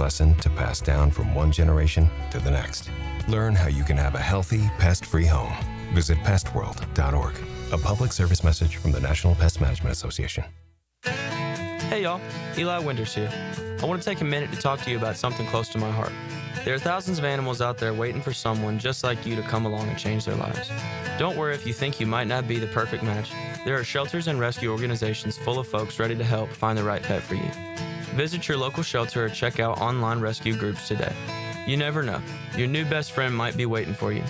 lesson to pass down from one generation to the next. Learn how you can have a healthy, pest-free home. Visit pestworld.org. A public service message from the National Pest Management Association. Hey y'all, Eli Winters here. I want to take a minute to talk to you about something close to my heart. There are thousands of animals out there waiting for someone just like you to come along and change their lives. Don't worry if you think you might not be the perfect match. There are shelters and rescue organizations full of folks ready to help find the right pet for you. Visit your local shelter or check out online rescue groups today. You never know. Your new best friend might be waiting for you.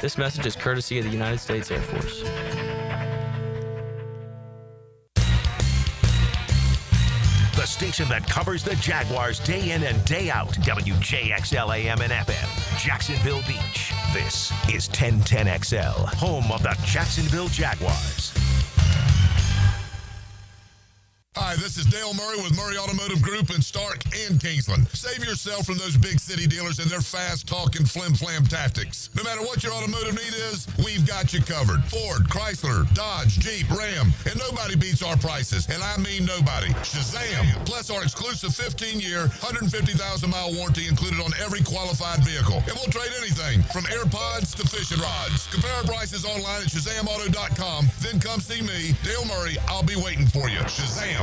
This message is courtesy of the United States Air Force. The station that covers the Jaguars day in and day out. WJXL AM and FM, Jacksonville Beach. This is 1010XL, home of the Jacksonville Jaguars. Hi, this is Dale Murray with Murray Automotive Group in Stark and Kingsland. Save yourself from those big city dealers and their fast-talking flim-flam tactics. No matter what your automotive need is, we've got you covered. Ford, Chrysler, Dodge, Jeep, Ram, and nobody beats our prices, and I mean nobody. Shazam! Plus our exclusive 15-year, 150,000-mile warranty included on every qualified vehicle. And we'll trade anything from AirPods to fishing rods. Compare our prices online at ShazamAuto.com. Then come see me, Dale Murray. I'll be waiting for you. Shazam!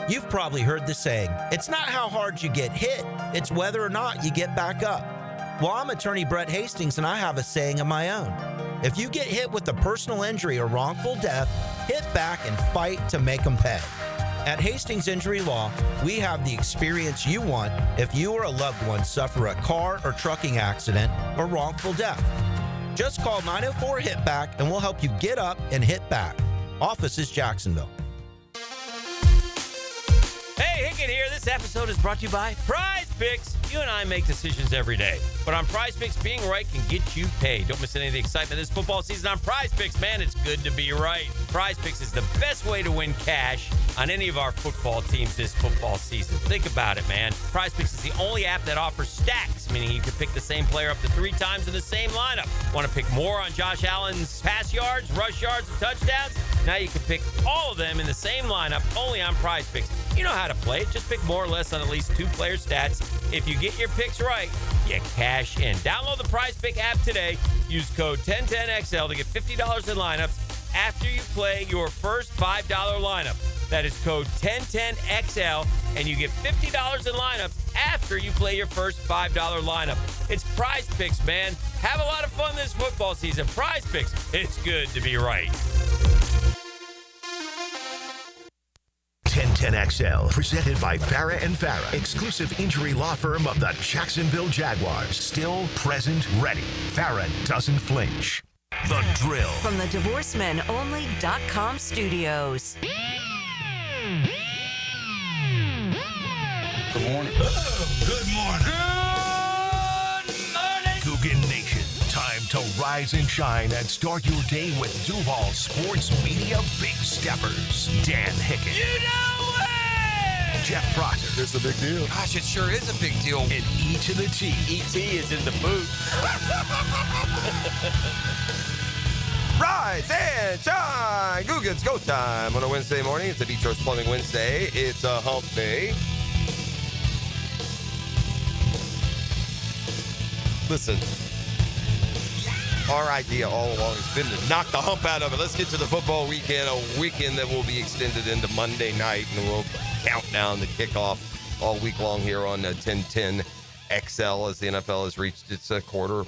You've probably heard the saying, it's not how hard you get hit, it's whether or not you get back up. Well, I'm attorney Brett Hastings, and I have a saying of my own. If you get hit with a personal injury or wrongful death, hit back and fight to make them pay. At Hastings Injury Law, we have the experience you want if you or a loved one suffer a car or trucking accident or wrongful death. Just call 904-HIT-BACK and we'll help you get up and hit back. Office is Jacksonville. Hey, Hickett here. This episode is brought to you by Prize Picks. You and I make decisions every day, but on Prize Picks, being right can get you paid. Don't miss any of the excitement this football season on Prize Picks. Man, it's good to be right. Prize Picks is the best way to win cash on any of our football teams this football season. Think about it, man. Prize Picks is the only app that offers stacks, meaning you can pick the same player up to 3 times in the same lineup. Want to pick more on Josh Allen's pass yards, rush yards, and touchdowns? Now you can pick all of them in the same lineup, only on Prize Picks. You know how to play it. Just pick more or less on at least 2 player stats. If you get your picks right, you cash in. Download the Prize Pick app today. Use code 1010XL to get $50 in lineups after you play your first $5 lineup. That is code 1010XL, and you get $50 in lineups after you play your first $5 lineup. It's Prize Picks, man. Have a lot of fun this football season. Prize Picks, it's good to be right. 1010XL, presented by Farah and Farah, exclusive injury law firm of the Jacksonville Jaguars. Still present, ready. Farah doesn't flinch. The Drill. From the DivorceMenOnly.com studios. Good morning. Good morning. Good morning. Coogan Nation. Time to rise and shine and start your day with Duval Sports Media Big Steppers. Dan Hickett. You know it! Jeff Proctor. It's a big deal. Gosh, it sure is a big deal. And E to the T. E.T. is in the booth. Rise and shine. It's go time on a Wednesday morning. It's a Beach Roast Plumbing Wednesday. It's a hump day. Listen, our idea all along has been to knock the hump out of it. Let's get to the football weekend, a weekend that will be extended into Monday night, and we'll count down the kickoff all week long here on 1010 XL as the NFL has reached its quarter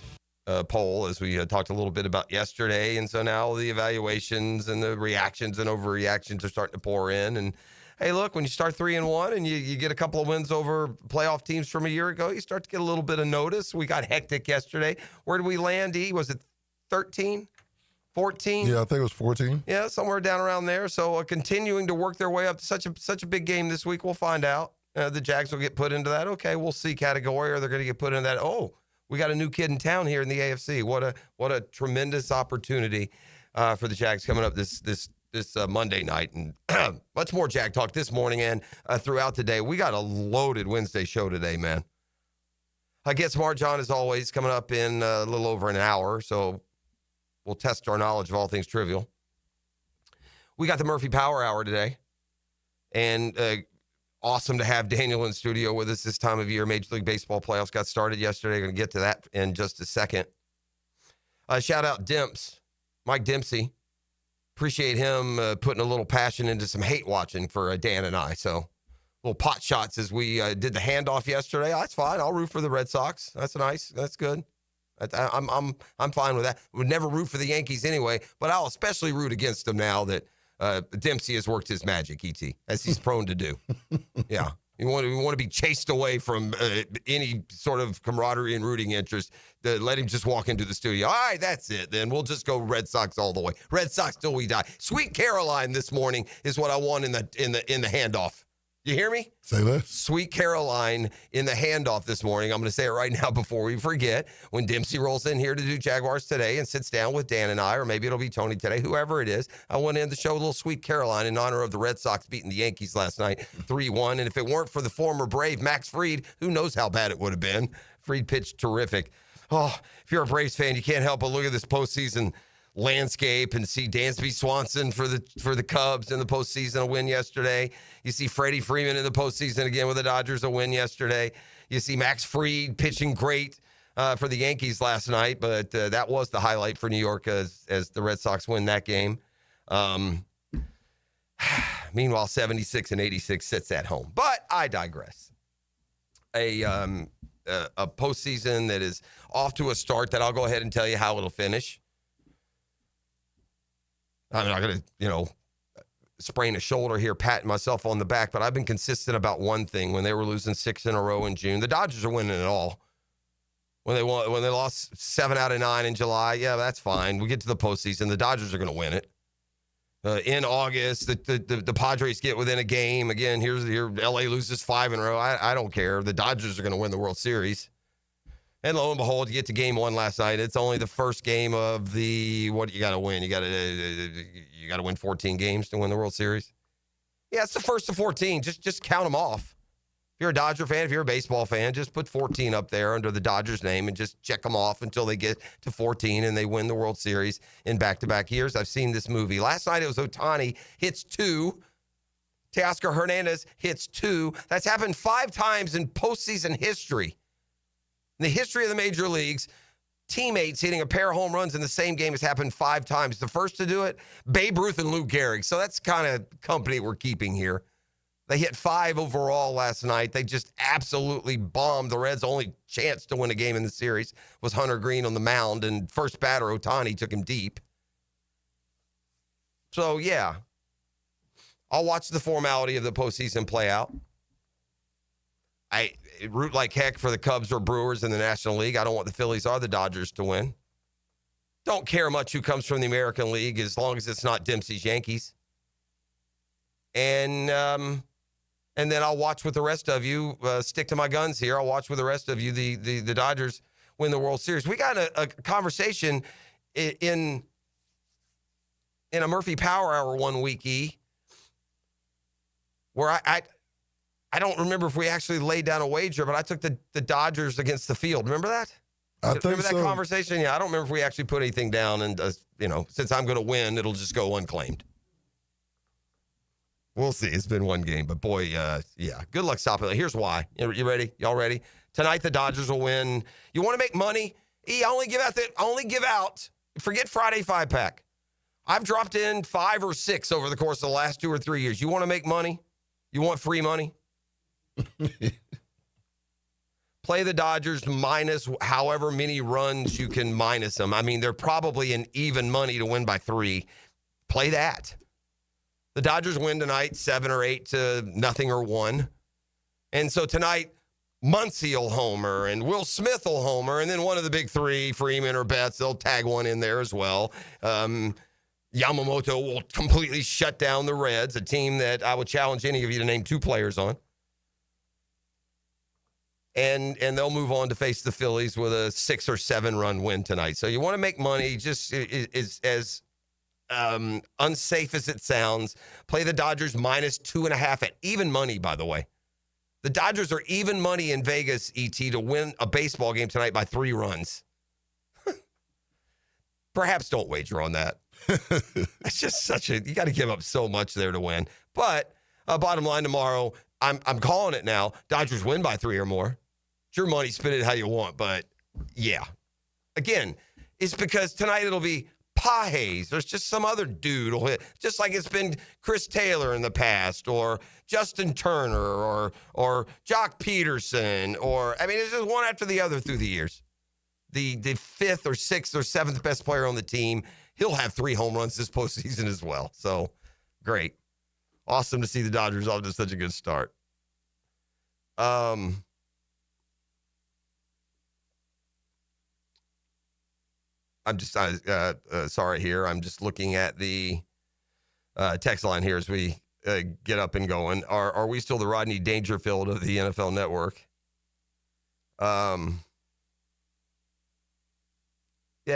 poll, as we talked a little bit about yesterday. And so now the evaluations and the reactions and overreactions are starting to pour in. And hey, look, when you start 3-1 and you get a couple of wins over playoff teams from a year ago, you start to get a little bit of notice. We got hectic yesterday. Where did we land, E? Was it 13? 14? Yeah, I think it was 14. Yeah, somewhere down around there. So continuing to work their way up to such a big game this week. We'll find out. The Jags will get put into that. Okay, we'll see category, or they're going to get put into that. Oh, we got a new kid in town here in the AFC. What a tremendous opportunity for the Jags coming up this Monday night. And much more Jag talk this morning and throughout the day. We got a loaded Wednesday show today, man. Get Smart John, as always, coming up in a little over an hour. So we'll test our knowledge of all things trivial. We got the Murphy Power Hour today. And awesome to have Daniel in studio with us this time of year. Major League Baseball playoffs got started yesterday. Going to get to that in just a second. Shout out Demps, Mike Dempsey. Appreciate him putting a little passion into some hate watching for Dan and I. So little pot shots as we did the handoff yesterday. That's fine. I'll root for the Red Sox. That's nice. That's good. I'm fine with that. Would never root for the Yankees anyway, but I'll especially root against them now that Dempsey has worked his magic, ET, as he's prone to do. Yeah. We want to be chased away from any sort of camaraderie and rooting interest. Let him just walk into the studio. All right, that's it. Then we'll just go Red Sox all the way. Red Sox till we die. Sweet Caroline this morning is what I want in the handoff. You hear me? Say that. Sweet Caroline in the handoff this morning. I'm going to say it right now before we forget. When Dempsey rolls in here to do Jaguars today and sits down with Dan and I, or maybe it'll be Tony today, whoever it is, I want to end the show with a little Sweet Caroline in honor of the Red Sox beating the Yankees last night, 3-1. And if it weren't for the former Brave, Max Fried, who knows how bad it would have been. Fried pitched terrific. Oh, if you're a Braves fan, you can't help but look at this postseason landscape and see Dansby Swanson for the Cubs in the postseason, a win yesterday. You see Freddie Freeman in the postseason again with the Dodgers, a win yesterday. You see Max Fried pitching great for the Yankees last night, but that was the highlight for New York as the Red Sox win that game. Meanwhile, 76 and 86 sits at home. But I digress. A postseason that is off to a start that I'll go ahead and tell you how it'll finish. I'm not going to, sprain a shoulder here, patting myself on the back, but I've been consistent about one thing. When they were losing 6 in a row in June, the Dodgers are winning it all. When they lost 7 out of 9 in July, yeah, that's fine. We get to the postseason, the Dodgers are going to win it. In August, the Padres get within a game. Again, here LA loses 5 in a row. I don't care. The Dodgers are going to win the World Series. And lo and behold, you get to game 1 last night. It's only the first game of what you got to win. You got to win 14 games to win the World Series. Yeah, it's the first of 14. Just count them off. If you're a Dodger fan, if you're a baseball fan, just put 14 up there under the Dodgers name and just check them off until they get to 14 and they win the World Series in back-to-back years. I've seen this movie. Last night it was Ohtani hits 2. Teoscar Hernandez hits 2. That's happened 5 times in postseason history. In the history of the major leagues, teammates hitting a pair of home runs in the same game has happened 5 times. The first to do it, Babe Ruth and Lou Gehrig. So that's kind of company we're keeping here. They hit 5 overall last night. They just absolutely bombed. The Reds' only chance to win a game in the series was Hunter Green on the mound, and first batter, Ohtani, took him deep. So, yeah, I'll watch the formality of the postseason play out. I root like heck for the Cubs or Brewers in the National League. I don't want the Phillies or the Dodgers to win. Don't care much who comes from the American League as long as it's not Dempsey's Yankees. And then I'll watch with the rest of you. Stick to my guns here. I'll watch with the rest of you the Dodgers win the World Series. We got a conversation in a Murphy Power Hour one week, where I don't remember if we actually laid down a wager, but I took the Dodgers against the field. Remember that? Remember that conversation? Yeah, I don't remember if we actually put anything down. And, since I'm going to win, it'll just go unclaimed. We'll see. It's been one game. But, boy, yeah, good luck stopping it. Here's why. You ready? Y'all ready? Tonight, the Dodgers will win. You want to make money? Only give out. Forget Friday 5-pack. I've dropped in 5 or 6 over the course of the last 2 or 3 years. You want to make money? You want free money? Play the Dodgers minus however many runs you can minus them. I mean, they're probably an even money to win by 3. Play that. The Dodgers win tonight 7 or 8 to nothing or 1. And so tonight, Muncy will homer and Will Smith will homer. And then one of the big 3, Freeman or Betts, they'll tag one in there as well. Yamamoto will completely shut down the Reds, a team that I would challenge any of you to name 2 players on. And they'll move on to face the Phillies with a 6 or 7 run win tonight. So you want to make money, just is as unsafe as it sounds. Play the Dodgers minus 2.5 at even money, by the way. The Dodgers are even money in Vegas, ET, to win a baseball game tonight by 3 runs. Perhaps don't wager on that. It's just you got to give up so much there to win. But bottom line tomorrow, I'm calling it now. Dodgers win by 3 or more. It's your money, spend it how you want. But, yeah. Again, it's because tonight it'll be Pages. There's just some other dude who'll hit, just like it's been Chris Taylor in the past, or Justin Turner, or Jock Peterson, it's just one after the other through the years. The 5th or 6th or 7th best player on the team, he'll have 3 home runs this postseason as well. So, great. Awesome to see the Dodgers off to such a good start. I'm just sorry here. I'm just looking at the text line here as we get up and going. Are we still the Rodney Dangerfield of the NFL Network? Yeah,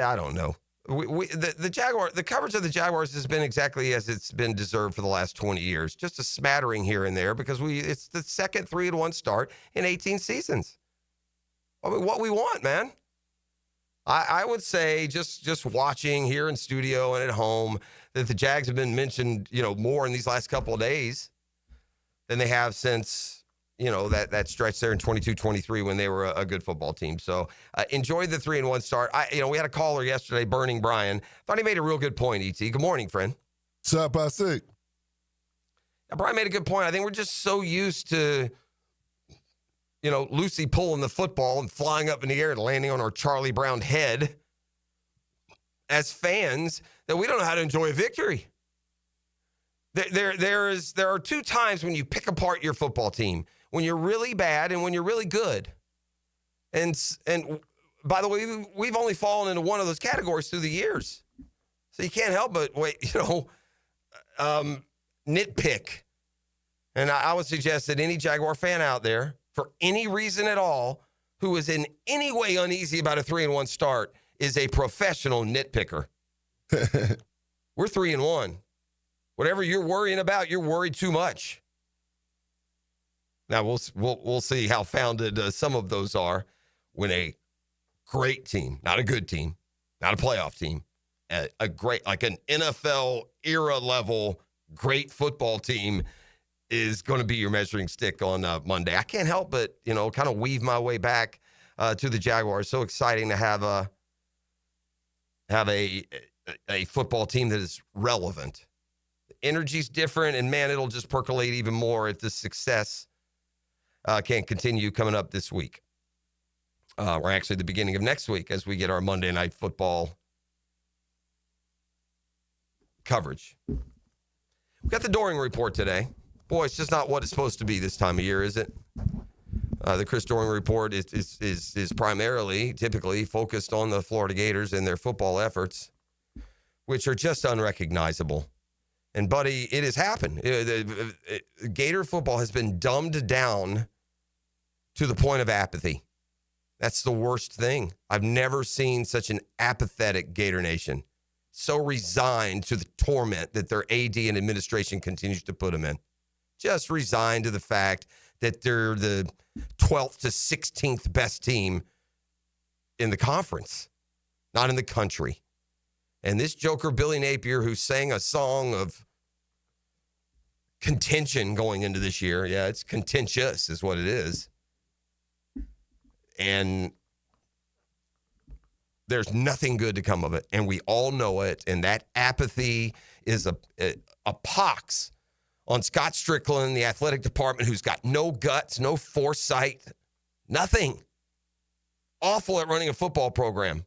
I don't know. The coverage of the Jaguars has been exactly as it's been deserved for the last 20 years. Just a smattering here and there because it's the second 3-1 start in 18 seasons. I mean, what we want, man. I would say just watching here in studio and at home that the Jags have been mentioned, more in these last couple of days than they have since, that stretch there in 22-23 when they were a good football team. So enjoyed the 3-1 start. We had a caller yesterday, Burning Brian. Thought he made a real good point, E.T. Good morning, friend. Shot by 6. Now, Brian made a good point. I think we're just so used to Lucy pulling the football and flying up in the air and landing on our Charlie Brown head as fans that we don't know how to enjoy a victory. There are 2 times when you pick apart your football team, when you're really bad and when you're really good. And by the way, we've only fallen into one of those categories through the years. So you can't help but nitpick. And I would suggest that any Jaguar fan out there, for any reason at all, who is in any way uneasy about a 3-1 start is a professional nitpicker. We're 3-1. Whatever you're worrying about, you're worried too much. Now we'll see how founded some of those are when a great team, not a good team, not a playoff team, a great, like an NFL era level great football team is going to be your measuring stick on Monday. I can't help but, kind of weave my way back to the Jaguars. So exciting to have a football team that is relevant. The energy's different, and man, it'll just percolate even more if the success can continue coming up this week. Or actually the beginning of next week as we get our Monday Night Football coverage. We got the Doring report today. Boy, it's just not what it's supposed to be this time of year, is it? The Chris Doring report is primarily, typically, focused on the Florida Gators and their football efforts, which are just unrecognizable. And, buddy, it has happened. Gator football has been dumbed down to the point of apathy. That's the worst thing. I've never seen such an apathetic Gator Nation, so resigned to the torment that their AD and administration continues to put them in. Just resigned to the fact that they're the 12th to 16th best team in the conference, not in the country. And this joker, Billy Napier, who sang a song of contention going into this year. Yeah, it's contentious is what it is. And there's nothing good to come of it. And we all know it. And that apathy is a pox on Scott Strickland, the athletic department, who's got no guts, no foresight, nothing. Awful at running a football program.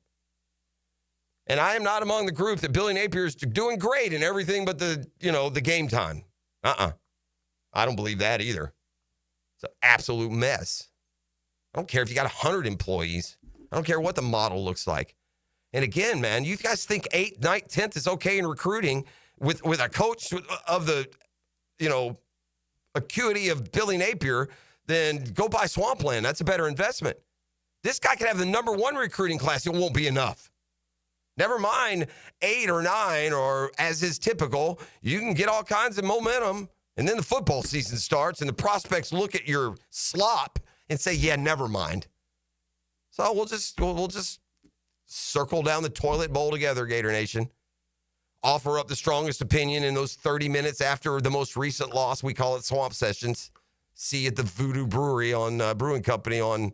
And I am not among the group that Billy Napier is doing great in everything but the game time. I don't believe that either. It's an absolute mess. I don't care if you got 100 employees. I don't care what the model looks like. And again, man, you guys think 8th, 9th, 10th is okay in recruiting with a coach of the, acuity of Billy Napier, then go buy Swampland. That's a better investment. This guy could have the number 1 recruiting class. It won't be enough. Never mind 8 or 9, or as is typical, you can get all kinds of momentum, and then the football season starts, and the prospects look at your slop and say, yeah, never mind. So we'll just circle down the toilet bowl together, Gator Nation. Offer up the strongest opinion in those 30 minutes after the most recent loss. We call it Swamp Sessions. see you at the Voodoo Brewery on Brewing Company on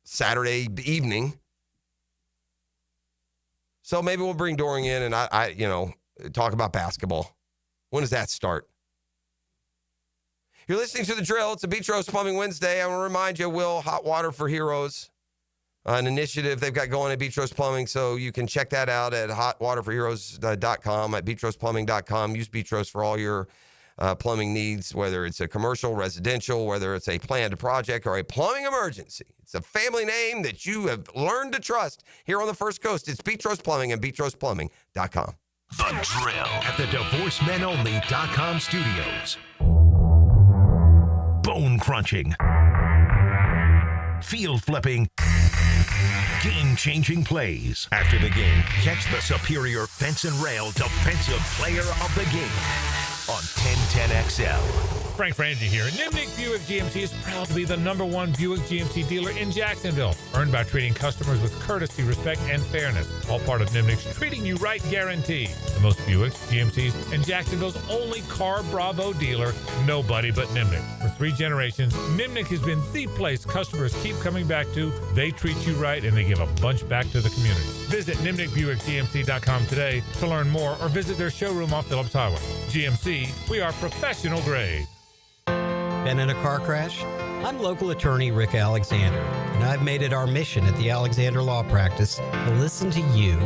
Saturday evening. So maybe we'll bring Doring in and I talk about basketball. When does that start? You're listening to The Drill. It's a Beach Rose Plumbing Wednesday. I want to remind you, Will, Hot Water for Heroes, an initiative they've got going at Beach Rose Plumbing. So you can check that out at hotwaterforheroes.com, at beachroseplumbing.com. Use Beach Rose for all your plumbing needs, whether it's a commercial, residential, whether it's a planned project or a plumbing emergency. It's a family name that you have learned to trust here on the First Coast. It's Beach Rose Plumbing and beachroseplumbing.com. The Drill at the DivorceMenOnly.com studios. Bone crunching, field flipping, game-changing plays. After the game, catch the superior fence and rail defensive player of the game on 1010XL. Frank Frangie here. Nimnick Buick GMC is proud to be the #1 Buick GMC dealer in Jacksonville. Earned by treating customers with courtesy, respect, and fairness. All part of Nimnick's Treating You Right guarantee. The most Buicks, GMCs, and Jacksonville's only Car Bravo dealer. Nobody but Nimnick. For 3 generations, Nimnick has been the place customers keep coming back to. They treat you right, and they give a bunch back to the community. Visit NimnickBuickGMC.com today to learn more or visit their showroom off Phillips Highway. GMC, we are professional grade. Been in a car crash? I'm local attorney Rick Alexander, and I've made it our mission at the Alexander Law Practice to listen to you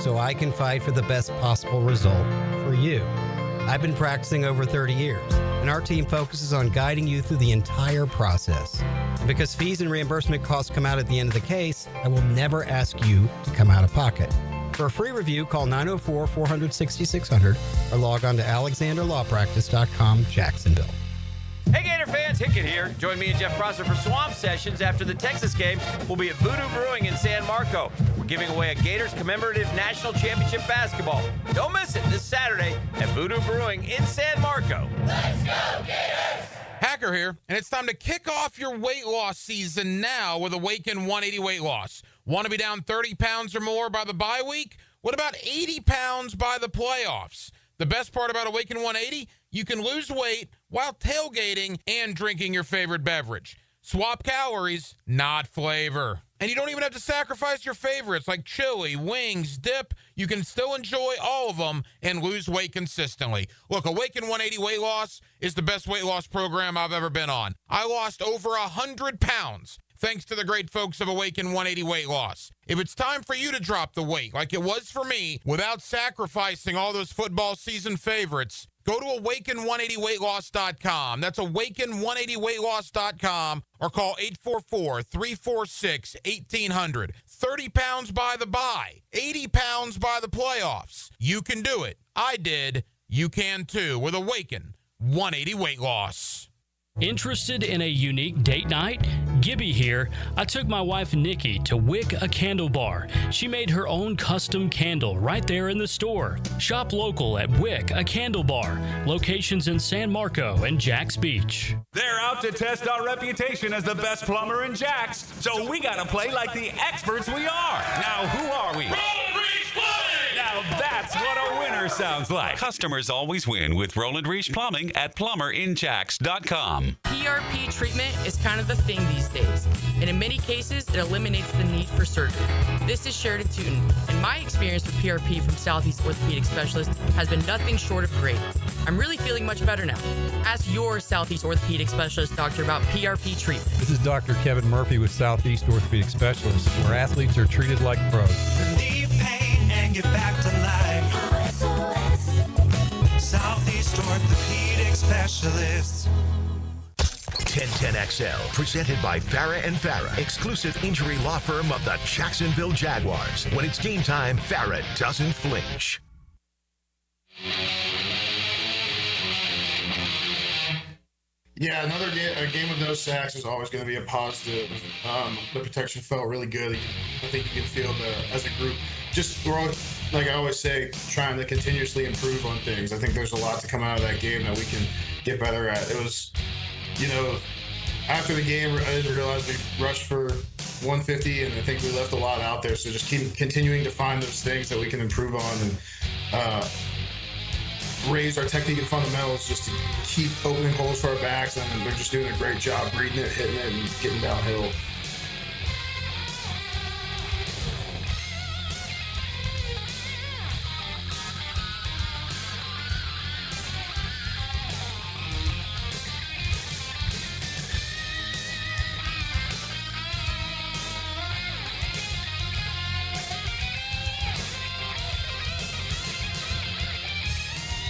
so I can fight for the best possible result for you. I've been practicing over 30 years, and our team focuses on guiding you through the entire process. And because fees and reimbursement costs come out at the end of the case, I will never ask you to come out of pocket. For a free review, call 904-400-6600 or log on to alexanderlawpractice.com, Jacksonville. Hey Gator fans, Hickett here. Join me and Jeff Prosser for Swamp Sessions after the Texas game. We'll be at Voodoo Brewing in San Marco. We're giving away a Gators commemorative national championship basketball. Don't miss it this Saturday at Voodoo Brewing in San Marco. Let's go Gators! Hacker here, and it's time to kick off your weight loss season now with Awaken 180 weight loss. Want to be down 30 pounds or more by the bye week? What about 80 pounds by the playoffs? The best part about Awaken 180, you can lose weight while tailgating and drinking your favorite beverage. Swap calories, not flavor. And you don't even have to sacrifice your favorites like chili, wings, dip. You can still enjoy all of them and lose weight consistently. Look, Awaken 180 weight loss is the best weight loss program I've ever been on. I lost over 100 pounds. Thanks to the great folks of Awaken 180 Weight Loss. If it's time for you to drop the weight like it was for me without sacrificing all those football season favorites, go to awaken180weightloss.com. That's awaken180weightloss.com or call 844-346-1800. 30 pounds by the bye, 80 pounds by the playoffs. You can do it. I did. You can too with Awaken 180 Weight Loss. Interested in a unique date night? Gibby here. I took my wife Nikki to Wick a Candle Bar. She made her own custom candle right there in the store. Shop local at Wick a Candle Bar. Locations in San Marco and Jax Beach. They're out to test our reputation as the best plumber in Jax, so we gotta play like the experts we are. Now, who are we? Roland Reach Plumbing! Now that's what a winner sounds like. Customers always win with Roland Reach Plumbing at plumberinjax.com. PRP treatment is kind of the thing these days, and in many cases, it eliminates the need for surgery. This is Sheridan Tootin, and my experience with PRP from Southeast Orthopedic Specialist has been nothing short of great. I'm really feeling much better now. Ask your Southeast Orthopedic Specialist doctor about PRP treatment. This is Dr. Kevin Murphy with Southeast Orthopedic Specialist, where athletes are treated like pros. Relieve pain and get back to life. Southeast Orthopedic Specialists. 1010XL, presented by Farah and Farah, exclusive injury law firm of the Jacksonville Jaguars. When it's game time, Farah doesn't flinch. Yeah, another game with no sacks is always going to be a positive. The protection felt really good. I think you can feel as a group, we're always, like I always say, trying to continuously improve on things. I think there's a lot to come out of that game that we can get better at. It was, after the game, I didn't realize we rushed for 150, and I think we left a lot out there. So just keep continuing to find those things that we can improve on. And raised our technique and fundamentals just to keep opening holes for our backs, and they're just doing a great job reading it, hitting it, and getting downhill.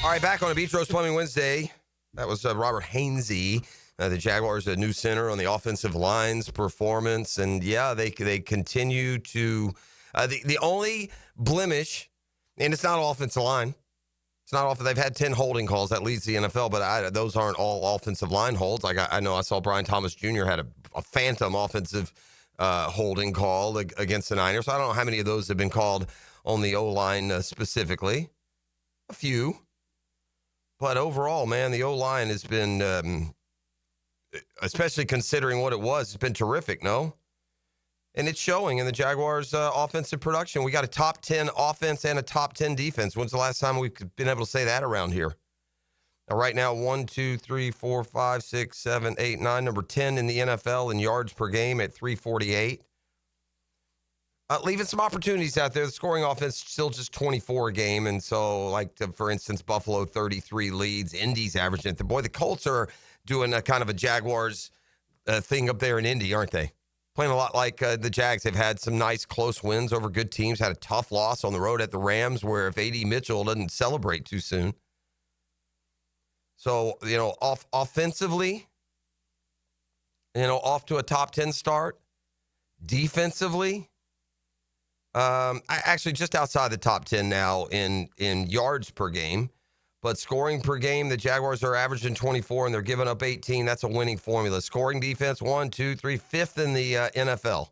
All right, back on a Beach Roast Plumbing Wednesday. That was Robert Hainsey, the Jaguars' new center on the offensive line's performance. And, yeah, they continue to the only blemish, and it's not offensive line. It's not off. They've had 10 holding calls. That leads the NFL, but those aren't all offensive line holds. Like I know I saw Brian Thomas Jr. had a phantom offensive holding call against the Niners. So I don't know how many of those have been called on the O-line specifically. A few. But overall, man, the O-line has been, especially considering what it was, it's been terrific, no? And it's showing in the Jaguars' offensive production. We got a top 10 offense and a top 10 defense. When's the last time we've been able to say that around here? Now, right now, 1, 2, 3, 4, 5, 6, 7, 8, 9, number 10 in the NFL in yards per game at 348. Leaving some opportunities out there. The scoring offense still just 24 a game. And so, for instance, Buffalo 33 leads. Indy's averaging it. Boy, the Colts are doing a kind of a Jaguars thing up there in Indy, aren't they? Playing a lot like the Jags. They've had some nice close wins over good teams. Had a tough loss on the road at the Rams where if A.D. Mitchell doesn't celebrate too soon. So, offensively, off to a top 10 start. Defensively, actually just outside the top 10 now in yards per game, but scoring per game, the Jaguars are averaging 24 and they're giving up 18. That's a winning formula. Scoring defense, 1, 2, 3, fifth in the NFL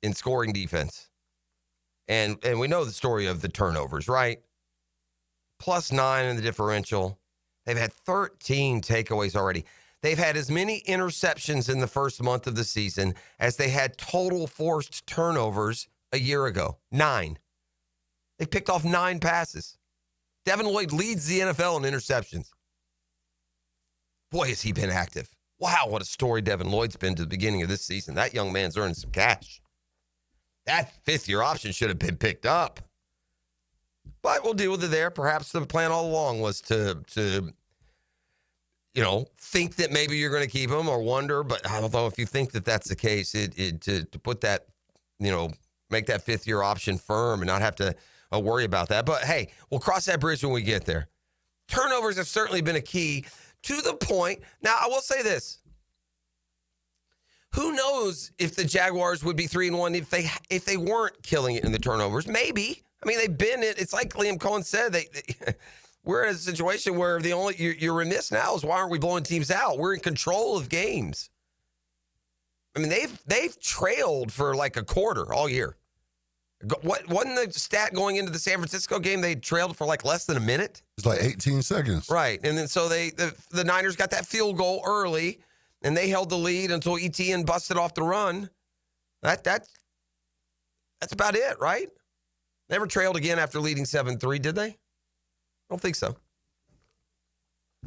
in scoring defense. And we know the story of the turnovers, right? +9 in the differential. They've had 13 takeaways already. They've had as many interceptions in the first month of the season as they had total forced turnovers a year ago. 9. They picked off 9 passes. Devin Lloyd leads the NFL in interceptions. Boy, has he been active. Wow, what a story Devin Lloyd's been to the beginning of this season. That young man's earning some cash. That fifth-year option should have been picked up. But we'll deal with it there. Perhaps the plan all along was to think that maybe you're going to keep him or wonder. But I don't know if you think that that's the case, to put that, make that fifth-year option firm and not have to worry about that. But, hey, we'll cross that bridge when we get there. Turnovers have certainly been a key to the point. Now, I will say this. Who knows if the Jaguars would be 3-1 if they weren't killing it in the turnovers? Maybe. I mean, they've been in. It's like Liam Cohen said. We're in a situation where you're remiss now is why aren't we blowing teams out? We're in control of games. I mean, they've trailed for like a quarter all year. What wasn't the stat going into the San Francisco game? They trailed for like less than a minute. It's like 18 seconds. Right, and then so the Niners got that field goal early, and they held the lead until Etienne busted off the run. That's about it, right? Never trailed again after leading 7-3, did they? I don't think so.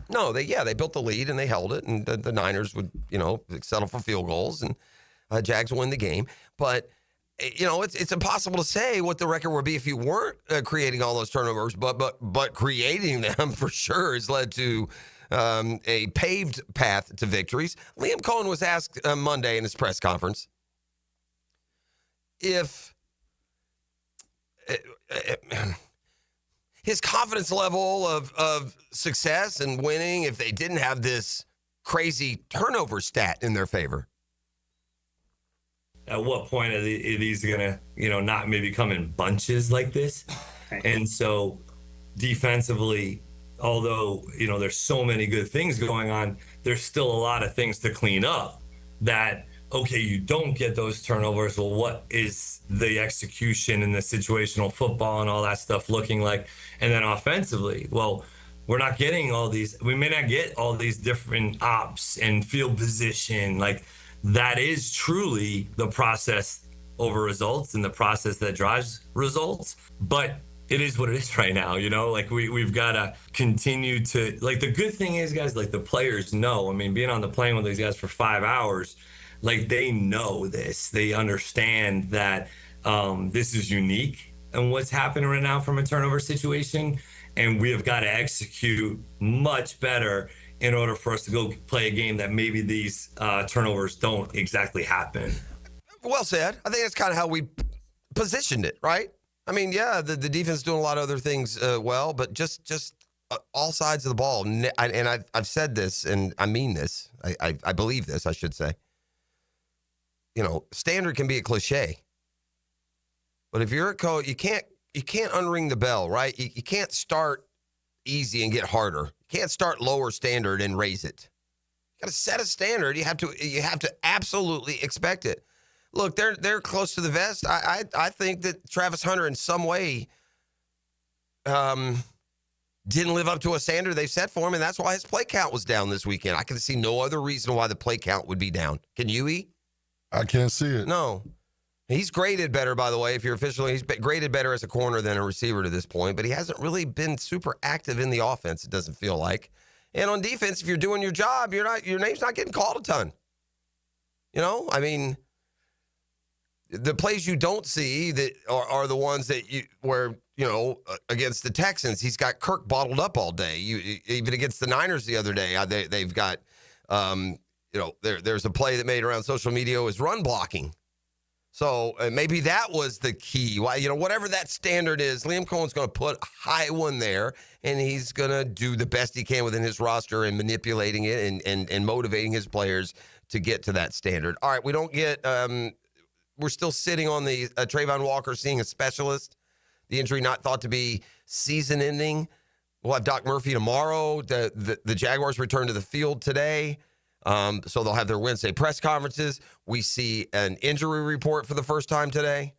No, they built the lead and they held it, and the Niners would, settle for field goals, and Jags win the game. But, it's impossible to say what the record would be if you weren't creating all those turnovers, but creating them for sure has led to a paved path to victories. Liam Cohen was asked Monday in his press conference if his confidence level of success and winning if they didn't have this crazy turnover stat in their favor. At what point are these going to, not maybe come in bunches like this? And so defensively, although, there's so many good things going on, there's still a lot of things to clean up that, okay, you don't get those turnovers. Well, what is the execution and the situational football and all that stuff looking like? And then offensively, well, we're not getting we may not get all these different ops and field position. Like, that is truly the process over results and the process that drives results. But it is what it is right now, like we've got to continue to, like, the good thing is, guys, like the players know, I mean, being on the plane with these guys for 5 hours, like they know this, they understand that this is unique and what's happening right now from a turnover situation. And we have got to execute much better in order for us to go play a game that maybe these turnovers don't exactly happen. Well said. I think that's kind of how we positioned it, right? I mean, yeah, the defense doing a lot of other things well, but just all sides of the ball. And I've said this, and I mean this. I believe this, I should say. Standard can be a cliche, but if you're a coach, you can't unring the bell, right? You can't start easy and get harder. You can't start lower standard and raise it. You got to set a standard. You have to absolutely expect it. Look, they're close to the vest. I think that Travis Hunter in some way didn't live up to a standard they've set for him, and that's why his play count was down this weekend. I can see no other reason why the play count would be down. Can you, E? I can't see it. No. He's graded better, by the way, if you're officially. He's graded better as a corner than a receiver to this point, but he hasn't really been super active in the offense, it doesn't feel like. And on defense, if you're doing your job, your name's not getting called a ton. I mean, the plays you don't see that are the ones that against the Texans, he's got Kirk bottled up all day. Even against the Niners the other day, they've got, there's a play that made around social media is run blocking. So maybe that was the key. Whatever that standard is, Liam Cohen's going to put a high one there, and he's going to do the best he can within his roster and manipulating it and motivating his players to get to that standard. All right, we don't get we're still sitting on the Trayvon Walker seeing a specialist. The injury not thought to be season-ending. We'll have Doc Murphy tomorrow. The Jaguars return to the field today. So they'll have their Wednesday press conferences. We see an injury report for the first time today.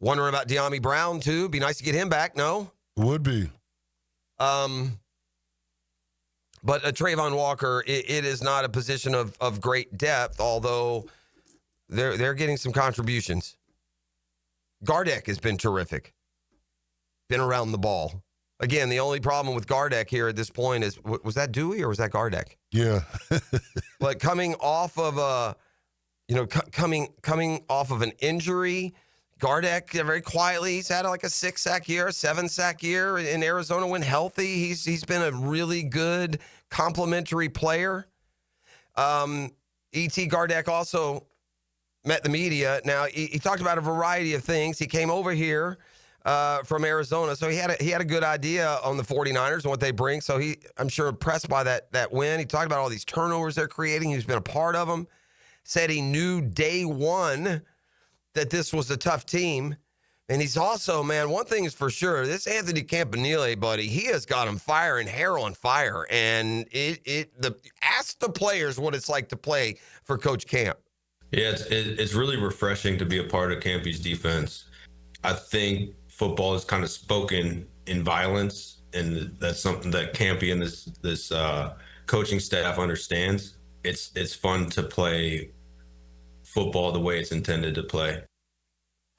Wondering about De'Ami Brown, too. Be nice to get him back, no? Would be. But Trayvon Walker, it is not a position of great depth, although they're getting some contributions. Gardeck has been terrific. Been around the ball. Again, the only problem with Gardeck here at this point is, was that Dewey or was that Gardeck? Yeah. But coming off of coming off of an injury, Gardeck very quietly, he's had like a 6-sack year, 7-sack year in Arizona when healthy. He's been a really good complementary player. E.T. Gardeck also met the media. Now, he talked about a variety of things. He came over here from Arizona, so he had a good idea on the 49ers and what they bring. So I'm sure impressed by that win. He talked about all these turnovers they're creating. He's been a part of them. Said he knew day one that this was a tough team. And he's also, man, one thing is for sure, this Anthony Campanile, buddy, he has got him fire and hair on fire. And ask the players what it's like to play for Coach Camp. Yeah, it's really refreshing to be a part of Campy's defense. I think football is kind of spoken in violence, and that's something that Campy and this coaching staff understands. It's fun to play football the way it's intended to play.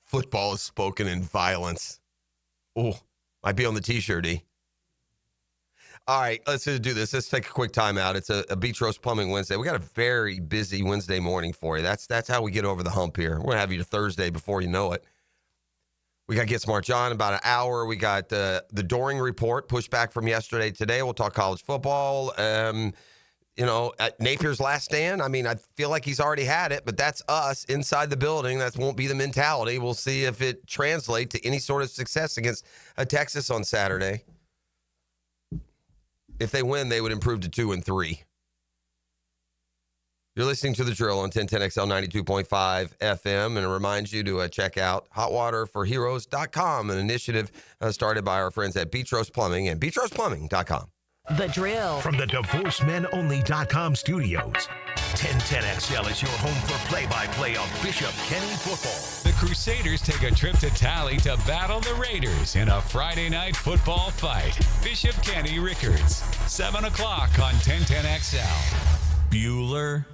Football is spoken in violence. Oh, might be on the T-shirt, E. All right, let's do this. Let's take a quick timeout. It's a Beach Roast Plumbing Wednesday. We got a very busy Wednesday morning for you. That's how we get over the hump here. We're going to have you to Thursday before you know it. We got Get Smart John in about an hour. We got the Doring report, pushed back from yesterday today. We'll talk college football. At Napier's last stand, I mean, I feel like he's already had it, but that's us inside the building. That won't be the mentality. We'll see if it translates to any sort of success against Texas on Saturday. If they win, they would improve to 2-3. You're listening to The Drill on 1010XL 92.5 FM, and it reminds you to check out hotwaterforheroes.com, an initiative started by our friends at Beach Roast Plumbing and beachroastplumbing.com. The Drill. From the DivorceMenOnly.com studios, 1010XL is your home for play-by-play of Bishop Kenny football. The Crusaders take a trip to Tally to battle the Raiders in a Friday night football fight. Bishop Kenny Rickards, 7 o'clock on 1010XL. Bueller.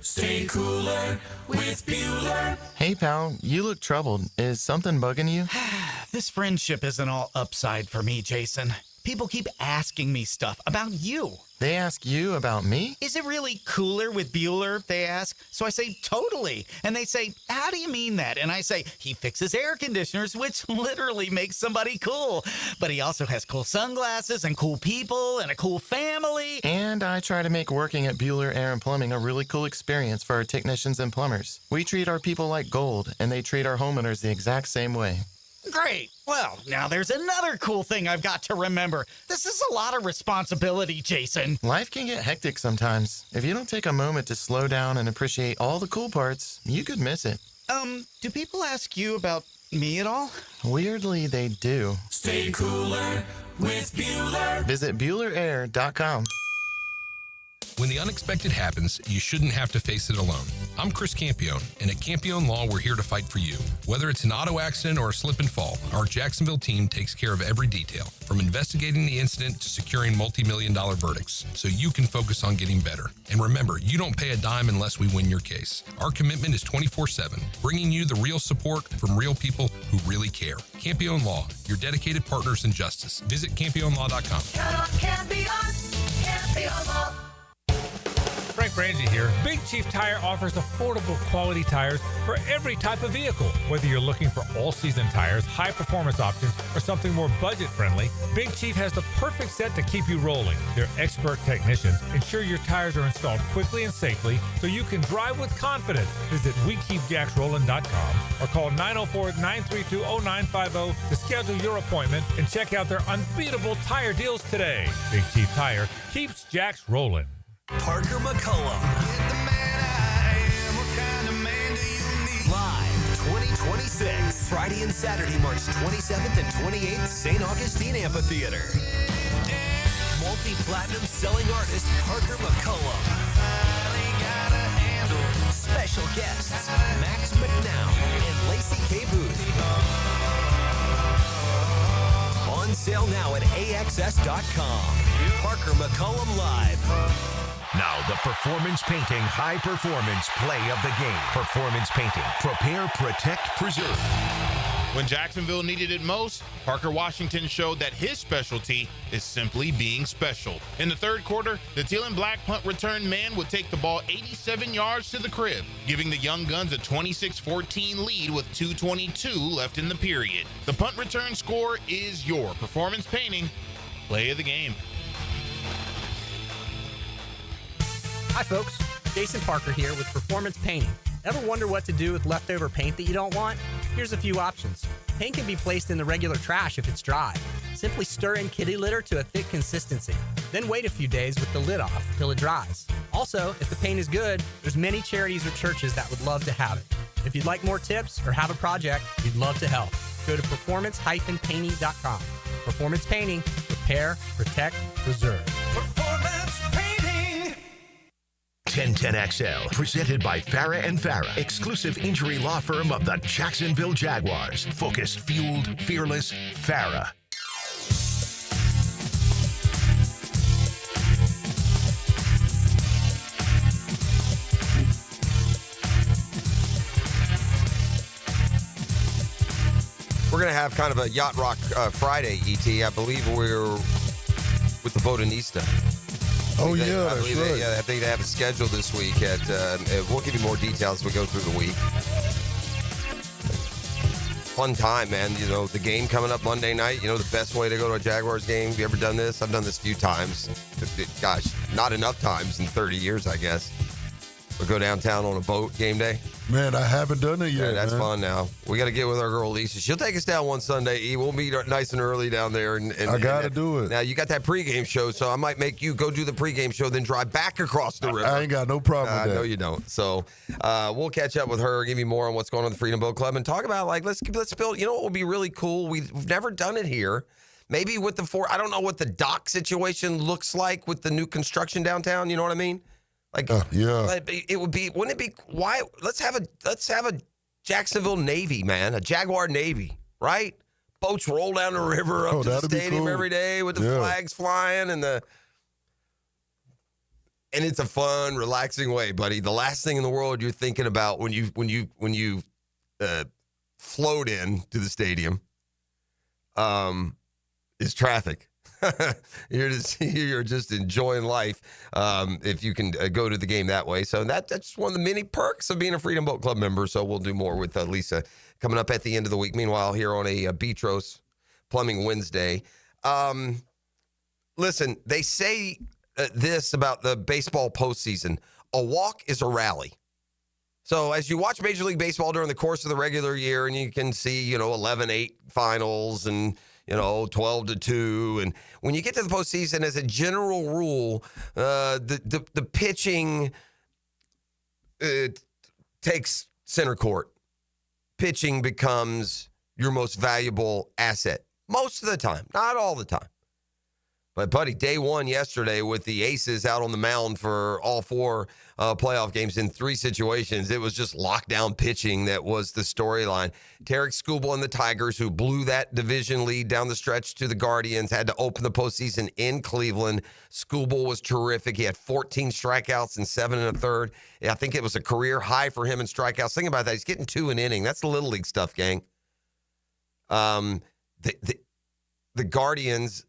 Stay cooler with Bueller. Hey, pal, you look troubled. Is something bugging you? This friendship isn't all upside for me, Jason. People keep asking me stuff about you. They ask you about me? Is it really cooler with Bueller, they ask. So I say, totally. And they say, how do you mean that? And I say, he fixes air conditioners, which literally makes somebody cool. But he also has cool sunglasses and cool people and a cool family. And I try to make working at Bueller Air and Plumbing a really cool experience for our technicians and plumbers. We treat our people like gold, and they treat our homeowners the exact same way. Great. Well, now there's another cool thing I've got to remember. This is a lot of responsibility, Jason. Life can get hectic sometimes. If you don't take a moment to slow down and appreciate all the cool parts, you could miss it. Do people ask you about me at all? Weirdly, they do. Stay cooler with Bueller. Visit BuellerAir.com. When the unexpected happens, you shouldn't have to face it alone. I'm Chris Campione, and at Campione Law, we're here to fight for you. Whether it's an auto accident or a slip and fall, our Jacksonville team takes care of every detail, from investigating the incident to securing multi-million-dollar verdicts, so you can focus on getting better. And remember, you don't pay a dime unless we win your case. Our commitment is 24/7, bringing you the real support from real people who really care. Campione Law, your dedicated partners in justice. Visit CampioneLaw.com. Count on Campione. Campione Law. Frank Frangie here. Big Chief Tire offers affordable quality tires for every type of vehicle. Whether you're looking for all-season tires, high-performance options, or something more budget-friendly, Big Chief has the perfect set to keep you rolling. Their expert technicians ensure your tires are installed quickly and safely so you can drive with confidence. Visit WeKeepJacksRollin.com or call 904-932-0950 to schedule your appointment and check out their unbeatable tire deals today. Big Chief Tire keeps Jacks rolling. Parker McCullum. Live 2026. Friday and Saturday, March 27th and 28th, St. Augustine Amphitheater. Multi-platinum selling artist Parker McCullum. Special guests Max McNown and Lacey K. Booth. On sale now at AXS.com. Parker McCullum Live. Now, the Performance Painting High Performance Play of the Game. Performance Painting. Prepare, protect, preserve. When Jacksonville needed it most, Parker Washington showed that his specialty is simply being special. In the third quarter, the teal and black punt return man would take the ball 87 yards to the crib, giving the Young Guns a 26-14 lead with 2:22 left in the period. The punt return score is your Performance Painting Play of the Game. Hi folks, Jason Parker here with Performance Painting. Ever wonder what to do with leftover paint that you don't want? Here's a few options. Paint can be placed in the regular trash if it's dry. Simply stir in kitty litter to a thick consistency. Then wait a few days with the lid off till it dries. Also, if the paint is good, there's many charities or churches that would love to have it. If you'd like more tips or have a project, we'd love to help. Go to performance-painting.com. Performance Painting. Repair, protect, preserve. Performance Painting. 1010XL, presented by Farah and Farah, exclusive injury law firm of the Jacksonville Jaguars. Focused, fueled, fearless, Farah. We're going to have kind of a Yacht Rock Friday, ET. I believe we're with the Botanista. Oh, yeah, that's right. I think they have a schedule this week. We'll give you more details as we go through the week. Fun time, man. You know, the game coming up Monday night. You know, the best way to go to a Jaguars game. Have you ever done this? I've done this a few times. Gosh, not enough times in 30 years, I guess. We'll go downtown on a boat game day. Man, I haven't done it yet. Yeah, that's man. fun now. We got to get with our girl Lisa. She'll take us down one Sunday. We'll meet nice and early down there. And I got to do it. Now, you got that pregame show, so I might make you go do the pregame show, then drive back across the river. I ain't got no problem with that. No, you don't. So we'll catch up with her, give you more on what's going on in the Freedom Boat Club, and talk about, like, let's build, you know what would be really cool? We've never done it here. Maybe with I don't know what the dock situation looks like with the new construction downtown. You know what I mean? Like, yeah, it would be. Wouldn't it be? Why? Let's have a Jacksonville Navy, man, a Jaguar Navy, right? Boats roll down the river up to the stadium every day with the flags flying and it's a fun, relaxing way, buddy. The last thing in the world you're thinking about when you float in to the stadium is traffic. You're just enjoying life if you can go to the game that way. So that's one of the many perks of being a Freedom Boat Club member. So we'll do more with Lisa coming up at the end of the week. Meanwhile, here on a Beatros Plumbing Wednesday. Listen, they say this about the baseball postseason. A walk is a rally. So as you watch Major League Baseball during the course of the regular year, and you can see, 11-8 finals and, 12-2. And when you get to the postseason, as a general rule, the pitching takes center court. Pitching becomes your most valuable asset. Most of the time, not all the time. But, buddy, day one yesterday with the Aces out on the mound for all 4 playoff games in 3 situations, it was just lockdown pitching that was the storyline. Tarek Skubal and the Tigers, who blew that division lead down the stretch to the Guardians, had to open the postseason in Cleveland. Skubal was terrific. He had 14 strikeouts and 7 1/3. I think it was a career high for him in strikeouts. Think about that. He's getting 2 an inning. That's the Little League stuff, gang. The Guardians,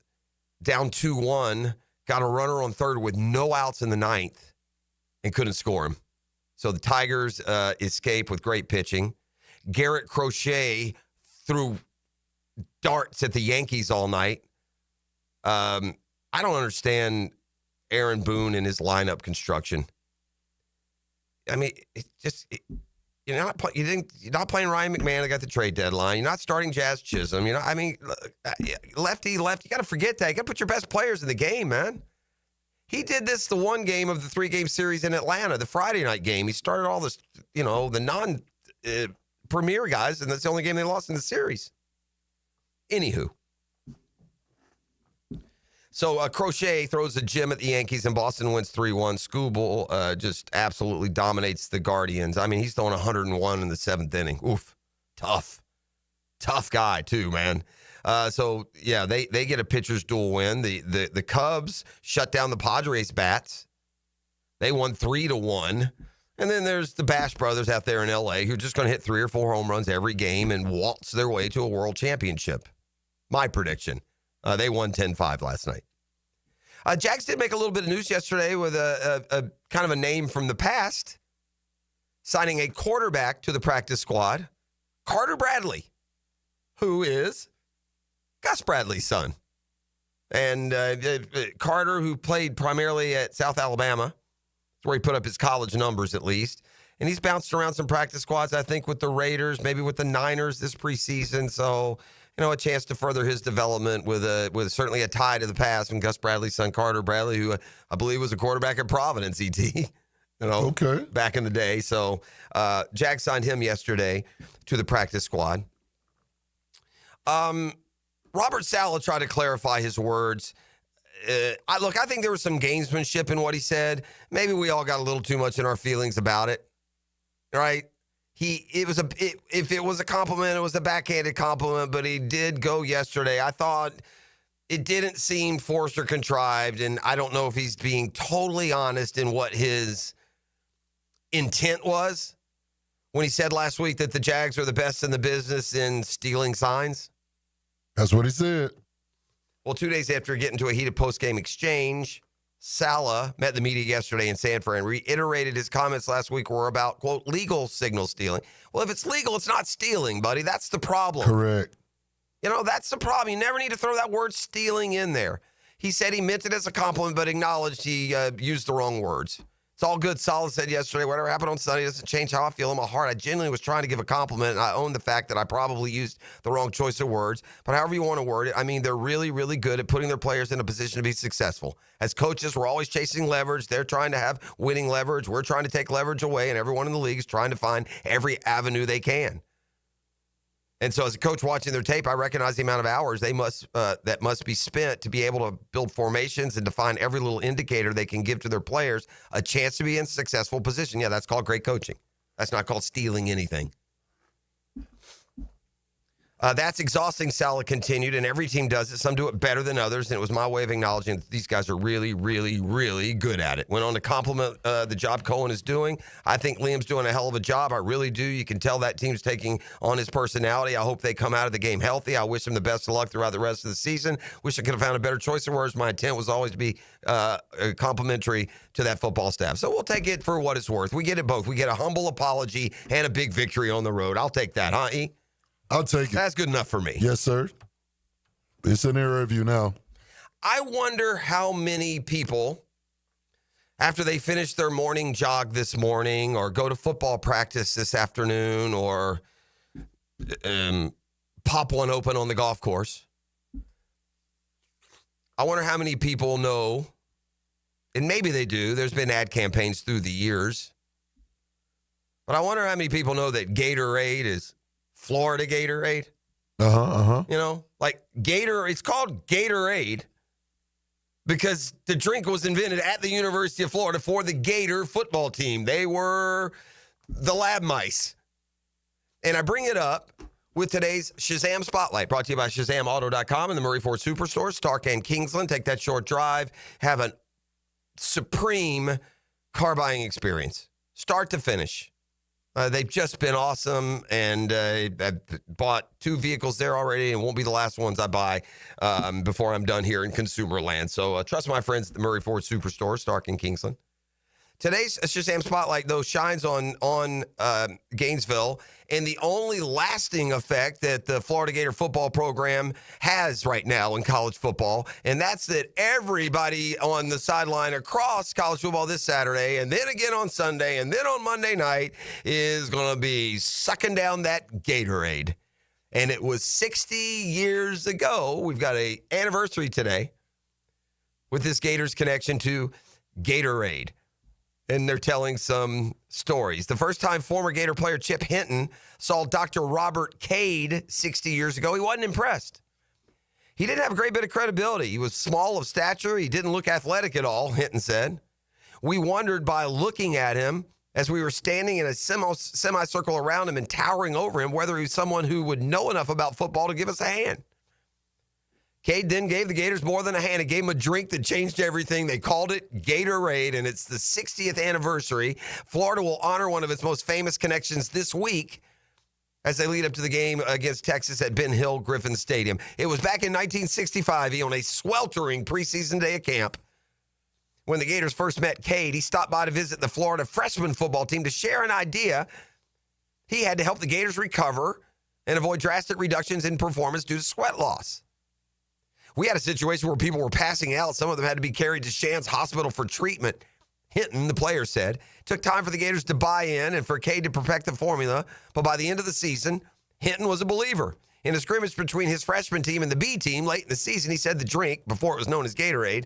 down 2-1, got a runner on third with no outs in the 9th and couldn't score him. So the Tigers escape with great pitching. Garrett Crochet threw darts at the Yankees all night. I don't understand Aaron Boone and his lineup construction. I mean, it's just... You're not playing Ryan McMahon. I got the trade deadline. You're not starting Jazz Chisholm. Lefty. You got to forget that. You got to put your best players in the game, man. He did this the one game of the 3-game series in Atlanta, the Friday night game. He started all this, the non-premier guys, and that's the only game they lost in the series. Anywho. So Crochet throws a gem at the Yankees, and Boston wins 3-1. Skubal just absolutely dominates the Guardians. I mean, he's throwing 101 in the 7th inning. Oof. Tough guy, too, man. They get a pitcher's duel win. The Cubs shut down the Padres' bats. They won 3-1. And then there's the Bash brothers out there in L.A. who are just going to hit 3 or 4 home runs every game and waltz their way to a world championship. My prediction. They won 10-5 last night. Jags did make a little bit of news yesterday with a kind of a name from the past, signing a quarterback to the practice squad, Carter Bradley, who is Gus Bradley's son. And Carter, who played primarily at South Alabama, where he put up his college numbers at least. And he's bounced around some practice squads, I think, with the Raiders, maybe with the Niners this preseason. So, a chance to further his development with certainly a tie to the past from Gus Bradley's son, Carter Bradley, who I believe was a quarterback at Providence, ET. Okay. Back in the day. So, Jack signed him yesterday to the practice squad. Robert Saleh tried to clarify his words. I think there was some gamesmanship in what he said. Maybe we all got a little too much in our feelings about it. Right? If it was a compliment, it was a backhanded compliment, but he did go yesterday. I thought it didn't seem forced or contrived, and I don't know if he's being totally honest in what his intent was when he said last week that the Jags are the best in the business in stealing signs. That's what he said. Well, 2 days after getting to a heated post-game exchange, Saleh met the media yesterday in San Fran and reiterated his comments last week were about, quote, legal signal stealing. Well, if it's legal, it's not stealing, buddy. That's the problem. Correct. That's the problem. You never need to throw that word stealing in there. He said he meant it as a compliment, but acknowledged he used the wrong words. It's all good. Saleh said yesterday, whatever happened on Sunday doesn't change how I feel in my heart. I genuinely was trying to give a compliment, and I own the fact that I probably used the wrong choice of words. But however you want to word it, I mean, they're really, really good at putting their players in a position to be successful. As coaches, we're always chasing leverage. They're trying to have winning leverage. We're trying to take leverage away, and everyone in the league is trying to find every avenue they can. And so as a coach watching their tape, I recognize the amount of hours that must be spent to be able to build formations and define every little indicator they can give to their players a chance to be in a successful position. Yeah, that's called great coaching. That's not called stealing anything. That's exhausting, Salah continued, and every team does it. Some do it better than others, and it was my way of acknowledging that these guys are really, really, really good at it. Went on to compliment the job Cohen is doing. I think Liam's doing a hell of a job. I really do. You can tell that team's taking on his personality. I hope they come out of the game healthy. I wish him the best of luck throughout the rest of the season. Wish I could have found a better choice of words. My intent was always to be complimentary to that football staff. So we'll take it for what it's worth. We get it both. We get a humble apology and a big victory on the road. I'll take that, huh, E? I'll take it. That's good enough for me. Yes, sir. It's in their review now. I wonder how many people, after they finish their morning jog this morning or go to football practice this afternoon or pop one open on the golf course, I wonder how many people know, and maybe they do, there's been ad campaigns through the years, but I wonder how many people know that Gatorade is Florida Gatorade. You know, like Gator, it's called Gatorade because the drink was invented at the University of Florida for the Gator football team. They were the lab mice. And I bring it up with today's Shazam Spotlight, brought to you by ShazamAuto.com and the Murray Ford Superstore, Stark and Kingsland. Take that short drive, have a supreme car buying experience, start to finish. They've just been awesome, and I've bought 2 vehicles there already, and won't be the last ones I buy before I'm done here in consumer land. So trust my friends at the Murray Ford Superstore, Stark and Kingsland. Today's Shazam Spotlight, though, shines on Gainesville and the only lasting effect that the Florida Gator football program has right now in college football, and that's that everybody on the sideline across college football this Saturday and then again on Sunday and then on Monday night is going to be sucking down that Gatorade. And it was 60 years ago. We've got an anniversary today with this Gators connection to Gatorade. And they're telling some stories. The first time former Gator player Chip Hinton saw Dr. Robert Cade 60 years ago, he wasn't impressed. He didn't have a great bit of credibility. He was small of stature. He didn't look athletic at all, Hinton said. We wondered by looking at him as we were standing in a semicircle around him and towering over him whether he was someone who would know enough about football to give us a hand. Cade then gave the Gators more than a hand. He gave them a drink that changed everything. They called it Gatorade, and it's the 60th anniversary. Florida will honor one of its most famous connections this week as they lead up to the game against Texas at Ben Hill Griffin Stadium. It was back in 1965, on a sweltering preseason day of camp. When the Gators first met Cade, he stopped by to visit the Florida freshman football team to share an idea. He had to help the Gators recover and avoid drastic reductions in performance due to sweat loss. We had a situation where people were passing out. Some of them had to be carried to Shands Hospital for treatment. Hinton, the player, said, took time for the Gators to buy in and for Cade to perfect the formula. But by the end of the season, Hinton was a believer. In a scrimmage between his freshman team and the B team late in the season, he said the drink, before it was known as Gatorade,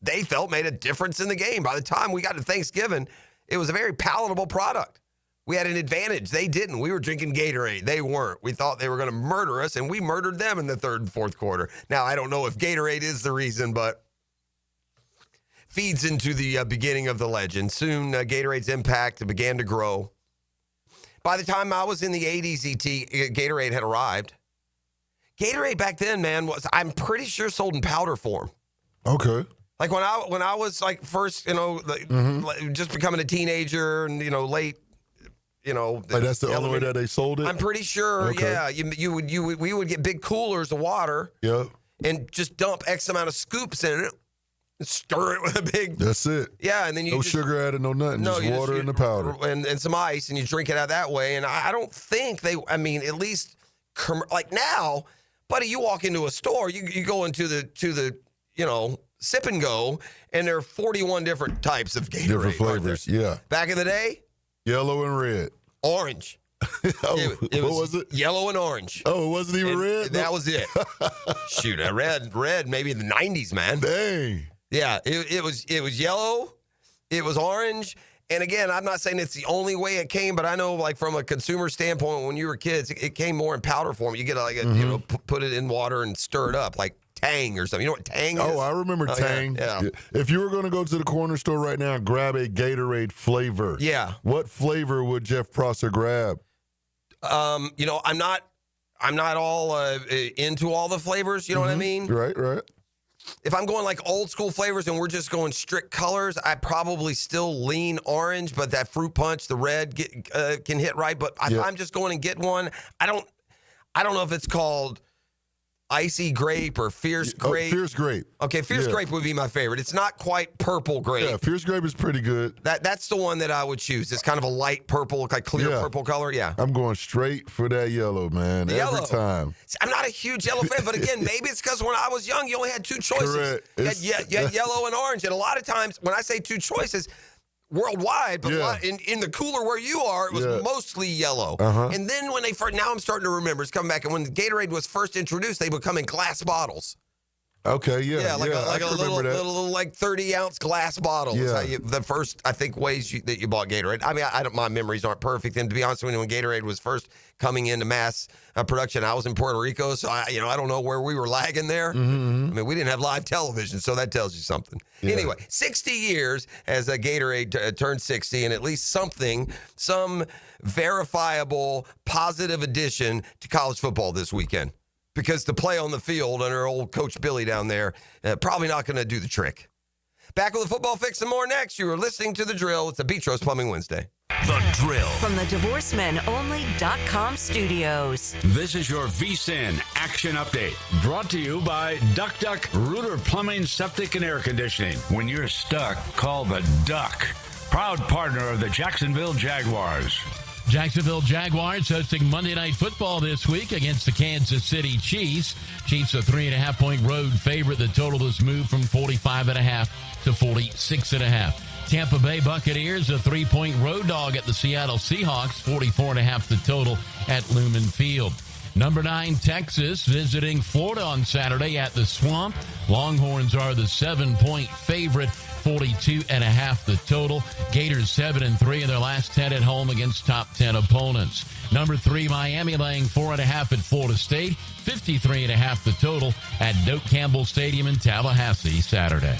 they felt made a difference in the game. By the time we got to Thanksgiving, it was a very palatable product. We had an advantage. They didn't. We were drinking Gatorade. They weren't. We thought they were going to murder us, and we murdered them in the third and fourth quarter. Now, I don't know if Gatorade is the reason, but feeds into the beginning of the legend. Soon, Gatorade's impact began to grow. By the time I was in the 80s, Gatorade had arrived. Gatorade back then, man, I'm pretty sure sold in powder form. Okay. Like when I was like first, just becoming a teenager and, late, like that's the only way that they sold it? I'm pretty sure, Okay. yeah. We would get big coolers of water and just dump X amount of scoops in it and stir it with a big... That's it. Yeah, and then no sugar added, no nothing, just water and the powder. And some ice, and you drink it out that way. And I don't think at least, like now, buddy, you walk into a store, you go into the sip and go, and there are 41 different types of Gatorade. Different flavors, yeah. Back in the day, yellow and red. Orange. It was it? Yellow and orange. Oh, it wasn't even red? That was it. Shoot, I read maybe in the 90s, man. Dang. Yeah, it was yellow, it was orange, and again, I'm not saying it's the only way it came, but I know, like, from a consumer standpoint, when you were kids, it came more in powder form. You get put it in water and stir it up, like Tang or something. You know what Tang is? Oh, I remember Tang. Yeah. If you were going to go to the corner store right now and grab a Gatorade flavor, what flavor would Jeff Prosser grab? I'm not I'm not all into all the flavors. You know what I mean? Right. If I'm going like old school flavors and we're just going strict colors, I probably still lean orange, but that fruit punch, the red can hit right. But if I'm just going and get one, I don't know if it's called icy grape or fierce grape. Fierce grape. Okay, fierce grape would be my favorite. It's not quite purple grape. Yeah, fierce grape is pretty good. That's the one that I would choose. It's kind of a light purple, like clear purple color. Yeah. I'm going straight for that yellow, man. Every time. See, I'm not a huge yellow fan, but again, maybe it's because when I was young, you only had two choices. Correct. You had yellow and orange. And a lot of times when I say two choices, worldwide, but in the cooler where you are, it was mostly yellow. And then when now I'm starting to remember, it's coming back. And when Gatorade was first introduced, they would come in glass bottles. Okay, like a little like 30-ounce glass bottle. Yeah. Is the first, I think, ways that you bought Gatorade. I mean, my memories aren't perfect. And to be honest with you, when Gatorade was first coming into mass production, I was in Puerto Rico, so I don't know where we were lagging there. I mean, we didn't have live television, so that tells you something. Yeah. Anyway, 60 years as a Gatorade turned 60, and at least some verifiable positive addition to college football this weekend. Because the play on the field under old Coach Billy down there, probably not going to do the trick. Back with the football fix and more next. You are listening to The Drill. It's a Beach Roast Plumbing Wednesday. The Drill. From the DivorceMenOnly.com studios. This is your VSIN Action Update. Brought to you by Duck Duck Rooter Plumbing, Septic, and Air Conditioning. When you're stuck, call the Duck. Proud partner of the Jacksonville Jaguars. Jacksonville Jaguars hosting Monday Night Football this week against the Kansas City Chiefs. Chiefs a 3.5-point road favorite. The total has moved from 45.5 to 46.5. Tampa Bay Buccaneers a 3-point road dog at the Seattle Seahawks. 44.5 the total at Lumen Field. Number 9, Texas visiting Florida on Saturday at the Swamp. Longhorns are the 7-point favorite. 42.5 the total. Gators 7-3 in their last 10 at home against top 10 opponents. Number 3, Miami laying 4.5 at Florida State. 53.5 the total at Doak Campbell Stadium in Tallahassee Saturday.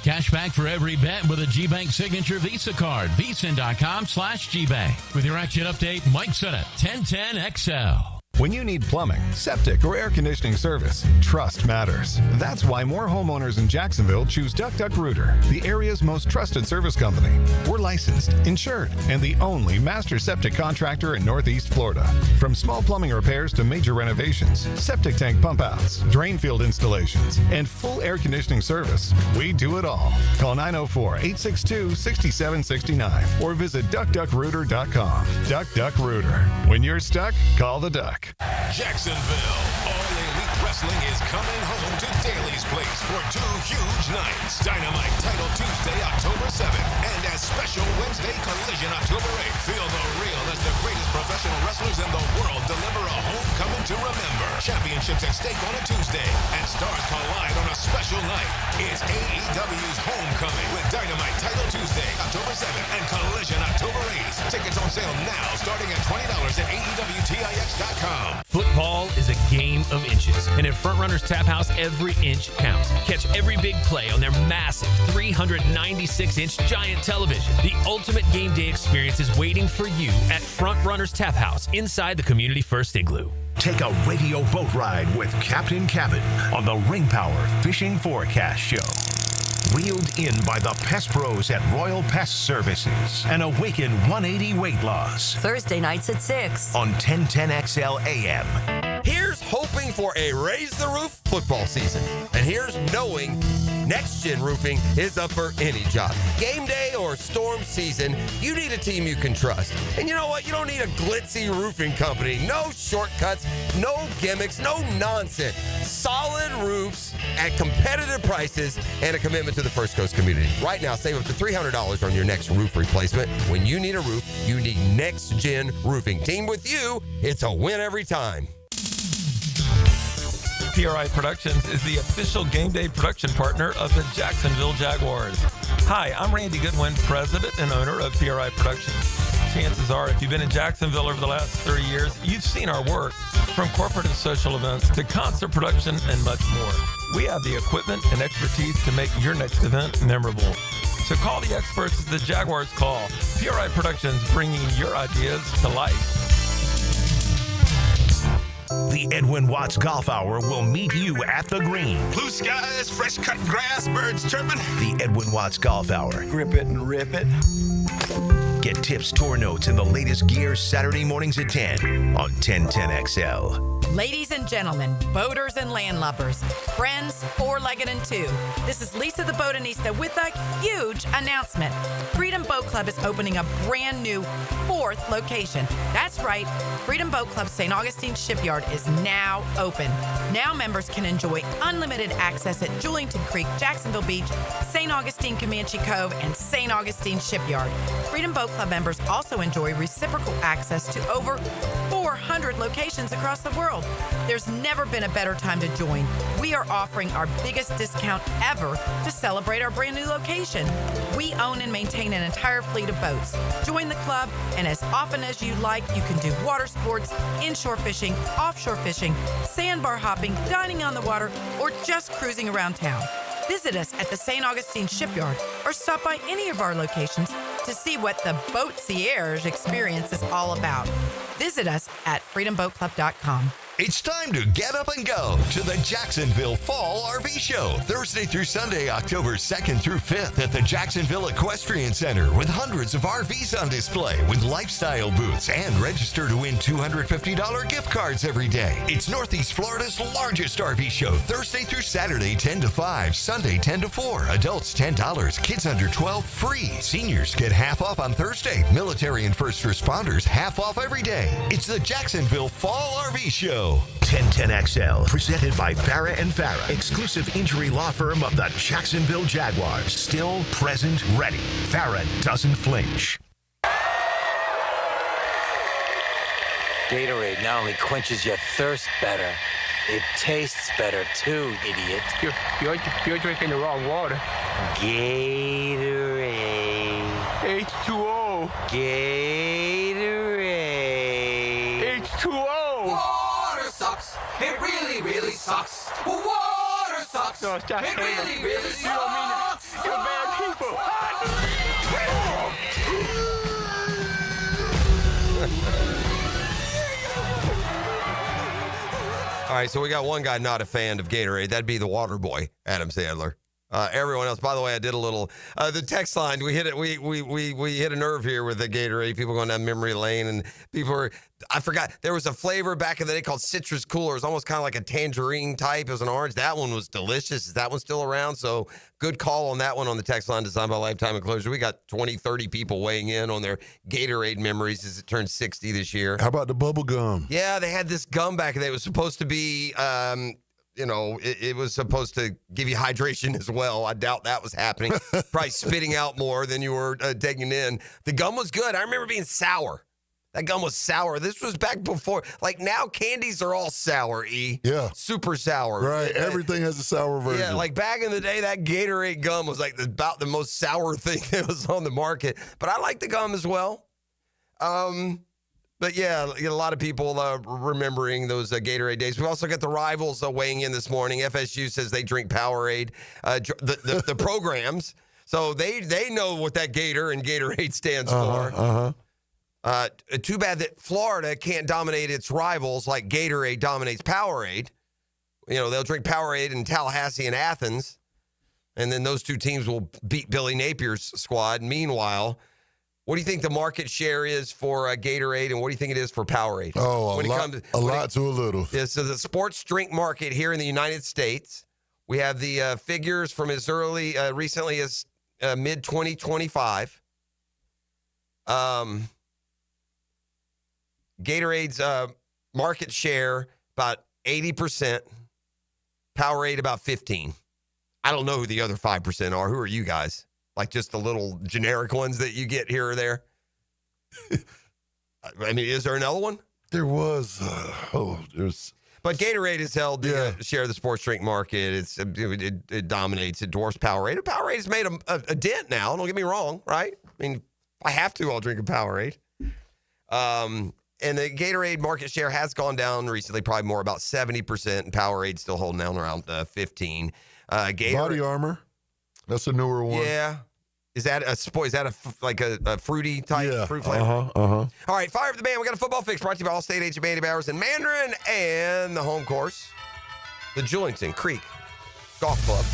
Cash back for every bet with a G-Bank Signature Visa card. VSIN.com/GBank. With your action update, Mike Sennett, 1010XL. When you need plumbing, septic, or air conditioning service, trust matters. That's why more homeowners in Jacksonville choose Duck Duck Rooter, the area's most trusted service company. We're licensed, insured, and the only master septic contractor in Northeast Florida. From small plumbing repairs to major renovations, septic tank pump outs, drain field installations, and full air conditioning service, we do it all. Call 904-862-6769 or visit duckduckrooter.com. Duck Duck Rooter. When you're stuck, call the Duck. Jacksonville. All Elite Wrestling is coming home to Daly's Place for 2 huge nights. Dynamite Title Tuesday, October 7th, and a special Wednesday Collision, October 8th. Feel the real as the greatest professional wrestlers in the world deliver a homecoming to remember. Championships at stake on a Tuesday, and stars collide on a special night. It's AEW's Homecoming with Dynamite Title Tuesday, October 7th, and Collision, October 8th. Tickets on sale now, starting at $20 at AEWTIX.com. Football is a game of inches, and at Frontrunners Tap House, every inch counts. Catch every big play on their massive 396-inch giant television. The ultimate game day experience is waiting for you at Frontrunners Tap House inside the Community First Igloo. Take a radio boat ride with Captain Cabot on the Ring Power Fishing Forecast Show. Wheeled in by the Pest Pros at Royal Pest Services and awaken 180 weight loss. Thursday nights at 6 on 1010XL AM. Here's hoping for a raise the roof football season. And here's knowing Next Gen Roofing is up for any job. Game day or storm season, you need a team you can trust. And you know what? You don't need a glitzy roofing company. No shortcuts, no gimmicks, no nonsense. Solid roofs at competitive prices and a commitment to the First Coast community. Right now, save up to $300 on your next roof replacement. When you need a roof, you need Next Gen Roofing. Team with you, it's a win every time. PRI Productions is the official game day production partner of the Jacksonville Jaguars. Hi, I'm Randy Goodwin, president and owner of PRI Productions. Chances are, if you've been in Jacksonville over the last 30 years, you've seen our work, from corporate and social events to concert production and much more. We have the equipment and expertise to make your next event memorable. So call the experts at the Jaguars Call. PRI Productions, bringing your ideas to life. The Edwin Watts Golf Hour will meet you at the green. Blue skies, fresh cut grass, birds chirping. The Edwin Watts Golf Hour. Grip it and rip it. Get tips, tour notes, and the latest gear Saturday mornings at 10 on 1010XL. Ladies and gentlemen, boaters and landlubbers, friends, four-legged and two, this is Lisa the Botanista with a huge announcement. Freedom Boat Club is opening a brand new 4th location. That's right, Freedom Boat Club St. Augustine Shipyard is now open. Now members can enjoy unlimited access at Julington Creek, Jacksonville Beach, St. Augustine Comanche Cove, and St. Augustine Shipyard. Freedom Boat Club members also enjoy reciprocal access to over 400 locations across the world. There's never been a better time to join. We are offering our biggest discount ever to celebrate our brand new location. We own and maintain an entire fleet of boats. Join the club, and as often as you like, you can do water sports, inshore fishing, offshore fishing, sandbar hopping, dining on the water, or just cruising around town. Visit us at the St. Augustine Shipyard or stop by any of our locations to see what the Boatcierge experience is all about. Visit us at freedomboatclub.com. It's time to get up and go to the Jacksonville Fall RV Show, Thursday through Sunday, October 2nd through 5th at the Jacksonville Equestrian Center with hundreds of RVs on display with lifestyle booths and register to win $250 gift cards every day. It's Northeast Florida's largest RV show, Thursday through Saturday, 10 to 5, Sunday, 10 to 4. Adults, $10. Kids under 12, free. Seniors get half off on Thursday. Military and first responders, half off every day. It's the Jacksonville Fall RV Show. 1010XL, presented by Farah and Farah, exclusive injury law firm of the Jacksonville Jaguars. Still, present, ready. Farah doesn't flinch. Gatorade not only quenches your thirst better, it tastes better too, idiot. You're drinking the wrong water. Gatorade. H2O. Gatorade. H2O. Water sucks. It really, really sucks. Water sucks. No, stop it saying really, it. really You don't mean it. sucks. You're bad people. All right, so we got one guy not a fan of Gatorade. That'd be the water boy, Adam Sandler. Everyone else, by the way, I did a little the text line. We hit it. We hit a nerve here with the Gatorade. People going down memory lane, and people were. I forgot there was a flavor back in the day called Citrus Cooler. It was almost kind of like a tangerine type. It was an orange. That one was delicious. Is that one still around? So good call on that one on the text line designed by Lifetime Enclosure. We got 20, 30 people weighing in on their Gatorade memories as it turned 60 this year. How about the bubble gum? Yeah, they had this gum back then. It was supposed to be. It was supposed to give you hydration as well. I doubt that was happening. Probably spitting out more than you were taking in. The gum was good. I remember being sour. That gum was sour. This was back before. Like now, candies are all sour, E. Yeah. Super sour. Right. Everything has a sour version. Yeah, like back in the day, that Gatorade gum was like about the most sour thing that was on the market. But I like the gum as well. But yeah, a lot of people remembering those Gatorade days. We've also got the rivals weighing in this morning. FSU says they drink Powerade, the programs. So they know what that Gator and Gatorade stands for. Too bad that Florida can't dominate its rivals like Gatorade dominates Powerade. You know, they'll drink Powerade in Tallahassee and Athens, and then those two teams will beat Billy Napier's squad. Meanwhile, what do you think the market share is for Gatorade, and what do you think it is for Powerade? Oh, a lot to a little. Yeah, so the sports drink market here in the United States, we have the figures from as recently as mid-2025. Gatorade's market share about 80%, Powerade about 15%. I don't know who the other 5% are. Who are you guys? Like just the little generic ones that you get here or there? I mean, is there another one? There was. But Gatorade has held the share of the sports drink market. It dominates. It dwarfs Powerade. Powerade has made a dent now. Don't get me wrong, right? I mean, if I have to, I'll drink a Powerade. And the Gatorade market share has gone down recently, probably more about 70%, and Powerade's still holding down around 15%. Body Armor. That's a newer one. Yeah. Is that a fruity type fruit flavor? Uh-huh. All right, fire up the band. We got a football fix brought to you by Allstate agent Mandy Bowers in Mandarin and the home course, the Julington Creek Golf Club.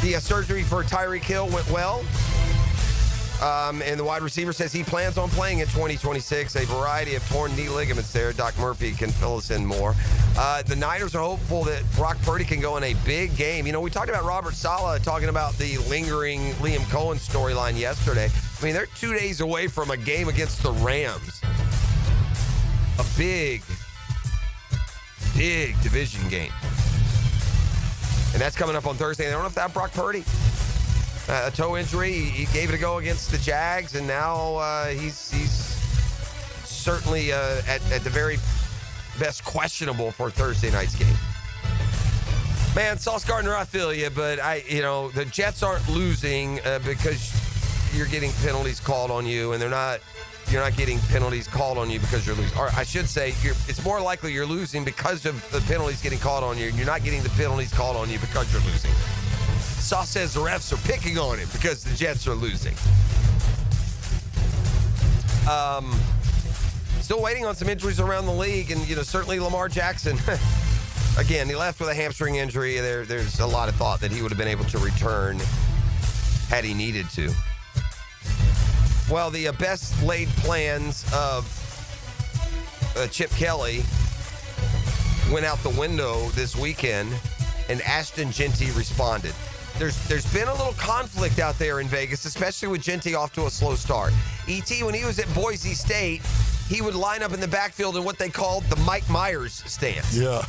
The surgery for Tyreek Hill went well. And the wide receiver says he plans on playing in 2026. A variety of torn knee ligaments there. Doc Murphy can fill us in more. The Niners are hopeful that Brock Purdy can go in a big game. You know, we talked about Robert Saleh talking about the lingering Liam Cohen storyline yesterday. I mean, they're 2 days away from a game against the Rams. A big division game. And that's coming up on Thursday. They don't have to have Brock Purdy. A toe injury. He gave it a go against the Jags, and now he's certainly at the very best questionable for Thursday night's game. Man, Sauce Gardner, I feel you, but the Jets aren't losing because you're getting penalties called on you, and you're not getting penalties called on you because you're losing. Or I should say, it's more likely you're losing because of the penalties getting called on you, and you're not getting the penalties called on you because you're losing. Sauce says the refs are picking on him because the Jets are losing. Still waiting on some injuries around the league, and certainly Lamar Jackson. Again, he left with a hamstring injury. There's a lot of thought that he would have been able to return had he needed to. Well, the best laid plans of Chip Kelly went out the window this weekend, and Ashton Jeanty responded. There's been a little conflict out there in Vegas, especially with Jeanty off to a slow start. E.T., when he was at Boise State, he would line up in the backfield in what they called the Mike Myers stance. Yeah.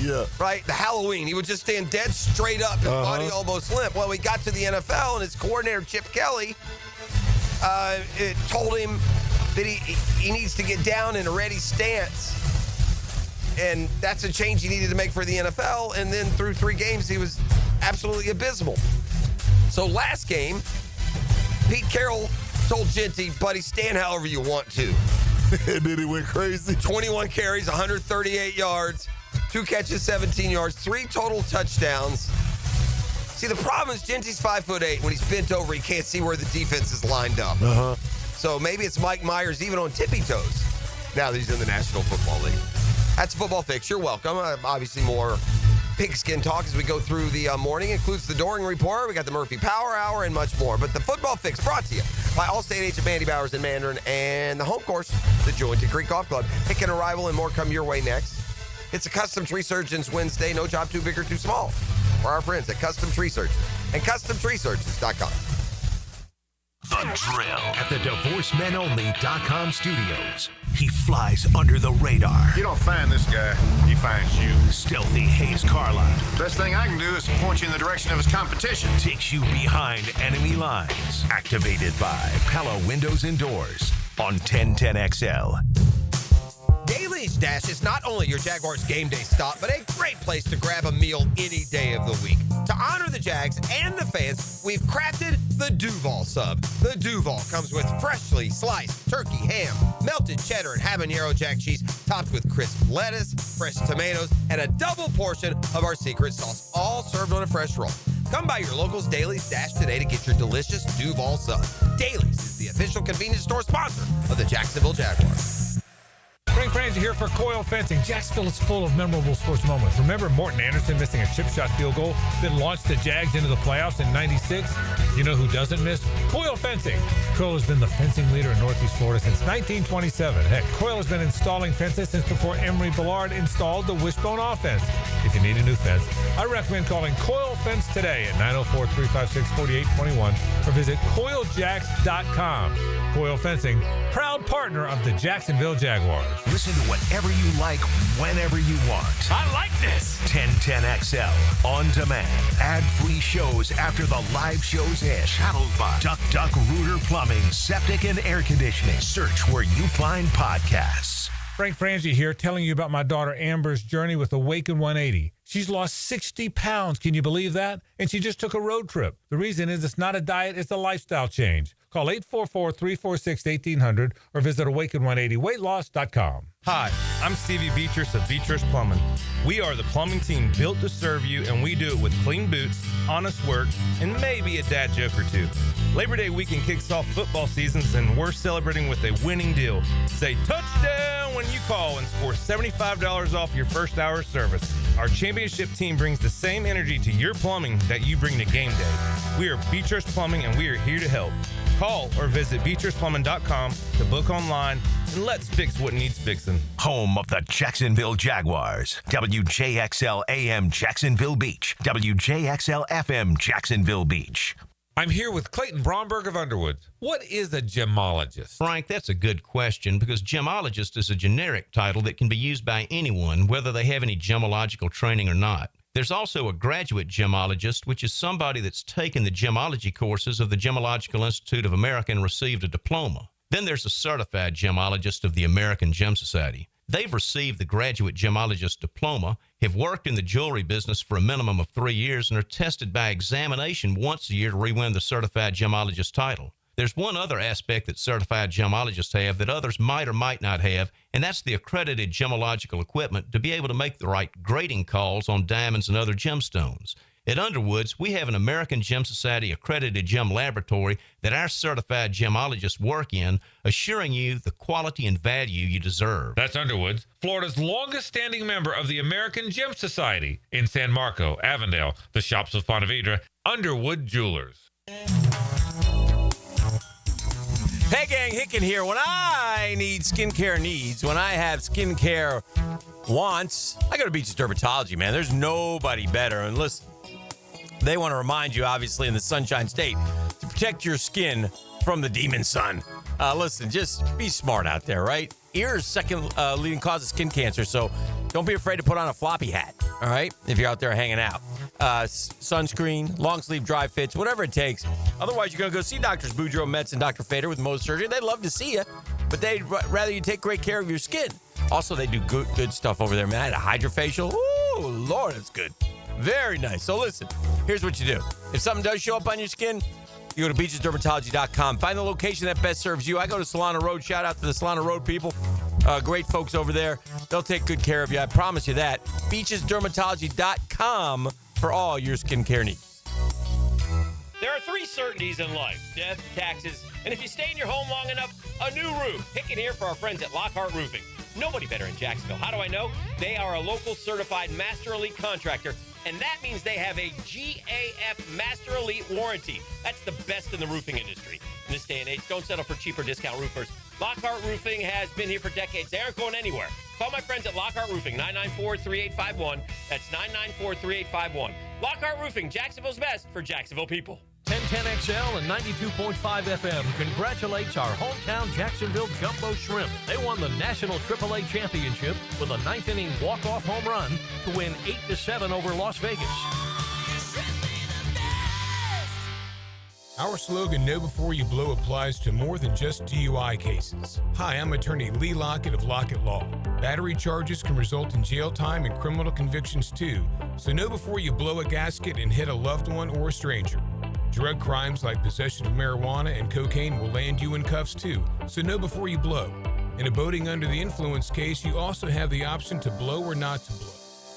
Yeah. Right? The Halloween. He would just stand dead straight up, his body almost limp. Well, he got to the NFL, and his coordinator, Chip Kelly, told him that he needs to get down in a ready stance. And that's a change he needed to make for the NFL. And then through 3 games, he was absolutely abysmal. So last game, Pete Carroll told Jeanty, buddy, stand however you want to. And then he went crazy. 21 carries, 138 yards, 2 catches, 17 yards, 3 total touchdowns. See, the problem is Jeanty's 5'8". When he's bent over, he can't see where the defense is lined up. So maybe it's Mike Myers even on tippy toes now that he's in the National Football League. That's a football fix. You're welcome. Obviously, more pigskin talk as we go through the morning. Includes the Doring Report. We got the Murphy Power Hour and much more. But the football fix brought to you by Allstate agent Mandy Bowers in Mandarin and the home course, the Julington Creek Golf Club. Pick an arrival and more come your way next. It's a Custom Tree Surgeons Wednesday. No job too big or too small for our friends at Custom Tree Surgeons and CustomTreeSurgeons.com. The Drill at the DivorceMenOnly.com studios. He flies under the radar. You don't find this guy, he finds you. Stealthy Hayes Carlyle. Best thing I can do is point you in the direction of his competition. Takes you behind enemy lines. Activated by Pella Windows and Doors on 1010XL. Daly's Dash is not only your Jaguars game day stop, but a great place to grab a meal any day of the week. To honor the Jags and the fans, we've crafted the Duval Sub. The Duval comes with freshly sliced turkey, ham, melted cheddar, and habanero jack cheese, topped with crisp lettuce, fresh tomatoes, and a double portion of our secret sauce, all served on a fresh roll. Come by your local's Daly's Dash today to get your delicious Duval Sub. Daly's is the official convenience store sponsor of the Jacksonville Jaguars. Frank Franzi here for Coil Fencing. Jacksonville is full of memorable sports moments. Remember Morton Anderson missing a chip shot field goal that launched the Jags into the playoffs in '96? You know who doesn't miss? Coil Fencing. Coil has been the fencing leader in Northeast Florida since 1927. Heck, Coil has been installing fences since before Emery Bellard installed the wishbone offense. If you need a new fence, I recommend calling Coil Fence today at 904-356-4821 or visit coiljacks.com. Coil Fencing, proud partner of the Jacksonville Jaguars. Listen to whatever you like, whenever you want. I like this. 1010XL on demand. Ad-free shows after the live shows end. Channeled by Duck Rooter Plumbing, Septic and Air Conditioning. Search where you find podcasts. Frank Franzi here, telling you about my daughter Amber's journey with Awaken 180. She's lost 60 pounds. Can you believe that? And she just took a road trip. The reason is it's not a diet, it's a lifestyle change. Call 844-346-1800 or visit awaken180weightloss.com. Hi, I'm Stevie Beatrice of Beatrice Plumbing. We are the plumbing team built to serve you, and we do it with clean boots, honest work, and maybe a dad joke or two. Labor Day weekend kicks off football seasons, and we're celebrating with a winning deal. Say touchdown when you call and score $75 off your first hour of service. Our championship team brings the same energy to your plumbing that you bring to game day. We are Beatrice Plumbing, and we are here to help. Call or visit beatriceplumbing.com to book online, and let's fix what needs fixing. Home of the Jacksonville Jaguars. WJXL AM Jacksonville Beach. WJXL FM Jacksonville Beach. I'm here with Clayton Bromberg of Underwood. What is a gemologist? Frank, that's a good question because gemologist is a generic title that can be used by anyone, whether they have any gemological training or not. There's also a graduate gemologist, which is somebody that's taken the gemology courses of the Gemological Institute of America and received a diploma. Then there's a certified gemologist of the American Gem Society. They've received the graduate gemologist diploma, have worked in the jewelry business for a minimum of 3 years, and are tested by examination once a year to re-win the certified gemologist title. There's one other aspect that certified gemologists have that others might or might not have, and that's the accredited gemological equipment to be able to make the right grading calls on diamonds and other gemstones. At Underwood's, we have an American Gem Society accredited gem laboratory that our certified gemologists work in, assuring you the quality and value you deserve. That's Underwood's, Florida's longest-standing member of the American Gem Society in San Marco, Avondale, the Shops of Ponte Vedra, Underwood Jewelers. Hey gang, Hicken here. When I need skincare needs, when I have skincare wants, I go to Beaches Dermatology, man. There's nobody better. And listen, they want to remind you, obviously, in the Sunshine State, to protect your skin from the demon sun. Listen, just be smart out there, right? Ears second leading cause of skin cancer, so don't be afraid to put on a floppy hat, all right, if you're out there hanging out. Sunscreen, long sleeve dry fits, whatever it takes. Otherwise, you're going to go see Doctors Boudreaux, Metz, and Dr. Fader with Mohs Surgery. They'd love to see you, but they'd rather you take great care of your skin. Also, they do good stuff over there, man. I had a hydrofacial. Ooh, Lord, it's good. Very nice. So listen, here's what you do. If something does show up on your skin, you go to beachesdermatology.com. Find the location that best serves you. I go to Solana Road. Shout out to the Solana Road people. Great folks over there. They'll take good care of you. I promise you that. beachesdermatology.com for all your skincare needs. There are three certainties in life: death, taxes, and if you stay in your home long enough, a new roof. Hicken here for our friends at Lockhart Roofing. Nobody better in Jacksonville. How do I know? They are a local certified Master Elite contractor, and that means they have a GAF Master Elite warranty. That's the best in the roofing industry. In this day and age, don't settle for cheaper discount roofers. Lockhart Roofing has been here for decades. They aren't going anywhere. Call my friends at Lockhart Roofing, 994-3851. That's 994-3851. Lockhart Roofing, Jacksonville's best for Jacksonville people. 1010XL and 92.5 FM congratulates our hometown Jacksonville Jumbo Shrimp. They won the National AAA Championship with a ninth-inning walk-off home run to win 8-7 over Las Vegas. Our slogan, Know Before You Blow, applies to more than just DUI cases. Hi, I'm attorney Lee Lockett of Lockett Law. Battery charges can result in jail time and criminal convictions too, so know before you blow a gasket and hit a loved one or a stranger. Drug crimes like possession of marijuana and cocaine will land you in cuffs too, so know before you blow. In a boating under the influence case, you also have the option to blow or not to blow.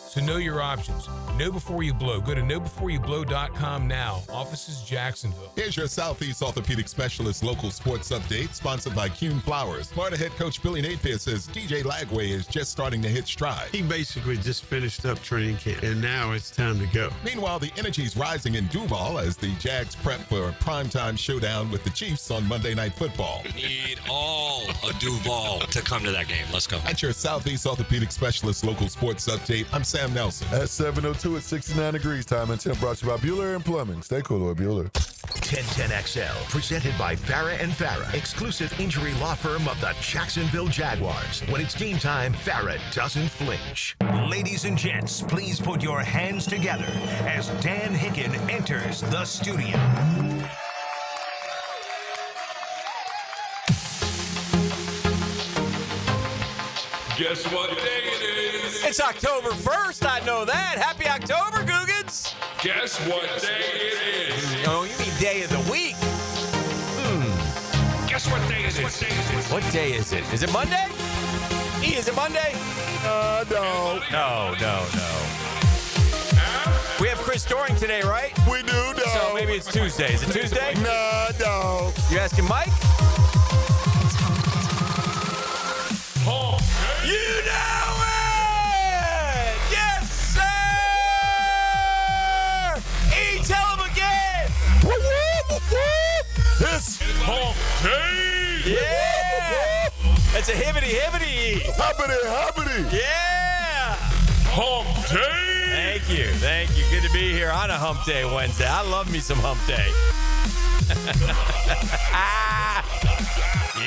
So know your options. Know before you blow. Go to knowbeforeyouBlow.com now. Offices Jacksonville. Here's your Southeast Orthopedic Specialist local sports update, sponsored by Kuhn Flowers. Florida head coach Billy Napier says DJ Lagway is just starting to hit stride. He basically just finished up training camp, and now it's time to go. Meanwhile, the energy's rising in Duval as the Jags prep for a primetime showdown with the Chiefs on Monday Night Football. We need all of Duval to come to that game. Let's go. At your Southeast Orthopedic Specialist local sports update, I'm Sam Nelson. At 7:02 at 69 degrees time and 10 brought to you by Bueller and Plumbing. Stay cool with Bueller. 1010XL, presented by Farrah and Farrah, exclusive injury law firm of the Jacksonville Jaguars. When it's game time, Farrah doesn't flinch. Ladies and gents, please put your hands together as Dan Hicken enters the studio. Guess what day it is? It's October 1st, I know that. Happy October, Googans. Guess what day it is? Oh, you mean day of the week. What day is it? Is it Monday? Is it Monday? No. No. We have Chris Doring today, right? We do, no. So maybe it's Tuesday. Is it Tuesday? No. You asking Mike? You know it! Yes, sir! Tell him again! It's hump day! Yeah! That's a hibbity. Hibbity. Yeah! Hump day! Thank you. Good to be here on a hump day Wednesday. I love me some hump day.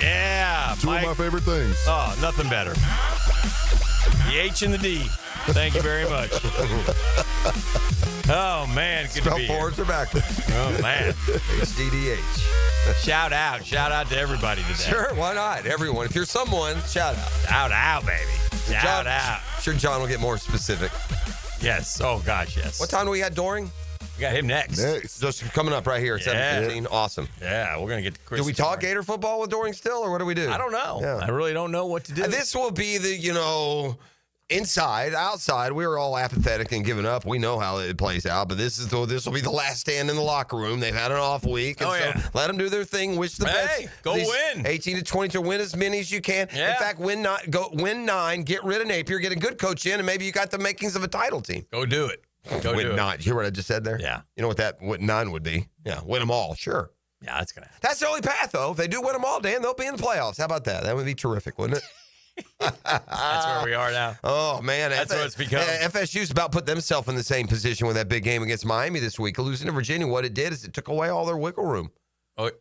Yeah. Two of my favorite things. Oh, nothing better. The H and the D. Thank you very much. Oh, man. Good to be here. Forwards or backwards? Oh, man. HDDH. Shout out to everybody today. Sure, why not? Everyone. If you're someone, shout out. Shout out, baby. Shout out. Sure, John will get more specific. Yes. Oh, gosh, yes. What time do we got Doring? We got him next. Just coming up right here at 7:15. Awesome. Yeah, we're going to get to Chris. Do we talk Gator football with Doring still, or what do we do? I don't know. Yeah. I really don't know what to do. This will be the, inside, outside, we were all apathetic and giving up. We know how it plays out, but this will be the last stand in the locker room. They've had an off week. And let them do their thing. Wish the best. Go win. 18 to 22, win as many as you can. Yeah. In fact, win 9, get rid of Napier, get a good coach in, and maybe you got the makings of a title team. Go do it. Win 9. You hear what I just said there? Yeah. You know what 9 would be? Yeah, win them all, sure. Yeah, that's going to happen. That's the only path, though. If they do win them all, Dan, they'll be in the playoffs. How about that? That would be terrific, wouldn't it? That's where we are now. Oh, man. That's what it's become. FSU's about put themselves in the same position with that big game against Miami this week. Losing to Virginia, what it did is it took away all their wiggle room. Oh,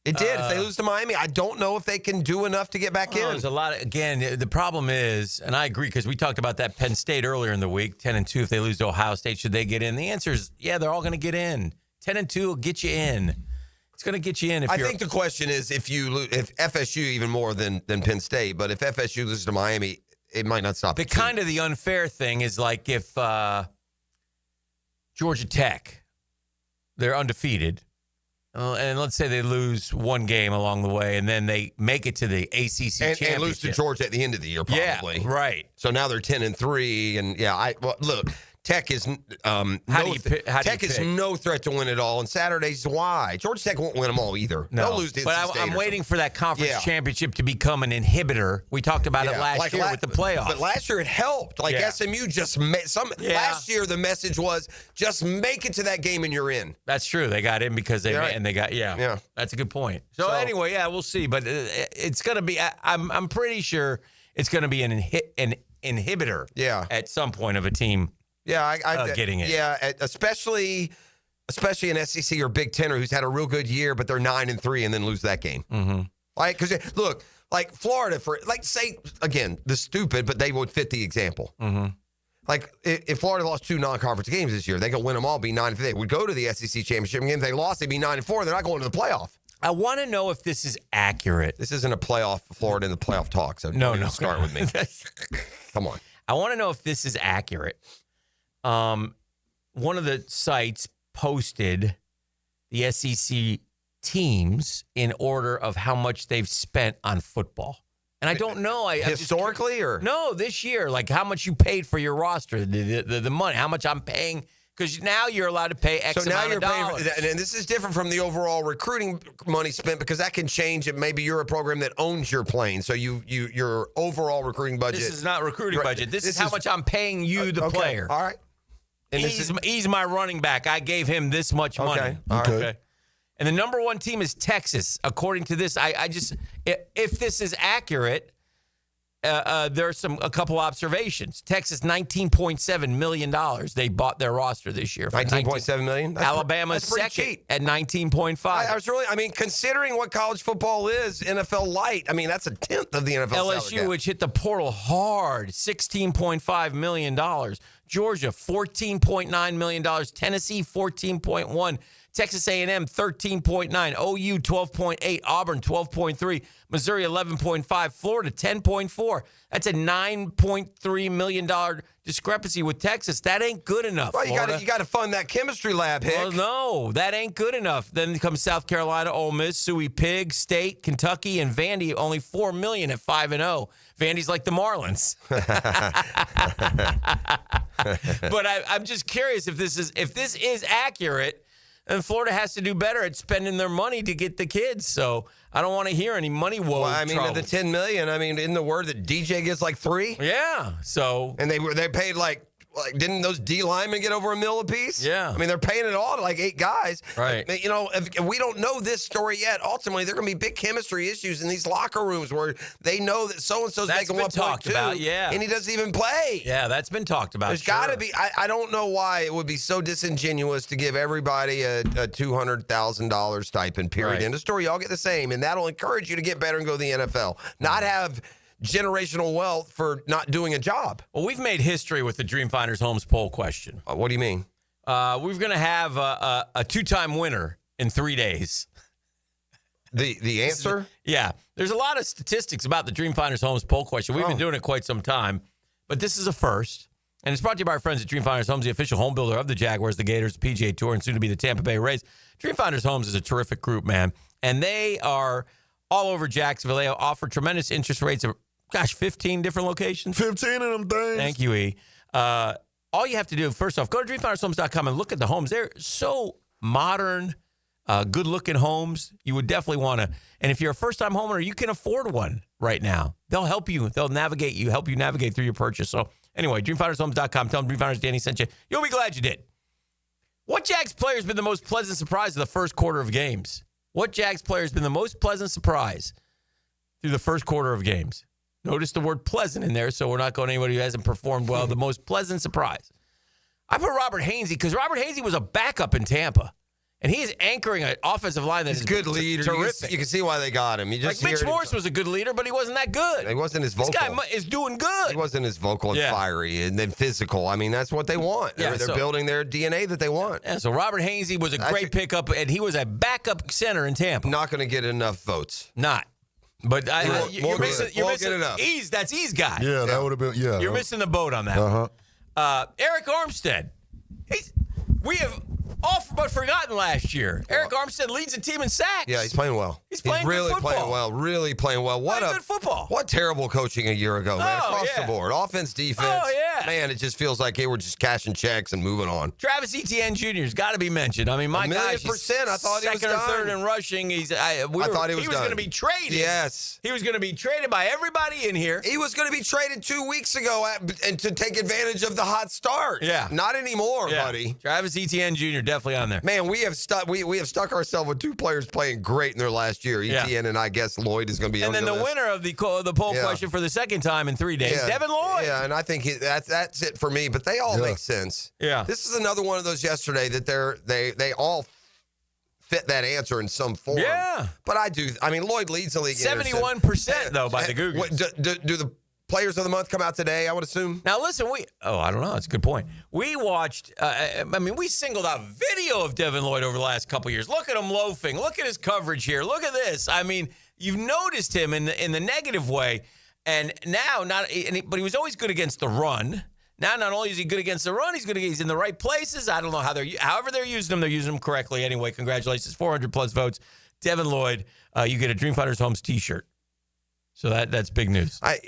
it did. If they lose to Miami, I don't know if they can do enough to get back in. There's a lot of, again, the problem is, and I agree because we talked about that Penn State earlier in the week, 10-2. If they lose to Ohio State, should they get in? The answer is, yeah, they're all going to get in. 10-2 will get you in. It's going to get you in. I think the question is if FSU even more than Penn State, but if FSU loses to Miami, it might not stop. The unfair thing is like if Georgia Tech, they're undefeated, and let's say they lose one game along the way, and then they make it to the ACC championship and lose to Georgia at the end of the year, probably. Yeah, right. So now they're 10-3, and look. Tech is no threat to win it all, and Saturday's why. Georgia Tech won't win them all either. No, they'll lose to but NC State I'm waiting for that conference championship to become an inhibitor. We talked about it last year with the playoffs. But last year it helped. SMU just last year the message was just make it to that game and you're in. That's true. They got in because they got That's a good point. So anyway, we'll see. But it's going to be. I'm pretty sure it's going to be an inhibitor. At some point of a team. Yeah, getting it. Yeah, especially an SEC or Big Ten who's had a real good year, but they're 9-3 and then lose that game. Mm-hmm. Because look, like Florida say again the stupid, but they would fit the example. Mm-hmm. Like if Florida lost 2 non-conference games this year, they could win them all, be 9-3. They would go to the SEC championship game. If they lost, they'd be 9-4. They're not going to the playoff. I want to know if this is accurate. This isn't a playoff for Florida in the playoff talk. So no. Start with me. Come on. I want to know if this is accurate. One of the sites posted the SEC teams in order of how much they've spent on football. And I don't know. Historically or? No, this year. Like how much you paid for your roster, the money, how much I'm paying. Because now you're allowed to pay X amount of dollars. And this is different from the overall recruiting money spent because that can change. And maybe you're a program that owns your plane. So your overall recruiting budget. This is not recruiting budget. This is how much I'm paying you, the player. All right. And he's my running back. I gave him this much money. Okay. And the number one team is Texas. According to this, if this is accurate, there's a couple observations. Texas, $19.7 million. They bought their roster this year. $19.7 million? Alabama's second cheap. at 19.5. Considering what college football is, NFL light, that's a tenth of the NFL LSU, which hit the portal hard, $16.5 million. Georgia, $14.9 million. Tennessee, $14.1 million. Texas A&M 13.9, OU 12.8, Auburn 12.3, Missouri 11.5, Florida 10.4. That's a $9.3 million discrepancy with Texas. That ain't good enough. Well, you got to fund that chemistry lab, Hick. Well, no, that ain't good enough. Then comes South Carolina, Ole Miss, Suey Pig, State, Kentucky, and Vandy only $4 million at 5-0. Vandy's like the Marlins. But I'm just curious if this is accurate. And Florida has to do better at spending their money to get the kids. So I don't want to hear any money woes. Well, I mean, trouble. the $10 million. I mean, in the word that DJ gets like 3. Yeah. So and they paid like didn't those D linemen get over $1 million apiece? Yeah. I mean, they're paying it all to like 8 guys. Right. You know, if we don't know this story yet, ultimately there are going to be big chemistry issues in these locker rooms where they know that so and so's making 1.2. Yeah. And he doesn't even play. Yeah, that's been talked about. There's got to be. I don't know why it would be so disingenuous to give everybody a $200,000 stipend. Period. Right. End of story. Y'all get the same, and that'll encourage you to get better and go to the NFL. Not have generational wealth for not doing a job. Well, we've made history with the Dream Finders Homes poll question. What do you mean? We're going to have a 2-time winner in 3 days. The answer? Yeah. There's a lot of statistics about the Dream Finders Homes poll question. We've been doing it quite some time, but this is a first. And it's brought to you by our friends at Dream Finders Homes, the official home builder of the Jaguars, the Gators, the PGA Tour, and soon to be the Tampa Bay Rays. Dream Finders Homes is a terrific group, man. And they are all over Jacksonville. They offer tremendous interest rates of 15 different locations. 15 of them things. Thank you, E. All you have to do, first off, go to dreamfindershomes.com and look at the homes. They're so modern, good-looking homes. You would definitely want to. And if you're a first-time homeowner, you can afford one right now. They'll help you. They'll navigate you, help you navigate through your purchase. So anyway, dreamfindershomes.com. Tell them Dreamfinders Danny sent you. You'll be glad you did. What Jags player has been the most pleasant surprise of the first quarter of games? What Jags player has been the most pleasant surprise through the first quarter of games? Notice the word pleasant in there, so we're not going to anybody who hasn't performed well. The most pleasant surprise. I put Robert Hainsey because Robert Hainsey was a backup in Tampa, and he is anchoring an offensive line that is a good leader. Terrific. You can see why they got him. You just Mitch Morse was a good leader, but he wasn't that good. He wasn't as vocal. This guy is doing good. He wasn't as vocal and fiery and then physical. I mean, that's what they want. They're building their DNA that they want. Yeah, so Robert Hainsey was a great pickup, and he was a backup center in Tampa. Not going to get enough votes. Not. But you're missing. That's E's guy. Yeah, that would have been. Yeah, you're missing the boat on that. Eric Armstead. We have all but forgotten last year. Eric Armstead leads the team in sacks. Yeah, he's playing well. He's playing really good football. playing well. Really playing well. Good football. What terrible coaching a year ago, man. Across the board. Offense, defense. Oh, yeah. Man, it just feels like they were just cashing checks and moving on. Travis Etienne Jr. has got to be mentioned. I mean, my gosh, %. I thought he was second or third in rushing. I thought he was going to be traded. Yes. He was going to be traded by everybody in here. He was going to be traded 2 weeks ago and to take advantage of the hot start. Yeah. Not anymore, buddy. Travis Etienne Jr. definitely on there. Man, we have stuck ourselves with 2 players playing great in their last year. Etienne and I guess Lloyd is going to be on the list. And then the winner of the poll question for the second time in 3 days, Devin Lloyd. Yeah, and I think that's it for me. But they all make sense. Yeah. This is another one of those yesterday that they all fit that answer in some form. Yeah. But I mean, Lloyd leads the league. 71% though by the Googles. Do the players of the month come out today, I would assume? Now, listen, I don't know. That's a good point. We watched, we singled out video of Devin Lloyd over the last couple years. Look at him loafing. Look at his coverage here. Look at this. I mean, you've noticed him in the negative way. And now, but he was always good against the run. Now, not only is he good against the run, he's in the right places. I don't know however they're using him. They're using him correctly. Anyway, congratulations. 400+ votes. Devin Lloyd, you get a Dream Finders Homes t-shirt. So that's big news. I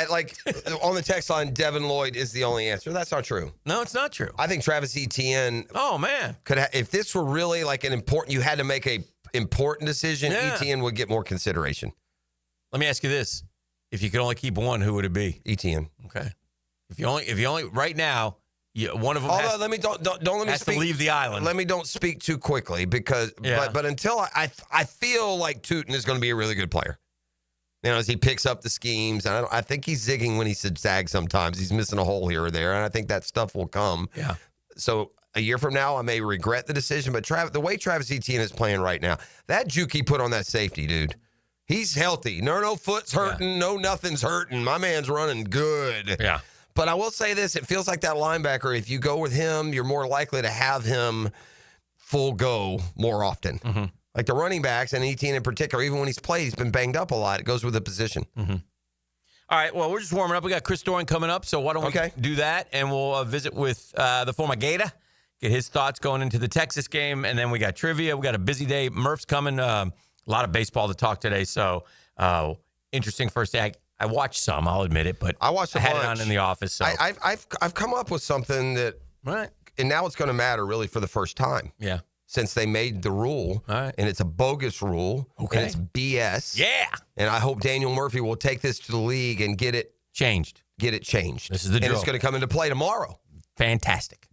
like on the text line, Devin Lloyd is the only answer. That's not true. No, it's not true. I think Travis Etienne. Oh man, if this were really like you had to make a important decision, Etienne would get more consideration. Let me ask you this: if you could only keep one, who would it be? Etienne. Okay. If you only right now, one of them. Although let me to leave the island. Let me don't speak too quickly because but until I feel like Tootin is going to be a really good player. You know, as he picks up the schemes, and I think he's zigging when he said zag sometimes. He's missing a hole here or there, and I think that stuff will come. Yeah. So a year from now, I may regret the decision, but the way Travis Etienne is playing right now, that juke he put on that safety, dude, he's healthy. No foot's hurting. No nothing's hurting. My man's running good. Yeah. But I will say this, it feels like that linebacker, if you go with him, you're more likely to have him full go more often. Mm-hmm. Like the running backs, and Etienne in particular, even when he's played, he's been banged up a lot. It goes with the position. Mm-hmm. All right, well, we're just warming up. We got Chris Doring coming up, so why don't we do that, and we'll visit with the former Gator, get his thoughts going into the Texas game, and then we got trivia. We got a busy day. Murph's coming. A lot of baseball to talk today, so interesting first day. I watched some, I'll admit it, but I watched a had bunch. it on in the office. So I've come up with something that, and now it's going to matter really for the first time. Yeah. Since they made the rule, and it's a bogus rule, and it's BS. Yeah. And I hope Daniel Murphy will take this to the league and get it changed. This is the drill. And it's going to come into play tomorrow. Fantastic.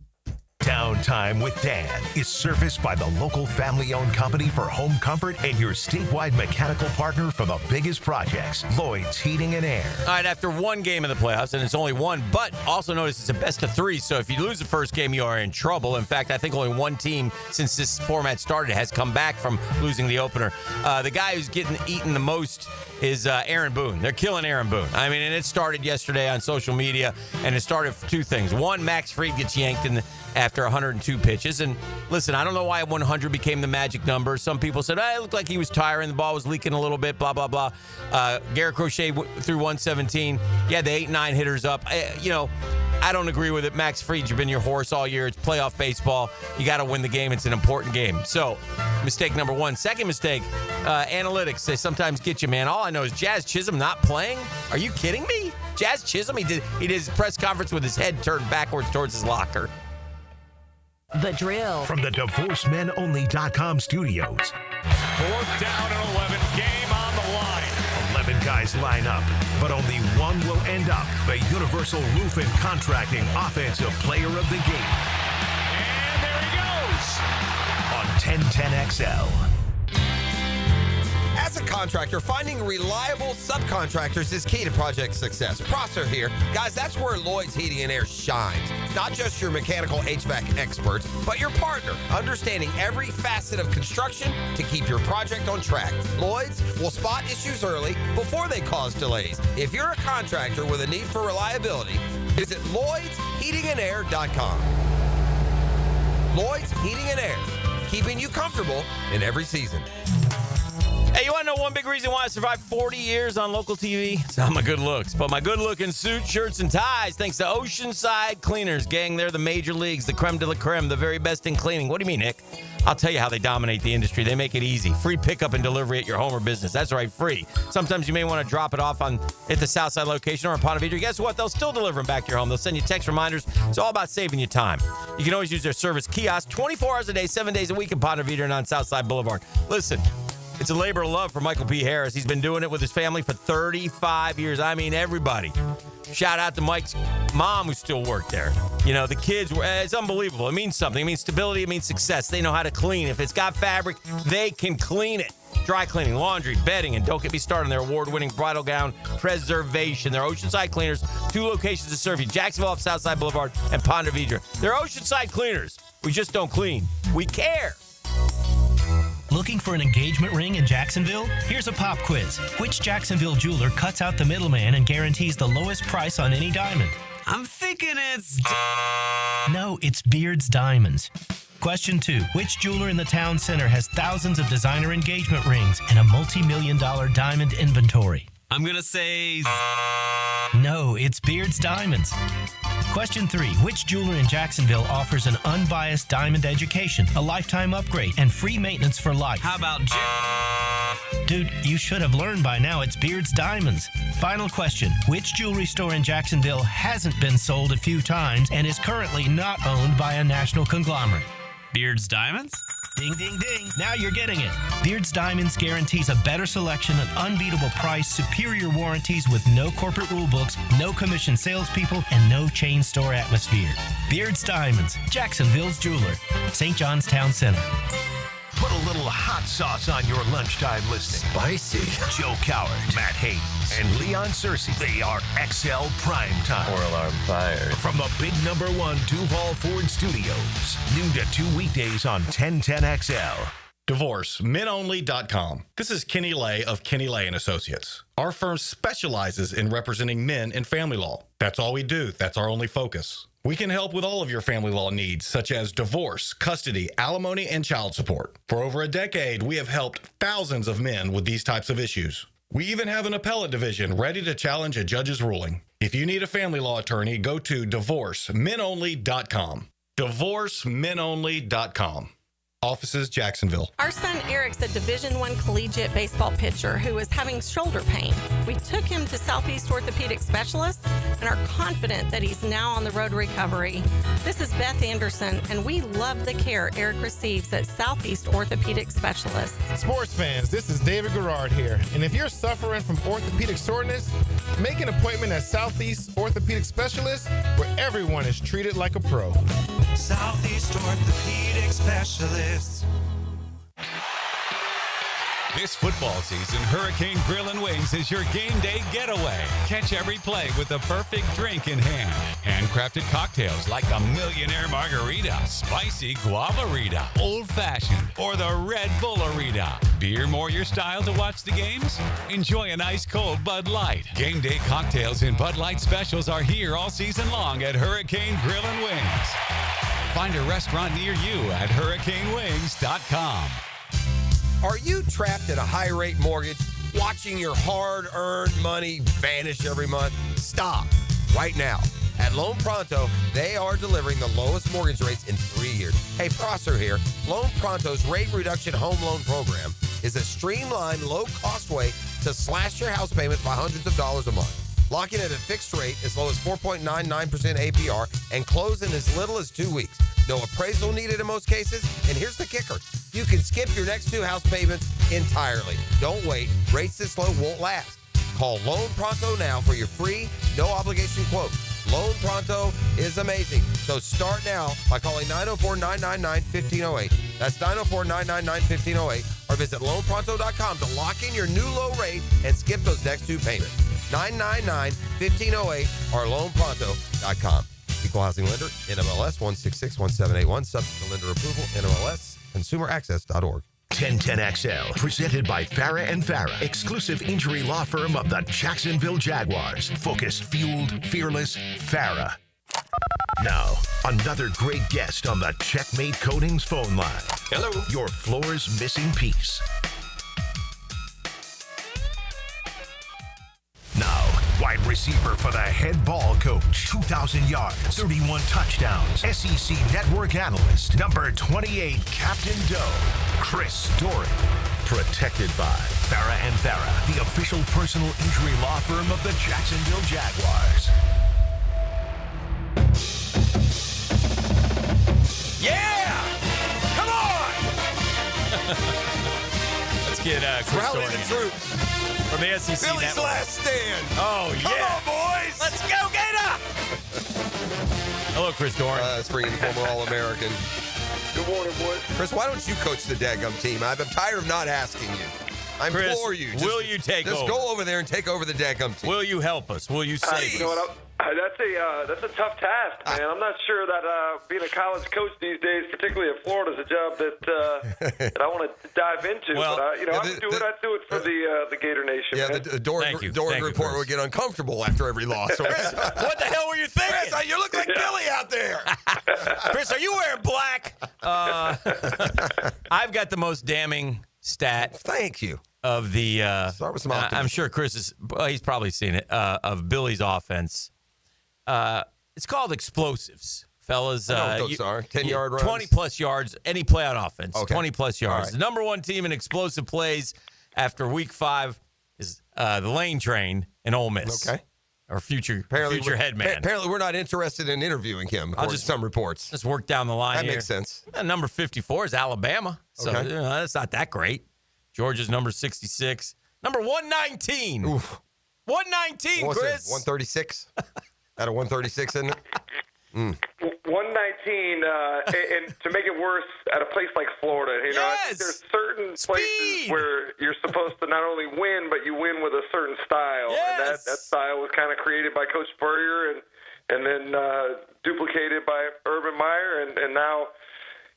Downtime with Dan is serviced by the local family-owned company for home comfort and your statewide mechanical partner for the biggest projects, Lloyd's Heating and Air. All right, after one game of the playoffs, and it's only one, but also notice it's a best of three, so if you lose the first game, you are in trouble. In fact, I think only one team since this format started has come back from losing the opener. The guy who's getting eaten the most is Aaron Boone. They're killing Aaron Boone. I mean, and it started yesterday on social media, and it started for two things. One, Max Fried gets yanked after 102 pitches. And listen, I don't know why 100 became the magic number. Some people said, it looked like he was tiring. The ball was leaking a little bit, blah, blah, blah. Garrett Crochet threw 117. Yeah, the 8-9 hitters up. I don't agree with it. Max Fried, you've been your horse all year. It's playoff baseball. You got to win the game. It's an important game. So, mistake number one. Second mistake, analytics. They sometimes get you, man. All I know is Jazz Chisholm not playing. Are you kidding me? Jazz Chisholm, he did his press conference with his head turned backwards towards his locker. The Drill. From the DivorceMenOnly.com studios. 4th down and 11. Game on the line. 11 guys line up, but only one will end up the Universal Roof and Contracting Offensive Player of the Game. And there he goes. On 1010XL. As a contractor, finding reliable subcontractors is key to project success. Prosser here. Guys, that's where Lloyd's Heating and Air shines. Not just your mechanical HVAC experts, but your partner, understanding every facet of construction to keep your project on track. Lloyd's will spot issues early before they cause delays. If you're a contractor with a need for reliability, visit LloydsHeatingandAir.com. Lloyd's Heating and Air, keeping you comfortable in every season. Hey, you want to know one big reason why I survived 40 years on local TV? It's not my good looks, but my good-looking suits, shirts, and ties, thanks to Oceanside Cleaners. Gang, they're the major leagues, the creme de la creme, the very best in cleaning. What do you mean, Nick? I'll tell you how they dominate the industry. They make it easy. Free pickup and delivery at your home or business. That's right, free. Sometimes you may want to drop it off at the Southside location or in Ponte Vedra. Guess what? They'll still deliver them back to your home. They'll send you text reminders. It's all about saving you time. You can always use their service kiosk 24 hours a day, 7 days a week in Ponte Vedra and on Southside Boulevard. Listen, it's a labor of love for Michael P. Harris. He's been doing it with his family for 35 years. I mean, everybody. Shout out to Mike's mom who still worked there. You know, the kids, it's unbelievable. It means something. It means stability. It means success. They know how to clean. If it's got fabric, they can clean it. Dry cleaning, laundry, bedding, and don't get me started on their award-winning bridal gown preservation. They're Oceanside Cleaners. 2 locations to serve you. Jacksonville off Southside Boulevard and Ponte Vedra. They're Oceanside Cleaners. We just don't clean. We care. Looking for an engagement ring in Jacksonville? Here's a pop quiz. Which Jacksonville jeweler cuts out the middleman and guarantees the lowest price on any diamond? I'm thinking it's... No, it's Beard's Diamonds. Question 2. Which jeweler in the town center has thousands of designer engagement rings and a multi-million-dollar diamond inventory? I'm going to say... No, it's Beard's Diamonds. Question 3. Which jeweler in Jacksonville offers an unbiased diamond education, a lifetime upgrade, and free maintenance for life? How about Dude, you should have learned by now it's Beard's Diamonds. Final question. Which jewelry store in Jacksonville hasn't been sold a few times and is currently not owned by a national conglomerate? Beard's Diamonds? Ding, ding, ding. Now you're getting it. Beard's Diamonds guarantees a better selection, an unbeatable price, superior warranties with no corporate rule books, no commission salespeople, and no chain store atmosphere. Beard's Diamonds, Jacksonville's jeweler. St. John's Town Center. Put a little hot sauce on your lunchtime listening. Spicy. Joe Coward, Matt Hayes, and Leon Searcy. They are XL Prime Time. 4-alarm fire. From the big #1 Duval Ford Studios. Noon to 2 weekdays on 1010XL. DivorceMenOnly.com. This is Kenny Lay of Kenny Lay & Associates. Our firm specializes in representing men in family law. That's all we do. That's our only focus. We can help with all of your family law needs, such as divorce, custody, alimony, and child support. For over a decade, we have helped thousands of men with these types of issues. We even have an appellate division ready to challenge a judge's ruling. If you need a family law attorney, go to divorcemenonly.com. Divorcemenonly.com. Offices, Jacksonville. Our son Eric's a Division I collegiate baseball pitcher who is having shoulder pain. We took him to Southeast Orthopedic Specialists and are confident that he's now on the road to recovery. This is Beth Anderson, and we love the care Eric receives at Southeast Orthopedic Specialists. Sports fans, this is David Garrard here. And if you're suffering from orthopedic soreness, make an appointment at Southeast Orthopedic Specialists, where everyone is treated like a pro. Southeast Orthopedic Specialists. This football season, Hurricane Grill and Wings is your game day getaway. Catch every play with the perfect drink in hand. Handcrafted cocktails like the Millionaire Margarita, Spicy Guavarita, Old Fashioned, or the Red Bullerita. Beer more your style to watch the games? Enjoy an ice cold Bud Light. Game day cocktails and Bud Light specials are here all season long at Hurricane Grill and Wings. Find a restaurant near you at hurricanewings.com. Are you trapped in a high-rate mortgage, watching your hard-earned money vanish every month? Stop right now. At Loan Pronto, they are delivering the lowest mortgage rates in 3 years. Hey, Prosser here. Loan Pronto's rate reduction home loan program is a streamlined, low-cost way to slash your house payments by hundreds of dollars a month. Lock in at a fixed rate as low as 4.99% APR and close in as little as 2 weeks. No appraisal needed in most cases. And here's the kicker. You can skip your next 2 house payments entirely. Don't wait. Rates this low won't last. Call Loan Pronto now for your free, no-obligation quote. Loan Pronto is amazing. So start now by calling 904-999-1508. That's 904-999-1508. Or visit loanpronto.com to lock in your new low rate and skip those next 2 payments. 999-1508 or loanpronto.com. Equal housing lender, NMLS 1661781, subject to lender approval, NMLS, consumeraccess.org. 1010XL, presented by Farah and Farah, exclusive injury law firm of the Jacksonville Jaguars. Focused, fueled, fearless, Farah. Now, another great guest on the Checkmate Coatings phone line. Hello. Your floor's missing piece. Now, wide receiver for the head ball coach. 2,000 yards, 31 touchdowns. SEC Network analyst, number 28, Captain Doe, Chris Doring. Protected by Farah and Farah, the official personal injury law firm of the Jacksonville Jaguars. Yeah! Come on! Let's get Chris Rally Doring the troops. from the SEC Billy's Network. last stand. Oh, Come yeah. on, boys. Let's go, Gator! Hello, Chris Doring. Springing former All-American. Good morning, boys. Chris, why don't you coach the daggum team? I'm tired of not asking you. I Chris, implore you. will you take over? Just go over there and take over the daggum team. Will you help us? Will you save You know what? That's a tough task, man. I'm not sure that being a college coach these days, particularly at Florida, is a job that I want to dive into. Well, but I'd do it for the Gator Nation. Yeah, man. the Doring report would get uncomfortable after every loss. Chris, what the hell were you thinking? Chris, you look like Billy out there. Chris, are you wearing black? I've got the most damning stat. Thank you. Of the, start with some I'm sure Chris is, he's probably seen it, of Billy's offense. It's called explosives, fellas. I know what those are. 10-yard runs? 20-plus yards, any play on offense. Okay. 20-plus yards. Right. The number one team in explosive plays after Week 5 is the Lane Train in Ole Miss. Okay. Our future head man. Apparently, we're not interested in interviewing him, according to some reports. Just work down the line That here. makes sense. Number 54 is Alabama. So Okay. that's not that great. Georgia's number 66. Number 119. Oof. 119, What was Chris. it, 136? Out of 136, isn't it? 119, and to make it worse, at a place like Florida, I think there's certain places where you're supposed to not only win, but you win with a certain style. Yes. And that style was kind of created by Coach Spurrier and then duplicated by Urban Meyer, and now,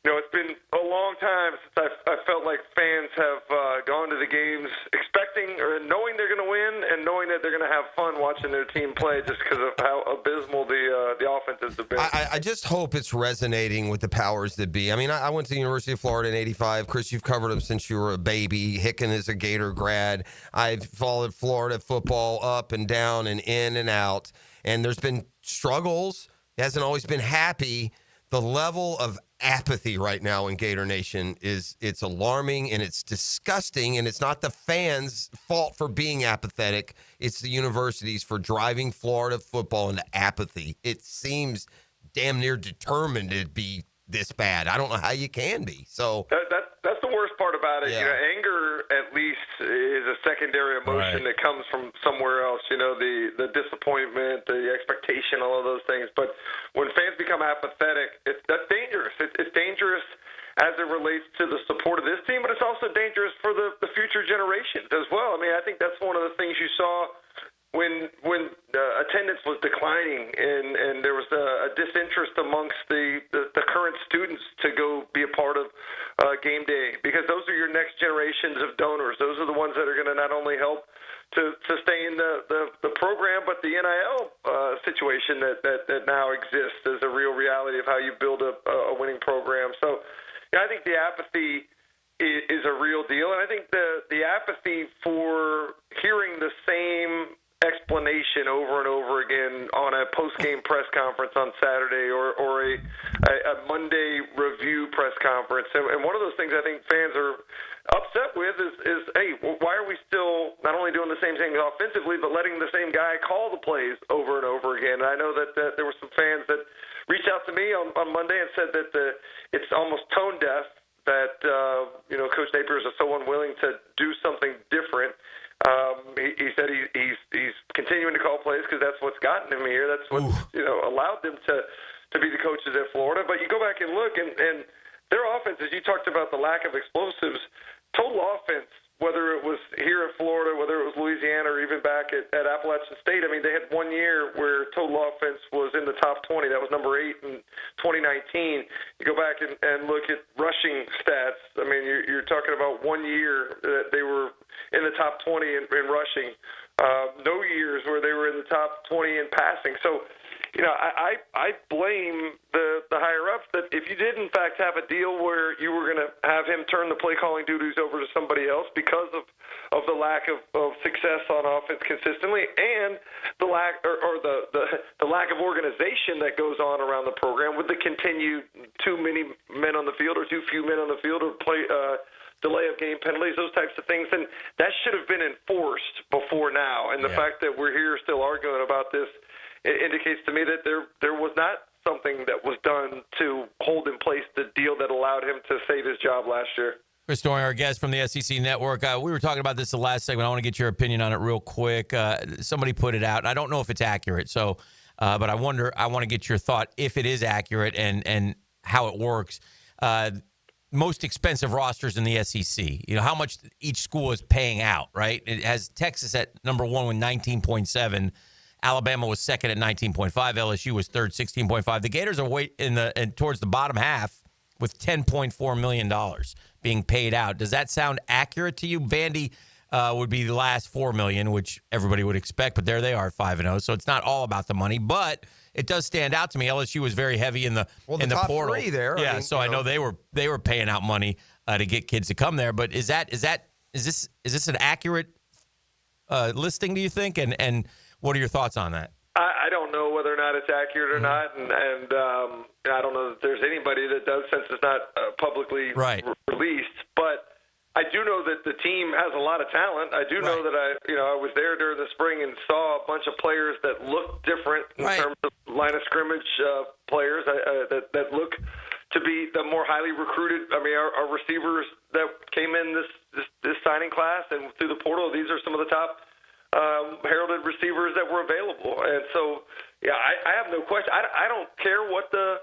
It's been a long time since I felt like fans have gone to the games expecting or knowing they're going to win and knowing that they're going to have fun watching their team play just because of how abysmal the offenses have been. I just hope it's resonating with the powers that be. I mean, I went to the University of Florida in '85. Chris, you've covered them since you were a baby. Hicken is a Gator grad. I've followed Florida football up and down and in and out. And there's been struggles. It hasn't always been happy. The level of apathy right now in Gator Nation it's alarming and it's disgusting, and it's not the fans' fault for being apathetic. It's the universities for driving Florida football into apathy. It seems damn near determined to be this bad. I don't know how you can be. So that's the worst part about it. Yeah. Anger at least is a secondary emotion that comes from somewhere else. The disappointment, the expectation, all of those things. But when fans become apathetic, that's dangerous. It's dangerous as it relates to the support of this team, but it's also dangerous for the future generations as well. I mean, I think that's one of the things you saw when attendance was declining and there was a disinterest amongst the current students to go be a part of game day, because those are your next generations of donors. Those are the ones that are going to not only help to sustain the program, but the NIL situation that now exists as a real reality of how you build a winning program. So I think the apathy is a real deal, and I think the apathy for hearing the same explanation over and over again on a post-game press conference on Saturday or a Monday review press conference. And one of those things I think fans are upset with is hey, why are we still not only doing the same thing offensively, but letting the same guy call the plays over and over again? And I know that there were some fans that reached out to me on Monday and said that it's almost tone deaf that Coach Napier is so unwilling to do something different. He said he's continuing to call plays because that's what's gotten him here. That's what allowed them to be the coaches at Florida. But you go back and look, and their offense, as you talked about the lack of explosives, total offense, whether it was here at Florida, whether it was Louisiana, or even back at Appalachian State, I mean, they had 1 year where total offense was in the top 20. That was number 8 in 2019. You go back and look at rushing stats. I mean, you're talking about 1 year that they were in the top 20 in rushing. No years where they were in the top 20 in passing. So, I blame the higher-ups that if you did, in fact, have a deal where you were going to have him turn the play-calling duties over to somebody else because of the lack of success on offense consistently and the lack or the lack of organization that goes on around the program with the continued too many men on the field or too few men on the field or delay of game penalties, those types of things, and that should have been enforced before now. And the fact that we're here still arguing about this, it indicates to me that there was not something that was done to hold in place the deal that allowed him to save his job last year. Chris Doring, our guest from the SEC Network. We were talking about this the last segment. I want to get your opinion on it real quick. Somebody put it out, and I don't know if it's accurate. So, but I want to get your thought if it is accurate and how it works. Most expensive rosters in the SEC. How much each school is paying out, right? It has Texas at number 1 with 19.7. Alabama was second at 19.5. LSU was third, 16.5. The Gators are towards the bottom half with $10.4 million being paid out. Does that sound accurate to you? Vandy would be the last $4 million, which everybody would expect, but there they are, 5-0. So it's not all about the money, but it does stand out to me. LSU was very heavy in the top portal. 3 there. Yeah, I know they were paying out money to get kids to come there. But is this an accurate listing? Do you think? And what are your thoughts on that? I don't know whether or not it's accurate or not, and I don't know that there's anybody that does since it's not publicly released. But I do know that the team has a lot of talent. I do know that I was there during the spring and saw a bunch of players that look different in terms of line of scrimmage players that look to be the more highly recruited. I mean, our receivers that came in this signing class and through the portal, these are some of the top heralded receivers that were available. And so, I have no question. I don't care what the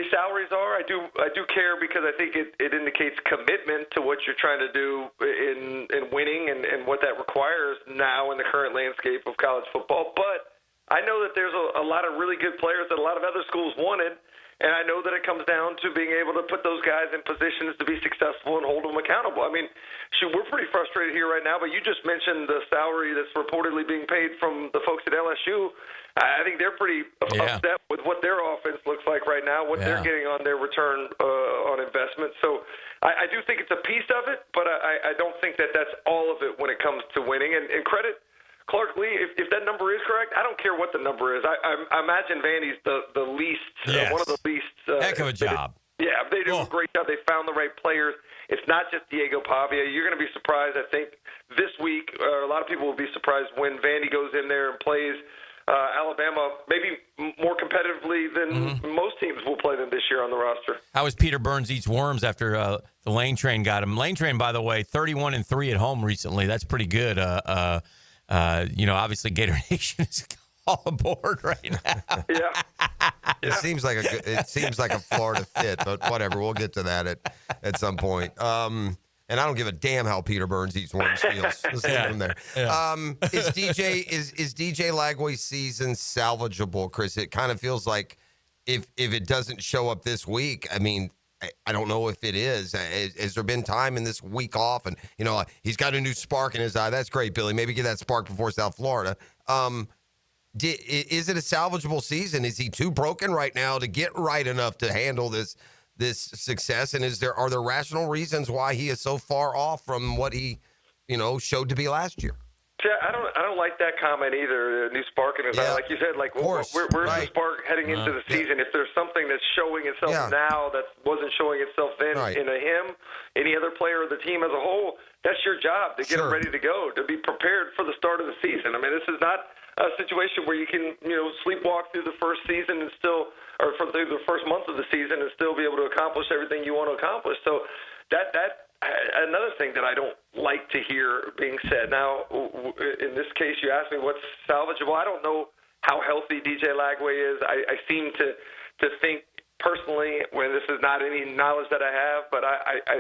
salaries are. I do care because I think it indicates commitment to what you're trying to do in winning and what that requires now in the current landscape of college football. But I know that there's a lot of really good players that a lot of other schools wanted, And I know that it comes down to being able to put those guys in positions to be successful and hold them accountable. I mean, shoot, we're pretty frustrated here right now, but you just mentioned the salary that's reportedly being paid from the folks at LSU. I think they're pretty upset with what their offense looks like right now, what they're getting on their return on investment. So I do think it's a piece of it, but I don't think that that's all of it when it comes to winning. And credit Clark Lee, if that number is correct, I don't care what the number is. I imagine Vandy's the least, one of the least. Heck of a job. Yeah, they do a great job. They found the right players. It's not just Diego Pavia. You're going to be surprised, I think, this week. A lot of people will be surprised when Vandy goes in there and plays Alabama maybe more competitively than most teams will play them this year on the roster. How was Peter Burns eats worms after the Lane Train got him? Lane Train, by the way, 31-3 at home recently. That's pretty good. Obviously Gator Nation is all aboard right now. It seems like a Florida fit, but whatever. We'll get to that at some point. And I don't give a damn how Peter Burns eats worms feels. Let's leave him there. Yeah. Is DJ Lagway's season salvageable, Chris? It kind of feels like if it doesn't show up this week, I mean, I don't know if it is. Has there been time in this week off? And, he's got a new spark in his eye. That's great, Billy. Maybe get that spark before South Florida. Is it a salvageable season? Is he too broken right now to get right enough to handle this success? And are there rational reasons why he is so far off from what he, showed to be last year? Yeah, I don't like that comment either. New spark in his eye, like you said. Like, where's the spark heading into the season? If there's something that's showing itself now that wasn't showing itself then in him, any other player of the team as a whole, that's your job to get them ready to go, to be prepared for the start of the season. I mean, this is not a situation where you can sleepwalk through the first season and through the first month of the season and still be able to accomplish everything you want to accomplish. So that another thing that I don't like to hear being said. Now, in this case, you asked me what's salvageable. I don't know how healthy DJ Lagway is. I seem to think personally, when this is not any knowledge that I have, but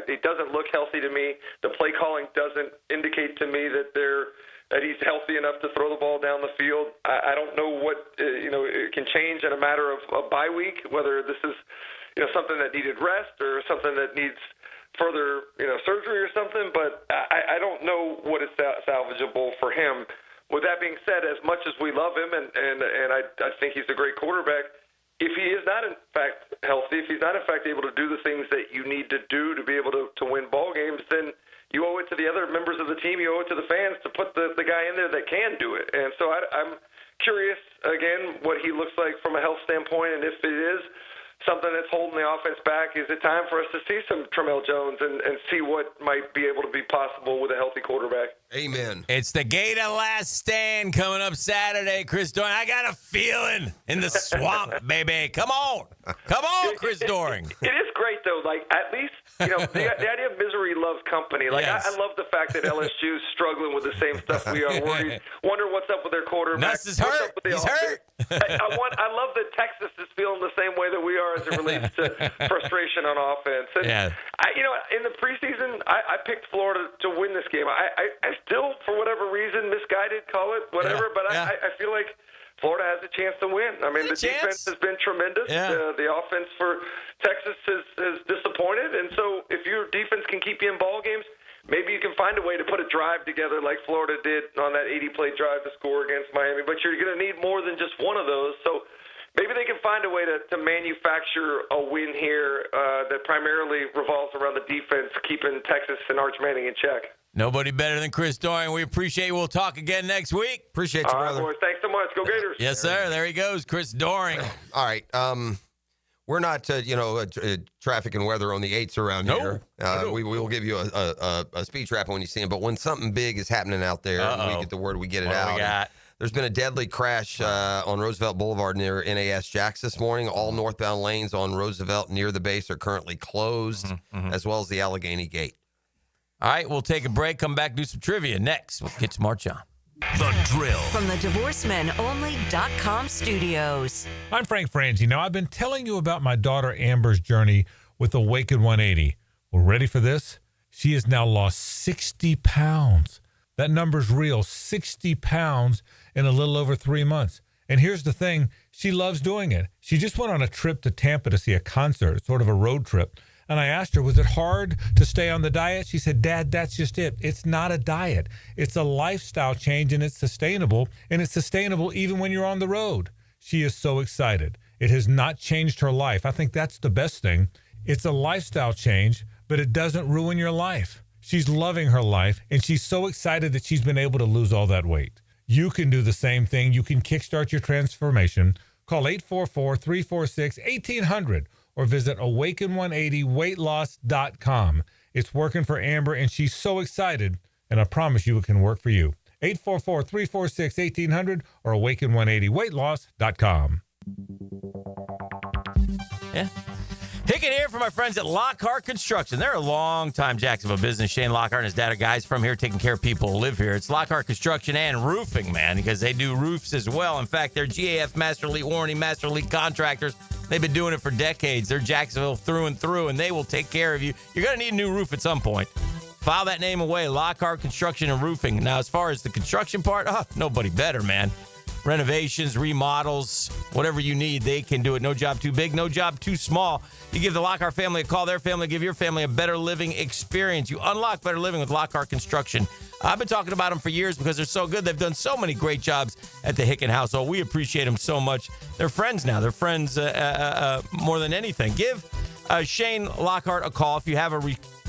it doesn't look healthy to me. The play calling doesn't indicate to me that he's healthy enough to throw the ball down the field. I don't know what it can change in a matter of a bye week, whether this is something that needed rest or something that needs further surgery or something. But I don't know what is salvageable for him. With that being said, as much as we love him and I think he's a great quarterback, if he is not in fact healthy, if he's not in fact able to do the things that you need to do to be able to win ball games, then you owe it to the other members of the team, you owe it to the fans to put the guy in there that can do it. And so I'm curious, again, what he looks like from a health standpoint, and if it is something that's holding the offense back, is it time for us to see some Tramel Jones and see what might be able to be possible with a healthy quarterback? Amen. It's the Gator Last Stand coming up Saturday, Chris Doring. I got a feeling in the swamp, baby. Come on, Chris Doring. It is great, though. Like, at least, the idea of misery loves company. Like, I love the fact that LSU is struggling with the same stuff we are. Wonder what's up with their quarterback. Nuss is hurt. He's hurt. I love that Texas is feeling the same way that we are as it relates to frustration on offense. And in the preseason, I picked Florida to win this game. I still, for whatever reason, misguided, call it whatever, but I feel like Florida has a chance to win. I mean, the defense has been tremendous. The offense for Texas has disappointed, and so if your defense can keep you in ball games, maybe you can find a way to put a drive together like Florida did on that 80-play drive to score against Miami. But you're going to need more than just one of those. So maybe they can find a way to manufacture a win here that primarily revolves around the defense, keeping Texas and Arch Manning in check. Nobody better than Chris Doring. We appreciate you. We'll talk again next week. Appreciate you, brother. All right, boys. Thanks so much. Go Gators. Yes, sir. There he goes, Chris Doring. All right. We're not, traffic and weather on the 8s around here. We will give you a speech wrap when you see him. But when something big is happening out there, and we get the word, we get it out. We got? There's been a deadly crash on Roosevelt Boulevard near NAS Jacks this morning. All northbound lanes on Roosevelt near the base are currently closed, as well as the Allegheny Gate. All right, we'll take a break, come back, do some trivia. Next, we'll get to March on. The Drill. From the DivorceMenOnly.com studios. I'm Frank Frangie. Now, I've been telling you about my daughter Amber's journey with the Wicked 180. Well, ready for this? She has now lost 60 pounds. That number's real, 60 pounds in a little over 3 months. And here's the thing, she loves doing it. She just went on a trip to Tampa to see a concert, sort of a road trip. And I asked her, was it hard to stay on the diet? She said, Dad, that's just it. It's not a diet. It's a lifestyle change, and it's sustainable. And it's sustainable even when you're on the road. She is so excited. It has not changed her life. I think that's the best thing. It's a lifestyle change, but it doesn't ruin your life. She's loving her life, and she's so excited that she's been able to lose all that weight. You can do the same thing. You can kickstart your transformation. Call 844-346-1800 or visit awaken180weightloss.com. It's working for Amber, and she's so excited, and I promise you it can work for you. 844-346-1800 or awaken180weightloss.com. Yeah. Hicken here for my friends at Lockhart Construction. They're a long-time Jacksonville business. Shane Lockhart and his dad are guys from here taking care of people who live here. It's Lockhart Construction and Roofing, man, because they do roofs as well. In fact, they're GAF Master Elite Warranty, Master Elite contractors. They've been doing it for decades. They're Jacksonville through and through, and they will take care of you. You're going to need a new roof at some point. File that name away, Lockhart Construction and Roofing. Now, as far as the construction part, nobody better, man. Renovations, remodels, whatever you need, they can do it. No job too big, no job too small. You give the Lockhart family a call, their family, give your family a better living experience. You unlock better living with Lockhart Construction. I've been talking about them for years because they're so good. They've done so many great jobs at the Hicken household. We appreciate them so much. They're friends now. They're friends more than anything. Give Shane Lockhart a call if you have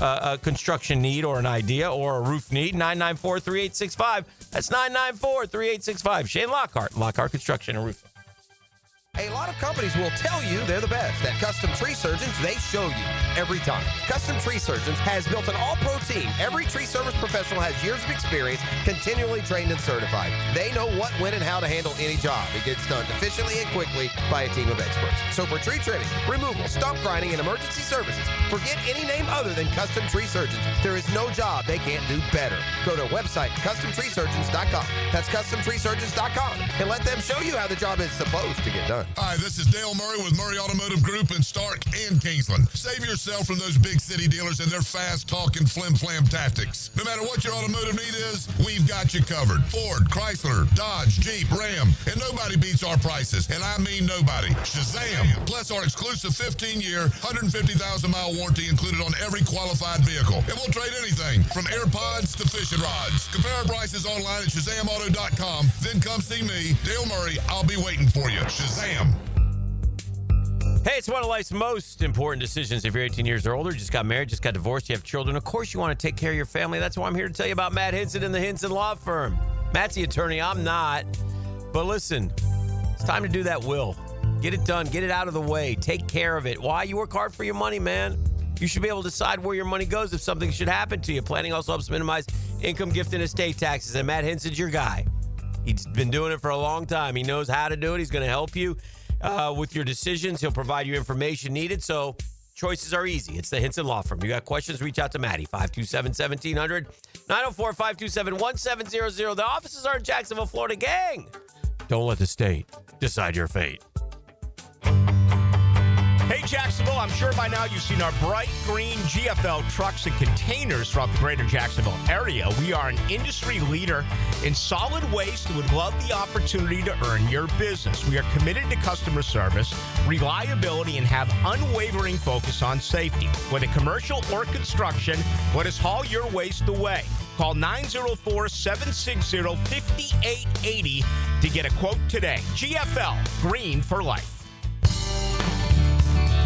a construction need or an idea or a roof need. 994-3865. That's 994-3865. Shane Lockhart, Lockhart Construction and Roofing. A lot of companies will tell you they're the best. At Custom Tree Surgeons, they show you every time. Custom Tree Surgeons has built an all-pro team. Every tree service professional has years of experience, continually trained and certified. They know what, when, and how to handle any job. It gets done efficiently and quickly by a team of experts. So for tree trimming, removal, stump grinding, and emergency services, forget any name other than Custom Tree Surgeons. There is no job they can't do better. Go to website CustomTreeSurgeons.com. That's CustomTreeSurgeons.com, and let them show you how the job is supposed to get done. Hi, this is Dale Murray with Murray Automotive Group in Stark and Kingsland. Save yourself from those big city dealers and their fast-talking flim-flam tactics. No matter what your automotive need is, we've got you covered. Ford, Chrysler, Dodge, Jeep, Ram, and nobody beats our prices, and I mean nobody. Shazam! Plus our exclusive 15-year, 150,000-mile warranty included on every qualified vehicle. And we'll trade anything from AirPods to fishing rods. Compare our prices online at ShazamAuto.com. Then come see me, Dale Murray. I'll be waiting for you. Shazam! Hey, it's one of life's most important decisions. If you're 18 years or older, just got married, just got divorced, you have children, of course you want to take care of your family. That's why I'm here to tell you about Matt Hinson and the Hinson Law Firm. Matt's the attorney. I'm not. But listen, it's time to do that will. Get it done. Get it out of the way. Take care of it. Why? You work hard for your money, man. You should be able to decide where your money goes if something should happen to you. Planning also helps minimize income, gift, and estate taxes. And Matt Hinson's your guy. He's been doing it for a long time. He knows how to do it. He's going to help you with your decisions. He'll provide you information needed. So choices are easy. It's the Hinson Law Firm. You got questions, reach out to Maddie. 527-1700, 904-527-1700. The offices are in Jacksonville, Florida. Gang, don't let the state decide your fate. Hey, Jacksonville, I'm sure by now you've seen our bright green GFL trucks and containers throughout the greater Jacksonville area. We are an industry leader in solid waste and would love the opportunity to earn your business. We are committed to customer service, reliability, and have unwavering focus on safety. Whether commercial or construction, let us haul your waste away. Call 904-760-5880 to get a quote today. GFL, green for life.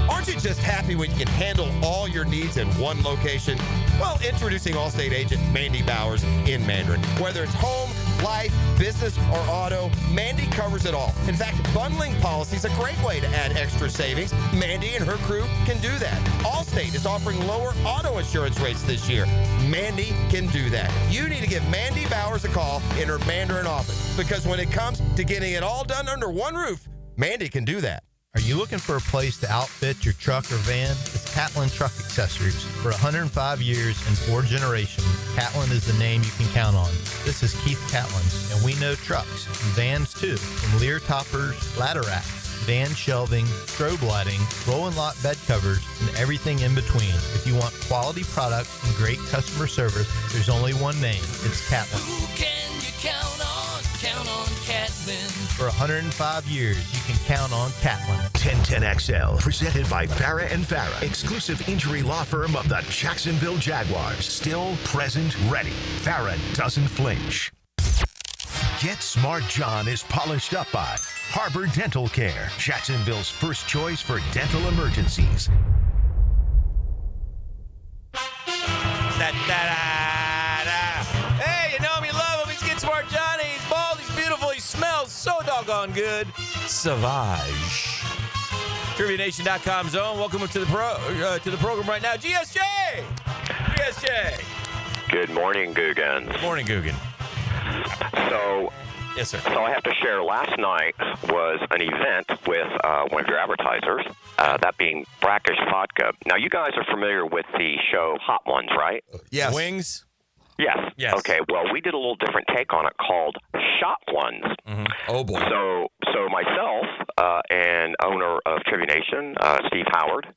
Aren't you just happy when you can handle all your needs in one location? Well, introducing Allstate agent Mandy Bowers in Mandarin. Whether it's home, life, business, or auto, Mandy covers it all. In fact, bundling policy is a great way to add extra savings. Mandy and her crew can do that. Allstate is offering lower auto insurance rates this year. Mandy can do that. You need to give Mandy Bowers a call in her Mandarin office, because when it comes to getting it all done under one roof, Mandy can do that. Are you looking for a place to outfit your truck or van? It's Catlin Truck Accessories. For 105 years and 4 generations, Catlin is the name you can count on. This is Keith Catlin, and we know trucks and vans too, from Lear toppers, ladder racks, van shelving, strobe lighting, roll and lock bed covers, and everything in between. If you want quality products and great customer service, there's only one name. It's Catlin. Who can you count on? Count on Catlin. For 105 years, you can count on Catlin. 1010XL, presented by Farah and Farah, exclusive injury law firm of the Jacksonville Jaguars. Still, present, ready. Farah doesn't flinch. Get Smart John is polished up by Harbor Dental Care, Jacksonville's first choice for dental emergencies. Hey, you know him, you love him. He's Get Smart Johnny. He's bald, he's beautiful, he smells so doggone good. Savage. TriviaNation.com zone. Welcome to the program right now. GSJ. Good morning, Guggens. Good morning, Guggen. So, yes, sir. So I have to share. Last night was an event with one of your advertisers, that being Brackish Vodka. Now, you guys are familiar with the show Hot Ones, right? Yes. Wings? Yes. Yes. Okay. Well, we did a little different take on it called Shot Ones. Mm-hmm. Oh boy. So myself and owner of Trivia Nation, Steve Howard,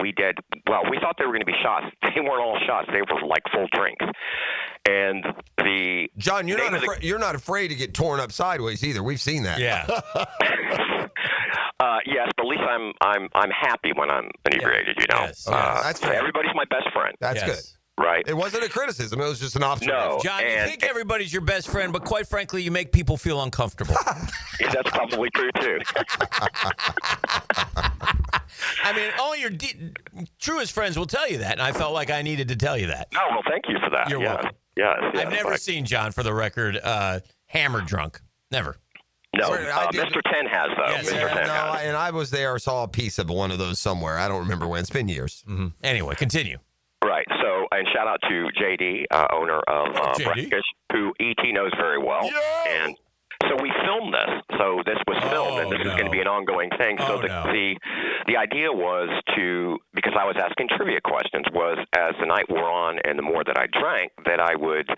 we thought they were going to be shots. They weren't all shots. They were like full drinks. And John, you're not afraid to get torn up sideways either. We've seen that. Yeah. Yes, but at least I'm happy when I'm inebriated. You know, Yes. That's fair. everybody's my best friend. That's good. Right. It wasn't a criticism. It was just an observation. No, John, you think everybody's your best friend, but quite frankly, you make people feel uncomfortable. That's probably true, too. I mean, only your truest friends will tell you that, and I felt like I needed to tell you that. No, well, thank you for that. You're welcome. Yes, I've never seen John, for the record, hammered drunk. Never. No, I did- Mr. 10 has, though. Yes, Mr. 10 has. And I was there, saw a piece of one of those somewhere. I don't remember when. It's been years. Mm-hmm. Anyway, continue. Right. So, and shout out to JD, owner of JD. Brackish, who ET knows very well. Yeah. And so we filmed this. So this was filmed, and this is going to be an ongoing thing. So the idea was because I was asking trivia questions, was as the night wore on and the more that I drank, that I would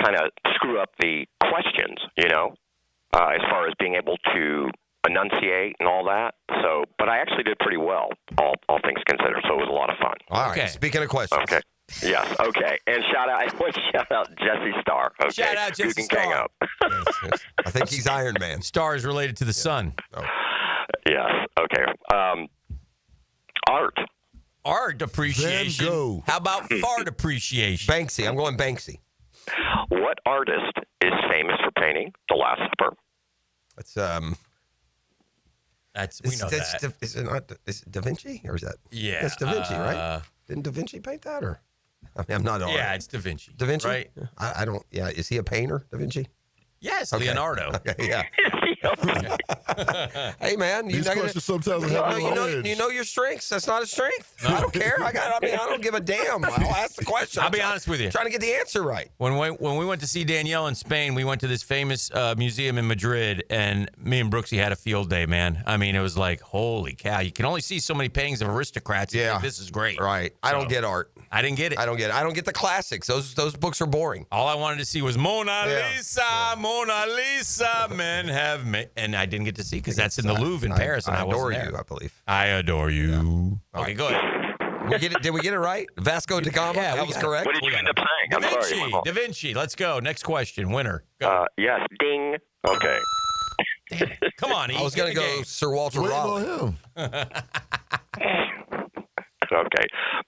kind of screw up the questions, you know, as far as being able to enunciate and all that. So, but I actually did pretty well, all things considered. So it was a lot of fun. All right. Speaking of questions. Okay. Yes. Okay. And I want to shout out Jesse Starr. Okay. Shout out Jesse Who can Starr. gang up. I think he's Iron Man. Star is related to the sun. Oh. Yes. Okay. Art. Art appreciation. Van Gogh. How about fart appreciation? Banksy. I'm going Banksy. What artist is famous for painting The Last Supper? It's we know that. Is it Da Vinci or is that? Yeah. It's Da Vinci, right? Didn't Da Vinci paint that or? I mean, I'm not. Yeah, it's Da Vinci. Da Vinci, right? I don't. Yeah, is he a painter, Da Vinci? Yes, Okay. Leonardo. Okay, yeah. Hey man, These questions sometimes have you know your strengths. That's not a strength. I don't care. I don't give a damn. I'll ask the question. I'll be honest with you. Trying to get the answer right. When we went to see Danielle in Spain, we went to this famous museum in Madrid, and me and Brooksy had a field day, man. I mean, it was like, holy cow. You can only see so many paintings of aristocrats. Yeah. This is great. Right. I don't get art. I didn't get it. I don't get the classics. Those books are boring. All I wanted to see was Mona Lisa, Mona Lisa, men have made. And I didn't get to see because that's in the Louvre in Paris, and I wasn't adore there. you, I believe. I adore you. Yeah. Okay, go ahead. Did we get it right? Vasco da Gama? Yeah, that was correct? What did you end up saying? I'm sorry. Da Vinci. Let's go. Next question. Winner. Go. Yes. Ding. Okay. Come on, I was going to go Sir Walter Raleigh. on him. Okay.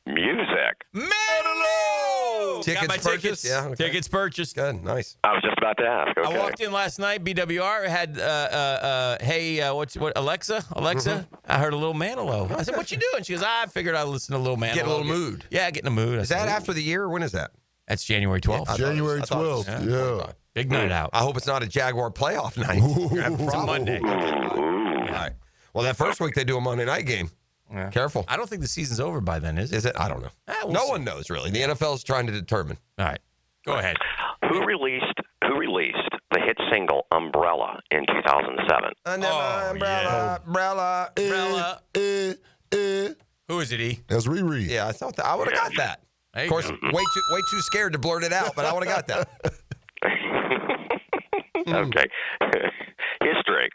Music. Medalo! Tickets Got my purchased? tickets. Yeah, okay. Tickets purchased. Good, nice. I was just about to ask. Okay. I walked in last night. BWR had, what Alexa? Mm-hmm. I heard a little Manilow. I said, "What you doing?" She goes, "I figured I'd listen to a little Manilow." Get a little mood. Yeah, get in the mood. Is that after the year? When is that? That's January 12th. January 12th. Yeah. Big night out. I hope it's not a Jaguar playoff night. It's a Monday. All right. Well, that first week they do a Monday night game. Yeah. Careful. I don't think the season's over by then, is it? Is it? I don't know. We'll No see. one knows really. The NFL is trying to determine. All right. Go ahead. Who released the hit single Umbrella in 2007? Umbrella. Who is it, E? That's Riri. Yeah, I thought that. I would have got that. There Of you course, go. way too scared to blurt it out, but I would have got that. Okay.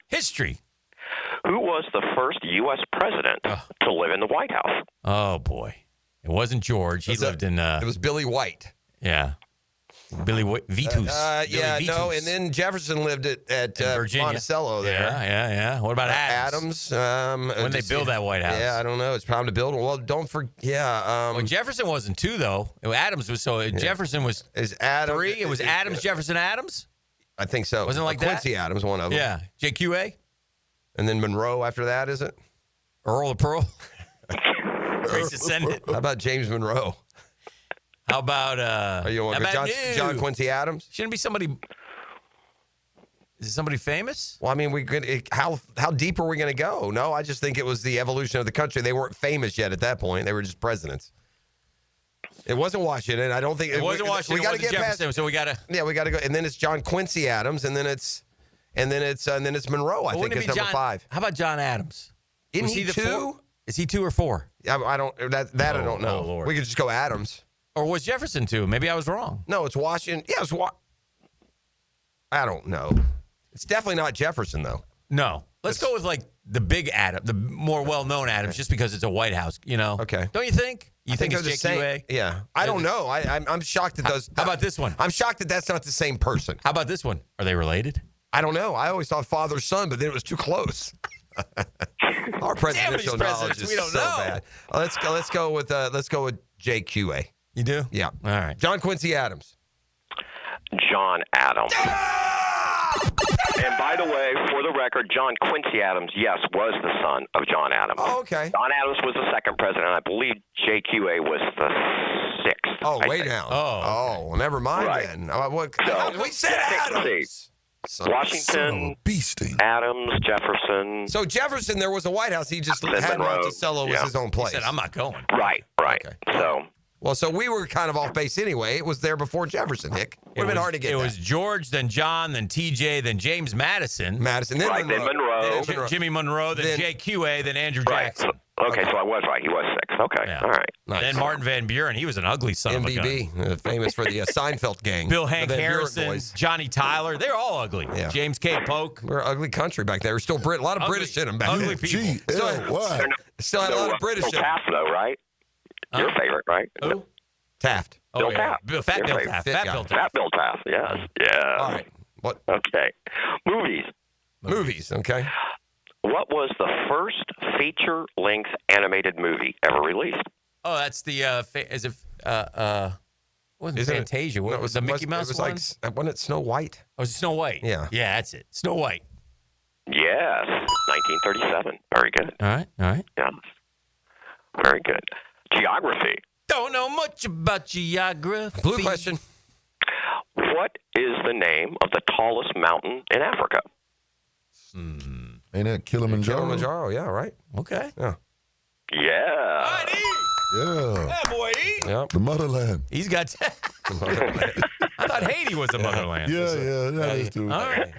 History. Who was the first U.S. president to live in the White House? Oh, boy. It wasn't George. He lived in... It was Billy White. Yeah. Billy Vitus. and then Jefferson lived at Virginia. Monticello there. Yeah. What about Adams? When they build that White House? Yeah, I don't know. It's time to build one. Well, don't forget. Yeah. Well, Jefferson wasn't 2 though. Adams was Jefferson was Adam 3. It was Adams, Jefferson, Adams. I think so. Wasn't it like Quincy that? Adams, one of them. Yeah. JQA. And then Monroe after that, is it? Earl of Pearl. Grace Ascendant. How about James Monroe? How about John Quincy Adams? Shouldn't it be somebody? Is it somebody famous? Well, I mean, how deep are we going to go? No, I just think it was the evolution of the country. They weren't famous yet at that point. They were just presidents. It wasn't Washington. I don't think it wasn't Washington. We got to get Jefferson, past. So we got to. Yeah, we got to go. And then it's John Quincy Adams, and then it's Monroe. I think is number 5. How about John Adams? Isn't he 2? Is he 2 or 4? I don't. I don't know. Oh, Lord. We could just go Adams. Or was Jefferson 2? Maybe I was wrong. No, it's Washington. Yeah, it's I don't know. It's definitely not Jefferson, though. No. Let's go with like the big Adam, the more well-known Adams, just because it's a White House, Okay. Don't you think? You think they're it's the JQA? same. Yeah. I don't know. I'm shocked that those. How about this one? I'm shocked that that's not the same person. How about this one? Are they related? I don't know. I always thought father son, but then it was too close. Our presidential knowledge is so bad. Let's go with JQA. You do? Yeah. All right. John Quincy Adams. John Adams. And by the way, for the record, John Quincy Adams, yes, was the son of John Adams. Oh, okay. John Adams was the 2nd president. I believe JQA was the 6th. Oh, way down. Oh, well, never mind then. We said Adams. Washington, Adams, Jefferson. So Jefferson, there was a White House. He just had Monticello was his own place. He said, I'm not going. Right. Okay. So we were kind of off base anyway. It was there before Jefferson, Hick. Would have been hard to get. It was George, then John, then TJ, then James Madison. Then Monroe. Then Jimmy Monroe, then JQA, then Andrew Jackson. Okay, so I was right. He was 6. Okay, Yeah. all right. Nice. Then Martin Van Buren. He was an ugly son of a gun. MVB, famous for the Seinfeld gang. Bill Hank The Van Buren Harrison, boys. Johnny Tyler. They're all ugly. Yeah. James K. Polk. We're an ugly country back there. We're still a lot of British in them back ugly then. people. Still had a lot of British in them. Taft, though, right? Your favorite, right? Who? Taft. Bill Taft. Fat Bill Taft. Fat Bill Taft, yes. Yeah. All right. What? Okay. Movies, okay. What was the first feature-length animated movie ever released? Oh, that's the wasn't Fantasia? What was the Mickey Mouse one? Wasn't it Snow White? Oh, was it Snow White? Yeah. Yeah, that's it. Snow White. Yes, 1937. Very good. All right. Yes. Very good. Geography. Don't know much about geography. Blue question. What is the name of the tallest mountain in Africa? Ain't that Kilimanjaro? Kilimanjaro, yeah, right. Okay. Yeah. Yeah. Yeah. Yeah, boy. Yep. The motherland. He's got. I thought Haiti was the motherland. Yeah, that is too. All right.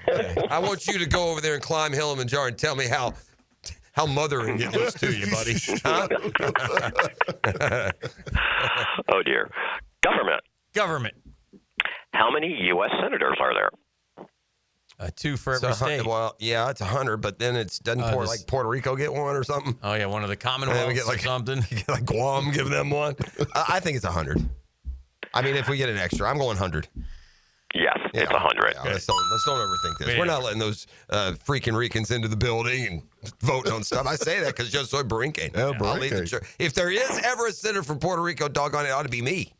I want you to go over there and climb Kilimanjaro and tell me how mothering it looks to you, buddy. Huh? Oh, dear. Government. How many U.S. senators are there? 2 for every state. Well, yeah, it's 100, but then doesn't Puerto Rico get one or something? Oh, yeah, one of the Commonwealths or something. You get like Guam, give them one. I think it's 100. I mean, if we get an extra, I'm going 100. Yes, it's 100. Yeah, let's don't overthink this. We're not letting those freaking Ricans into the building and voting on stuff. I say that because just so Brinque. I'll leave the church. If there is ever a senator from Puerto Rico, doggone it ought to be me.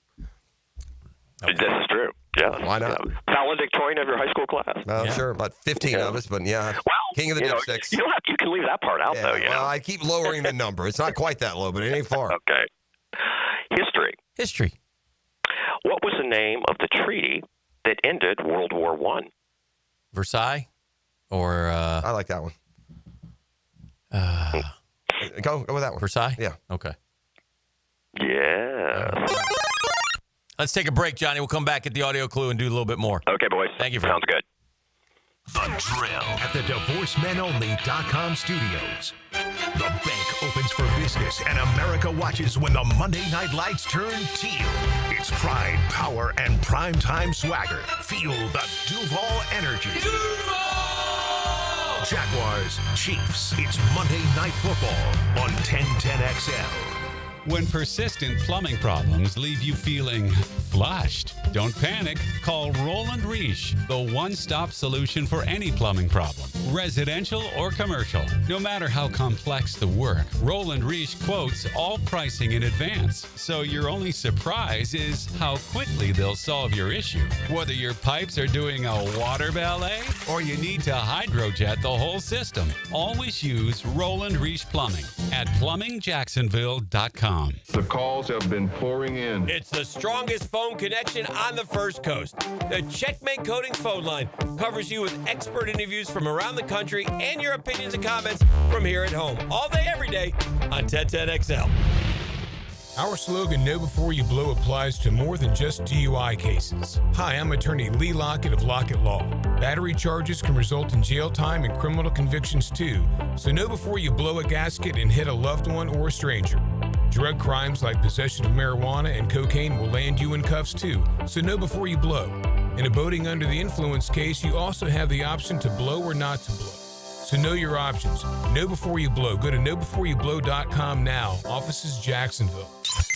Okay. This is true. Yeah. Why not? Valedictorian of your high school class. Sure, about 15 of us, but yeah. Well, King of the dipsticks. You can leave that part out, though. Well, I keep lowering the number. It's not quite that low, but it ain't far. Okay. History. What was the name of the treaty that ended World War I? Versailles? Or I like that one. Go with that one. Versailles? Yeah. Okay. Yeah. Let's take a break, Johnny. We'll come back at the audio clue and do a little bit more. Okay, boys. Thank you for Sounds good. The Drill at the DivorceMenOnly.com studios. The bank opens for business and America watches when the Monday night lights turn teal. It's pride, power, and primetime swagger. Feel the Duval energy. Jaguars, Chiefs. It's Monday Night Football on 1010XL. When persistent plumbing problems leave you feeling flushed, Don't panic. Call Roland Reich, the one-stop solution for any plumbing problem, residential or commercial. No matter how complex the work, Roland Reich quotes all pricing in advance, so your only surprise is how quickly they'll solve your issue. Whether your pipes are doing a water ballet or you need to hydrojet the whole system, always use Roland Reich Plumbing at plumbingjacksonville.com. The calls have been pouring in. It's the strongest phone connection on the First Coast. The Checkmate Coatings phone line covers you with expert interviews from around the country and your opinions and comments from here at home. All day, every day on 1010XL. Our slogan, Know Before You Blow, applies to more than just DUI cases. Hi, I'm attorney Lee Lockett of Lockett Law. Battery charges can result in jail time and criminal convictions too, so know before you blow a gasket and hit a loved one or a stranger. Drug crimes like possession of marijuana and cocaine will land you in cuffs too, so know before you blow. In a boating under the influence case, you also have the option to blow or not to blow. So know your options. Know before you blow. Go to knowbeforeyouBlow.com now. Offices Jacksonville.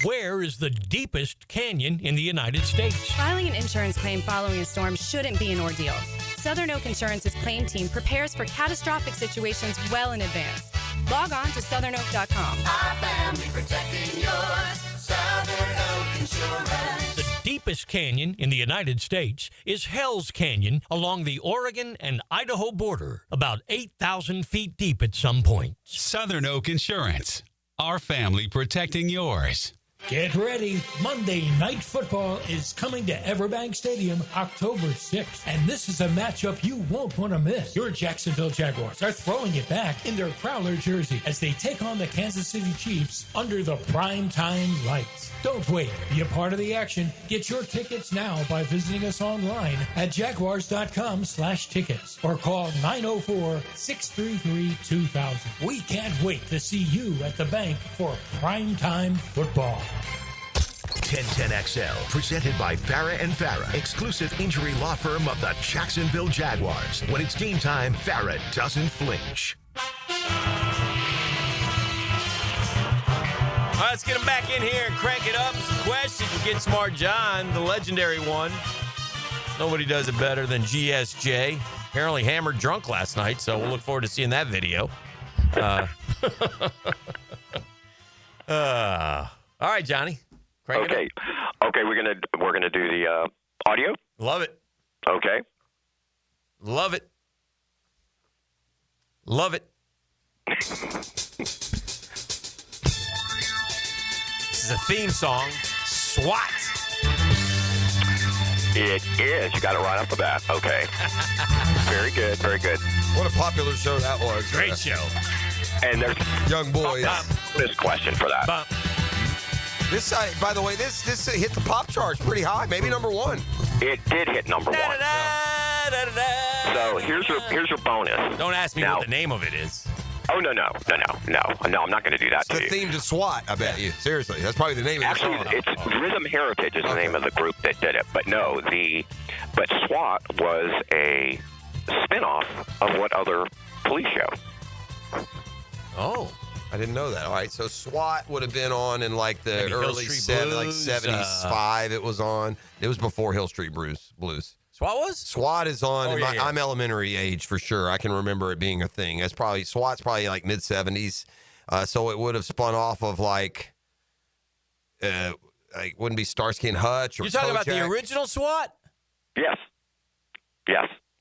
Where is the deepest canyon in the United States? Filing an insurance claim following a storm shouldn't be an ordeal. Southern Oak Insurance's claim team prepares for catastrophic situations well in advance. Log on to southernoak.com. Our family protecting yours. Southern Oak Insurance. The deepest canyon in the United States is Hell's Canyon along the Oregon and Idaho border, about 8,000 feet deep at some point. Southern Oak Insurance. Our family protecting yours. Get ready. Monday Night Football is coming to Everbank Stadium October 6th. And this is a matchup you won't want to miss. Your Jacksonville Jaguars are throwing it back in their Prowler jersey as they take on the Kansas City Chiefs under the primetime lights. Don't wait. Be a part of the action. Get your tickets now by visiting us online at jaguars.com/tickets or call 904-633-2000. We can't wait to see you at the bank for primetime football. 1010XL, presented by Farah and Farah, exclusive injury law firm of the Jacksonville Jaguars. When it's game time, Farah doesn't flinch. All right, let's get him back in here and crank it up. Some questions with Get Smart John, the legendary one. Nobody does it better than GSJ. Apparently hammered drunk last night, so we'll look forward to seeing that video. All right, Johnny. Okay, we're gonna do the audio. Love it. Okay. Love it. Love it. This is a theme song. SWAT. It is. You got it right off the bat. Okay. Very good. Very good. What a popular show that was. Great show. And there's young boys. This question for that. This, by the way, this hit the pop charts pretty high, maybe number one. It did hit number one. So here's your bonus. Don't ask me what the name of it is. Oh no! I'm not going to do that It's to the you. thing to SWAT, I bet you. Seriously, that's probably the name of the song. Actually, it's Rhythm Heritage is the name of the group that did it. But no, but SWAT was a spinoff of what other police show? Oh, I didn't know that. All right, so SWAT would have been on in like the Maybe early Hill Street Blues, like 75. It was on. It was before Hill Street Blues. SWAT was? SWAT is on. Oh, yeah. I'm elementary age for sure. I can remember it being a thing. SWAT's probably like mid 70s. So it would have spun off of like wouldn't be Starsky and Hutch or You're talking about the Kojak. original SWAT? Yes.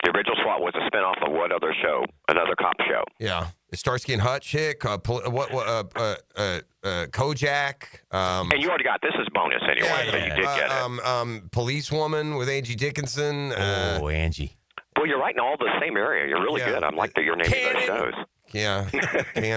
The original SWAT was a spinoff of what other show? Another cop show. Yeah, Starsky and Hutch chick. Kojak. And you already got this as bonus anyway, so you did get it. Policewoman with Angie Dickinson. Angie. Well, you're right in all the same area. You're really good. I like that you're naming those shows. Yeah,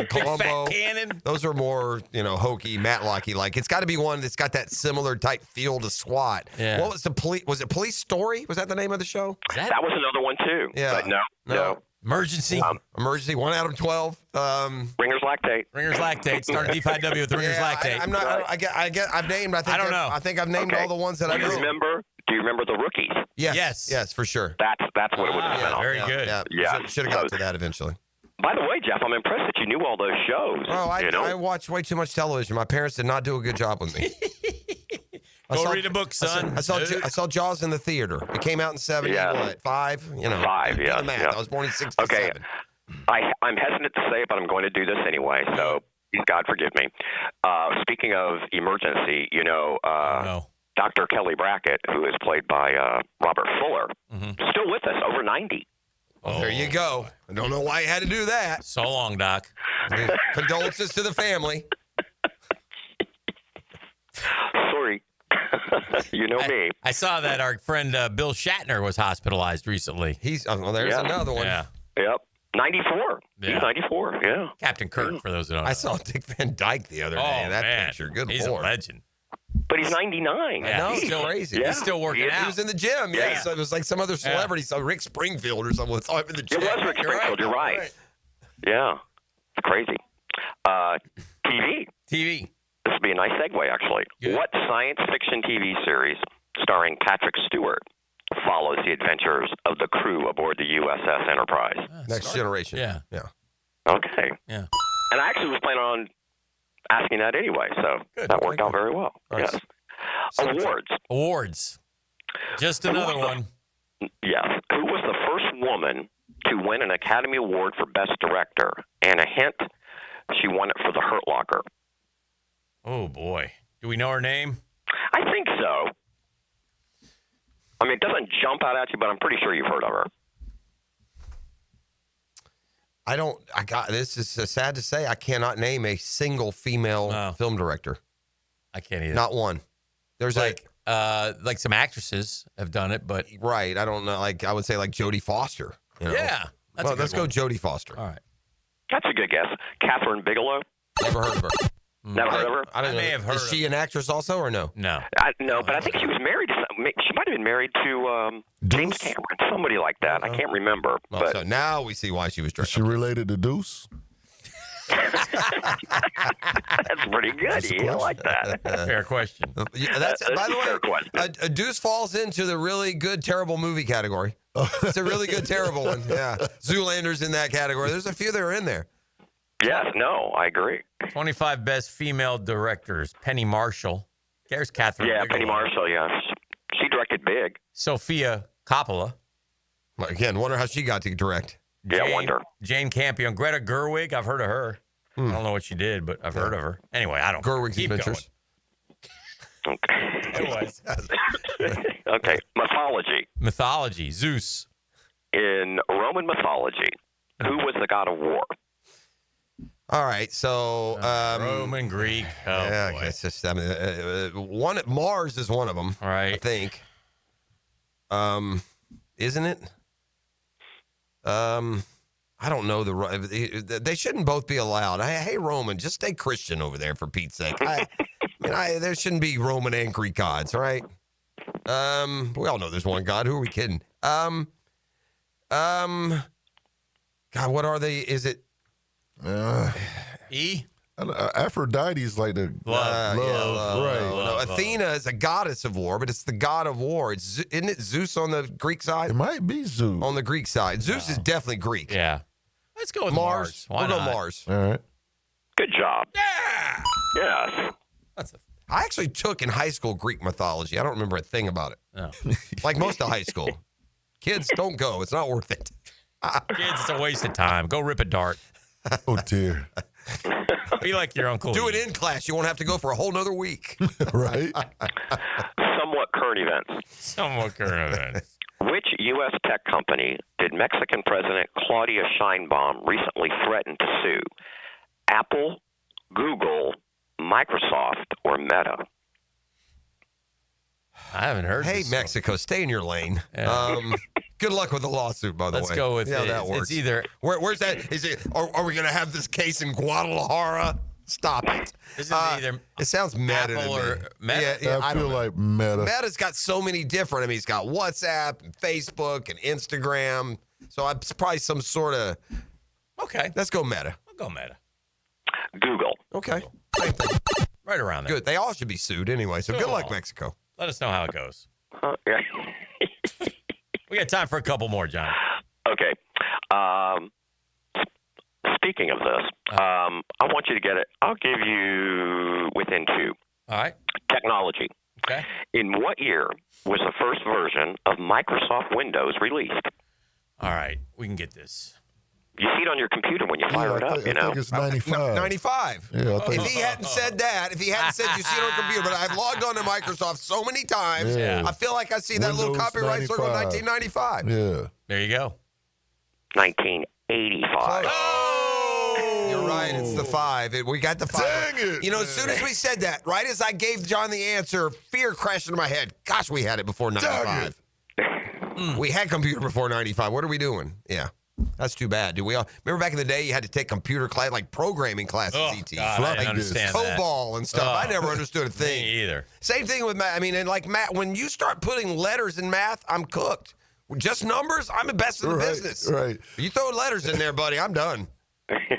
Columbo. Cannon. Those are more, hokey, Matlocky. Like it's got to be one that's got that similar type feel to SWAT. Yeah. What was the police? Was it Police Story? Was that the name of the show? That was another one too. Yeah. But no. Emergency. Emergency. 1 out of 12. Ringers Lactate. Ringers Lactate. Start D5W with Ringers Lactate. I'm not. I've named. I don't know. I think I've named all the ones that I know. Do you remember the Rookies? Yes, for sure. That's what it would have been. Very good. Yeah. Should have got to that eventually. By the way, Jeff, I'm impressed that you knew all those shows. Oh, I watched way too much television. My parents did not do a good job with me. Go read a book, son. I saw Jaws in the theater. It came out in 70, what, 5? You know, 5, yeah. The math. Yeah. I was born in 67. Okay. I'm hesitant to say it, but I'm going to do this anyway, so God forgive me. Speaking of emergency, Dr. Kelly Brackett, who is played by Robert Fuller, still with us, over 90. Well, there you go. I don't know why you had to do that. So long, Doc. Condolences to the family. Sorry. You know me. I saw that our friend Bill Shatner was hospitalized recently. There's another one. Yeah. Yep. 94. Yeah. He's 94, yeah. Captain Kirk, for those that don't know. I saw Dick Van Dyke the other day in that picture. Good He's Lord. a legend. But he's 99. I know, he's it's still crazy. He's still working out. He was in the gym. Yeah. So it was like some other celebrity, so Rick Springfield or someone saw him in the gym. It was Rick Springfield, you're right. Yeah. It's crazy. TV. This would be a nice segue, actually. Good. What science fiction TV series starring Patrick Stewart follows the adventures of the crew aboard the USS Enterprise? Next Generation. Yeah. Okay. Yeah. And I actually was planning on asking that anyway, so that worked out very well. Nice. Yes. Awards. Just another one. Yes. Who was the first woman to win an Academy Award for Best Director? And a hint, she won it for The Hurt Locker. Oh, boy. Do we know her name? I think so. I mean, it doesn't jump out at you, but I'm pretty sure you've heard of her. This is sad to say, I cannot name a single female film director. I can't either. Not one. There's like some actresses have done it, but right. I don't know. Like I would say, like Jodie Foster. You know? Yeah. Let's go Jodie Foster. All right. That's a good guess. Catherine Bigelow. Never heard of her. Never heard of her? I may have heard. Is she an actress also, or no? No. No, but I think she was married to. She might have been married to James Cameron, somebody like that. I can't remember. Well, but so now we see why she was dressed. Is she related to Deuce? That's pretty good. I like that. Fair question. That's by the way, a Deuce falls into the really good, terrible movie category. It's a really good, terrible one. Yeah, Zoolander's in that category. There's a few that are in there. Yes, no, I agree. 25 best female directors. Penny Marshall. There's Catherine Bigelow. Penny Marshall, yes. She directed Big. Sophia Coppola. Well, again, wonder how she got to direct. I wonder. Jane Campion. Greta Gerwig. I've heard of her. I don't know what she did, but I've heard of her. Anyway, I don't. Gerwig's Keep Adventures. Okay. It was. Okay. Mythology. Zeus. In Roman mythology, who was the god of war? All right, so Roman, Greek. Oh, yeah, boy. it's just Mars is one of them. All right, I think. Isn't it? I don't know they shouldn't both be allowed. Hey, Roman, just stay Christian over there for Pete's sake. There shouldn't be Roman and Greek gods, right? We all know there's one God. Who are we kidding? God, what are they? Is it? Aphrodite's like the love, right? No, Athena is a goddess of war, but it's the god of war. Isn't it Zeus on the Greek side? It might be Zeus on the Greek side. Zeus is definitely Greek. Yeah, let's go with Mars. We'll go Mars. All right. Good job. Yeah. Yes. I actually took in high school Greek mythology. I don't remember a thing about it. No. Like most of high school. Kids, don't go. It's not worth it. Kids, it's a waste of time. Go rip a dart. Oh, dear. Be like your uncle. Do it in class. You won't have to go for a whole nother week. Right. Somewhat current events. Which U.S. tech company did Mexican President Claudia Sheinbaum recently threaten to sue? Apple, Google, Microsoft, or Meta? I haven't heard. Hey, this Mexico, stay in your lane. Yeah. Good luck with the lawsuit, by the way. Let's go with it. That works. It's either. Where's that? Is it? Are we going to have this case in Guadalajara? Stop it. This is either. It sounds Meta Apple to me. or Meta. Yeah, I feel like Meta. Meta's got so many different. I mean, he's got WhatsApp and Facebook and Instagram. So it's probably some sort of. Okay. Let's go Meta. I'll go Meta. Google. Okay. Same thing. Right around there. Good. They all should be sued anyway. So good luck, Mexico. Let us know how it goes. Yeah. We got time for a couple more, John. Okay. Speaking of this, I want you to get it. I'll give you within two. All right. Technology. Okay. In what year was the first version of Microsoft Windows released? All right, we can get this. You see it on your computer when you fire it up, I think it's 95. 95. Yeah, if he hadn't said that, if he hadn't said you see it on a computer, but I've logged on to Microsoft so many times, I feel like I see that little Windows copyright circle in 1995. Yeah. There you go. 1985. You're right. It's the 5. We got the 5. Dang it, as soon as we said that, right as I gave John the answer, fear crashed into my head. Gosh, we had it before 95. We had computer before 95. What are we doing? Yeah. That's too bad. Do we all remember back in the day you had to take computer class, like programming classes, ET. God, I didn't understand that. COBOL and stuff. I never understood a thing. Me either. Same thing with math. I mean, and like math, when you start putting letters in math, I'm cooked. Just numbers, I'm the best in the business. Right. You throw letters in there, buddy, I'm done.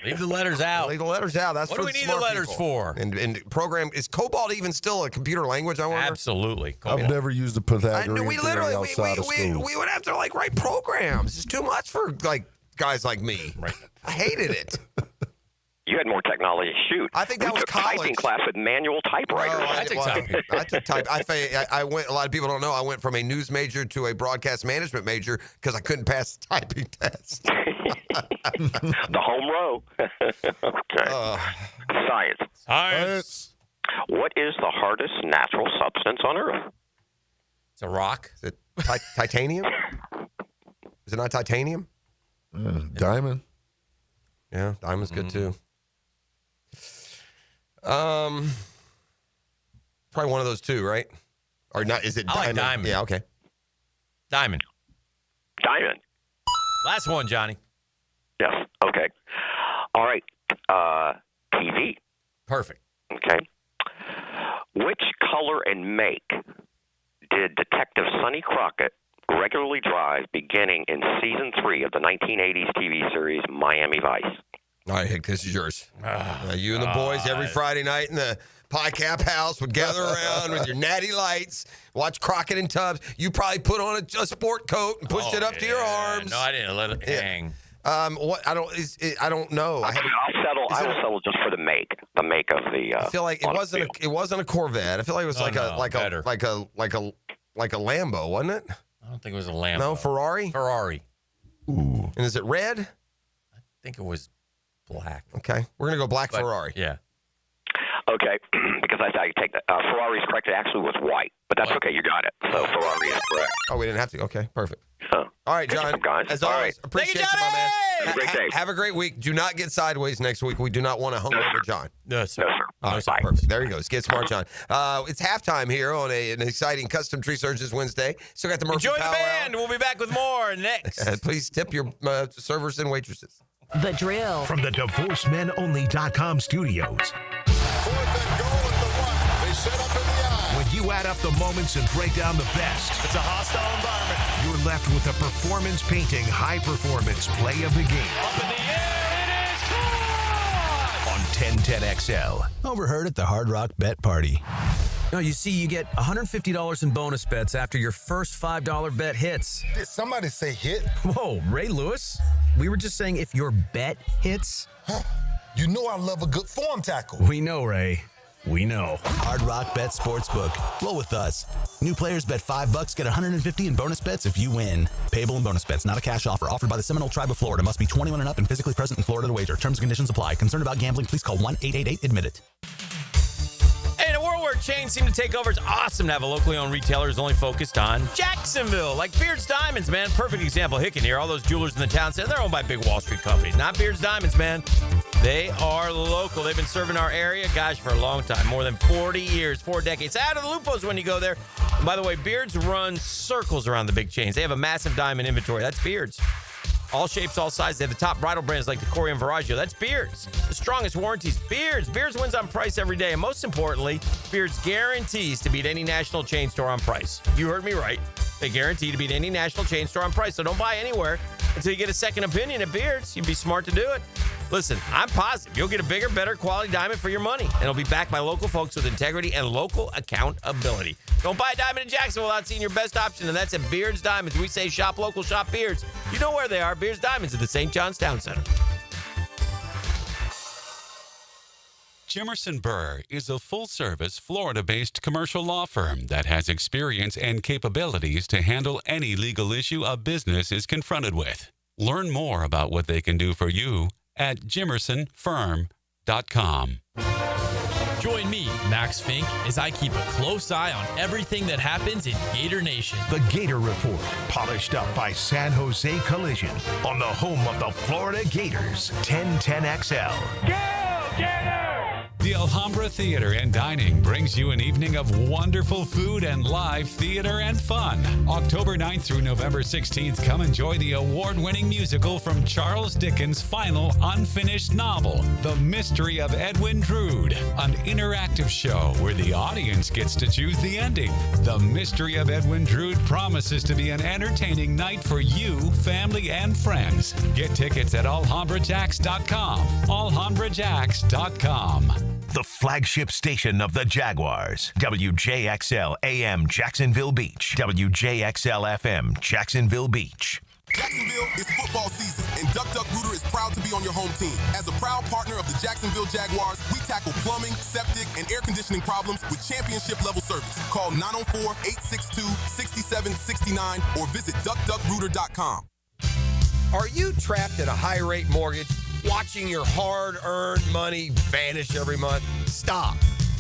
Leave the letters out. Leave the letters out. That's what for do we the need the smart letters people. for? And program, is COBOL even still a computer language, I wonder? Absolutely. I've never used the Pythagorean we theory literally, outside of school. we would have to like write programs. It's too much for like guys like me. Right. I hated it. You had more technology. Shoot. I think that we was took typing college. class with manual typewriters. I took type. I went. A lot of people don't know. I went from a news major to a broadcast management major because I couldn't pass the typing test. The home row. Okay. Science. What is the hardest natural substance on Earth? It's a rock. Is it titanium? Is it not titanium? Diamond. Yeah, diamond's good too. Probably one of those two, right? Or not? Is it I diamond? like diamond. Yeah, okay. Diamond. Diamond. Last one, Johnny. Yes. Okay. All right. TV. Perfect. Okay. Which color and make did Detective Sonny Crockett regularly drive beginning in season 3 of the 1980s TV series Miami Vice? All right, Hick, this is yours. You and the boys every Friday night in the Pie Cap house would gather around with your natty lights, watch Crockett and Tubbs. You probably put on a sport coat and pushed it up to your arms. No, I didn't let it hang. What I don't know. I will settle just for the make of the. I feel like it wasn't a Corvette. I feel like it was like a Lambo, wasn't it? I don't think it was a Lambo. No, Ferrari. Ooh. And is it red? I think it was black. Okay, we're gonna go black Ferrari. Yeah. Okay, because I take that. Ferrari's correct. It actually was white, but that's okay. You got it. So Ferrari is correct. Oh, we didn't have to. Okay, perfect. So, all right, John. guys. As All always, right. appreciate Thank you, you, my man. Have a great day. Have a great week. Do not get sideways next week. We do not want to hungover John. No, sir. All right, perfect. There he goes. Get smart, John. It's halftime here on an exciting Custom Tree Surgeons Wednesday. Still got the Murphy Enjoy the Power band. We'll be back with more next. Please tip your servers and waitresses. The Drill. From the DivorceMenOnly.com studios. They set up in the eye. When you add up the moments and break down the best, It's a hostile environment. you're left with a performance painting high-performance play of the game. Up in the air, it is caught! On 1010XL. Overheard at the Hard Rock Bet Party. No, you see, you get $150 in bonus bets after your first $5 bet hits. Did somebody say hit? Whoa, Ray Lewis? We were just saying if your bet hits. You know I love a good form tackle. We know, Ray. We know. Hard Rock Bet Sportsbook. Roll with us. New players bet $5, get $150 in bonus bets if you win. Payable in bonus bets, not a cash offer. Offered by the Seminole Tribe of Florida. Must be 21 and up and physically present in Florida to wager. Terms and conditions apply. Concerned about gambling? Please call 1-888-ADMIT-IT. Hey, in a world where chains seem to take over, it's awesome to have a locally owned retailer who's only focused on Jacksonville. Like Beard's Diamonds, man. Perfect example. Hicken here. All those jewelers in the town say they're owned by big Wall Street companies. Not Beard's Diamonds, man. They are local. They've been serving our area, gosh, for a long time. More than 40 years, 4 decades. Out of the loopholes when you go there. And by the way, Beard's run circles around the big chains. They have a massive diamond inventory. That's Beard's. All shapes, all sizes. They have the top bridal brands like the Corey and Viraggio. That's Beard's. The strongest warranties. Beard's. Beard's wins on price every day. And most importantly, Beard's guarantees to beat any national chain store on price. You heard me right. They guarantee to beat any national chain store on price. So don't buy anywhere until you get a second opinion at Beard's. You'd be smart to do it. Listen, I'm positive you'll get a bigger, better quality diamond for your money. And it'll be backed by local folks with integrity and local accountability. Don't buy a diamond in Jacksonville without seeing your best option, and that's at Beard's Diamonds. We say shop local, shop Beard's. You know where they are. Beard's Diamonds at the St. John's Town Center. Jimerson Burr is a full-service, Florida-based commercial law firm that has experience and capabilities to handle any legal issue a business is confronted with. Learn more about what they can do for you at jimersonfirm.com. Join me, Max Fink, as I keep a close eye on everything that happens in Gator Nation. The Gator Report, polished up by San Jose Collision on the home of the Florida Gators, 1010XL. Go, Gator! The Alhambra Theater and Dining brings you an evening of wonderful food and live theater and fun. October 9th through November 16th, come enjoy the award-winning musical from Charles Dickens' final unfinished novel, The Mystery of Edwin Drood, an interactive show where the audience gets to choose the ending. The Mystery of Edwin Drood promises to be an entertaining night for you, family, and friends. Get tickets at alhambrajacks.com. alhambrajacks.com. The flagship station of the Jaguars, WJXL AM Jacksonville Beach, WJXL FM Jacksonville Beach. Jacksonville is football season, and Duck Duck Rooter is proud to be on your home team. As a proud partner of the Jacksonville Jaguars, we tackle plumbing, septic, and air conditioning problems with championship-level service. Call 904-862-6769 or visit duckduckrooter.com. Are you trapped in a high-rate mortgage, watching your hard-earned money vanish every month? Stop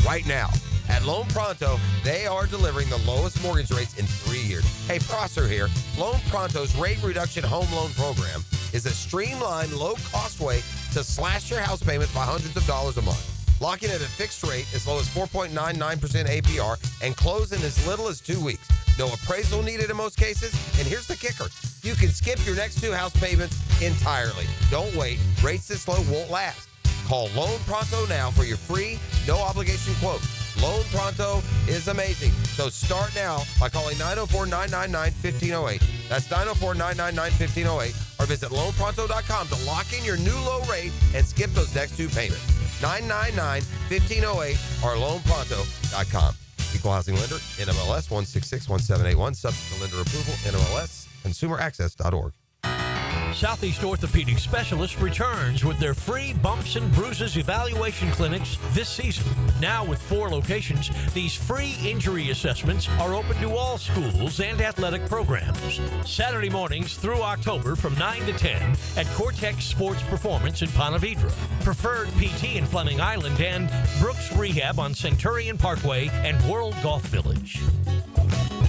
right now. At Loan Pronto, they are delivering the lowest mortgage rates in 3 years. Hey, Prosser here. Loan Pronto's rate reduction home loan program is a streamlined, low-cost way to slash your house payments by hundreds of dollars a month. Lock in at a fixed rate as low as 4.99% APR and close in as little as 2 weeks. No appraisal needed in most cases. And here's the kicker. You can skip your next 2 house payments entirely. Don't wait. Rates this low won't last. Call Loan Pronto now for your free, no-obligation quote. Loan Pronto is amazing. So start now by calling 904-999-1508. That's 904-999-1508. Or visit loanpronto.com to lock in your new low rate and skip those next 2 payments. 999-1508 or loanpronto.com. Equal housing lender, NMLS 1661781. Subject to lender approval, NMLS, consumeraccess.org. Southeast Orthopedic Specialists returns with their free bumps and bruises evaluation clinics this season. Now with 4 locations, these free injury assessments are open to all schools and athletic programs. Saturday mornings through October from 9 to 10 at Cortex Sports Performance in Ponte Vedra, Preferred PT in Fleming Island, and Brooks Rehab on Centurion Parkway and World Golf Village.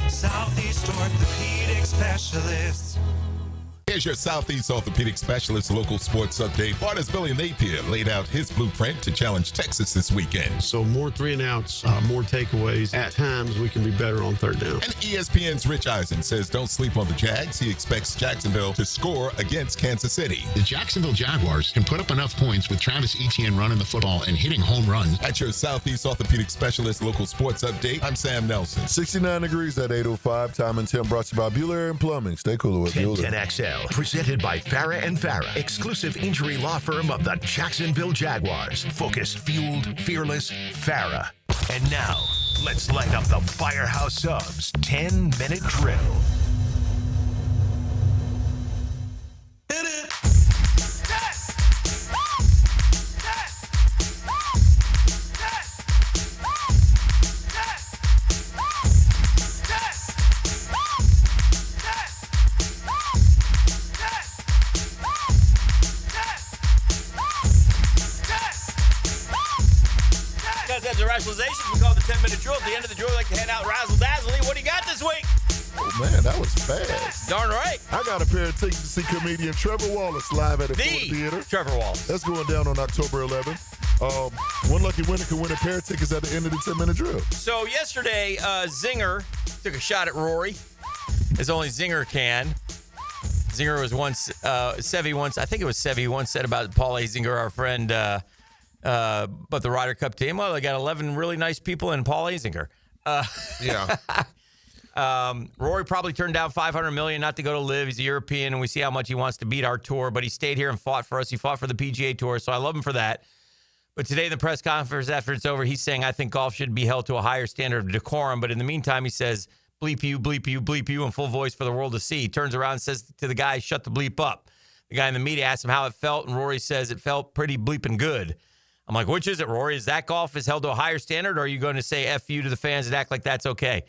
Southeast Orthopedic Specialists. Here's your Southeast Orthopedic Specialist local sports update. Florida's Billy Napier laid out his blueprint to challenge Texas this weekend. So more 3-and-outs, more takeaways. At times, we can be better on third down. And ESPN's Rich Eisen says don't sleep on the Jags. He expects Jacksonville to score against Kansas City. The Jacksonville Jaguars can put up enough points with Travis Etienne running the football and hitting home runs. At your Southeast Orthopedic Specialist local sports update, I'm Sam Nelson. 69 degrees at 8:05. Time and Temp brought to you by Bueller and Plumbing. Stay cooler with Bueller. 1010XL, presented by Farah and Farah, exclusive injury law firm of the Jacksonville Jaguars. Focused, fueled, fearless, Farah. And now, let's light up the Firehouse Subs 10-minute drill. That's the rationalizations. We call it the 10-minute drill. At the end of the drill, we like to hand out razzle-dazzle. What do you got this week? Oh, man, that was fast. Darn right. I got a pair of tickets to see comedian Trevor Wallace live at the Florida Theater. Trevor Wallace. That's going down on October 11th. One lucky winner can win a pair of tickets at the end of the 10-minute drill. So yesterday, Zinger took a shot at Rory, as only Zinger can. Zinger was once, Sevy once, I think it was Sevy once said about Paul Azinger, our friend, but the Ryder Cup team, well, they got 11 really nice people in Paul Azinger. Yeah. Rory probably turned down $500 million not to go to live. He's a European, and we see how much he wants to beat our tour, but he stayed here and fought for us. He fought for the PGA Tour, so I love him for that. But today in the press conference after it's over, he's saying, I think golf should be held to a higher standard of decorum. But in the meantime, he says, bleep you, bleep you, bleep you in full voice for the world to see. He turns around and says to the guy, shut the bleep up. The guy in the media asks him how it felt, and Rory says it felt pretty bleeping good. I'm like, which is it, Rory? Is that golf is held to a higher standard, or are you going to say F you to the fans and act like that's okay?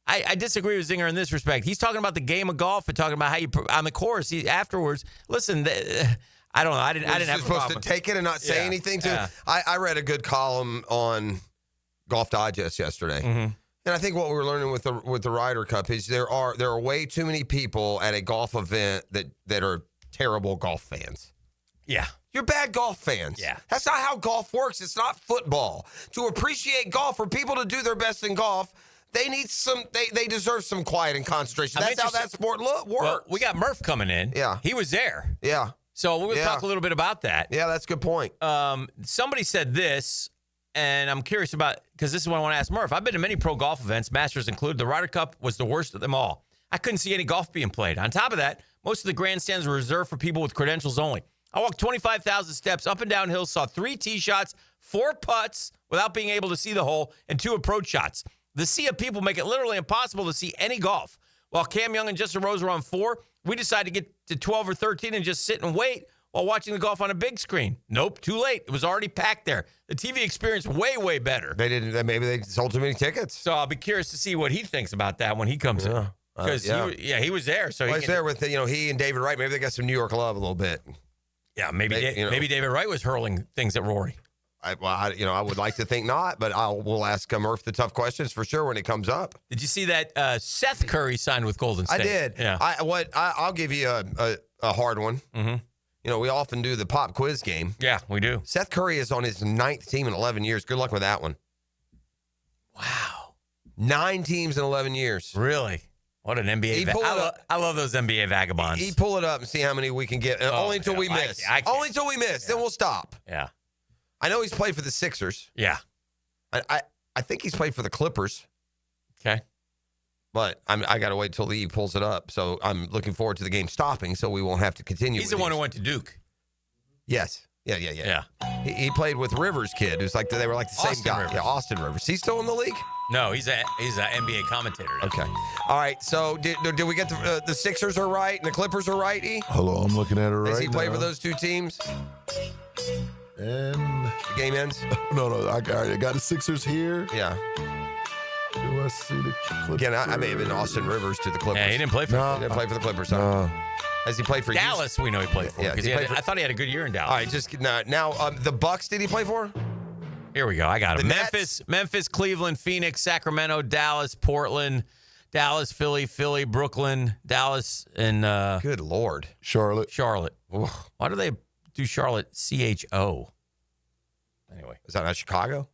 I disagree with Zinger in this respect. He's talking about the game of golf and talking about how you on the course. Afterwards, listen, I don't know. I didn't have a problem. You're supposed to take it and not say anything to it. I read a good column on Golf Digest yesterday. Mm-hmm. And I think what we were learning with the Ryder Cup is there are way too many people at a golf event that are terrible golf fans. Yeah. You're bad golf fans. Yeah. That's not how golf works. It's not football. To appreciate golf, for people to do their best in golf, they need they deserve some quiet and concentration. That's how that sport works. Well, we got Murph coming in. Yeah. He was there. Yeah. So we'll talk a little bit about that. Yeah, that's a good point. Somebody said this, and I'm curious about, because this is what I want to ask Murph. I've been to many pro golf events, Masters included. The Ryder Cup was the worst of them all. I couldn't see any golf being played. On top of that, most of the grandstands were reserved for people with credentials only. I walked 25,000 steps up and down hills, saw 3 tee shots, 4 putts without being able to see the hole, and 2 approach shots. The sea of people make it literally impossible to see any golf. While Cam Young and Justin Rose were on 4, we decided to get to 12 or 13 and just sit and wait while watching the golf on a big screen. Nope, too late. It was already packed there. The TV experience way, way better. Maybe they sold too many tickets. So I'll be curious to see what he thinks about that when he comes in. Because he was there. So he was can, there with he and David Wright. Maybe they got some New York love a little bit. Yeah, maybe David Wright was hurling things at Rory. I would like to think not, but we'll ask Murph the tough questions for sure when it comes up. Did you see that Seth Curry signed with Golden State? I did. Yeah. I'll give you a hard one. Mm-hmm. We often do the pop quiz game. Yeah, we do. Seth Curry is on his 9th team in 11 years. Good luck with that one. Wow. 9 teams in 11 years. Really? What an NBA. I love those NBA vagabonds. He pull it up and see how many we can get. Only until we miss. Only until we miss. Then we'll stop. Yeah. I know he's played for the Sixers. Yeah. I think he's played for the Clippers. Okay. But I got to wait till he pulls it up. So I'm looking forward to the game stopping so we won't have to continue. He's the one who went to Duke. Yes. Yeah. He played with Rivers' kid, who's like they were like the same Austin guy. Rivers. Yeah, Austin Rivers. He's still in the league? No, he's an NBA commentator now. Okay. All right. So did we get the Sixers are right and the Clippers are right, E? Hello, I'm looking at it right now. Does he play for those 2 teams? And the game ends? No. I got the Sixers here. Yeah. Do I see the Clippers? Again, I may have been Austin Rivers to the Clippers. Yeah, he didn't play for the Clippers. Huh? Has he played for Dallas? We know he played for. Yeah, I thought he had a good year in Dallas. All right, just now the Bucks. Did he play for? Here we go. I got him. The Memphis, Cleveland, Phoenix, Sacramento, Dallas, Portland, Dallas, Philly, Brooklyn, Dallas, and good Lord, Charlotte. Why do they do Charlotte CHO? Anyway, is that not Chicago?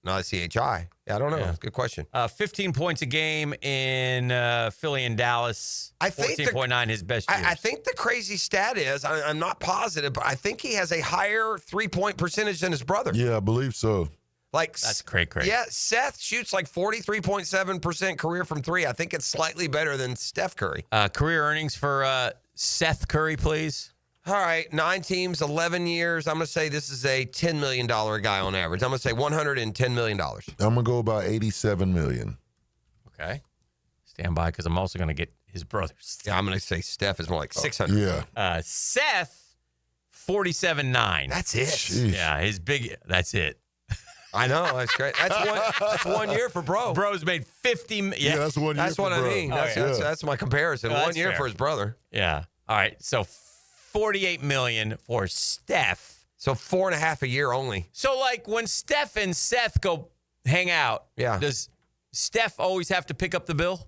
No, it's CHI. Yeah, I don't know. Yeah. Good question. 15 points a game in Philly and Dallas. I think 14.9 his best years. I think the crazy stat is, I'm not positive, but I think he has a higher 3-point percentage than his brother. Yeah, I believe so. That's crazy. Yeah, Seth shoots like 43.7% career from 3. I think it's slightly better than Steph Curry. Career earnings for Seth Curry, please. All right, 9 teams, 11 years. I'm going to say this is a $10 million guy on average. I'm going to say $110 million. I'm going to go about $87 million. Okay. Stand by, because I'm also going to get his brothers. Yeah, I'm going to say Steph is more like 600. Yeah. Seth, 47.9. That's it. Jeez. Yeah, his big. That's it. I know. That's great. That's 1 year for bro. Bro's made 50. Yeah, that's 1 year. That's what I mean. That's my comparison. No, 1 year fair. for his brother. Yeah. All right. So $48 million for Steph. So 4.5 a year only. So like when Steph and Seth go hang out, yeah, does Steph always have to pick up the bill?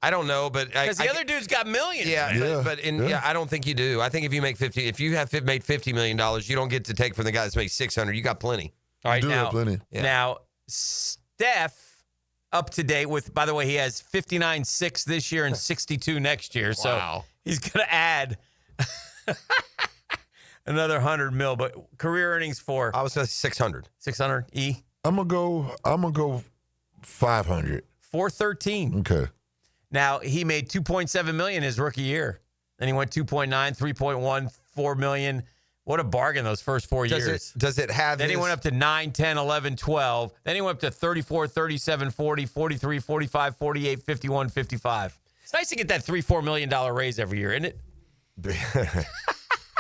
I don't know, but because the other dude's got millions. Yeah, but I don't think you do. I think if you make if you have made $50 million, you don't get to take from the guy that's made 600. You got plenty. All right, have plenty. Yeah. Now Steph up to date with. By the way, he has 59.6 this year and 62 next year. So he's going to add another 100 mil. But career earnings for I was going to say 600. 600 E. I'm gonna go 500. 413. Okay. Now he made 2.7 million his rookie year. Then he went 2.9, 3.1, 4 million. What a bargain those first 4 years. Does it have Then he went up to 9, 10, 11, 12. Then he went up to 34, 37, 40, 43, 45, 48, 51, 55. It's nice to get that $3-4 million raise every year, isn't it?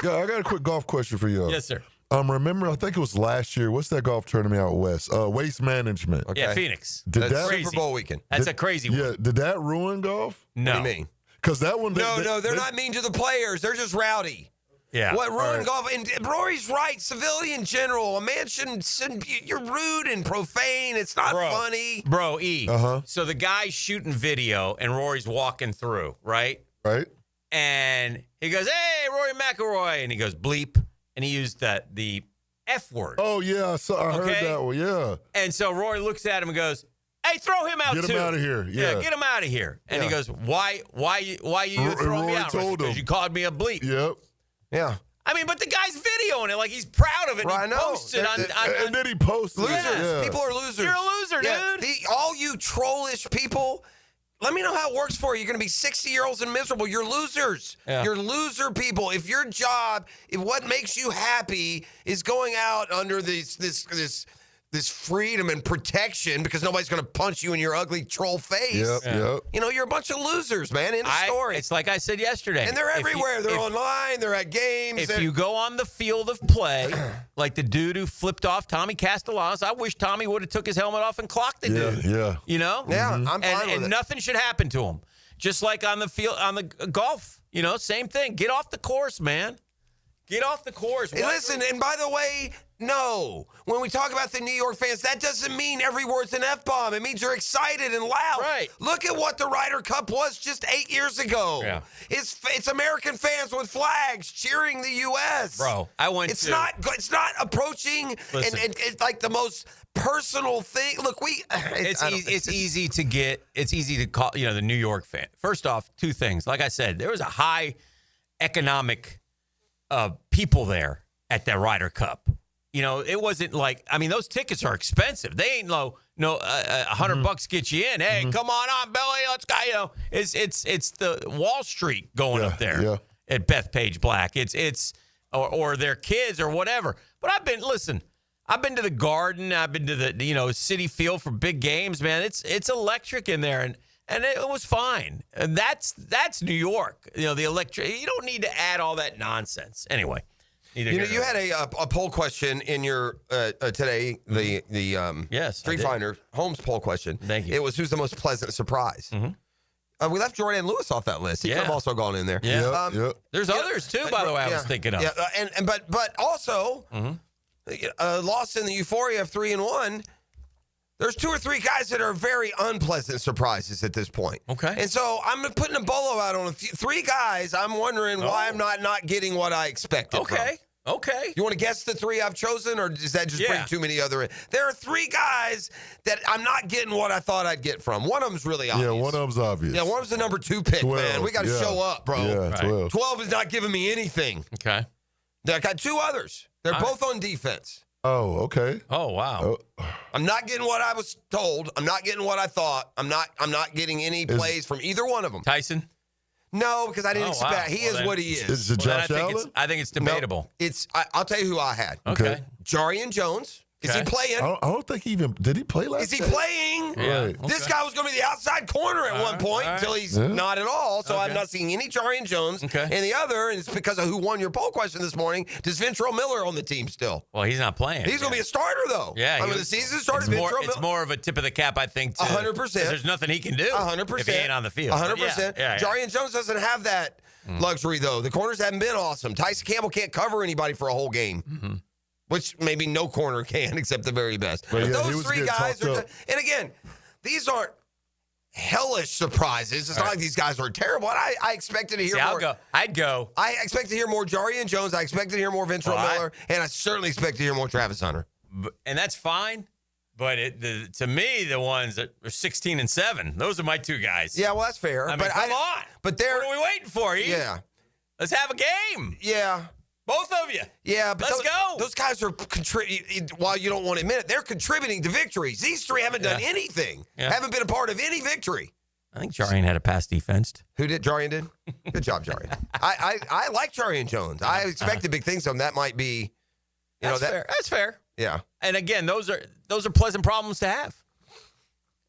Yeah, I got a quick golf question for you. Yes, sir. Remember, I think it was last year. What's that golf tournament out west? Waste Management. Okay. Yeah, Phoenix. That's Super Bowl weekend. That's a crazy one. Yeah, did that ruin golf? No. What do you mean? Because that one. No, they're not mean to the players. They're just rowdy. Yeah. What ruined golf? And Rory's right. Civilian general. A man shouldn't. You're rude and profane. It's not funny. Bro, E. Uh-huh. So the guy's shooting video, and Rory's walking through, right? Right. And he goes, "Hey, Rory McIlroy," and he goes, "Bleep," and he used the F word. Oh yeah, I heard that one. Yeah. And so Rory looks at him and goes, "Hey, throw him out too. Get him out of here. Yeah, get him out of here." And he goes, "Why you throwing me out? Because you called me a bleep." Yep. Yeah. I mean, but the guy's videoing it like he's proud of it. Right, And he posts it on, and then he posted losers. it. Yeah. People are losers. You're a loser, dude. All you trollish people. Let me know how it works for you. You're going to be 60-year-olds and miserable. You're losers. Yeah. You're loser people. If your job, if what makes you happy is going out under this freedom and protection because nobody's going to punch you in your ugly troll face. Yep. You know, you're a bunch of losers, man. End of story. It's like I said yesterday. And they're everywhere. They're online. They're at games. If you go on the field of play, like the dude who flipped off Tommy Castellanos, I wish Tommy would have took his helmet off and clocked the dude. Yeah. You know? Yeah, I'm fine with and it. nothing should happen to him. Just like on the field, on the golf, you know, same thing. Get off the course, man. Get off the course. Hey, listen, and by the way, no. When we talk about the New York fans, that doesn't mean every word's an F-bomb. It means you're excited and loud. Right. Look at what the Ryder Cup was just 8 years ago. Yeah. It's American fans with flags cheering the U.S. Bro, I went It's to... not approaching and it's like the most personal thing. Look, It's easy to call, you know, the New York fan. First off, two things. Like I said, there was a high economic people there at that Ryder Cup. You know, it wasn't like, I mean, those tickets are expensive. They ain't $100 get you in. Hey, come on, Billy, let's go. You know, it's the Wall Street going up there at Bethpage Black. It's their kids or whatever. But I've been to the Garden. I've been to the, City Field for big games, man. It's electric in there. And it was fine. And that's New York. You know, the electric. You don't need to add all that nonsense. Anyway. You had a poll question in your today, the Street Finder Holmes poll question. Thank you. It was who's the most pleasant surprise. Mm-hmm. We left Jordan Lewis off that list. He could have also gone in there. Yeah. There's others too, by the way. I was thinking of. Yeah, but also lost in the euphoria of 3-1. There's 2 or 3 guys that are very unpleasant surprises at this point. Okay. And so I'm putting a bolo out on 3 guys. I'm wondering why I'm not getting what I expected. Okay. Okay. You want to guess the 3 I've chosen, or does that just bring too many other in? There are 3 guys that I'm not getting what I thought I'd get from. One of them's really obvious. Yeah, one of them's obvious. Yeah, one of them's the number 2 pick, 12, man. We got to show up, bro. Yeah, 12. 12 is not giving me anything. Okay. I got 2 others. They're both on defense. Oh, okay. Oh, wow. I'm not getting what I was told. I'm not getting what I thought. I'm not getting any plays from either one of them. Tyson? No, because I didn't expect. He is what he is. Is it Josh Allen? I think it's debatable. No, I'll tell you who I had. Okay. Jarian Jones. Is he playing? I don't think did he play last Is he night? playing? Yeah. Right. This guy was going to be the outside corner at one point until he's not at all. So I'm not seeing any Jarian Jones. Okay. And the other, and it's because of who won your poll question this morning, does Ventrell Miller on the team still? Well, he's not playing. He's going to be a starter, though. Yeah. The season started. It's more of a tip of the cap, I think. 100%. There's nothing he can do. 100%. If he ain't on the field. 100%. Yeah. Jarian Jones doesn't have that luxury, though. The corners haven't been awesome. Tyson Campbell can't cover anybody for a whole game. Mm-hmm. Which maybe no corner can, except the very best. But those 3 guys are, and again, these aren't hellish surprises. It's not like these guys are terrible. I expected to hear more. I'd go. I expect to hear more Jarian Jones. I expect to hear more Ventrell Miller, and I certainly expect to hear more Travis Hunter. And that's fine. But to me, the ones that are 16-7, those are my 2 guys. Yeah, well, that's fair. I mean, come on. But what are we waiting for? Yeah. Let's have a game. Yeah. Both of you. Yeah, but let's go. Those guys are while you don't want to admit it, they're contributing to victories. These 3 haven't done anything. Yeah. Haven't been a part of any victory. I think Jarian had a pass defense. Who did? Jarian did? Good job, Jarian. I like Jarian Jones. I expected big things of him. That might be fair. That's fair. Yeah. And again, those are pleasant problems to have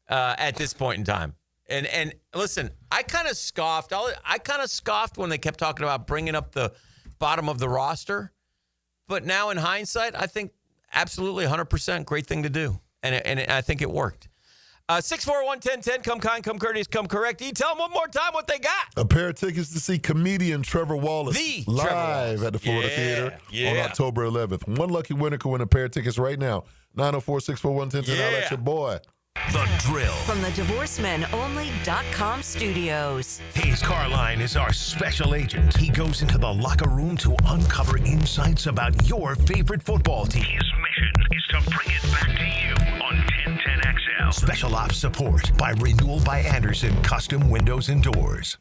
at this point in time. And listen, I kind of scoffed when they kept talking about bringing up the bottom of the roster. but now in hindsight, I think absolutely 100% great thing to do. And I think it worked. 641-1010, come kind, come courteous, come correct. Tell them one more time what they got. A pair of tickets to see comedian Trevor Wallace live at the Florida Theater on October 11th. One lucky winner can win a pair of tickets right now. 904-641-1010. I'll let your boy. The Drill. From the DivorceMenOnly.com studios. Hayes Carline is our special agent. He goes into the locker room to uncover insights about your favorite football team. His mission is to bring it back to you on 1010XL. Special ops support by Renewal by Anderson Custom Windows and Doors.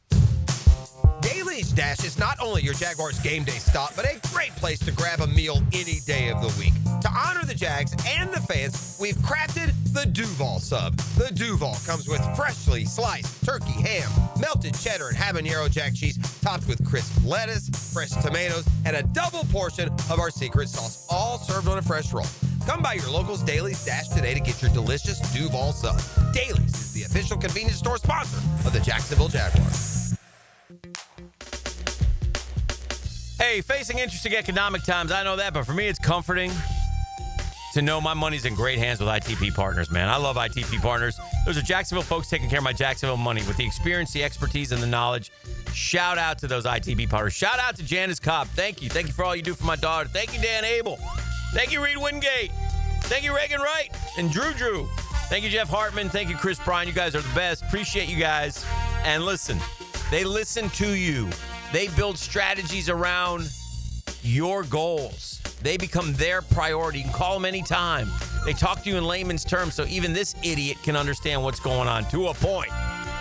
Daly's Dash is not only your Jaguars game day stop, but a great place to grab a meal any day of the week. To honor the Jags and the fans, we've crafted the Duval Sub. The Duval comes with freshly sliced turkey, ham, melted cheddar, and habanero jack cheese, topped with crisp lettuce, fresh tomatoes, and a double portion of our secret sauce, all served on a fresh roll. Come by your local's Daly's Dash today to get your delicious Duval Sub. Daly's is the official convenience store sponsor of the Jacksonville Jaguars. Hey, facing interesting economic times, I know that, but for me, it's comforting to know my money's in great hands with ITP Partners, man. I love ITP Partners. Those are Jacksonville folks taking care of my Jacksonville money with the experience, the expertise, and the knowledge. Shout out to those ITP Partners. Shout out to Janice Cobb. Thank you. Thank you for all you do for my daughter. Thank you, Dan Abel. Thank you, Reed Wingate. Thank you, Reagan Wright and Drew. Thank you, Jeff Hartman. Thank you, Chris Bryan. You guys are the best. Appreciate you guys. And listen, they listen to you. They build strategies around your goals. They become their priority. You can call them anytime. They talk to you in layman's terms so even this idiot can understand what's going on to a point.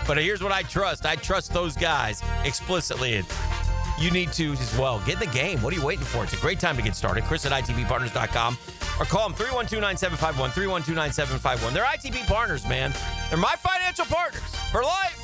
But here's what I trust. I trust those guys explicitly. And you need to as well. Get in the game. What are you waiting for? It's a great time to get started. Chris at ITBPartners.com or call them 312-9751, 312-9751. They're ITB Partners, man. They're my financial partners for life.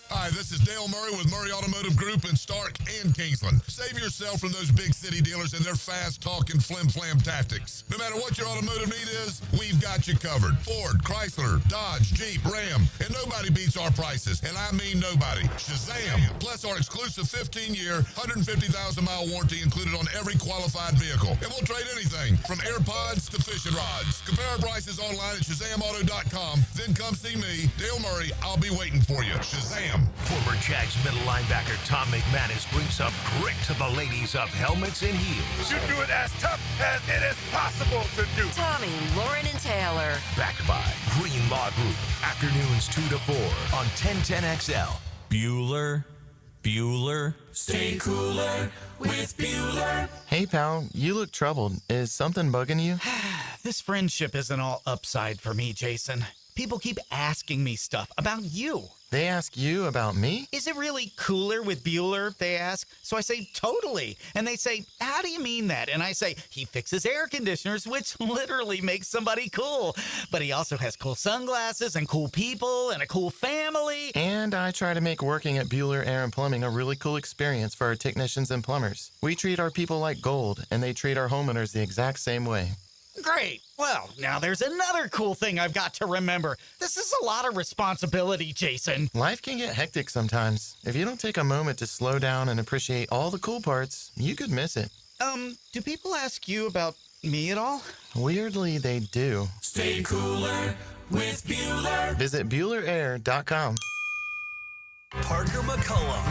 Hi, this is Dale Murray with Murray Automotive Group in Stark and Kingsland. Save yourself from those big city dealers and their fast-talking flim-flam tactics. No matter what your automotive need is, we've got you covered. Ford, Chrysler, Dodge, Jeep, Ram, and nobody beats our prices, and I mean nobody. Shazam! Plus our exclusive 15-year, 150,000-mile warranty included on every qualified vehicle. And we'll trade anything from AirPods to fishing rods. Compare our prices online at ShazamAuto.com. Then come see me, Dale Murray. I'll be waiting for you. Shazam! Former Jags middle linebacker Tom McManus brings some grit to the ladies of helmets and heels. You do it as tough as it is possible to do. Tommy, Lauren, and Taylor. Backed by Green Law Group. Afternoons 2 to 4 on 1010XL. Bueller. Stay cooler with Bueller. Hey, pal, you look troubled. Is something bugging you? This friendship isn't all upside for me, Jason. People keep asking me stuff about you. They ask you about me? Is it really cooler with Bueller, they ask. So I say, totally. And they say, how do you mean that? And I say, he fixes air conditioners, which literally makes somebody cool. But he also has cool sunglasses and cool people and a cool family. And I try to make working at Bueller Air and Plumbing a really cool experience for our technicians and plumbers. We treat our people like gold, and they treat our homeowners the exact same way. Great. Well, now there's another cool thing I've got to remember. This is a lot of responsibility, Jason. Life can get hectic sometimes. If you don't take a moment to slow down and appreciate all the cool parts, you could miss it. Do people ask you about me at all? Weirdly, they do. Stay cooler with Bueller. Visit BuellerAir.com. Parker McCullum.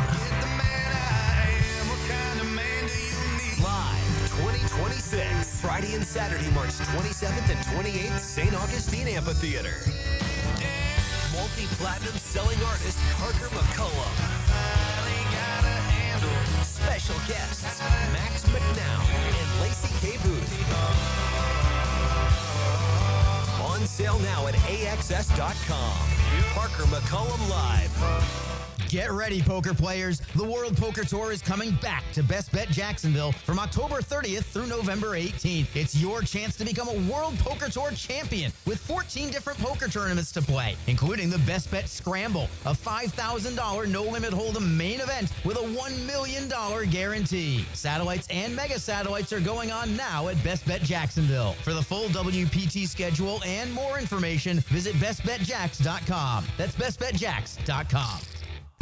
Live 2026. Friday and Saturday, March 27th and 28th, St. Augustine Amphitheater. Multi-platinum selling artist Parker McCullum. Special guests Max McNown and Lacey K. Booth. On sale now at AXS.com. Parker McCullum Live. Get ready, poker players. The World Poker Tour is coming back to Best Bet Jacksonville from October 30th through November 18th. It's your chance to become a World Poker Tour champion with 14 different poker tournaments to play, including the Best Bet Scramble, a $5,000 no-limit hold'em main event with a $1 million guarantee. Satellites and mega satellites are going on now at Best Bet Jacksonville. For the full WPT schedule and more information, visit bestbetjacks.com. That's bestbetjacks.com.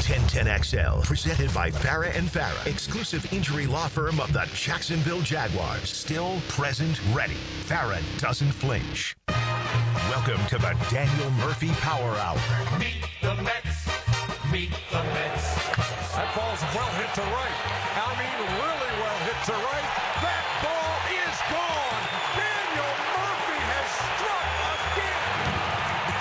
1010XL, presented by Farah and Farah, exclusive injury law firm of the Jacksonville Jaguars. Still, present, ready. Farah doesn't flinch. Welcome to the Daniel Murphy Power Hour. Meet the Mets. Meet the Mets. That ball's well hit to right. I mean, really well hit to right. That ball is gone. Daniel Murphy has struck again.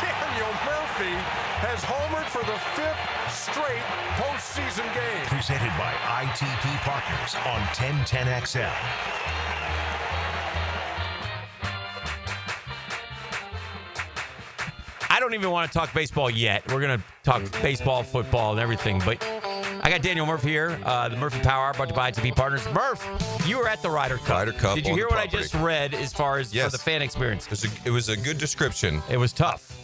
Daniel Murphy has homered for the 5th straight postseason game. Presented by ITP Partners on 1010XL. I don't even want to talk baseball yet. We're going to talk baseball, football, and everything. But I got Daniel Murphy here, the Murphy Power Hour, brought to you by ITP Partners. Murph, you were at the Ryder Cup. Ryder Cup. Did you hear what I just read as far as for the fan experience? It was a good description. It was tough.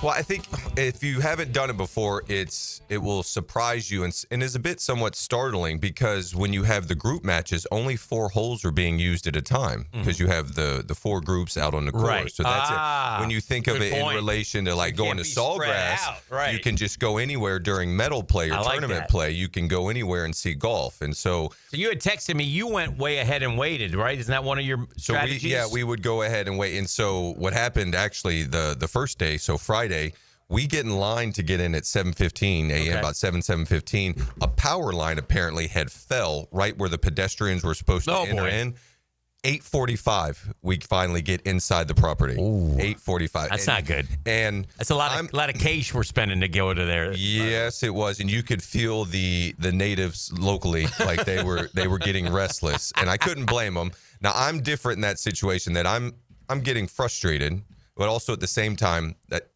Well, I think if you haven't done it before, it will surprise you and is a bit somewhat startling because when you have the group matches, only 4 holes are being used at a time because you have the 4 groups out on the course. Right. So that's it. When you think of it in relation to like going to Sawgrass, you can just go anywhere during medal play or tournament play. You can go anywhere and see golf. And so you had texted me. You went way ahead and waited, right? Isn't that one of your strategies? We would go ahead and wait. And so what happened actually the first day, so Friday, we get in line to get in at 7:15 a.m., about 7:15. A power line apparently had fell right where the pedestrians were supposed to enter in. 8:45, we finally get inside the property. 8:45. That's not good. And that's a lot of cash we're spending to go to there. Yes, it was, and you could feel the natives locally like they were getting restless, and I couldn't blame them. Now I'm different in that situation that I'm getting frustrated, but also at the same time that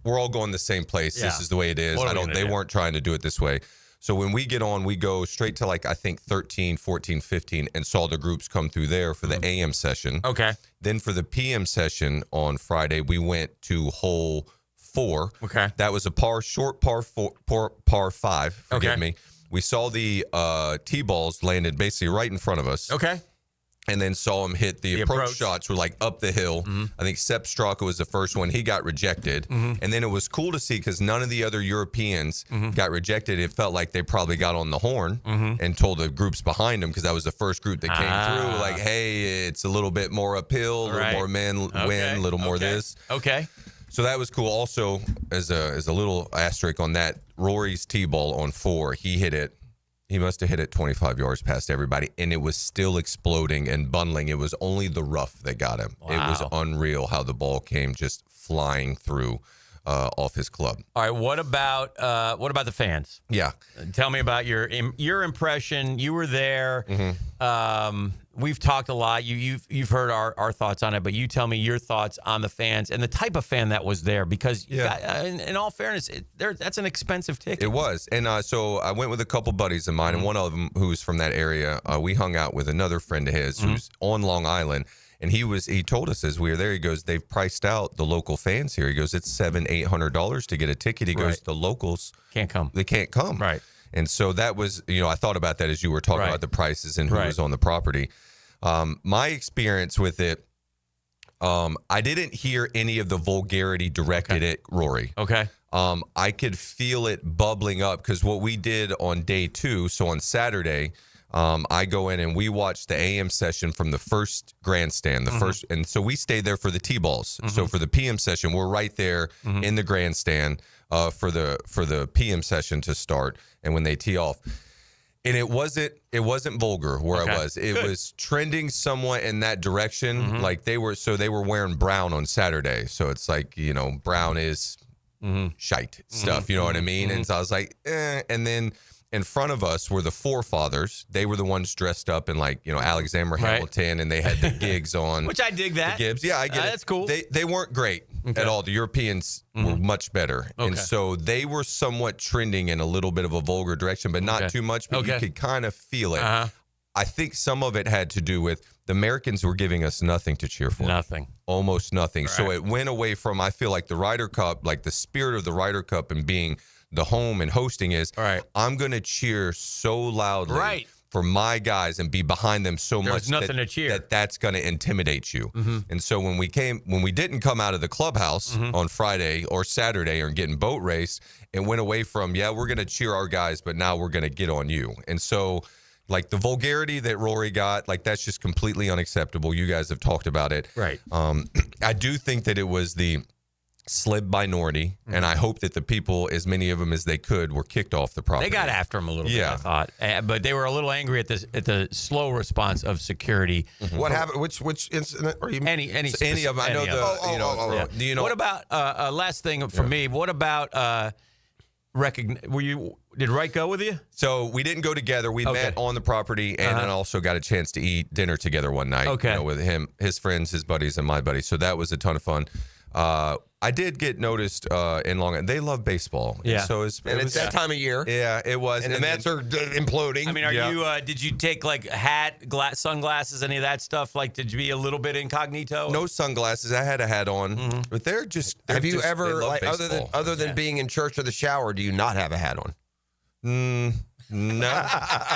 we're all going the same place. Yeah. This is the way it is. They weren't trying to do it this way. So when we get on, we go straight to I think 13, 14, 15 and saw the groups come through there for the AM session. Okay. Then for the PM session on Friday, we went to hole 4. Okay. That was a short par 5. Forgive me. We saw the T-balls landed basically right in front of us. Okay. And then saw him hit the approach shots were up the hill. Mm-hmm. I think Sepp Straka was the first one. He got rejected. Mm-hmm. And then it was cool to see because none of the other Europeans got rejected. It felt like they probably got on the horn and told the groups behind them because that was the first group that came through. Hey, it's a little bit more uphill, a little more men win, a little more this. Okay. So that was cool. Also, as a little asterisk on that, Rory's T-ball on 4, he hit it. He must have hit it 25 yards past everybody, and it was still exploding and bundling. It was only the rough that got him. Wow. It was unreal how the ball came just flying through off his club. All right, what about the fans? Yeah, tell me about your impression. You were there. We've talked a lot. You've heard our thoughts on it, but you tell me your thoughts on the fans and the type of fan that was there because, in all fairness, that's an expensive ticket. It was. And so I went with a couple buddies of mine, and one of them who's from that area, we hung out with another friend of his who's on Long Island. And he told us as we were there, he goes, they've priced out the local fans here. He goes, it's $700-800 to get a ticket. He goes, the locals can't come. They can't come. Right. And so that was, I thought about that as you were talking about the prices and who was on the property. My experience with it, I didn't hear any of the vulgarity directed at Rory. Okay. I could feel it bubbling up because what we did on day 2, so on Saturday, I go in and we watch the AM session from the first grandstand, first, and so we stayed there for the T-balls. So for the PM session, we're right there in the grandstand for the PM session to start, and when they tee off. And it wasn't vulgar where I was. It was trending somewhat in that direction. Like they were wearing brown on Saturday. So it's like, brown is shite stuff. You know what I mean? And so I was like, And then in front of us were the forefathers. They were the ones dressed up in Alexander Hamilton, and they had the gigs on. Which I dig that. The Gibbs. Yeah, I get it. That's cool. They weren't great at all. The Europeans were much better. And so they were somewhat trending in a little bit of a vulgar direction, but not too much, but you could kind of feel it. I think some of it had to do with the Americans were giving us nothing to cheer for. Nothing. Almost nothing. Right. So it went away from, I feel like the Ryder Cup, like the spirit of the Ryder Cup and being the home and hosting is, I'm going to cheer so loudly for my guys and be behind them so There's much nothing to cheer. that's going to intimidate you. And so when we didn't come out of the clubhouse on Friday or Saturday or getting boat raced, it went away from, we're going to cheer our guys, but now we're going to get on you. And so like the vulgarity that Rory got, like that's just completely unacceptable. You guys have talked about it. Right. I do think that it was the slib minority, and I hope that the people, as many of them as they could, were kicked off the property. They got after him a little bit, I thought. But they were a little angry at the slow response of security. What happened? Which incident? Or Any of them. I know you know. What about last thing for me? What about did Wright go with you? So we didn't go together. We met on the property, and then also got a chance to eat dinner together one night. Okay. With him, his friends, his buddies, and my buddies. So that was a ton of fun. I did get noticed in Long Island. They love baseball. Yeah. So it's that time of year. Yeah, it was. And the Mets are imploding. I mean, you? Did you take like hat, sunglasses, any of that stuff? Like, did you be a little bit incognito? No sunglasses. I had a hat on, but they're just. Have you ever, like, other than being in church or the shower, do you not have a hat on? No,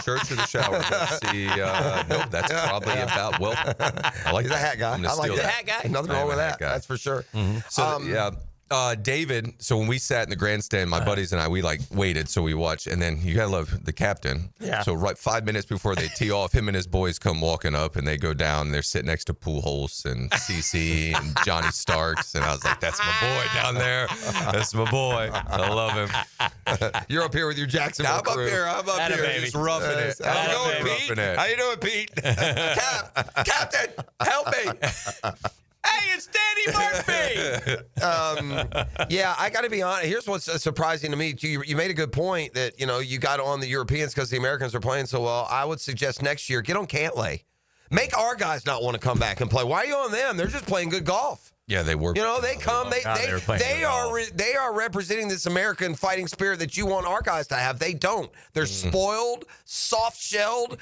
church or the shower. Let's see. Nope, that's probably about. I like He's a hat guy. I like that. Hat guy. Nothing wrong with that. That's for sure. So David. So when we sat in the grandstand, my buddies and I, we like waited, so we watched, and then you gotta love the captain. Yeah. So right 5 minutes before they tee off, him and his boys come walking up, and they go down. And they're sitting next to Pujols and CC and Johnny Starks, and I was like, "That's my boy down there. That's my boy. I love him." You're up here with your Jacksonville crew. I'm up here, baby. just roughing it. How you doing, Pete? How you doing, Pete? Captain, help me. Hey, it's Danny Murphy. Yeah, I got to be honest. Here's what's surprising to me. You made a good point that, you got on the Europeans because the Americans are playing so well. I would suggest next year, get on Cantlay. Make our guys not want to come back and play. Why are you on them? They're just playing good golf. Yeah, they were. They come. They are representing this American fighting spirit that you want our guys to have. They don't. They're spoiled, soft-shelled,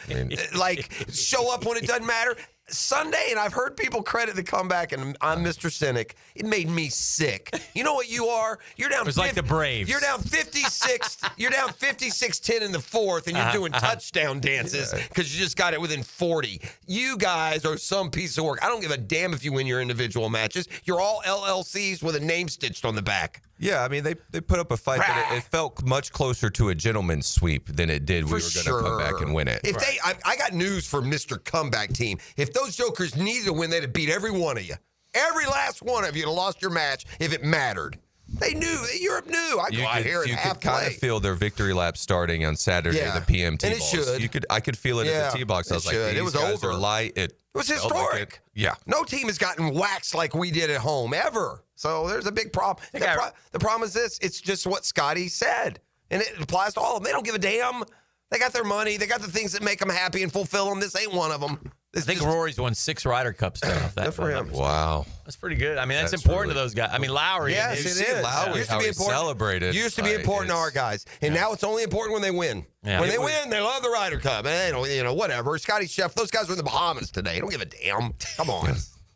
like show up when it doesn't matter. Sunday, and I've heard people credit the comeback, and I'm Mr. Cynic. It made me sick. You know what you are? You're down. It was like the Braves. You're down 56. You're down 56-10 in the fourth, and you're doing touchdown dances because you just got it within 40. You guys are some piece of work. I don't give a damn if you win your individual matches. You're all LLCs with a name stitched on the back. Yeah, I mean, they put up a fight, but it felt much closer to a gentleman's sweep than it did. We were going to come back and win it. If I got news for Mr. Comeback Team. If those jokers needed to win, they'd have beat every one of you. Every last one of you would have lost your match if it mattered. They knew. Europe knew. I go out here and you could kind of feel their victory lap starting on Saturday, the PM tee balls. And it should. I could feel it at the tee box. I was like, these guys are light. It was historic. Yeah. No team has gotten waxed like we did at home ever. So there's a big problem. The problem is this. It's just what Scotty said. And it applies to all of them. They don't give a damn. They got their money. They got the things that make them happy and fulfill them. This ain't one of them. I think Rory's won 6 Ryder Cups now. Good for him. Wow. That's pretty good. I mean, that's important to those guys. I mean, Lowry. Yes, it is. Lowry, Used to be important. Celebrated. Used to be important to our guys. And now it's only important when they win. Yeah. When they win, they love the Ryder Cup. And they don't, whatever. Scotty Chef, those guys are in the Bahamas today. Don't give a damn. Come on.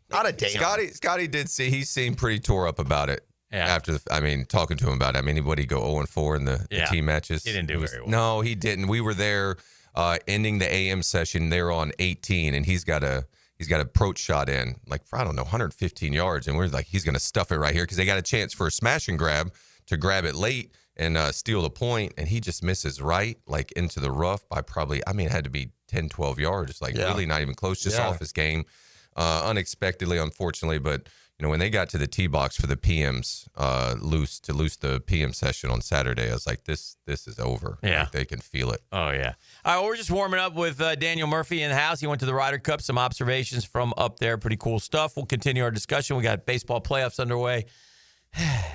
Not a damn. Scotty did see, he seemed pretty tore up about it. Yeah. After talking to him about it. I mean, would he go 0-4 in the team matches? He didn't do very well. No, he didn't. We were there ending the AM session. They're on 18, and he's got a approach shot in, like, for, I don't know, 115 yards. And we're like, he's going to stuff it right here because they got a chance for a smash and grab to grab it late and steal the point. And he just misses right, like, into the rough by probably, it had to be 10, 12 yards, like, really not even close, just off his game. Unexpectedly, unfortunately, but when they got to the tee box for the PMs, loose the PM session on Saturday, I was like, this is over. Yeah. Like, they can feel it. Oh, yeah. All right, we're just warming up with Daniel Murphy in the house. He went to the Ryder Cup, some observations from up there. Pretty cool stuff. We'll continue our discussion. We got baseball playoffs underway.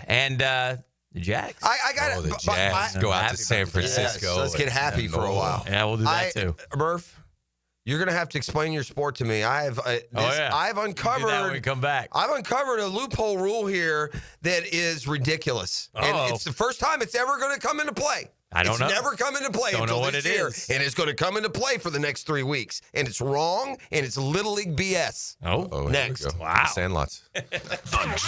And the Jags. I got the Jags go out to San Francisco. Yes, let's get happy for a while. Yeah, we'll do that too. Murph, you're going to have to explain your sport to me. I've uncovered. When we come back. I've uncovered a loophole rule here that is ridiculous, and it's the first time it's ever going to come into play. I don't know. It's never come into play until this year, and it's going to come into play for the next 3 weeks. And it's wrong, and it's Little League BS. Next. Wow. Sandlots. The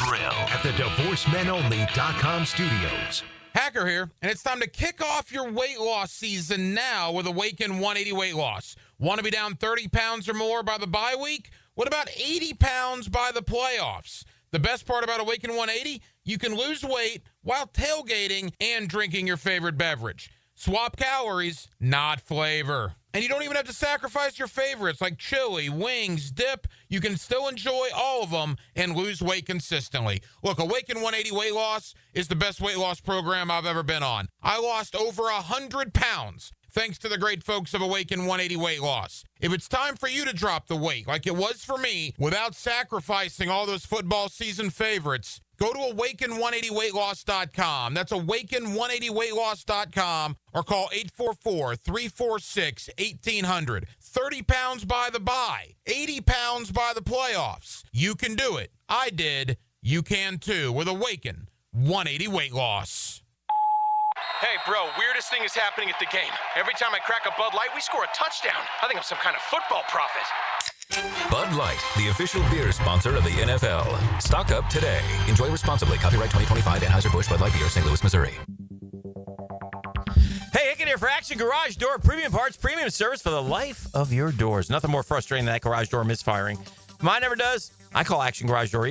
Drill at the DivorceMenOnly.com studios. Hacker here, and it's time to kick off your weight loss season now with Awaken 180 Weight Loss. Want to be down 30 pounds or more by the bye week? What about 80 pounds by the playoffs? The best part about Awaken 180, you can lose weight while tailgating and drinking your favorite beverage. Swap calories, not flavor. And you don't even have to sacrifice your favorites like chili, wings, dip. You can still enjoy all of them and lose weight consistently. Look, Awaken 180 Weight Loss is the best weight loss program I've ever been on. I lost over 100 pounds thanks to the great folks of Awaken 180 Weight Loss. If it's time for you to drop the weight like it was for me without sacrificing all those football season favorites, go to awaken180weightloss.com. That's awaken180weightloss.com or call 844-346-1800. 30 pounds by the bye, 80 pounds by the playoffs. You can do it. I did. You can too with Awaken 180 Weight Loss. Hey, bro, weirdest thing is happening at the game. Every time I crack a Bud Light, we score a touchdown. I think I'm some kind of football prophet. Bud Light, the official beer sponsor of the NFL. Stock up today. Enjoy responsibly. Copyright 2025 Anheuser-Busch Bud Light Beer, St. Louis, Missouri. Hey, Hicken here for Action Garage Door Premium Parts, premium service for the life of your doors. Nothing more frustrating than that garage door misfiring. Mine never does. I call Action Garage Door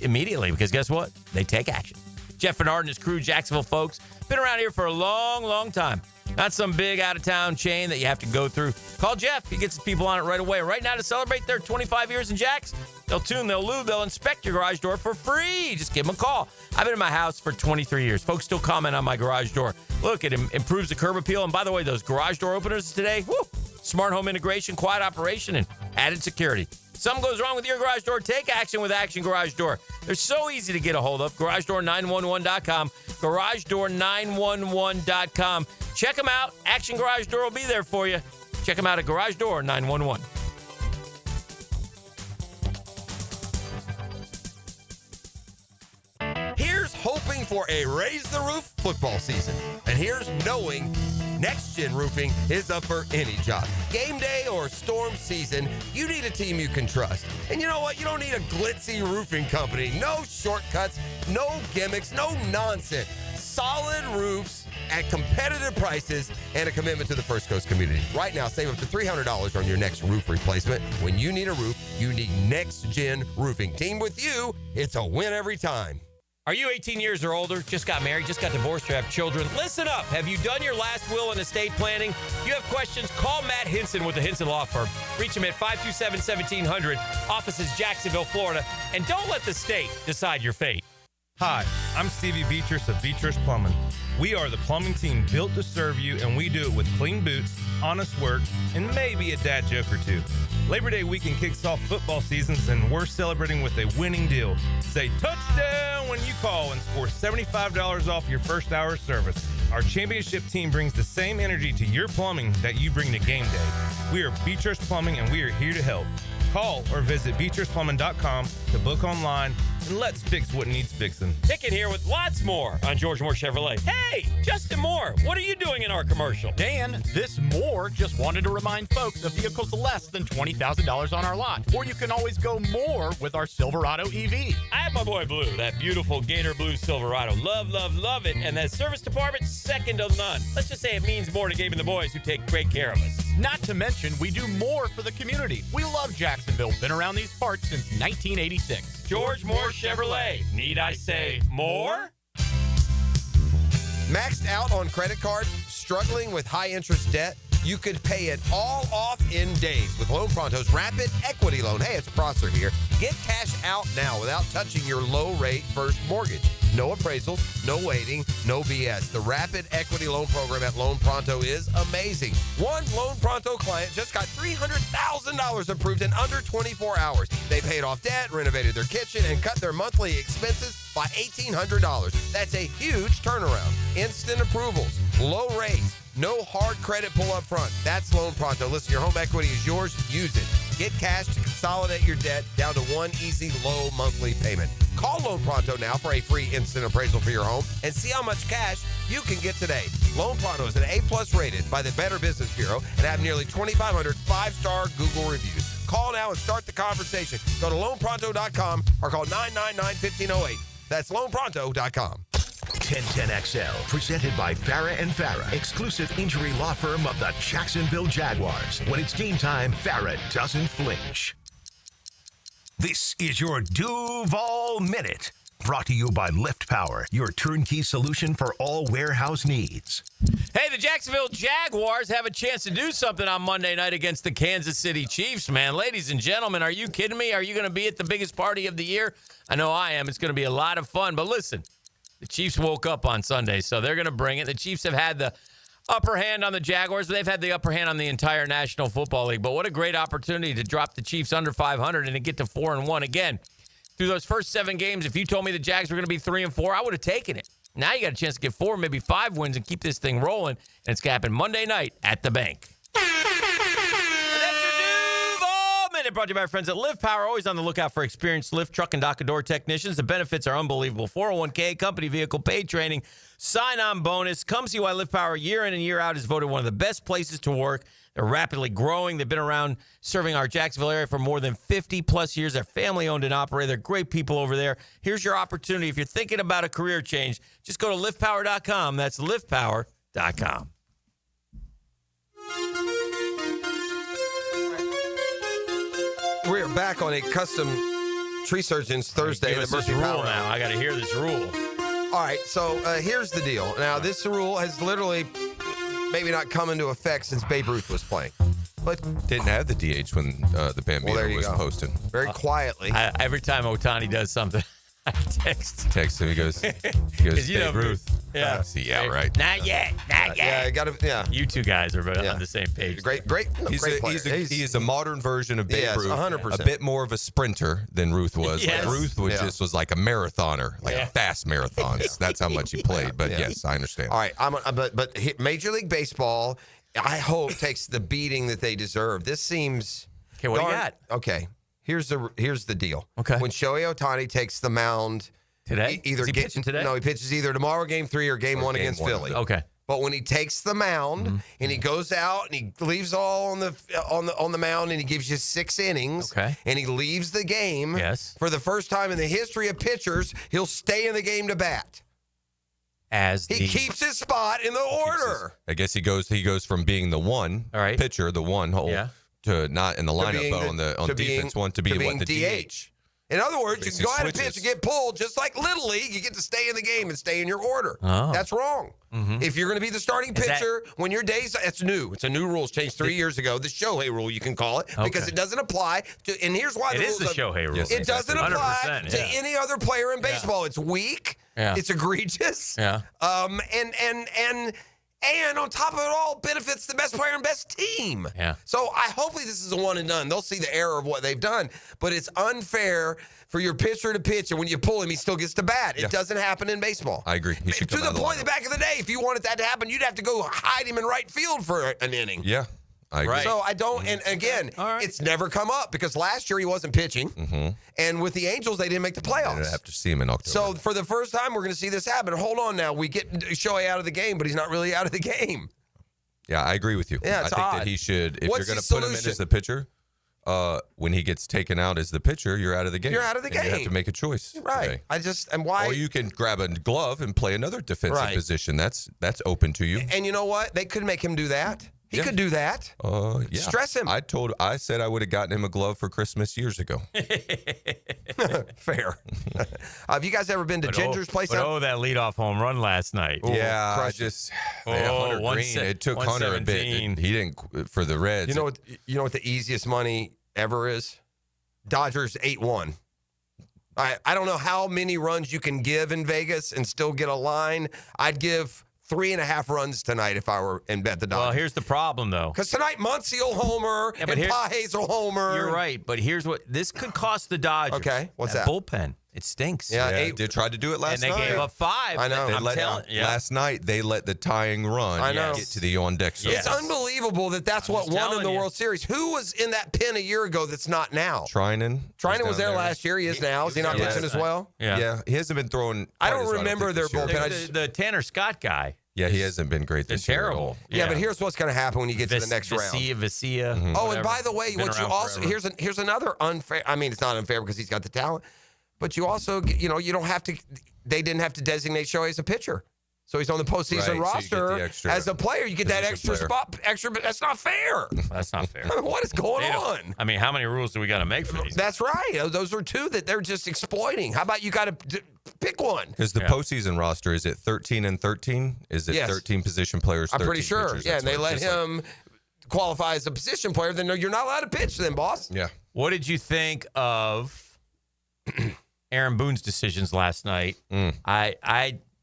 immediately because guess what? They take action. Jeff Bernard and his crew, Jacksonville folks, been around here for a long, long time. Not some big out-of-town chain that you have to go through. Call Jeff. He gets his people on it right away. Right now, to celebrate their 25 years in Jacks, they'll tune, they'll lube, they'll inspect your garage door for free. Just give them a call. I've been in my house for 23 years. Folks still comment on my garage door. Look, it improves the curb appeal. And by the way, those garage door openers today, whoo, smart home integration, quiet operation, and added security. Something goes wrong with your garage door, take action with Action Garage Door. They're so easy to get a hold of. GarageDoor911.com. GarageDoor911.com. Check them out. Action Garage Door will be there for you. Check them out at GarageDoor911. Here's hoping for a Raise the Roof football season. And here's knowing Next Gen Roofing is up for any job. Game day or storm season, you need a team you can trust. And you know what? You don't need a glitzy roofing company. No shortcuts, no gimmicks, no nonsense. Solid roofs at competitive prices and a commitment to the First Coast community. Right now, save up to $300 on your next roof replacement. When you need a roof, you need Next Gen Roofing. Team with you, it's a win every time. Are you 18 years or older, just got married, just got divorced, or have children? Listen up. Have you done your last will and estate planning? You have questions? Call Matt Hinson with the Hinson Law Firm. Reach him at 527-1700. Office is Jacksonville, Florida. And don't let the state decide your fate. Hi, I'm Stevie Beatrice of Beatrice Plumbing. We are the plumbing team built to serve you, and we do it with clean boots, honest work, and maybe a dad joke or two. Labor Day weekend kicks off football seasons, and we're celebrating with a winning deal. Say touchdown when you call and score $75 off your first hour of service. Our championship team brings the same energy to your plumbing that you bring to game day. We are Beatrice Plumbing, and we are here to help. Call or visit beatriceplumbing.com to book online, and let's fix what needs fixing. Hicken here with lots more on George Moore Chevrolet. Hey, Justin Moore, what are you doing in our commercial? Dan, this Moore just wanted to remind folks of vehicles less than $20,000 on our lot. Or you can always go more with our Silverado EV. I have my boy Blue, that beautiful Gator Blue Silverado. Love, love, love it. And that service department, second to none. Let's just say it means more to Gabe and the boys who take great care of us. Not to mention, we do more for the community. We love Jacksonville. Been around these parts since 1986. George Moore Chevrolet. Need I say more? Maxed out on credit cards, struggling with high interest debt? You could pay it all off in days with Loan Pronto's Rapid Equity Loan. Hey, it's Prosser here. Get cash out now without touching your low-rate first mortgage. No appraisals, no waiting, no BS. The Rapid Equity Loan Program at Loan Pronto is amazing. One Loan Pronto client just got $300,000 approved in under 24 hours. They paid off debt, renovated their kitchen, and cut their monthly expenses by $1,800. That's a huge turnaround. Instant approvals, low rates, no hard credit pull up front. That's Loan Pronto. Listen, your home equity is yours. Use it. Get cash to consolidate your debt down to one easy, low monthly payment. Call Loan Pronto now for a free instant appraisal for your home and see how much cash you can get today. Loan Pronto is an A+ rated by the Better Business Bureau and have nearly 2,500 5-star Google reviews. Call now and start the conversation. Go to loanpronto.com or call 999-1508. That's loanpronto.com. 1010XL, presented by Farah and Farah, exclusive injury law firm of the Jacksonville Jaguars. When it's game time, Farah doesn't flinch. This is your Duval Minute, brought to you by Lift Power, your turnkey solution for all warehouse needs. Hey, the Jacksonville Jaguars have a chance to do something on Monday night against the Kansas City Chiefs, man. Ladies and gentlemen, are you kidding me? Are you going to be at the biggest party of the year? I know I am. It's going to be a lot of fun. But listen, the Chiefs woke up on Sunday, so they're going to bring it. The Chiefs have had the upper hand on the Jaguars. They've had the upper hand on the entire National Football League. But what a great opportunity to drop the Chiefs under 500 and to get to 4-1 again. Through those first 7 games, if you told me the Jags were going to be 3-4, I would have taken it. Now you got a chance to get 4, maybe 5 wins and keep this thing rolling. And it's going to happen Monday night at the bank. Brought to you by our friends at Lift Power. Always on the lookout for experienced lift, truck, and dock and door technicians. The benefits are unbelievable. 401k, company vehicle, paid training, sign-on bonus. Come see why Lift Power year in and year out is voted one of the best places to work. They're rapidly growing. They've been around serving our Jacksonville area for more than 50-plus years. They're family-owned and operated. They're great people over there. Here's your opportunity. If you're thinking about a career change, just go to liftpower.com. That's liftpower.com. We're back on a custom tree surgeons Thursday. Give us this rule now. I got to hear this rule. All right, so here's the deal. Now, this rule has literally maybe not come into effect since Babe Ruth was playing. But didn't have the DH when the Bambino was posting. Very quietly. Every time Ohtani does something, I text him. He goes, Babe Ruth. Yeah. Yeah, right. Not yet. Yeah, got to. Yeah. You two guys are on the same page. Great. He is a modern version of Babe Ruth. 100%. A bit more of a sprinter than Ruth was. Yes. Like Ruth was like a marathoner, like a fast marathons. That's how much he played. But yes, I understand. All right, but Major League Baseball, I hope takes the beating that they deserve. This seems. Okay, what do you got? Okay, here's the deal. Okay. When Shohei Ohtani takes the mound. Today? Either is he pitching today? No, he pitches either tomorrow, Game 3, or Game 1 against Philly. Okay. But when he takes the mound and he goes out and he leaves all on the mound and he gives you 6 innings, and he leaves the game. Yes. For the first time in the history of pitchers, he'll stay in the game to bat. He keeps his spot in the order. I guess he goes from being the one pitcher, the one hole, to not in the lineup, but on defense one to being the DH. In other words, you can go out and pitch and get pulled, just like Little League. You get to stay in the game and stay in your order. Oh. That's wrong. If you're going to be the starting pitcher, when your days, it's new. It's a new rule. It's changed 3 years ago. The Shohei rule, you can call it, because it doesn't apply to, and here's why it is the Shohei rule. It doesn't apply to any other player in baseball. It's weak. It's egregious. Yeah. And on top of it all, benefits the best player and best team. Yeah. So hopefully this is a one and done. They'll see the error of what they've done. But it's unfair for your pitcher to pitch, and when you pull him, he still gets to bat. It doesn't happen in baseball. I agree. He should to the point, back in the day, if you wanted that to happen, you'd have to go hide him in right field for an inning. Yeah. I agree. So I don't, and again, it's never come up because last year he wasn't pitching, and with the Angels, they didn't make the playoffs. I have to see him in October. So for the first time, we're going to see this happen. Hold on now. We get Shohei out of the game, but he's not really out of the game. Yeah, I agree with you. Yeah, it's I think odd. that he should, if What's you're going the to put him in solution? as the pitcher, when he gets taken out as the pitcher, you're out of the game. You're out of the game. You have to make a choice. Right. Today. And why? Or you can grab a glove and play another defensive position. That's open to you. And you know what? They could make him do that. He could do that. Yeah. Stress him. I said I would have gotten him a glove for Christmas years ago. Fair. Have you guys ever been to Ginger's place? that leadoff home run last night. Yeah, Hunter Green. It took Hunter a bit. He didn't for the Reds. You know what the easiest money ever is? Dodgers 8-1. I don't know how many runs you can give in Vegas and still get a line. I'd give 3.5 runs tonight if I were in bet the Dodgers. Well, here's the problem, though. Because tonight, Muncy will homer and Pages will homer. You're right, but here's what this could cost the Dodgers. Okay, what's that? Bullpen. It stinks. Yeah, they tried to do it last night. And they gave up 5. I know. Last night, they let the tying run get to the on-deck zone. It's unbelievable that's what won in the World Series. Who was in that pen a year ago that's not now? Trinan. Trinan was there last year. He is now. Is he not pitching as well? Yeah. He hasn't been throwing. I don't remember their bullpen. The Tanner Scott guy. Yeah, he hasn't been great this year. Terrible. Yeah, but here's what's going to happen when you get to the next round. Vicia. Oh, and by the way, what you also here's another unfair. I mean, it's not unfair because he's got the talent. but you also, you don't have to. They didn't have to designate Shohei as a pitcher. So he's on the postseason roster as a player. You get that extra spot, but that's not fair. That's not fair. What is going on? I mean, how many rules do we got to make for these? That's right. Those are two that they're just exploiting. How about you got to pick one? Because the postseason roster, is it 13 and 13? Is it 13 position players? 13 I'm pretty sure. pitchers? Yeah, and they let him qualify as a position player. Then no, you're not allowed to pitch then, boss. Yeah. What did you think of Aaron Boone's decisions last night?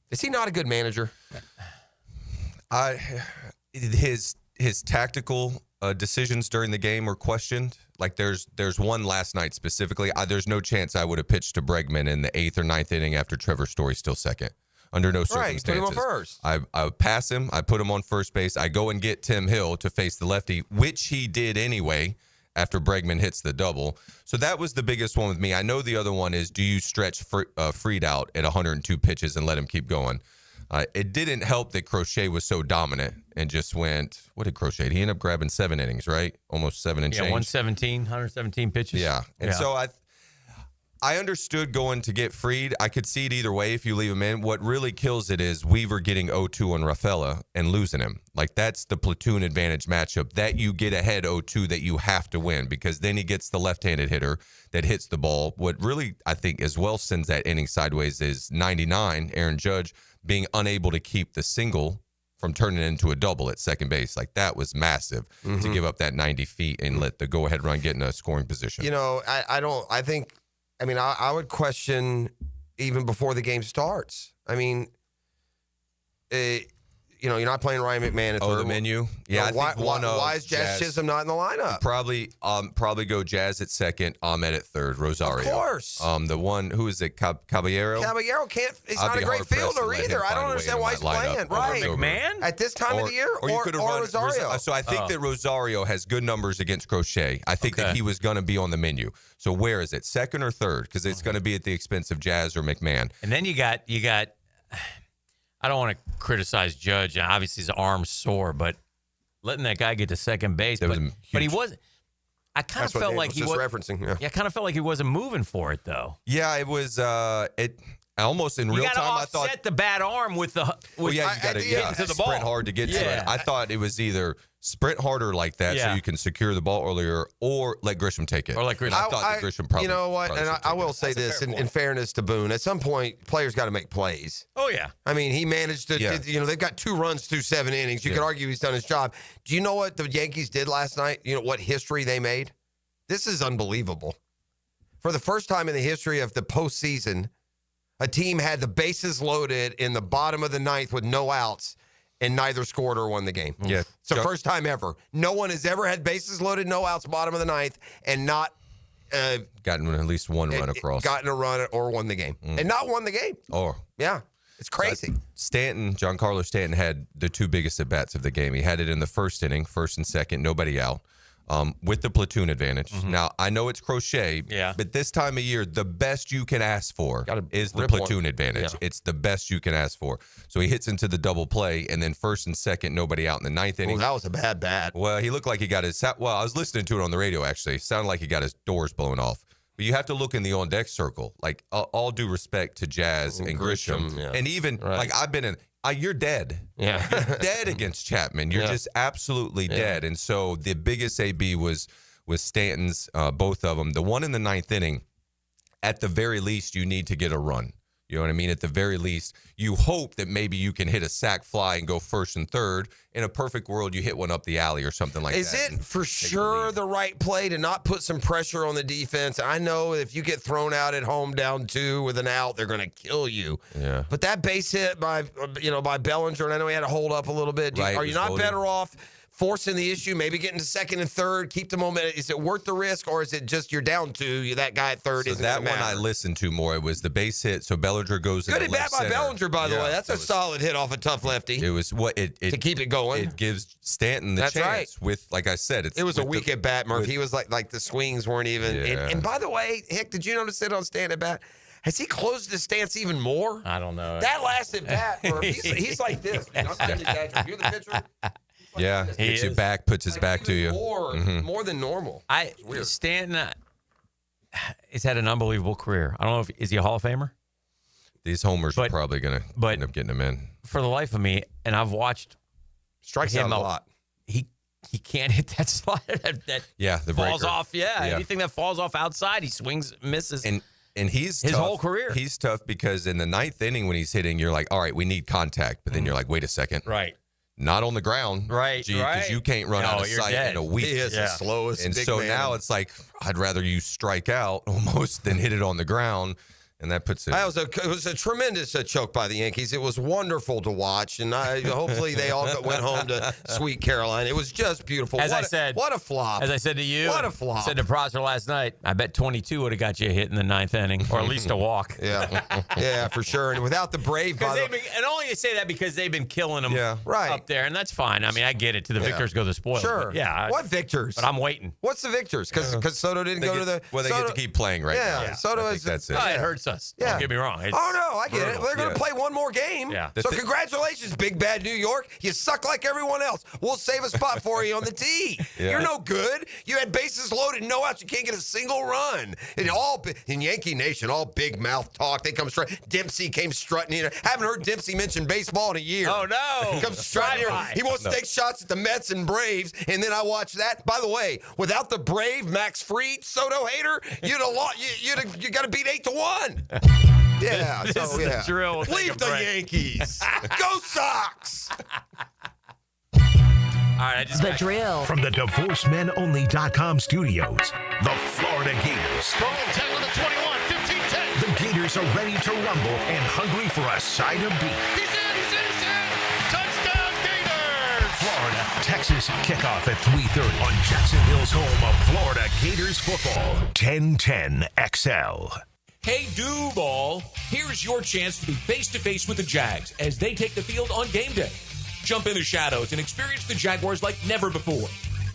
Is he not a good manager? His tactical decisions during the game were questioned. Like there's one last night specifically. There's no chance I would have pitched to Bregman in the 8th or 9th inning after Trevor Story still second. Under no circumstances. Right, put him on first. I would pass him. I put him on first base. I go and get Tim Hill to face the lefty, which he did anyway after Bregman hits the double. So that was the biggest one with me. I know the other one is, do you stretch Fried out at 102 pitches and let him keep going? It didn't help that Crochet was so dominant and just went, what did Crochet? He ended up grabbing 7 innings, right? Almost 7 and change. 117 pitches. Yeah. And so I understood going to get Fried. I could see it either way if you leave him in. What really kills it is Weaver getting 0-2 on Rafaela and losing him. Like, that's the platoon advantage matchup that you get ahead 0-2 that you have to win, because then he gets the left-handed hitter that hits the ball. What really, I think, as well sends that inning sideways is 99, Aaron Judge, being unable to keep the single from turning it into a double at second base. Like, that was massive to give up that 90 feet and let the go-ahead run get in a scoring position. I would question even before the game starts. I mean, you're not playing Ryan McMahon at third. The menu? Yeah, why is Jazz Chisholm not in the lineup? Probably go Jazz at second, Ahmed at third, Rosario. Of course. The one, who is it, Caballero? Caballero he's not a great fielder either. I don't understand why he's playing. Right. McMahon? At this time of the year, or Rosario. So I think that Rosario has good numbers against Crochet. I think that he was going to be on the menu. So where is it, second or third? Because it's going to be at the expense of Jazz or McMahon. And then you got. I don't want to criticize Judge. Obviously, his arm's sore, but letting that guy get to second base, but he wasn't. I kind of felt like he was referencing. Yeah, I kind of felt like he wasn't moving for it though. Yeah, it was. Almost in real time, I thought. You got to offset the bad arm with the. You got to get to the ball. Sprint hard to get to it. I thought it was either sprint harder like that so you can secure the ball earlier, or let Grisham take it. Or let Grisham. I thought that Grisham probably. You know what? And I will say this in fairness to Boone, at some point, players got to make plays. Oh yeah. I mean, he managed to. They've got 2 runs through 7 innings. You could argue he's done his job. Do you know what the Yankees did last night? You know what history they made? This is unbelievable. For the first time in the history of the postseason, a team had the bases loaded in the bottom of the 9th with no outs, and neither scored or won the game. Yeah. It's the first time ever. No one has ever had bases loaded, no outs, bottom of the 9th, and not gotten at least one run across. Gotten a run or won the game. And not won the game. Yeah. It's crazy. Giancarlo Stanton had the 2 biggest at-bats of the game. He had it in the first inning, first and second, nobody out. With the platoon advantage. Now, I know it's Crochet, but this time of year, the best you can ask for is the platoon advantage. Yeah. It's the best you can ask for. So he hits into the double play, and then first and second, nobody out in the 9th inning. That was a bad bat. Well, he looked like he got his... Well, I was listening to it on the radio, actually. It sounded like he got his doors blown off. But you have to look in the on-deck circle. Like, all due respect to Jazz and Grisham. And even, like, I've been in... You're dead. Yeah. You're dead against Chapman. You're just absolutely dead. And so the biggest AB was Stanton's, both of them. The one in the 9th inning, at the very least, you need to get a run. You know what I mean? At the very least, you hope that maybe you can hit a sac fly and go first and third. In a perfect world, you hit one up the alley or something like that. Is it for sure the right play to not put some pressure on the defense? I know if you get thrown out at home down 2 with an out, they're going to kill you. Yeah. But that base hit by Bellinger, and I know he had to hold up a little bit. Are you not better off forcing the issue, maybe getting to second and third, keep the momentum? Is it worth the risk, or is it just you're down 2, that guy at third isn't that one I listened to more. It was the base hit, so Bellinger goes good in at bat by Bellinger, by the way. That's a solid hit off a tough lefty. It was to keep it going. It gives Stanton the chance. Right. With, like I said, it was a weak at bat, Murph. He was like the swings weren't even. Yeah. And by the way, Hick, did you notice it on Stanton at bat? Has he closed his stance even more? I don't know. That last at bat, Murph, he's like this. You're the pitcher. Yeah, hits you back, puts his back to you. More than normal. Stanton, he's had an unbelievable career. I don't know is he a Hall of Famer? These homers are probably going to end up getting him in. For the life of me, and I've watched strikes out a lot. He can't hit that slide that the falls breaker. off. Yeah, anything that falls off outside, he swings, misses. And he's his tough. whole career. He's tough because in the ninth inning when he's hitting, you're like, all right, we need contact. But then you're like, wait a second. Right. Not on the ground. Right. Because you can't run out of sight in a week. He is the slowest And big so man. now it's like, I'd rather you strike out almost than hit it on the ground. And that puts it. It was a tremendous choke by the Yankees. It was wonderful to watch, and hopefully they all went home to sweet Caroline. It was just beautiful. As I said, what a flop. As I said to you, what a flop. I said to Prosser last night, I bet 22 would have got you a hit in the ninth inning, or at least a walk. Yeah, for sure. And without the Brave, and only to say that because they've been killing them up there, and that's fine. I mean, I get it. To the victors go the spoils. Sure. Yeah. What victors? But I'm waiting. What's the victors? Because Soto didn't go to the. Well, they get to keep playing right now. Yeah, Soto is. That's it. It hurts us. Yeah. Don't get me wrong. It's I get it. brutal. They're going to play one more game. Yeah. So congratulations, Big Bad New York. You suck like everyone else. We'll save a spot for you on the tee. Yeah. You're no good. You had bases loaded, no outs. You can't get a single run. And in Yankee Nation, all big mouth talk. They come strut. Dempsey came strutting in. Haven't heard Dempsey mention baseball in a year. Oh, no. He comes strutting here. He wants to take shots at the Mets and Braves. And then I watch that. By the way, without the Brave, Max Fried, Soto hater, you'd have lost. You got to beat 8-1. Yeah, This is the drill. We'll leave the Yankees. Go Sox. All right, The drill. From the DivorceMenOnly.com studios, the Florida Gators. Strong tackle to 21, 15-10. The Gators are ready to rumble and hungry for a side of beef. He's in. Touchdown, Gators. Florida, Texas kickoff at 3:30 on Jacksonville's home of Florida Gators football. 1010 XL. Hey, Duval, here's your chance to be face-to-face with the Jags as they take the field on game day. Jump in the shadows and experience the Jaguars like never before.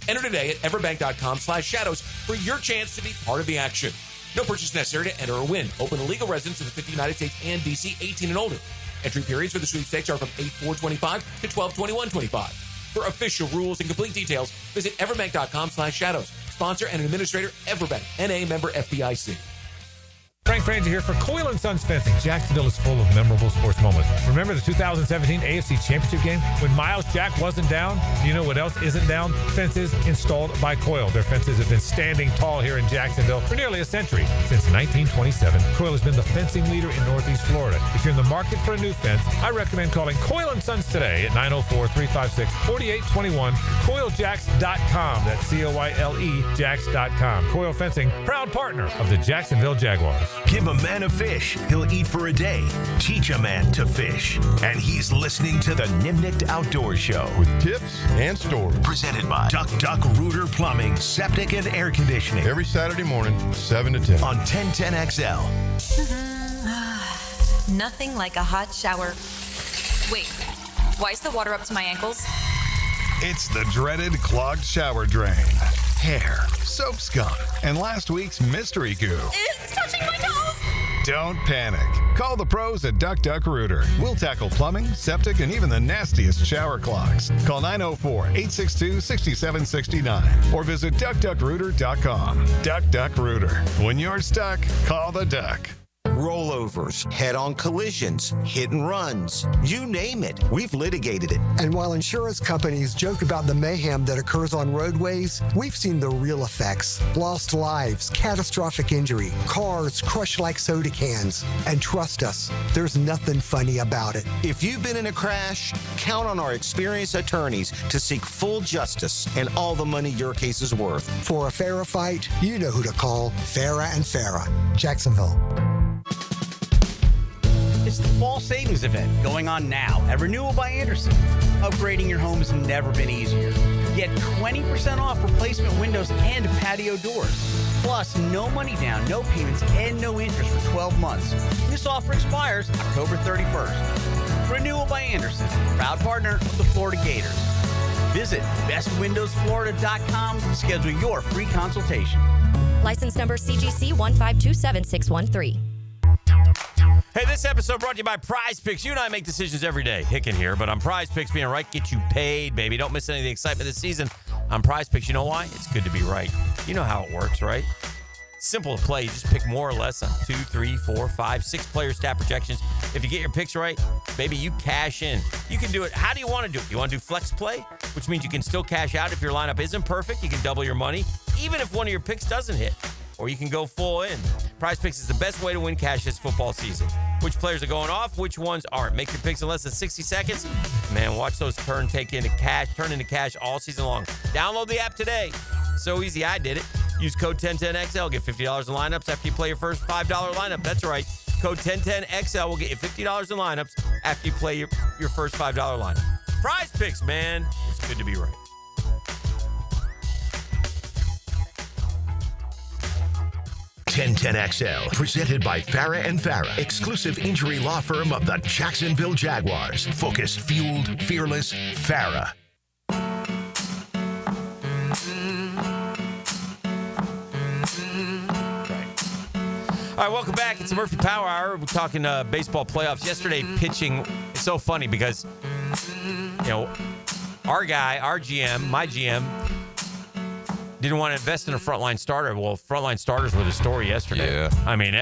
Enter today at everbank.com/shadows for your chance to be part of the action. No purchase necessary to enter or win. Open to legal residents of the 50 United States and D.C., 18 and older. Entry periods for the sweepstakes are from 8/4/25 to 12/21/25. For official rules and complete details, visit everbank.com/shadows. Sponsor and administrator, Everbank, N.A. member FDIC. Frank Frangie here for Coyle & Sons Fencing. Jacksonville is full of memorable sports moments. Remember the 2017 AFC Championship game when Miles Jack wasn't down? Do you know what else isn't down? Fences installed by Coyle. Their fences have been standing tall here in Jacksonville for nearly a century. Since 1927, Coyle has been the fencing leader in Northeast Florida. If you're in the market for a new fence, I recommend calling Coyle & Sons today at 904-356-4821, CoyleJacks.com. That's C-O-Y-L-E Jacks.com. Coyle Fencing, proud partner of the Jacksonville Jaguars. Give a man a fish, he'll eat for a day. Teach a man to fish. And he's listening to the Nimnicht Outdoor Show. With tips and stories. Presented by Duck Rooter Plumbing, Septic and Air Conditioning. Every Saturday morning, 7 to 10. On 1010 XL. Nothing like a hot shower. Wait, why is the water up to my ankles? It's the dreaded clogged shower drain. Hair, soap scum, and last week's mystery goo. It's touching my toes! Don't panic. Call the pros at Duck Rooter. We'll tackle plumbing, septic, and even the nastiest shower clogs. Call 904-862-6769 or visit duckrooter.com. Duck Rooter. When you're stuck, call the Duck. Rollovers, head-on collisions, hit and runs, you name it, we've litigated it. And while insurance companies joke about the mayhem that occurs on roadways, we've seen the real effects. Lost lives, catastrophic injury, cars crushed like soda cans. And trust us, there's nothing funny about it. If you've been in a crash, count on our experienced attorneys to seek full justice and all the money your case is worth. For a fairer fight, you know who to call. Farah and Farah, Jacksonville. It's the fall savings event going on now at Renewal by Anderson. Upgrading your home has never been easier. Get 20% off replacement windows and patio doors. Plus, no money down, no payments, and no interest for 12 months. This offer expires October 31st. Renewal by Anderson, proud partner of the Florida Gators. Visit bestwindowsflorida.com to schedule your free consultation. License number CGC 1527613. Hey, this episode brought to you by Prize Picks. You and I make decisions every day. Hicken here, but on Prize Picks, being right get you paid, baby. Don't miss any of the excitement this season on Prize Picks. You know why? It's good to be right. You know how it works, right? Simple to play. You just pick more or less on 2, 3, 4, 5, 6 player stat projections. If you get your picks right, baby, you cash in. You can do it. How do you want to do it? You want to do flex play, which means you can still cash out if your lineup isn't perfect. You can double your money, even if one of your picks doesn't hit. Or you can go full in. Prize Picks is the best way to win cash this football season. Which players are going off, which ones aren't. Make your picks in less than 60 seconds. Man, watch those turn into cash all season long. Download the app today. So easy, I did it. Use code 1010XL. Get $50 in lineups after you play your first $5 lineup. That's right. Code 1010XL will get you $50 in lineups after you play your first $5 lineup. Prize Picks, man. It's good to be right. XL, presented by Farah and Farah, exclusive injury law firm of the Jacksonville Jaguars. Focused, fueled, fearless, Farah. All right, welcome back. It's the Murphy Power Hour. We're talking baseball playoffs. Yesterday, pitching. It's so funny because, our guy, our GM, my GM, didn't want to invest in a frontline starter. Well, frontline starters were the story yesterday. Yeah. I mean,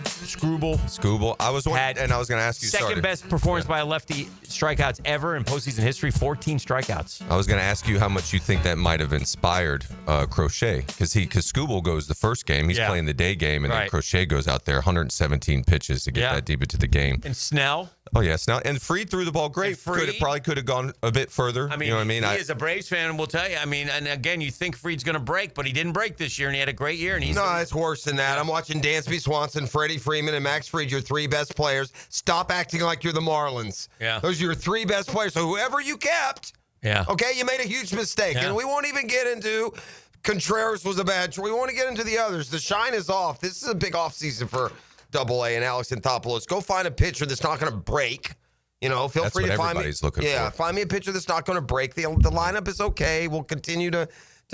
Scooble. I was going to ask you. Second best performance by a lefty strikeouts ever in postseason history. 14 strikeouts. I was going to ask you how much you think that might have inspired Crochet because Scooble goes the first game. He's playing the day game, and then Crochet goes out there 117 pitches to get that deep into the game. And Snell. Oh yeah, Snell and Fried threw the ball great. Probably could have gone a bit further. I mean, you know what I mean? He is a Braves fan, and will tell you. I mean, and again, you think Fried's going to break, but he didn't break this year, and he had a great year. And it's worse than that. I'm watching Dansby Swanson, Freddie Freeman, and Max Fried, your three best players. Stop acting like you're the Marlins. Yeah, those are your three best players. So whoever you kept, okay, you made a huge mistake, and we won't even get into Contreras was a bad choice. We won't get into the others. The shine is off. This is a big offseason for AA and Alex Anthopoulos. Go find a pitcher that's not going to break. Feel free to find me. Looking for. Find me a pitcher that's not going to break. The lineup is okay. We'll continue to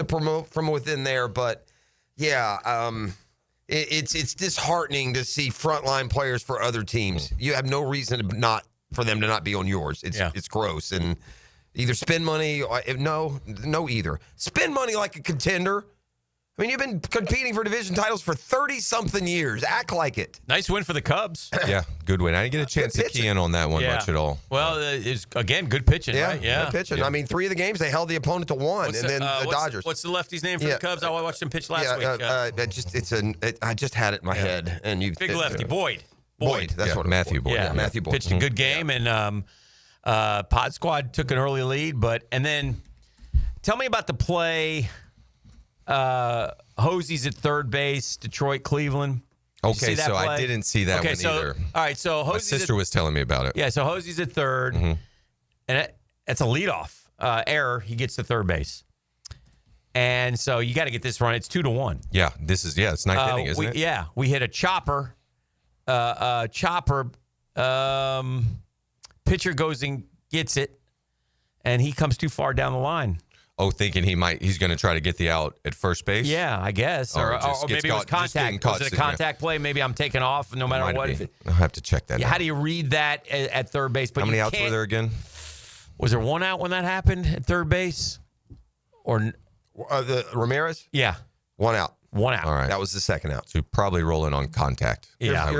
promote from within there. But, it's disheartening to see frontline players for other teams. You have no reason for them to not be on yours. It's gross. And either spend money. No, either. Spend money like a contender. I mean, you've been competing for division titles for 30-something years. Act like it. Nice win for the Cubs. Yeah, good win. I didn't get a chance to key in on that one much at all. Well, it's, again, good pitching, right? Yeah, good pitching. Yeah. I mean, 3 of the games, they held the opponent to 1, then the Dodgers. What's the lefty's name for the Cubs? I watched him pitch last week. I just had it in my head. And Big lefty, Boyd. That's what Matthew Boyd. Yeah, Matthew Boyd. Pitched a good game, and Pod Squad took an early lead. And then tell me about the play. Hosey's at third base, Detroit, Cleveland. Okay, so play? I didn't see that one either. All right, so Hosey's my sister was telling me about it. Yeah, so Hosey's at third, and that's a leadoff error. He gets to third base. And so you got to get this run. It's 2-1. Yeah, it's ninth inning, isn't it? Yeah, we hit a chopper. Pitcher goes and gets it, and he comes too far down the line. Oh, thinking he's going to try to get the out at first base? Yeah, I guess. Or maybe it was contact. Was it a contact play? Maybe I'm taking off no matter what. I'll have to check that out. How do you read that at third base? But how many outs were there again? Was there 1 out when that happened at third base? Or the Ramirez? Yeah. 1 out. 1 out. All right. That was the second out. So probably rolling on contact. Yeah.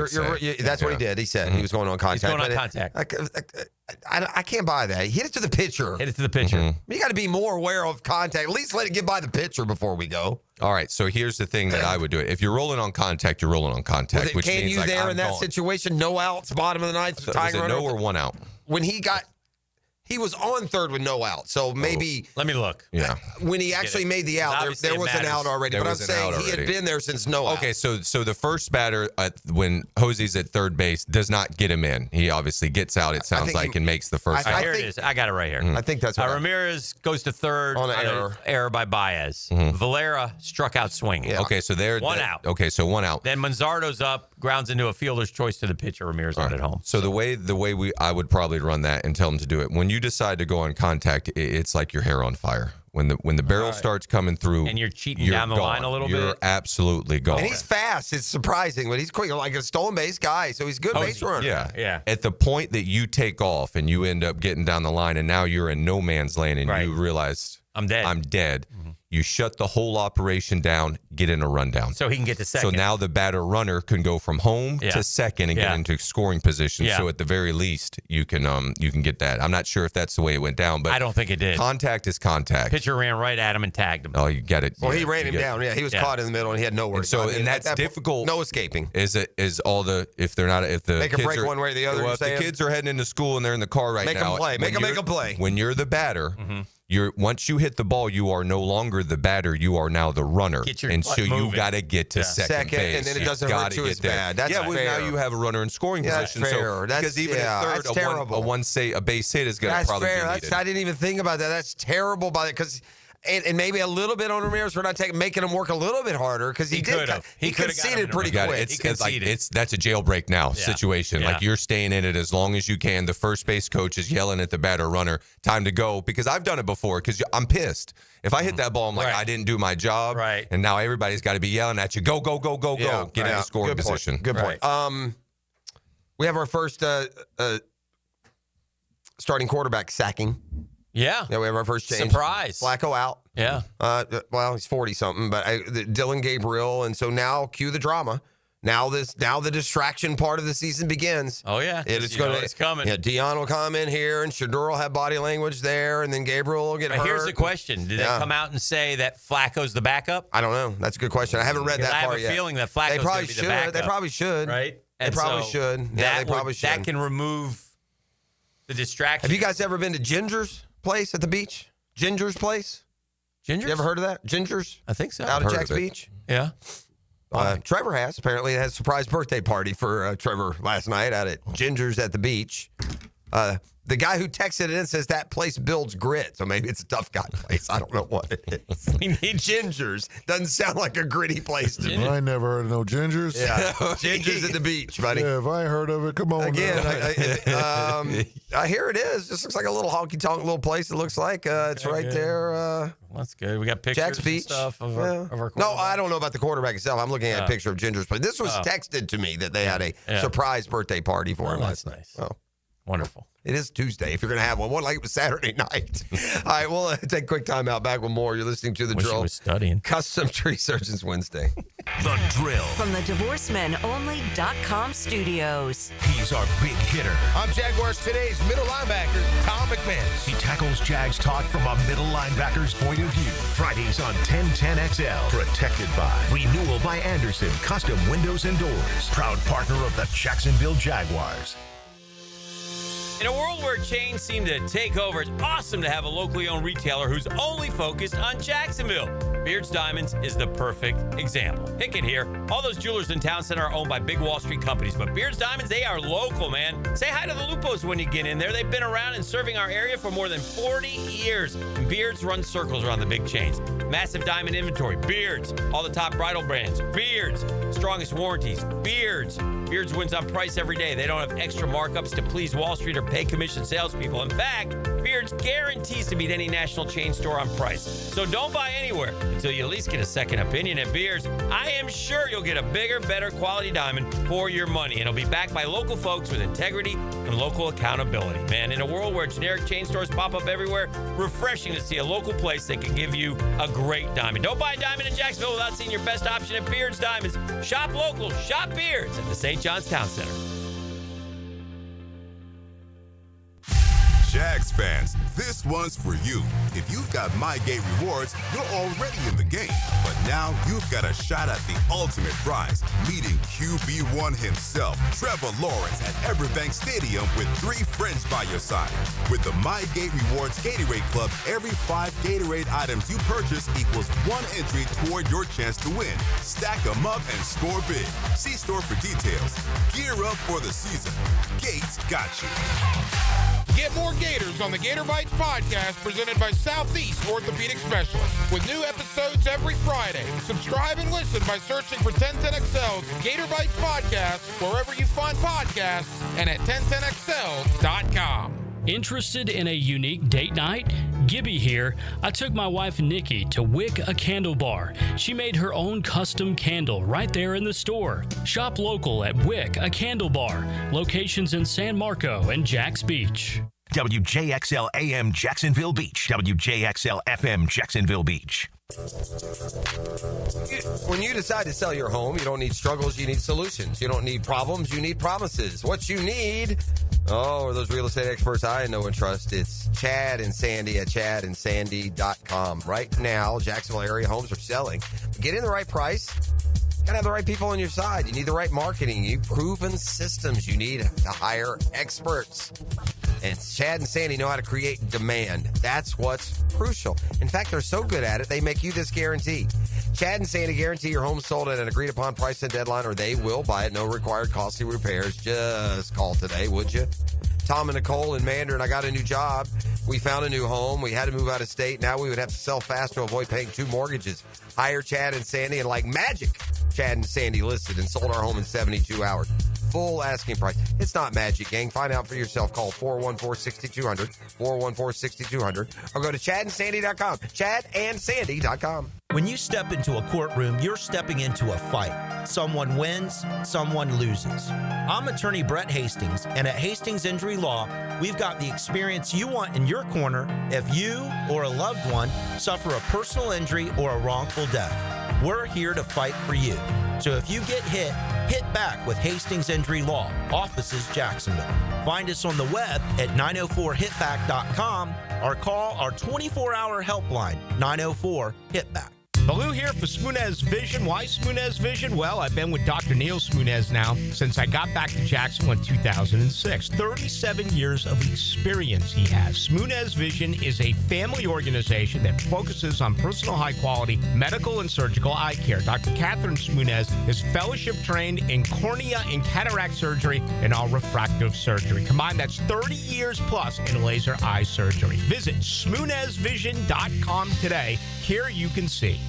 That's what he did. He said he was going on contact. He's going on contact. I can't buy that. He hit it to the pitcher. You got to be more aware of contact. At least let it get by the pitcher before we go. All right. So here's the thing that I would do. If you're rolling on contact, you're rolling on contact. Which can means you there in that situation? No outs, bottom of the ninth. So is it no or 1 out? When he was on third with no out, so maybe. Let me look. Yeah. When he actually made the out, there was an out already. But I'm saying he had been there since no out. Okay, so the first batter when Hosey's at third base does not get him in. He obviously gets out. It sounds like and makes the first. Here it is. I got it right here. I think that's what Ramirez goes to third on an error by Baez. Valera struck out swinging. Yeah. Okay, so there 1 out. Okay, so 1 out. Then Manzardo's up, grounds into a fielder's choice to the pitcher. Ramirez out at home. So the way I would probably run that and tell him to do it. When you decide to go on contact, it's like your hair on fire. When the barrel starts coming through, and you're cheating down the line a little bit. You're absolutely gone. And he's fast. It's surprising, but he's quick, like a stolen base guy. So he's a good base runner. Yeah. At the point that you take off and you end up getting down the line, and now you're in no man's land, and you realize I'm dead. You shut the whole operation down, get in a rundown. So he can get to second. So now the batter runner can go from home to second and get into scoring position. Yeah. So at the very least, you can get that. I'm not sure if that's the way it went down, but I don't think it did. Contact is contact. Pitcher ran right at him and tagged him. Oh, you get it. Well, he ran him down. Yeah, he was caught in the middle and he had nowhere. And so, and that's difficult. No escaping. Is all the if the make a kids break are, one way or the other? Well, if the kids are heading into school and they're in the car right now, make them play. Make a play. When you're the batter. Once you hit the ball, you are no longer the batter. You are now the runner, and so you got to get to second base, and then it doesn't hurt you as bad. That's fair. Now you have a runner in scoring position. That's fair. So, because even at third, a base hit is going to probably be needed. I didn't even think about that. That's terrible by because. And maybe a little bit on Ramirez for not making him work a little bit harder because he did. He conceded pretty quick. That's a jailbreak now situation. Yeah. Like you're staying in it as long as you can. The first base coach is yelling at the batter runner, time to go. Because I've done it before. Because I'm pissed. If I hit that ball, I'm like, I didn't do my job. Right. And now everybody's got to be yelling at you. Go, go, go, go, go. Get in the scoring position. Good point. We have our first starting quarterback sacking. Yeah. We have our first change. Surprise. Flacco out. Yeah. Well, he's 40-something, but Dylan Gabriel, and so now cue the drama. Now the distraction part of the season begins. Oh, yeah. It's coming. Yeah, Dion will come in here, and Shador will have body language there, and then Gabriel will get hurt. Here's the question. Did they come out and say that Flacco's the backup? I don't know. That's a good question. I haven't read that far yet. I have a feeling that Flacco's going to be the backup. They probably should. Right? They probably should. Yeah, they probably should. That can remove the distraction. Have you guys ever been to Ginger's place at the beach? Ginger's place? Ginger's? You ever heard of that? Ginger's? I think so. Out at Jack's Beach? Yeah. Trevor has. Apparently, it had a surprise birthday party for Trevor last night out at Ginger's at the beach. The guy who texted it in says that place builds grit, so maybe it's a tough guy place. I don't know what it is. We need Ginger's. Doesn't sound like a gritty place to me. I never heard of no Ginger's. Yeah, Ginger's at the beach, buddy. Yeah, if I ain't heard of it, come on. Again, I hear it is. Just looks like a little honky-tonk little place. It looks like it's right there. That's good. We got pictures Jack's Beach. And stuff of our quarterback. No, I don't know about the quarterback itself. I'm looking at a picture of Ginger's place. This was texted to me that they had a surprise birthday party for him last night. Nice. Wonderful. It is Tuesday if you're going to have one. One like it was Saturday night. All right, we'll take a quick time out. Back with more. You're listening to The Wish Drill. I was studying. Custom Tree Surgeons Wednesday. The Drill. From the DivorceMenOnly.com studios. He's our big hitter. I'm Jaguars Today's middle linebacker, Tom McManus. He tackles Jags talk from a middle linebacker's point of view. Fridays on 1010XL. Protected by Renewal by Anderson Custom Windows and Doors. Proud partner of the Jacksonville Jaguars. In a world where chains seem to take over, it's awesome to have a locally owned retailer who's only focused on Jacksonville. Beards Diamonds is the perfect example. Pickett here. All those jewelers in Town Center are owned by big Wall Street companies, but Beards Diamonds, they are local, man. Say hi to the Lupos when you get in there. They've been around and serving our area for more than 40 years. And Beards run circles around the big chains. Massive diamond inventory. Beards. All the top bridal brands. Beards. Strongest warranties. Beards. Beards wins on price every day. They don't have extra markups to please Wall Street or pay commission salespeople. In fact, Beards guarantees to beat any national chain store on price. So don't buy anywhere until you at least get a second opinion at Beards. I am sure you'll get a bigger, better quality diamond for your money. And it'll be backed by local folks with integrity and local accountability. Man, in a world where generic chain stores pop up everywhere, refreshing to see a local place that can give you a great diamond. Don't buy a diamond in Jacksonville without seeing your best option at Beards Diamonds. Shop local, shop Beards at the St. John's Town Center. Jags fans, this one's for you. If you've got MyGate rewards, you're already in the game. But now you've got a shot at the ultimate prize, meeting QB1 himself, Trevor Lawrence, at Everbank Stadium with 3 friends by your side. With the MyGate Rewards Gatorade Club, every 5 Gatorade items you purchase equals 1 entry toward your chance to win. Stack them up and score big. See store for details. Gear up for the season. Gates got you. Get more Gators on the Gator Bites podcast presented by Southeast Orthopedic Specialists with new episodes every Friday. Subscribe and listen by searching for 1010XL's Gator Bites podcast wherever you find podcasts and at 1010XL.com. Interested in a unique date night? Gibby here. I took my wife Nikki to Wick a Candle Bar. She made her own custom candle right there in the store. Shop local at Wick a Candle Bar. Locations in San Marco and Jack's Beach. WJXL AM Jacksonville Beach. WJXL FM Jacksonville Beach. When you decide to sell your home, you don't need struggles, you need solutions. You don't need problems, you need promises. What you need, are those real estate experts I know and trust. It's Chad and Sandy at chadandsandy.com. Right now, Jacksonville area homes are selling. Getting the right price, got to have the right people on your side. You need the right marketing. You proven systems. You need to hire experts. And Chad and Sandy know how to create demand. That's what's crucial. In fact, they're so good at it, they make you this guarantee. Chad and Sandy guarantee your home sold at an agreed-upon price and deadline, or they will buy it. No required costly repairs. Just call today, would you? Tom and Nicole in Mandarin, I got a new job. We found a new home. We had to move out of state. Now we would have to sell fast to avoid paying 2 mortgages. Hire Chad and Sandy, and like magic, Chad and Sandy listed and sold our home in 72 hours. Full asking price. It's not magic, gang. Find out for yourself. Call 414-6200, 414-6200, or go to chadandsandy.com, chadandsandy.com. When you step into a courtroom, you're stepping into a fight. Someone wins, someone loses. I'm attorney Brett Hastings, and at Hastings Injury Law, we've got the experience you want in your corner if you or a loved one suffer a personal injury or a wrongful death. We're here to fight for you. So if you get hit, hit back with Hastings Injury Law, offices Jacksonville. Find us on the web at 904hitback.com or call our 24-hour helpline, 904-HITBACK. Baloo here for Smunez Vision. Why Smunez Vision? Well, I've been with Dr. Neil Smunez now since I got back to Jacksonville in 2006. 37 years of experience he has. Smunez Vision is a family organization that focuses on personal high-quality medical and surgical eye care. Dr. Catherine Smunez is fellowship-trained in cornea and cataract surgery and all refractive surgery. Combined, that's 30 years plus in laser eye surgery. Visit SmunezVision.com today. Here you can see.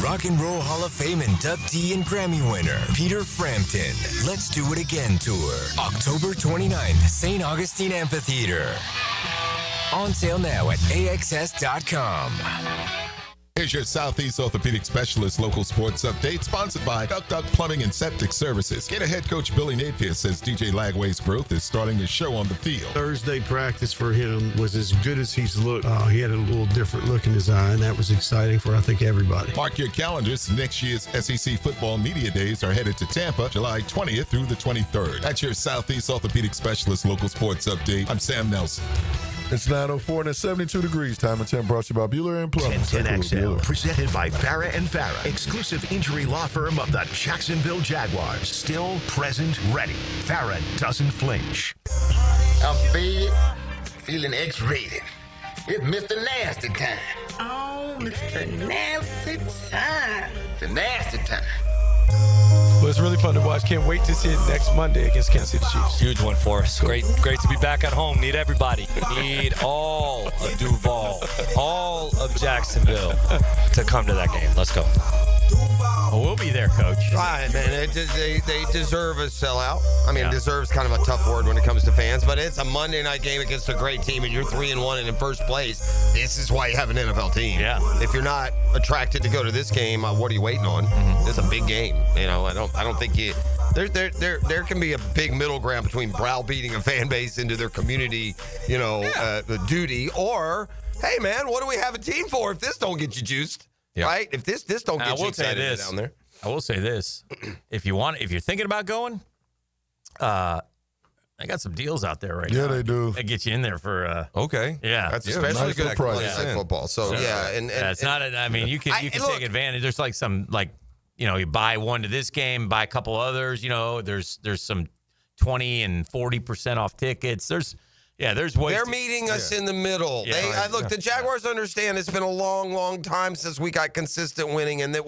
Rock and Roll Hall of Fame inductee and Grammy winner, Peter Frampton. Let's Do It Again tour. October 29th, St. Augustine Amphitheater. On sale now at AXS.com. Here's your Southeast Orthopedic Specialist local sports update, sponsored by Duck Duck Plumbing and Septic Services. Gator head coach Billy Napier says DJ Lagway's growth is starting to show on the field. Thursday practice for him was as good as he's looked. He had a little different look in his eye, and that was exciting for, I think, everybody. Mark your calendars. Next year's SEC Football Media Days are headed to Tampa, July 20th through the 23rd. That's your Southeast Orthopedic Specialist local sports update. I'm Sam Nelson. It's 9:04 and it's 72 degrees. Time and temp brought to you by Bueller and Plum. 1010XL, presented by Farah and Farah, exclusive injury law firm of the Jacksonville Jaguars. Still, present, ready. Farah doesn't flinch. I'm fed, feeling X-rated. It's Mr. Nasty time. Oh, Mr. Nasty time. The nasty time. Well, it's really fun to watch. Can't wait to see it next Monday against Kansas City Chiefs. Huge one for us. Great to be back at home. Need everybody. Need all of Duval, all of Jacksonville to come to that game. Let's go. Well, we'll be there, Coach. Right, man. They deserve a sellout. I mean, deserves kind of a tough word when it comes to fans, but it's a Monday night game against a great team, and you're 3-1 and in first place. This is why you have an NFL team. Yeah. If you're not attracted to go to this game, what are you waiting on? Mm-hmm. It's a big game. You know, I don't think you. There can be a big middle ground between browbeating a fan base into their community, duty, or hey, man, what do we have a team for if this don't get you juiced? Yeah. Right? If this don't get you excited down there. I will say this. If you're thinking about going, I got some deals out there right now. Yeah, they do. That get you in there for okay. Yeah. That's especially nice good at football. So and it's not you can take advantage. There's like some you buy one to this game, buy a couple others, there's some 20 and 40% off tickets. There's ways. They're meeting us in the middle. Yeah, the Jaguars understand it's been a long, long time since we got consistent winning, and that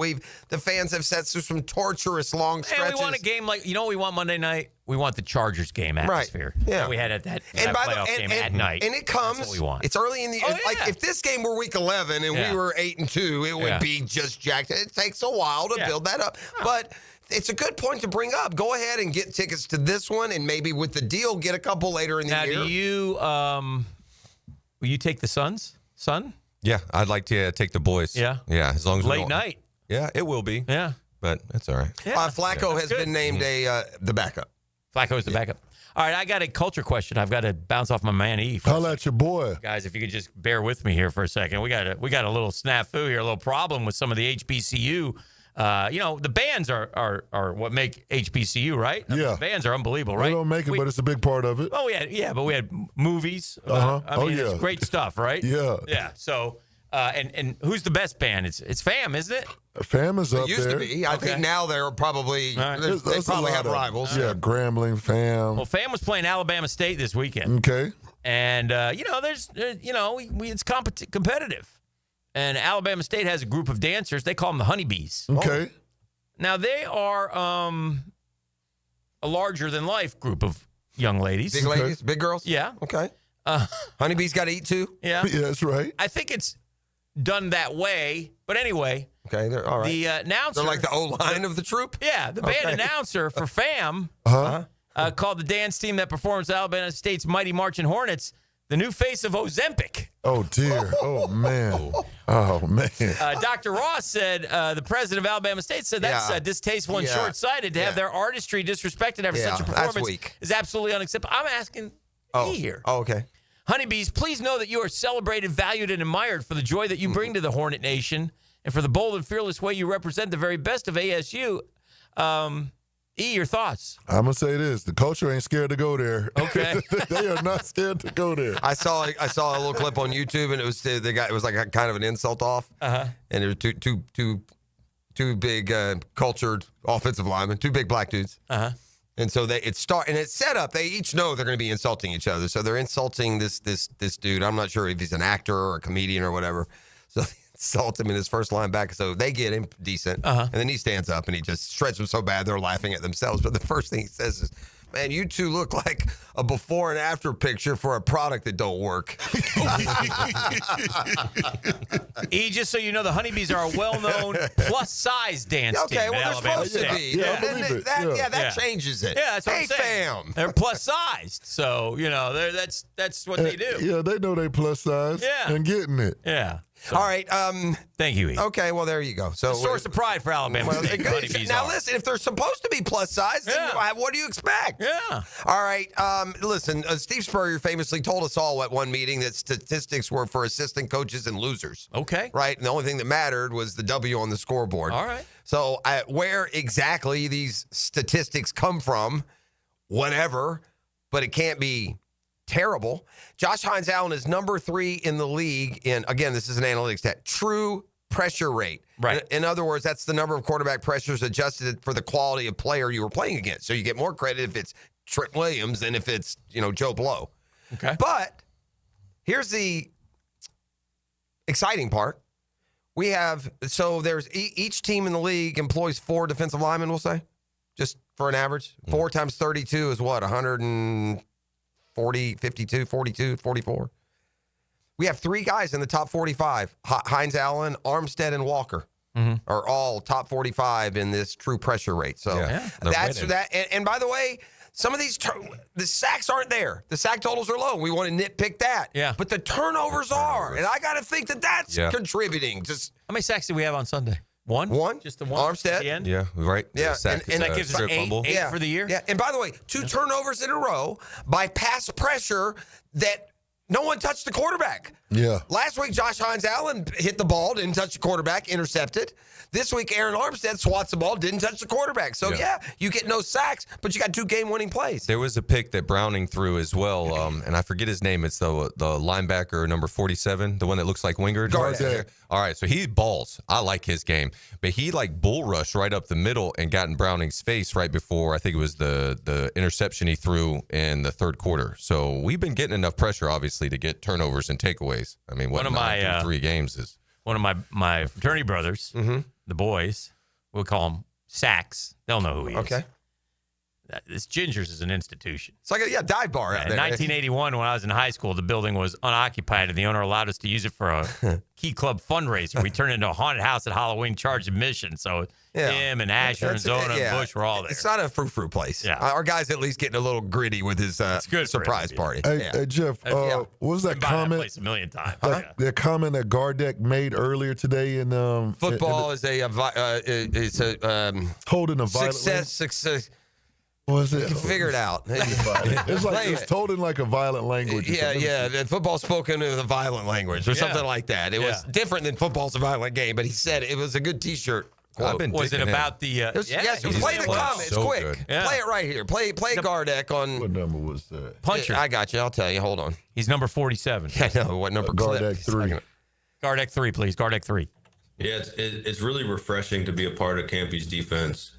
the fans have sat through some torturous long stretches. And we want a game like what we want Monday night. We want the Chargers game atmosphere. Right. Yeah, that we had at that playoff game at night. And it comes. That's what we want. It's early in the if this game were week 11 and we were 8-2, it would be just jacked. It takes a while to build that up, but. It's a good point to bring up. Go ahead and get tickets to this one, and maybe with the deal, get a couple later in the year. Now, will you take the son? Yeah, I'd like to take the boys. Yeah? Yeah, as long as late night. Yeah, it will be. Yeah. But that's all right. Yeah. Flacco has been named the backup. Flacco is the backup. All right, I got a culture question. I've got to bounce off my man E. Holla at your boy. Guys, if you could just bear with me here for a second. We got a little snafu here, a little problem with some of the HBCU. The bands are what make HBCU, right? I mean, the bands are unbelievable, right? They don't make it, but it's a big part of it. Oh, but we had movies. It's great stuff, right? Yeah. Yeah. So, and who's the best band? It's FAM, isn't it? FAM is up It used there. to be. I think now they're probably Right. they probably have rivals. Yeah, Grambling, FAM. Well, FAM was playing Alabama State this weekend. Okay. And, it's competitive. And Alabama State has a group of dancers. They call them the Honeybees. Okay. Now, they are a larger-than-life group of young ladies. Big ladies? Big girls? Yeah. Okay. Honeybees got to eat too? Yeah. Yeah, that's right. I think it's done that way. But anyway. Okay, they're all right. The announcer. They're like the O-line of the troop? Yeah. The band announcer for FAM called the dance team that performs Alabama State's Mighty Marching Hornets the new face of Ozempic. Oh, dear. Oh, man. Oh, man. Dr. Ross said, the president of Alabama State said that's distasteful and short-sighted to have their artistry disrespected after such a performance that's weak. is absolutely unacceptable. I'm asking me here. Oh, okay. Honeybees, please know that you are celebrated, valued, and admired for the joy that you bring to the Hornet Nation and for the bold and fearless way you represent the very best of ASU. E, your thoughts? I'm going to say this. The culture ain't scared to go there. Okay. They are not scared to go there. I saw a little clip on YouTube, and it was the guy. It was like a kind of an insult off, and it was two big cultured offensive linemen, two big black dudes. And so it's set up. They each know they're going to be insulting each other, so they're insulting this dude. I'm not sure if he's an actor or a comedian or whatever. So they insult him in his first line back. So they get him decent, and then he stands up and he just shreds them so bad they're laughing at themselves. But the first thing he says is, "Man, you two look like a before and after picture for a product that don't work." E, just so you know, the Honeybees are a well-known plus-size dance team. Okay, well, they're supposed to be. That changes it. Yeah, that's what I'm saying. Fam. They're plus-sized, so that's what they do. Yeah, they know they plus size. Yeah. And getting it. Yeah. All right. Thank you, E. Okay, well, there you go. So a source of pride for Alabama State. Honeybees now, are. listen, if they're supposed to be plus size, then what do you expect? Yeah. All right. Listen, Steve Spurrier famously told us all at one meeting that statistics were for assistant coaches and losers. Okay. Right? And the only thing that mattered was the W on the scoreboard. All right. So where exactly these statistics come from, whatever, but it can't be terrible. Josh Hines Allen is number 3 in the league in, again, this is an analytics stat, true pressure rate. Right. In other words, that's the number of quarterback pressures adjusted for the quality of player you were playing against. So you get more credit if it's Trent Williams than if it's, Joe Blow. Okay. But here's the exciting part. We have, so there's each team in the league employs 4 defensive linemen, we'll say, just for an average. 4 times 32 is what, 140, 52, 42, 44. We have 3 guys in the top 45. Hines Allen, Armstead, and Walker are all top 45 in this true pressure rate. So that's that. And by the way, some of these, the sacks aren't there. The sack totals are low. We want to nitpick that. Yeah. But the turnovers are. And I got to think that that's contributing. Just how many sacks did we have on Sunday? One? Just the one? Armstead? At the end? Yeah, right. Yeah. And that gives us 8 for the year? Yeah. And by the way, 2 turnovers in a row by pass pressure that no one touched the quarterback. Yeah. Last week, Josh Hines Allen hit the ball, didn't touch the quarterback, intercepted. This week, Aaron Armstead swats the ball, didn't touch the quarterback. So, you get no sacks, but you got 2 game-winning plays. There was a pick that Browning threw as well, and I forget his name. It's the linebacker, number 47, the one that looks like Wingard. Gardeck. All right, so he balls. I like his game. But he, bull rushed right up the middle and got in Browning's face right before, I think it was the interception he threw in the third quarter. So we've been getting enough pressure, obviously, to get turnovers and takeaways. I mean, One of my 3 games is... One of my fraternity brothers, the boys, we'll call him Sacks. They'll know who he is. Okay. This Ginger's is an institution. It's like a dive bar out In there. 1981, when I was in high school, the building was unoccupied, and the owner allowed us to use it for a Key Club fundraiser. We turned it into a haunted house at Halloween, charged admission. So him and Asher and Zona and Bush were all there. It's not a frou-frou place. Yeah. Our guy's at least getting a little gritty with his surprise party. Hey, Jeff, what was that comment? That place a million times. That comment that Gardeck made earlier today in football is a holding a violent success. Was it? Figure it out. It's like it's told in like a violent language. Yeah. Football spoken in a violent language or something like that. It was different than football's a violent game, but he said it was a good T-shirt. Was it about the? Yes, play the comment. It's quick. Yeah. Play it right here. Play Gardeck on. What number was that? Puncher. I got you. I'll tell you. Hold on. He's number 47. I know what number. Gardeck 3. Gardeck 3, please. Gardeck 3. Yeah, it's really refreshing to be a part of Campy's defense.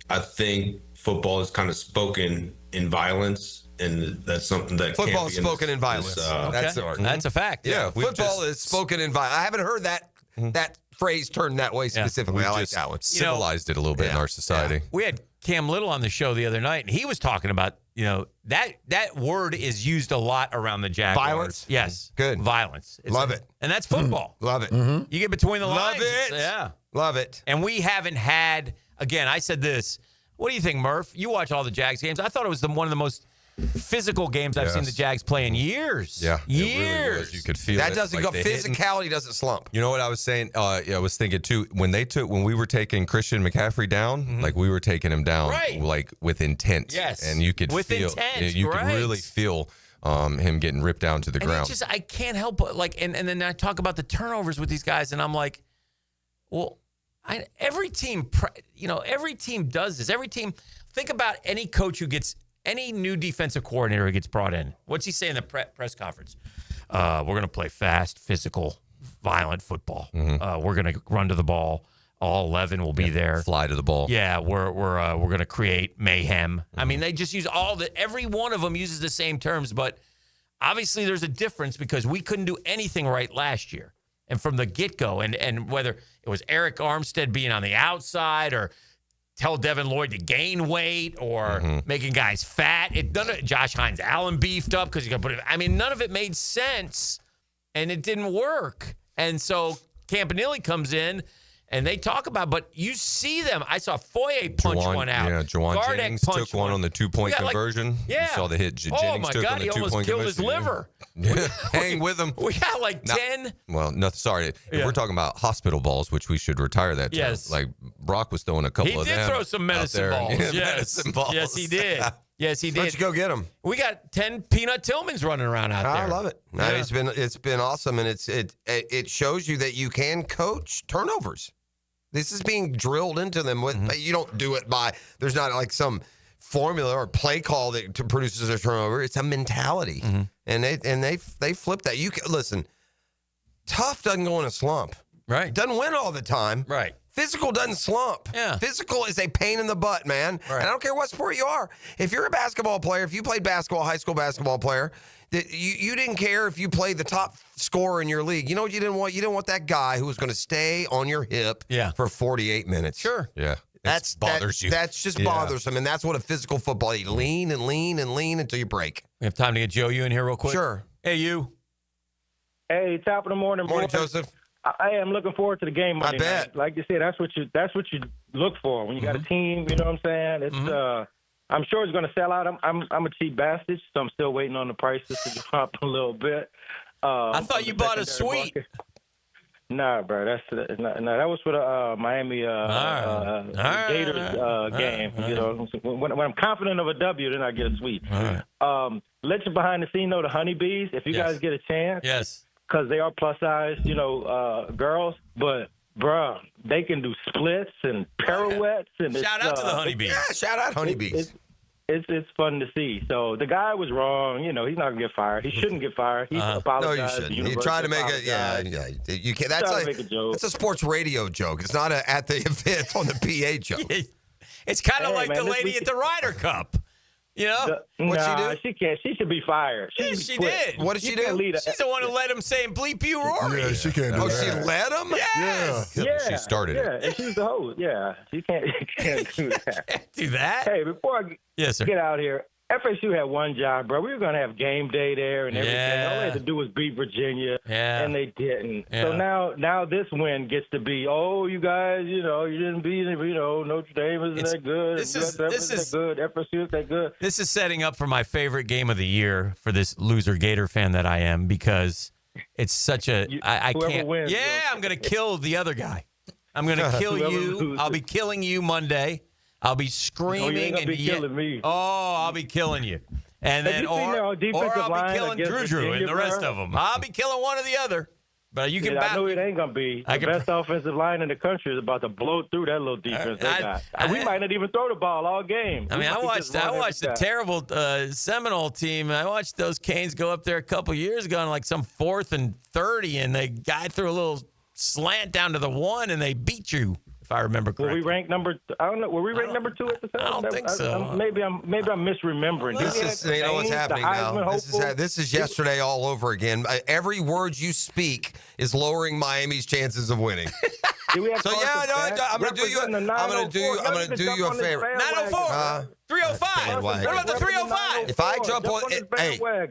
I think football is kind of spoken in violence, and that's something that football is spoken in violence. That's a fact. Yeah, football is spoken in violence. I haven't heard that phrase turned that way specifically. I like that one. Civilized it a little bit in our society. We had Cam Little on the show the other night, and he was talking about, that word is used a lot around the Jaguars. Violence? Yes. Good. Violence. Love it. And that's football. Love it. You get between the Love lines. it. Yeah. Love it. And we haven't had, again, I said this. What do you think, Murph? You watch all the Jags games. I thought it was one of the most physical games I've seen the Jags play in years. Yeah. Years. It really was. You could feel that it. doesn't go. Physicality doesn't slump. You know what I was saying? I was thinking too, when we were taking Christian McCaffrey down, like we were taking him down like with intent. Yes. And you could with feel intent. you could really feel him getting ripped down to the ground. I can't help but and then I talk about the turnovers with these guys, and I'm like, well, every team does this. Every team, think about any coach who gets any new defensive coordinator who gets brought in. What's he say in the press conference? We're going to play fast, physical, violent football. We're going to run to the ball. All 11 will be there. Fly to the ball. Yeah, we're going to create mayhem. I mean, they just use every one of them uses the same terms, but obviously there's a difference because we couldn't do anything right last year. And from the get-go, and whether it was Eric Armstead being on the outside or tell Devin Lloyd to gain weight or making guys fat. Josh Hines Allen beefed up because you got to put it. I mean, none of it made sense, and it didn't work. And so Campanile comes in, and they talk about, but you see them. I saw Foye punch one out. Yeah, Juwan Jennings took one on the 2-point conversion. Yeah. You saw the hit Jennings took on the 2-point conversion. He almost killed his liver. Hang with him. We got 10. Well, no, sorry. If we're talking about hospital balls, which we should retire that term. Yes. Like Brock was throwing a couple of them. He did throw some medicine balls. Yeah, Yes. medicine balls. Yes, he did. Yes, he did. Why don't you go get them? We got 10 Peanut Tillmans running around out there. I love it. Yeah. It's been awesome, and it shows you that you can coach turnovers. This is being drilled into them. You don't do it by, there's not like some formula or play call that produces a turnover. It's a mentality, and they flip that. Listen, tough doesn't go in a slump. Right. Doesn't win all the time. Right. Physical doesn't slump. Yeah. Physical is a pain in the butt, man. Right. And I don't care what sport you are. If you're a basketball player, if you played basketball, high school basketball player, you didn't care if you played the top scorer in your league. You know what you didn't want? You didn't want that guy who was going to stay on your hip for 48 minutes. Sure. Yeah. That bothers you. That's just bothersome. And that's what a physical football, you lean and lean and lean until you break. We have time to get Joe, you in here real quick? Sure. Hey, you. Hey, top of the morning. Morning, boys. Joseph. I am looking forward to the game Monday I bet. night. Like you said, that's what you look for when you got a team. You know what I'm saying? It's I'm sure it's going to sell out. I'm a cheap bastard, so I'm still waiting on the prices to drop a little bit. I thought you bought a suite. Market. Nah, bro. That was for the Miami Gators game. You know, when I'm confident of a W, then I get a suite. Let you behind the scene know the honeybees. If you guys get a chance, because they are plus size, girls, but. Bruh, they can do splits and pirouettes. And shout out to the honeybees. Yeah, shout out honeybees. It's fun to see. So the guy was wrong. He's not going to get fired. He shouldn't get fired. He apologized. No, you shouldn't. You try to make it. Yeah. You can't. That's a sports radio joke. It's not at the event on the PA joke. It's kind of like the lady at the Ryder Cup. What'd she do? She can't. She should be fired. She did. What did she do? She's the one who let him say and bleep you, Rory. Yeah, she can't do that. She let him? Yes. Yeah. She started it. Yeah, and she's the host. Yeah, she can't do that. Can't do that. Hey, before I get out here, FSU had one job, bro. We were going to have game day there and everything. Yeah. All they had to do was beat Virginia, and they didn't. Yeah. So now this win gets to be, you guys, you didn't beat, Notre Dame isn't that good. This is good. FSU is that good. This is setting up for my favorite game of the year for this loser Gator fan that I am because it's such a I can't. Wins, I'm going to kill the other guy. I'm going to kill you. I'll be killing you Monday. I'll be screaming gonna be killing me. I'll be killing you. And then, or I'll be killing Drew and the rest of them. I'll be killing one or the other. But you can. I know it ain't gonna be. The best offensive line in the country is about to blow through that little defense they got. We might not even throw the ball all game. I mean, I watched the terrible Seminole team. I watched those Canes go up there a couple years ago on like some 4th and 30, and the guy threw a little slant down to the 1, and they beat you. If I remember correctly. Were we ranked number? I don't know. Were we ranked number 2 at the time? I don't think so. Maybe I'm misremembering. This is what's happening now. This is yesterday all over again. Every word you speak is lowering Miami's chances of winning. I'm going to do you a favor. 904. 305. What about the 305?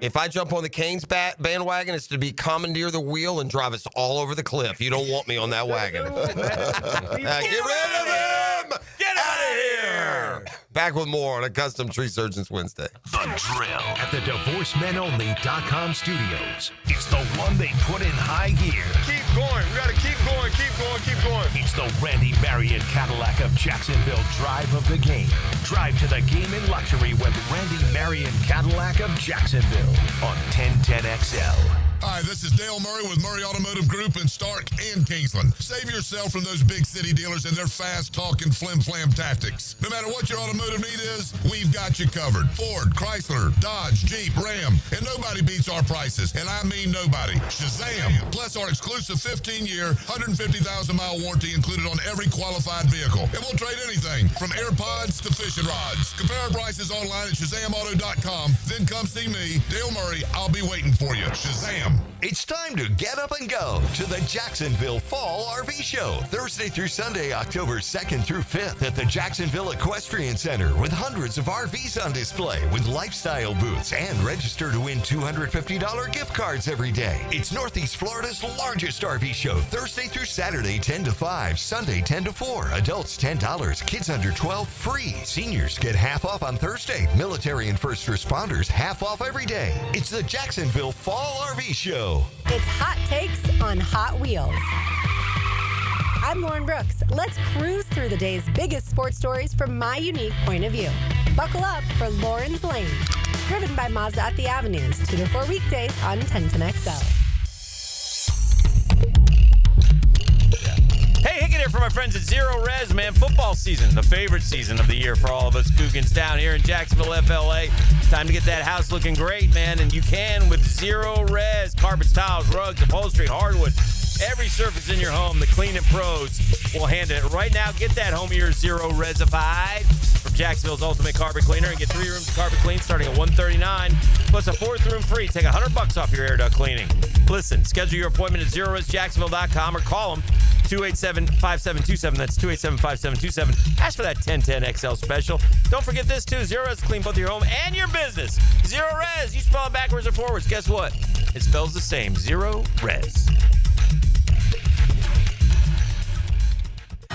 If I jump on the Canes bandwagon, it's to be commandeer the wheel and drive us all over the cliff. You don't want me on that wagon. Get rid of him! Get out of here! Back with more on a Custom Tree Surgeons Wednesday. The Drill at the DivorceMenOnly.com studios. It's the one they put in high gear. Keep going. We got to keep going, keep going, keep going. It's the Randy Marion Cadillac of Jacksonville drive of the game. Drive to the game in luxury with Randy Marion Cadillac of Jacksonville on 1010XL. Hi, this is Dale Murray with Murray Automotive Group in Stark and Kingsland. Save yourself from those big city dealers and their fast-talking flim-flam tactics. No matter what your automotive need is, we've got you covered. Ford, Chrysler, Dodge, Jeep, Ram, and nobody beats our prices, and I mean nobody. Shazam! Plus our exclusive 15-year, 150,000-mile warranty included on every qualified vehicle. And we'll trade anything from AirPods to fishing rods. Compare our prices online at ShazamAuto.com. Then come see me, Dale Murray. I'll be waiting for you. Shazam! It's time to get up and go to the Jacksonville Fall RV Show, Thursday through Sunday, October 2nd through 5th at the Jacksonville Equestrian Center with hundreds of RVs on display with lifestyle booths and register to win $250 gift cards every day. It's Northeast Florida's largest RV show, Thursday through Saturday, 10 to 5, Sunday, 10 to 4. Adults, $10. Kids under 12, free. Seniors get half off on Thursday. Military and first responders, half off every day. It's the Jacksonville Fall RV Show. It's Hot Takes on Hot Wheels. I'm Lauren Brooks. Let's cruise through the day's biggest sports stories from my unique point of view. Buckle up for Lauren's Lane. Driven by Mazda at the Avenues, 2 to 4 weekdays on 1010XL. Hey, Hickett here for my friends at Zero Res, man. Football season, the favorite season of the year for all of us Cougans down here in Jacksonville, FLA. Time to get that house looking great, man, and you can with Zero Res. Carpets, tiles, rugs, upholstery, hardwood, every surface in your home, the cleaning pros will handle it. Right now, get that home of yours Zero Resified from Jacksonville's Ultimate Carpet Cleaner and get 3 rooms of carpet clean starting at $139 plus a 4th room free. Take $100 off your air duct cleaning. Listen, schedule your appointment at ZeroResJacksonville.com or call them 287-5727. That's 287-5727. Ask for that 1010XL special. Don't forget this, too. Zero Res clean both your home and your business. Zero Res. You spell it backwards or forwards. Guess what? It spells the same. Zero Res.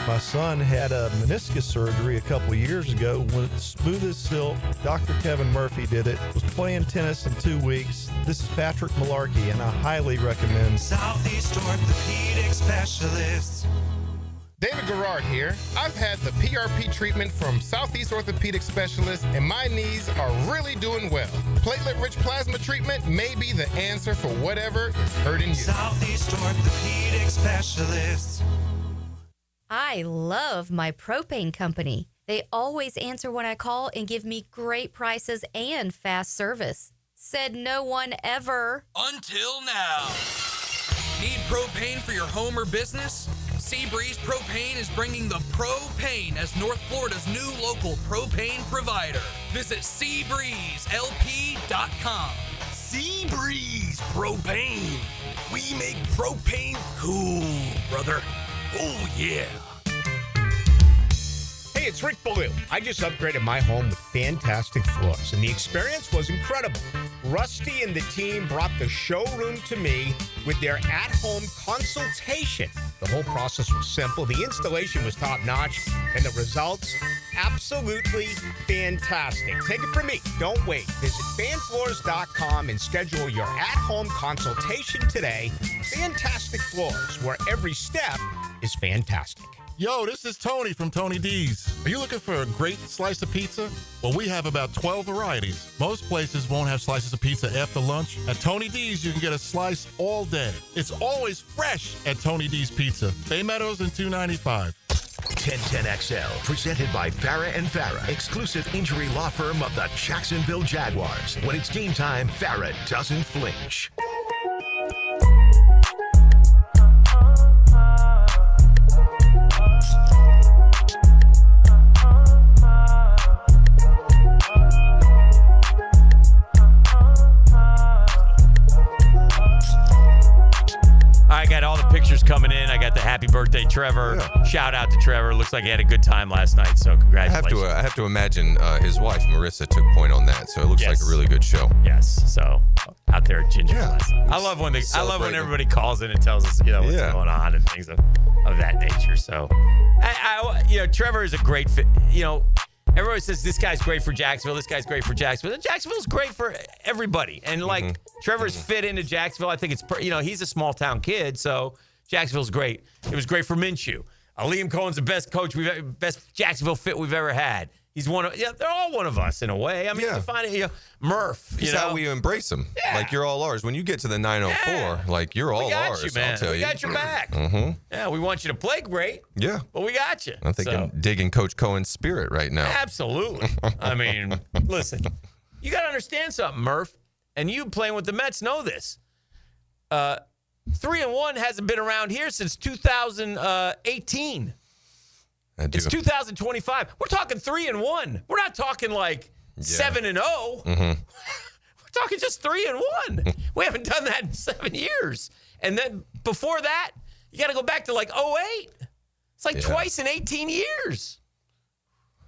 My son had a meniscus surgery a couple years ago. Went smooth as silk. Dr. Kevin Murphy did it. Was playing tennis in 2 weeks. This is Patrick Malarkey, and I highly recommend Southeast Orthopedic Specialists. David Garrard here. I've had the PRP treatment from Southeast Orthopedic Specialists, and my knees are really doing well. Platelet-rich plasma treatment may be the answer for whatever is hurting you. Southeast Orthopedic Specialists. I love my propane company. They always answer when I call and give me great prices and fast service. Said no one ever. Until now. Need propane for your home or business? Seabreeze Propane is bringing the propane as North Florida's new local propane provider. Visit SeabreezeLP.com. Seabreeze Propane. We make propane cool, brother. Oh, yeah. Hey, it's Rick Ballou. I just upgraded my home with fantastic floors, and the experience was incredible. Rusty and the team brought the showroom to me with their at-home consultation. The whole process was simple, the installation was top-notch, and the results, absolutely fantastic. Take it from me. Don't wait. Visit fanfloors.com and schedule your at-home consultation today. Fantastic Floors, where every step is fantastic. Yo, this is Tony from Tony D's. Are you looking for a great slice of pizza? Well, we have about 12 varieties. Most places won't have slices of pizza after lunch. At Tony D's, you can get a slice all day. It's always fresh at Tony D's Pizza. Bay Meadows and 295. 1010XL, presented by Farrah and Farrah, exclusive injury law firm of the Jacksonville Jaguars. When it's game time, Farrah doesn't flinch. I got all the pictures coming in. I got the happy birthday, Trevor. Yeah. Shout out to Trevor. Looks like he had a good time last night, so congratulations. I have to imagine his wife, Marissa, took point on that, so it looks like a really good show. Yes, so out there at Ginger last night. I love when everybody calls in and tells us, what's going on and things of that nature. So, Trevor is a great fit. Everybody says this guy's great for Jacksonville. This guy's great for Jacksonville. And Jacksonville's great for everybody. And Trevor's fit into Jacksonville. I think it's he's a small town kid, so Jacksonville's great. It was great for Minshew. Liam Cohen's the best coach best Jacksonville fit we've ever had. He's they're all one of us in a way. I mean, you find it, Murph. That's how we embrace them. Yeah. Like, you're all ours. When you get to the 904, like, you're all ours. You, man. I'll tell you. We got your back. Mm-hmm. Yeah, we want you to play great. Yeah. But we got you. I'm thinking digging Coach Cohen's spirit right now. Absolutely. I mean, listen, you got to understand something, Murph. And you playing with the Mets know this. 3-1 hasn't been around here since 2018. It's 2025. We're talking 3-1. We're not talking like 7-0. Mm-hmm. We're talking just 3-1. We haven't done that in 7 years. And then before that, you got to go back to like 08. It's like twice in 18 years.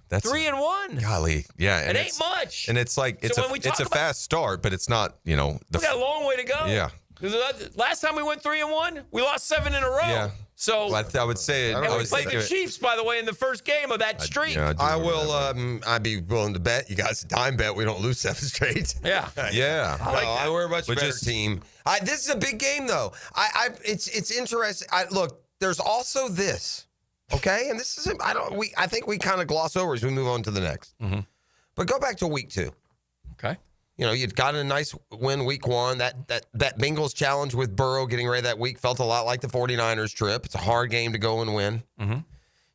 That's 3-1. Golly, yeah. It ain't much. And it's like it's a fast start, but it's not. We got a long way to go. Yeah. Last time we went 3-1, we lost 7 in a row. Yeah. So I would say and we played the Chiefs, by the way, in the first game of that streak. I will. I'd be willing to bet you guys a dime bet we don't lose 7 straight. Yeah, yeah. We're a much better team. This is a big game, though. It's interesting. Look, there's also this. Okay, and this is I think we kind of gloss over as we move on to the next. Mm-hmm. But go back to week 2. Okay. You'd got a nice win week 1. That Bengals challenge with Burrow getting ready that week felt a lot like the 49ers trip. It's a hard game to go and win. Mm-hmm.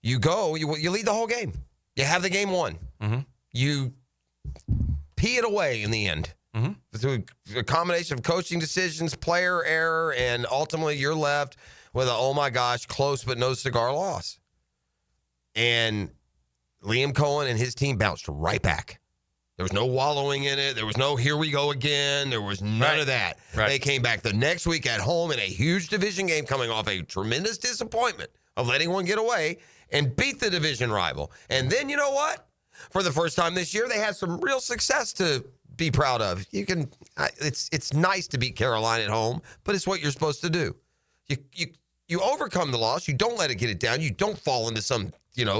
You go, you lead the whole game. You have the game won. Mm-hmm. You pee it away in the end. Mm-hmm. Through a combination of coaching decisions, player error, and ultimately you're left with oh my gosh, close but no cigar loss. And Liam Cohen and his team bounced right back. There was no wallowing in it. There was no here we go again. There was none of that. Right. They came back the next week at home in a huge division game coming off a tremendous disappointment of letting one get away and beat the division rival. And then you know what? For the first time this year, they had some real success to be proud of. It's nice to beat Carolina at home, but it's what you're supposed to do. You overcome the loss. You don't let it get it down. You don't fall into some,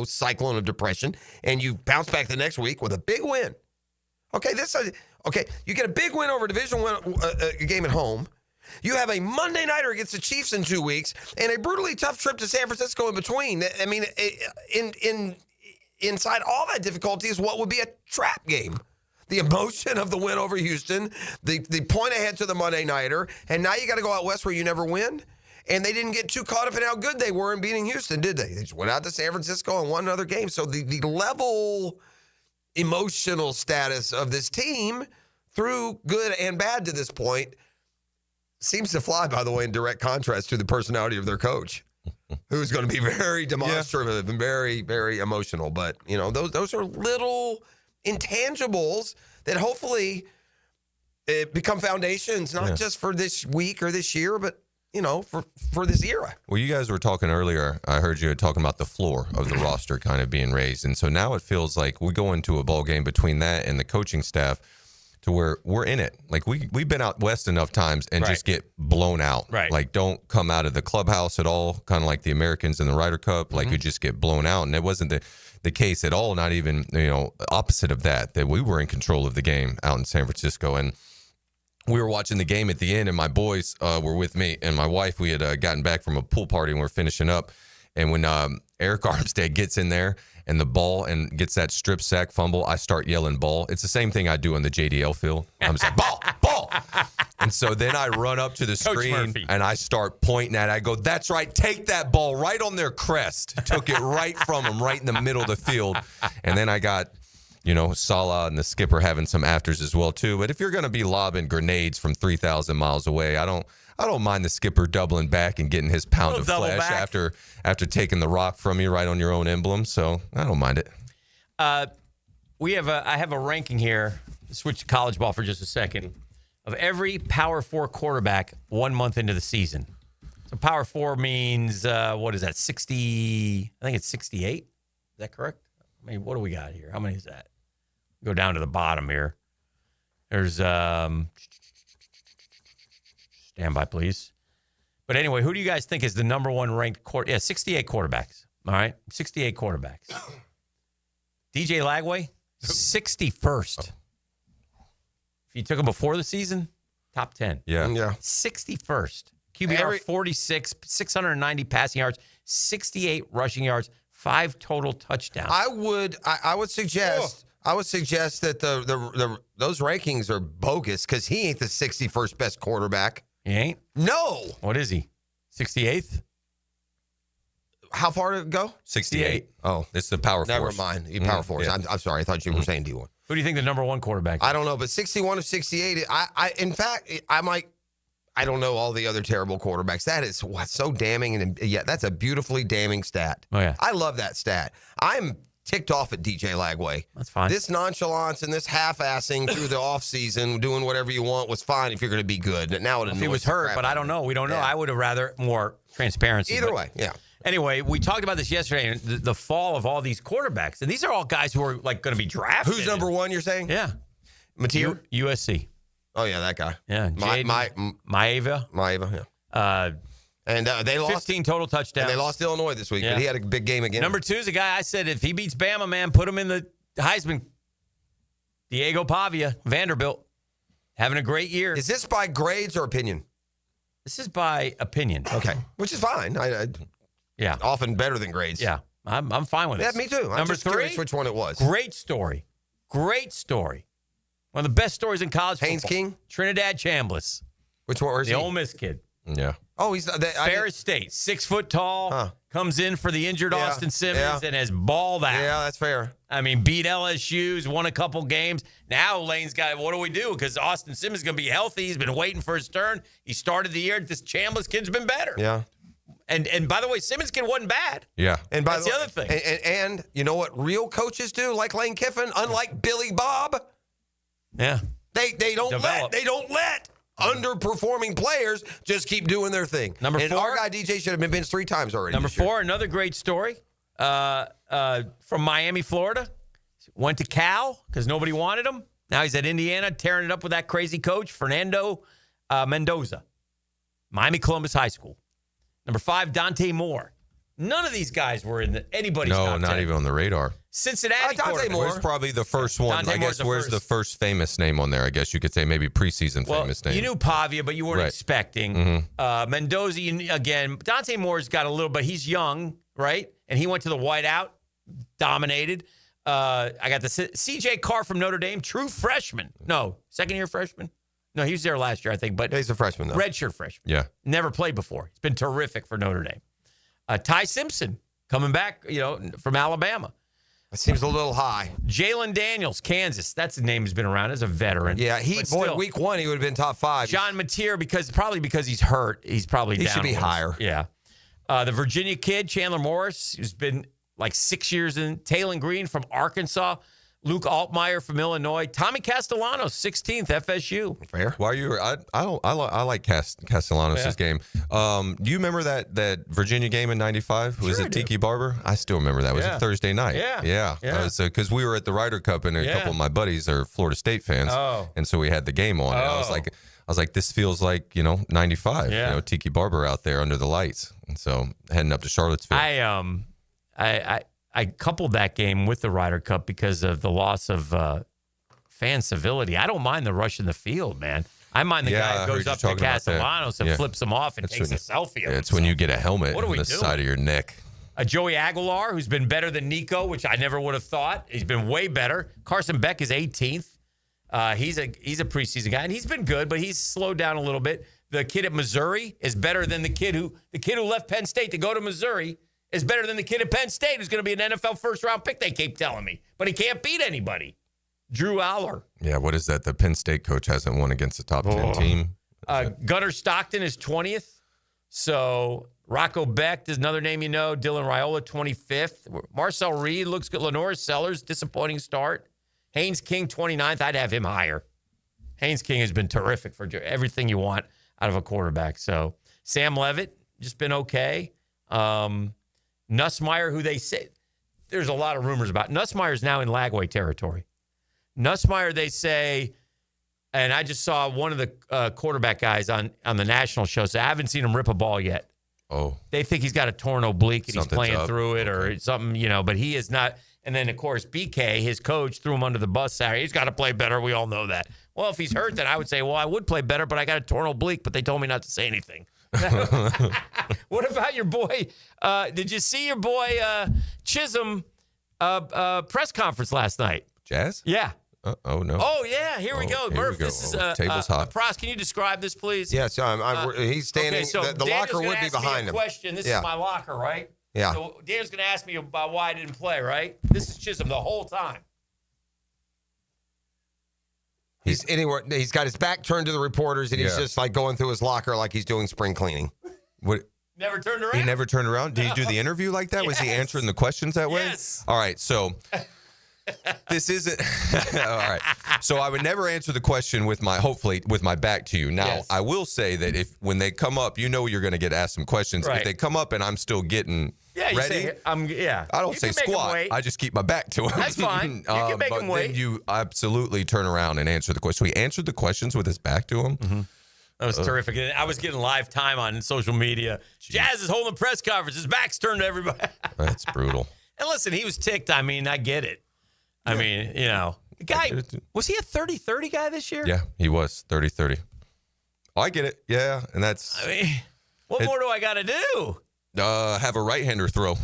cyclone of depression, and you bounce back the next week with a big win. Okay, you get a big win over a division game at home. You have a Monday nighter against the Chiefs in 2 weeks, and a brutally tough trip to San Francisco in between. I mean, inside all that difficulty is what would be a trap game. The emotion of the win over Houston, the point ahead to the Monday nighter, and now you got to go out west where you never win. And they didn't get too caught up in how good they were in beating Houston, did they? They just went out to San Francisco and won another game. So the level emotional status of this team through good and bad to this point seems to fly, by the way, in direct contrast to the personality of their coach, who's going to be very demonstrative and very, very emotional. But, those are little intangibles that hopefully become foundations, not just for this week or this year, but for this era. Well, you guys were talking earlier. I heard you talking about the floor of the roster kind of being raised. And so now it feels like we go into a ball game between that and the coaching staff to where we're in it. Like we've been out west enough times and just get blown out. Right. Like don't come out of the clubhouse at all, kind of like the Americans in the Ryder Cup. Like you just get blown out. And it wasn't the case at all, not even, opposite of that we were in control of the game out in San Francisco. And we were watching the game at the end, and my boys were with me and my wife. We had gotten back from a pool party, and we were finishing up. And when Eric Armstead gets in there and the ball and gets that strip sack fumble, I start yelling ball. It's the same thing I do on the JDL field. I'm just like, ball. And so then I run up to the screen and I start pointing at it. I go, that's right. Take that ball right on their crest. Took it right from them, right in the middle of the field. And then I got, Salah and the skipper having some afters as well, too. But if you're going to be lobbing grenades from 3,000 miles away, I don't mind the skipper doubling back and getting his pound of flesh after taking the rock from you right on your own emblem. So I don't mind it. I have a ranking here. Switch to college ball for just a second. Of every Power 4 quarterback 1 month into the season. So Power 4 means, what is that, 60? I think it's 68. Is that correct? I mean, what do we got here? How many is that? Go down to the bottom here. There's, stand by, please. But anyway, who do you guys think is the number one ranked 68 quarterbacks. All right, 68 quarterbacks. DJ Lagway, 61st. If you took him before the season, top 10. Yeah. 61st. QBR 46, 690 passing yards, 68 rushing yards, 5 total touchdowns. I would suggest that those rankings are bogus because he ain't the 61st best quarterback. He ain't? No. What is he? 68th? How far did it go? 68. Oh, it's the Power 4. Never mind. Power 4. Yeah. I'm sorry. I thought you were saying D1. Who do you think the number one quarterback is? I don't know, but 61 of 68. I don't know all the other terrible quarterbacks. That is so damning, and that's a beautifully damning stat. Oh yeah, I love that stat. I'm ticked off at DJ Lagway. That's fine. This nonchalance and this half-assing through the offseason, doing whatever you want, was fine if you're going to be good. But now if he was hurt, but I don't know. We don't know. I would have rather more transparency. Either way, yeah. Anyway, we talked about this yesterday, the fall of all these quarterbacks, and these are all guys who are like going to be drafted. Who's number one? You're saying? Yeah, Mateer, USC. Oh yeah, that guy. Yeah, Maeva. Yeah. And they lost 15 total touchdowns. And they lost Illinois this week, but he had a big game again. Number 2 is a guy I said if he beats Bama, man, put him in the Heisman. Diego Pavia, Vanderbilt, having a great year. Is this by grades or opinion? This is by opinion. Okay, which is fine. Yeah, often better than grades. Yeah, I'm fine with it. Yeah, me too. Number 3, which one it was? Great story. One of the best stories in college Haynes football. King? Trinidad Chambliss. Which one? The Ole Miss kid. Yeah. Oh, he's Ferris State, 6 foot tall, comes in for the injured Austin Simmons and has balled out. Yeah, that's fair. I mean, beat LSU's, won a couple games. Now Lane's got, what do we do? Because Austin Simmons is going to be healthy. He's been waiting for his turn. He started the year. This Chambliss kid's been better. Yeah. And by the way, Simmons kid wasn't bad. Yeah. And that's the other thing. And you know what real coaches do, like Lane Kiffin, unlike Billy Bob? Yeah. They don't let underperforming players just keep doing their thing. Number 4, our guy DJ should have been benched 3 times already. Number 4, another great story from Miami, Florida. Went to Cal because nobody wanted him. Now he's at Indiana, tearing it up with that crazy coach, Fernando Mendoza. Miami Columbus High School. Number 5, Dante Moore. None of these guys were in anybody's top 10. No, not even on the radar. Cincinnati Dante Moore. Where's probably the first one? Dante I guess Moore's where's the first famous name on there? I guess you could say maybe preseason famous name. You knew Pavia, but you weren't expecting. Mendoza, again, Dante Moore's got a little, but he's young, right? And he went to the whiteout, dominated. I got the C.J. Carr from Notre Dame, true freshman. No, second-year freshman. No, he was there last year, I think. But he's a freshman, though. Redshirt freshman. Yeah. Never played before. He's been terrific for Notre Dame. Ty Simpson coming back, from Alabama. That seems a little high. Jalen Daniels, Kansas. That's the name who's been around as a veteran. Yeah, week 1, he would have been top 5. John Mateer, because he's hurt, he's probably down. He should be higher. Yeah. The Virginia kid, Chandler Morris, who's been like 6 years in. Taylon Green from Arkansas. Luke Altmaier from Illinois. Tommy Castellanos, 16th, FSU. Fair. While you were, I like Castellanos' game. Do you remember that Virginia game in '95? Was it Tiki Barber? I still remember that. It was a Thursday night. Yeah. Because we were at the Ryder Cup, and a couple of my buddies are Florida State fans, and so we had the game on. And I was like, this feels like 95. Yeah. Tiki Barber out there under the lights, and so heading up to Charlottesville. I coupled that game with the Ryder Cup because of the loss of fan civility. I don't mind the rush in the field, man. I mind the guy who goes up to Castellanos and flips him off and takes a selfie. It's when you get a helmet on the side of your neck. Joey Aguilar, who's been better than Nico, which I never would have thought. He's been way better. Carson Beck is 18th. He's a preseason guy, and he's been good, but he's slowed down a little bit. The kid at Missouri is better than the kid who left Penn State to go to Missouri is better than the kid at Penn State who's going to be an NFL first-round pick, they keep telling me. But he can't beat anybody. Drew Aller. Yeah, what is that? The Penn State coach hasn't won against a top 10 team. Gunnar Stockton is 20th. So Rocco Becht is another name you know. Dylan Raiola, 25th. Marcel Reed looks good. Lenore Sellers, disappointing start. Haynes King, 29th. I'd have him higher. Haynes King has been terrific for everything you want out of a quarterback. So Sam Levitt, just been okay. Nussmeier, who they say, there's a lot of rumors about. Nussmeier's now in Lagway territory. Nussmeier, they say, and I just saw one of the quarterback guys on the national show, so I haven't seen him rip a ball yet. Oh. They think he's got a torn oblique and he's playing up. through it or something, but he is not. And then, of course, BK, his coach, threw him under the bus Saturday. He's got to play better. We all know that. Well, if he's hurt, then I would say, well, I would play better, but I got a torn oblique, but they told me not to say anything. What about your boy? Did you see your boy Chisholm press conference last night? Jazz? Yeah. Oh, no. Oh, yeah. Here we go. Murph, this is table's hot. Pross, can you describe this, please? Yeah, so he's standing. Okay, so the locker would be behind him. Question. This is my locker, right? Yeah. So Daniel's going to ask me about why I didn't play, right? This is Chisholm the whole time. He's got his back turned to the reporters, and he's just like going through his locker like he's doing spring cleaning. What? Never turned around? He never turned around? Did he do the interview like that? Was he answering the questions that way? Yes. All right, so this isn't all right. So I would never answer the question with my back to you. Now, I will say that when they come up, you're going to get asked some questions. Right. If they come up and I'm still getting ready, I don't say squat. I just keep my back to him. That's fine. You can make him wait. Then you absolutely turn around and answer the question. So he answered the questions with his back to him. Mm-hmm. That was terrific. And I was getting live time on social media. Jazz is holding a press conference. His back's turned to everybody. That's brutal. And listen, he was ticked. I mean, I get it. I mean, the guy, was he a 30-30 guy this year? Yeah, he was 30-30. Oh, I get it. Yeah, and that's... I mean, what more do I got to do? Have a right-hander throw.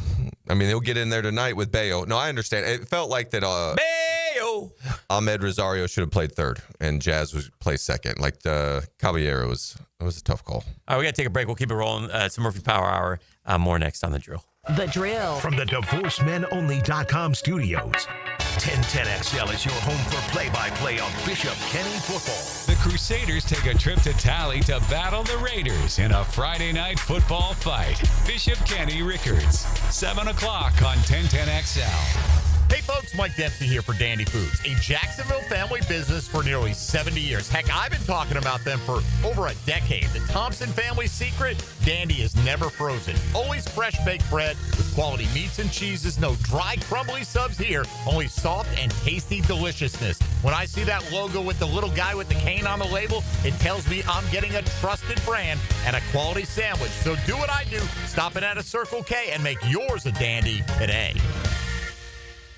I mean, he'll get in there tonight with Bayo. No, I understand. It felt like that Bayo! Ahmed Rosario should have played third, and Jazz was play second. Like, Caballero was a tough call. All right, we got to take a break. We'll keep it rolling. It's Murphy Power Hour. More next on The Drill. The Drill. From the DivorceMenOnly.com studios. 1010XL is your home for play-by-play of Bishop Kenny football. The Crusaders take a trip to Tally to battle the Raiders in a Friday night football fight. Bishop Kenny Rickards, 7 o'clock on 1010XL. Hey folks, Mike Dempsey here for Dandy Foods, a Jacksonville family business for nearly 70 years. Heck, I've been talking about them for over a decade. The Thompson family secret, Dandy is never frozen. Always fresh baked bread with quality meats and cheeses. No dry, crumbly subs here. Only soft and tasty deliciousness. When I see that logo with the little guy with the cane on the label, it tells me I'm getting a trusted brand and a quality sandwich. So do what I do. Stop in at a Circle K and make yours a Dandy today.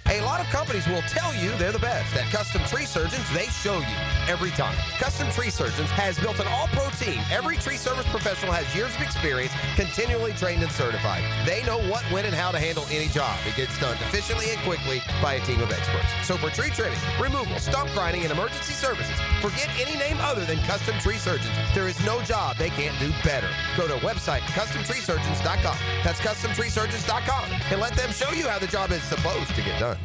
A lot of companies will tell you they're the best. At Custom Tree Surgeons, they show you every time. Custom Tree Surgeons has built an all-pro team. Every tree service professional has years of experience, continually trained and certified. They know what, when, and how to handle any job. It gets done efficiently and quickly by a team of experts. So for tree trimming, removal, stump grinding, and emergency services, forget any name other than Custom Tree Surgeons. There is no job they can't do better. Go to website CustomTreeSurgeons.com. That's CustomTreeSurgeons.com, and let them show you how the job is supposed to get done.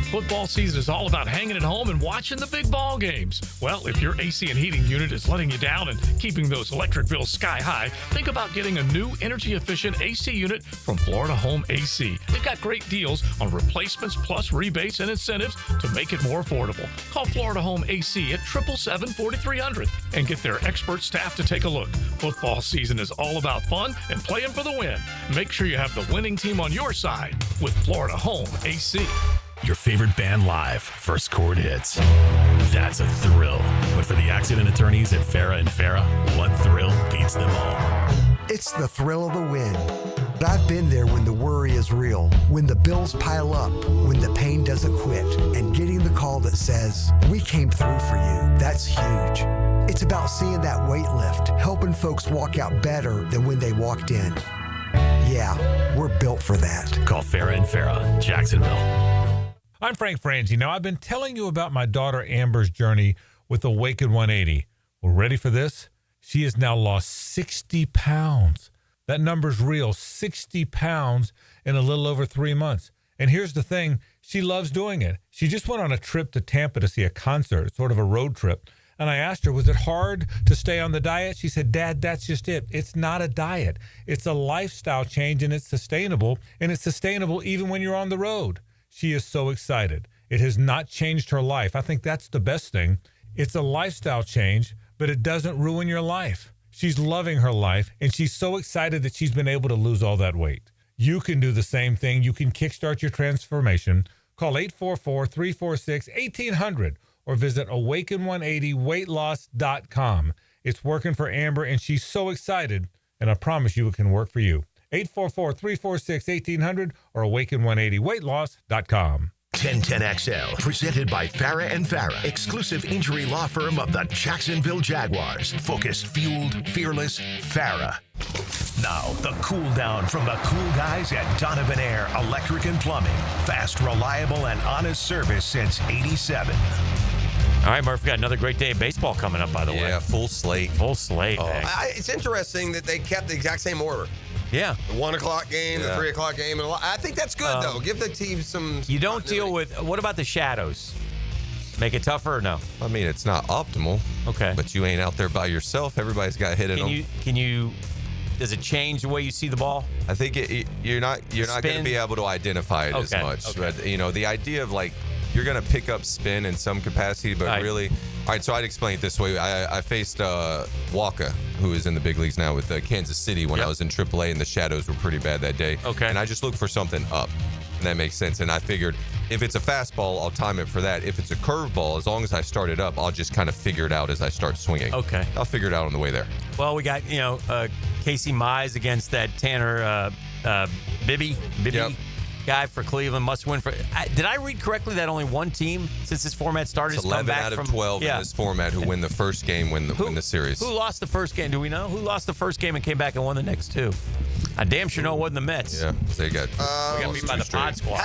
Football season is all about hanging at home and watching the big ball games. Well, if your AC and heating unit is letting you down and keeping those electric bills sky high, think about getting a new energy-efficient AC unit from Florida Home AC. They've got great deals on replacements plus rebates and incentives to make it more affordable. Call Florida Home AC at 777-4300 and get their expert staff to take a look. Football season is all about fun and playing for the win. Make sure you have the winning team on your side with Florida Home AC. Your favorite band live, First Chord Hits. That's a thrill. But for the accident attorneys at Farah and Farah, one thrill beats them all. It's the thrill of the win. I've been there when the worry is real, when the bills pile up, when the pain doesn't quit, and getting the call that says, "We came through for you." That's huge. It's about seeing that weight lift, helping folks walk out better than when they walked in. Yeah, we're built for that. Call Farrah and Farrah, Jacksonville. I'm Frank Frangie. Now, I've been telling you about my daughter Amber's journey with Awaken 180. Well, ready for this? She has now lost 60 pounds. That number's real, 60 pounds in a little over 3 months. And here's the thing, she loves doing it. She just went on a trip to Tampa to see a concert, sort of a road trip. And I asked her, was it hard to stay on the diet? She said, Dad, that's just it. It's not a diet. It's a lifestyle change, and it's sustainable. And it's sustainable even when you're on the road. She is so excited. It has not changed her life. I think that's the best thing. It's a lifestyle change, but it doesn't ruin your life. She's loving her life, and she's so excited that she's been able to lose all that weight. You can do the same thing. You can kickstart your transformation. Call 844-346-1800 or visit awaken180weightloss.com. It's working for Amber, and she's so excited, and I promise you it can work for you. 844-346-1800 or awaken180weightloss.com. 1010XL, presented by Farrah and Farrah, exclusive injury law firm of the Jacksonville Jaguars. Focused, fueled, fearless, Farrah. Now, the cool down from the cool guys at Donovan Air Electric and Plumbing. Fast, reliable, and honest service since '87. All right, Murph, we got another great day of baseball coming up, by the way. Yeah, full slate. Full slate, man. It's interesting that they kept the exact same order. Yeah. The 1 o'clock game, the 3 o'clock game. And I think that's good, though. Give the team some You don't deal with, what about the shadows? Make it tougher or no? I mean, it's not optimal. Okay. But you ain't out there by yourself. Everybody's got hit in them. Can you, does it change the way you see the ball? I think you're not going to be able to identify it as much. Okay. But, the idea of like, you're going to pick up spin in some capacity, but really... All right, so I'd explain it this way. I faced Walker, who is in the big leagues now with Kansas City when I was in AAA, and the shadows were pretty bad that day. Okay. And I just looked for something up, and that makes sense. And I figured if it's a fastball, I'll time it for that. If it's a curveball, as long as I start it up, I'll just kind of figure it out as I start swinging. Okay. I'll figure it out on the way there. Well, we got, Casey Mize against that Tanner Bibby guy for Cleveland. Must win for. Did I read correctly that only one team since this format started It's has come 11 back out of from 12 in this format who win the first game, win the series. Who lost the first game? Do we know? Who lost the first game and came back and won the next two? I damn sure know it wasn't the Mets. Yeah, they got beat by the Pod Squad.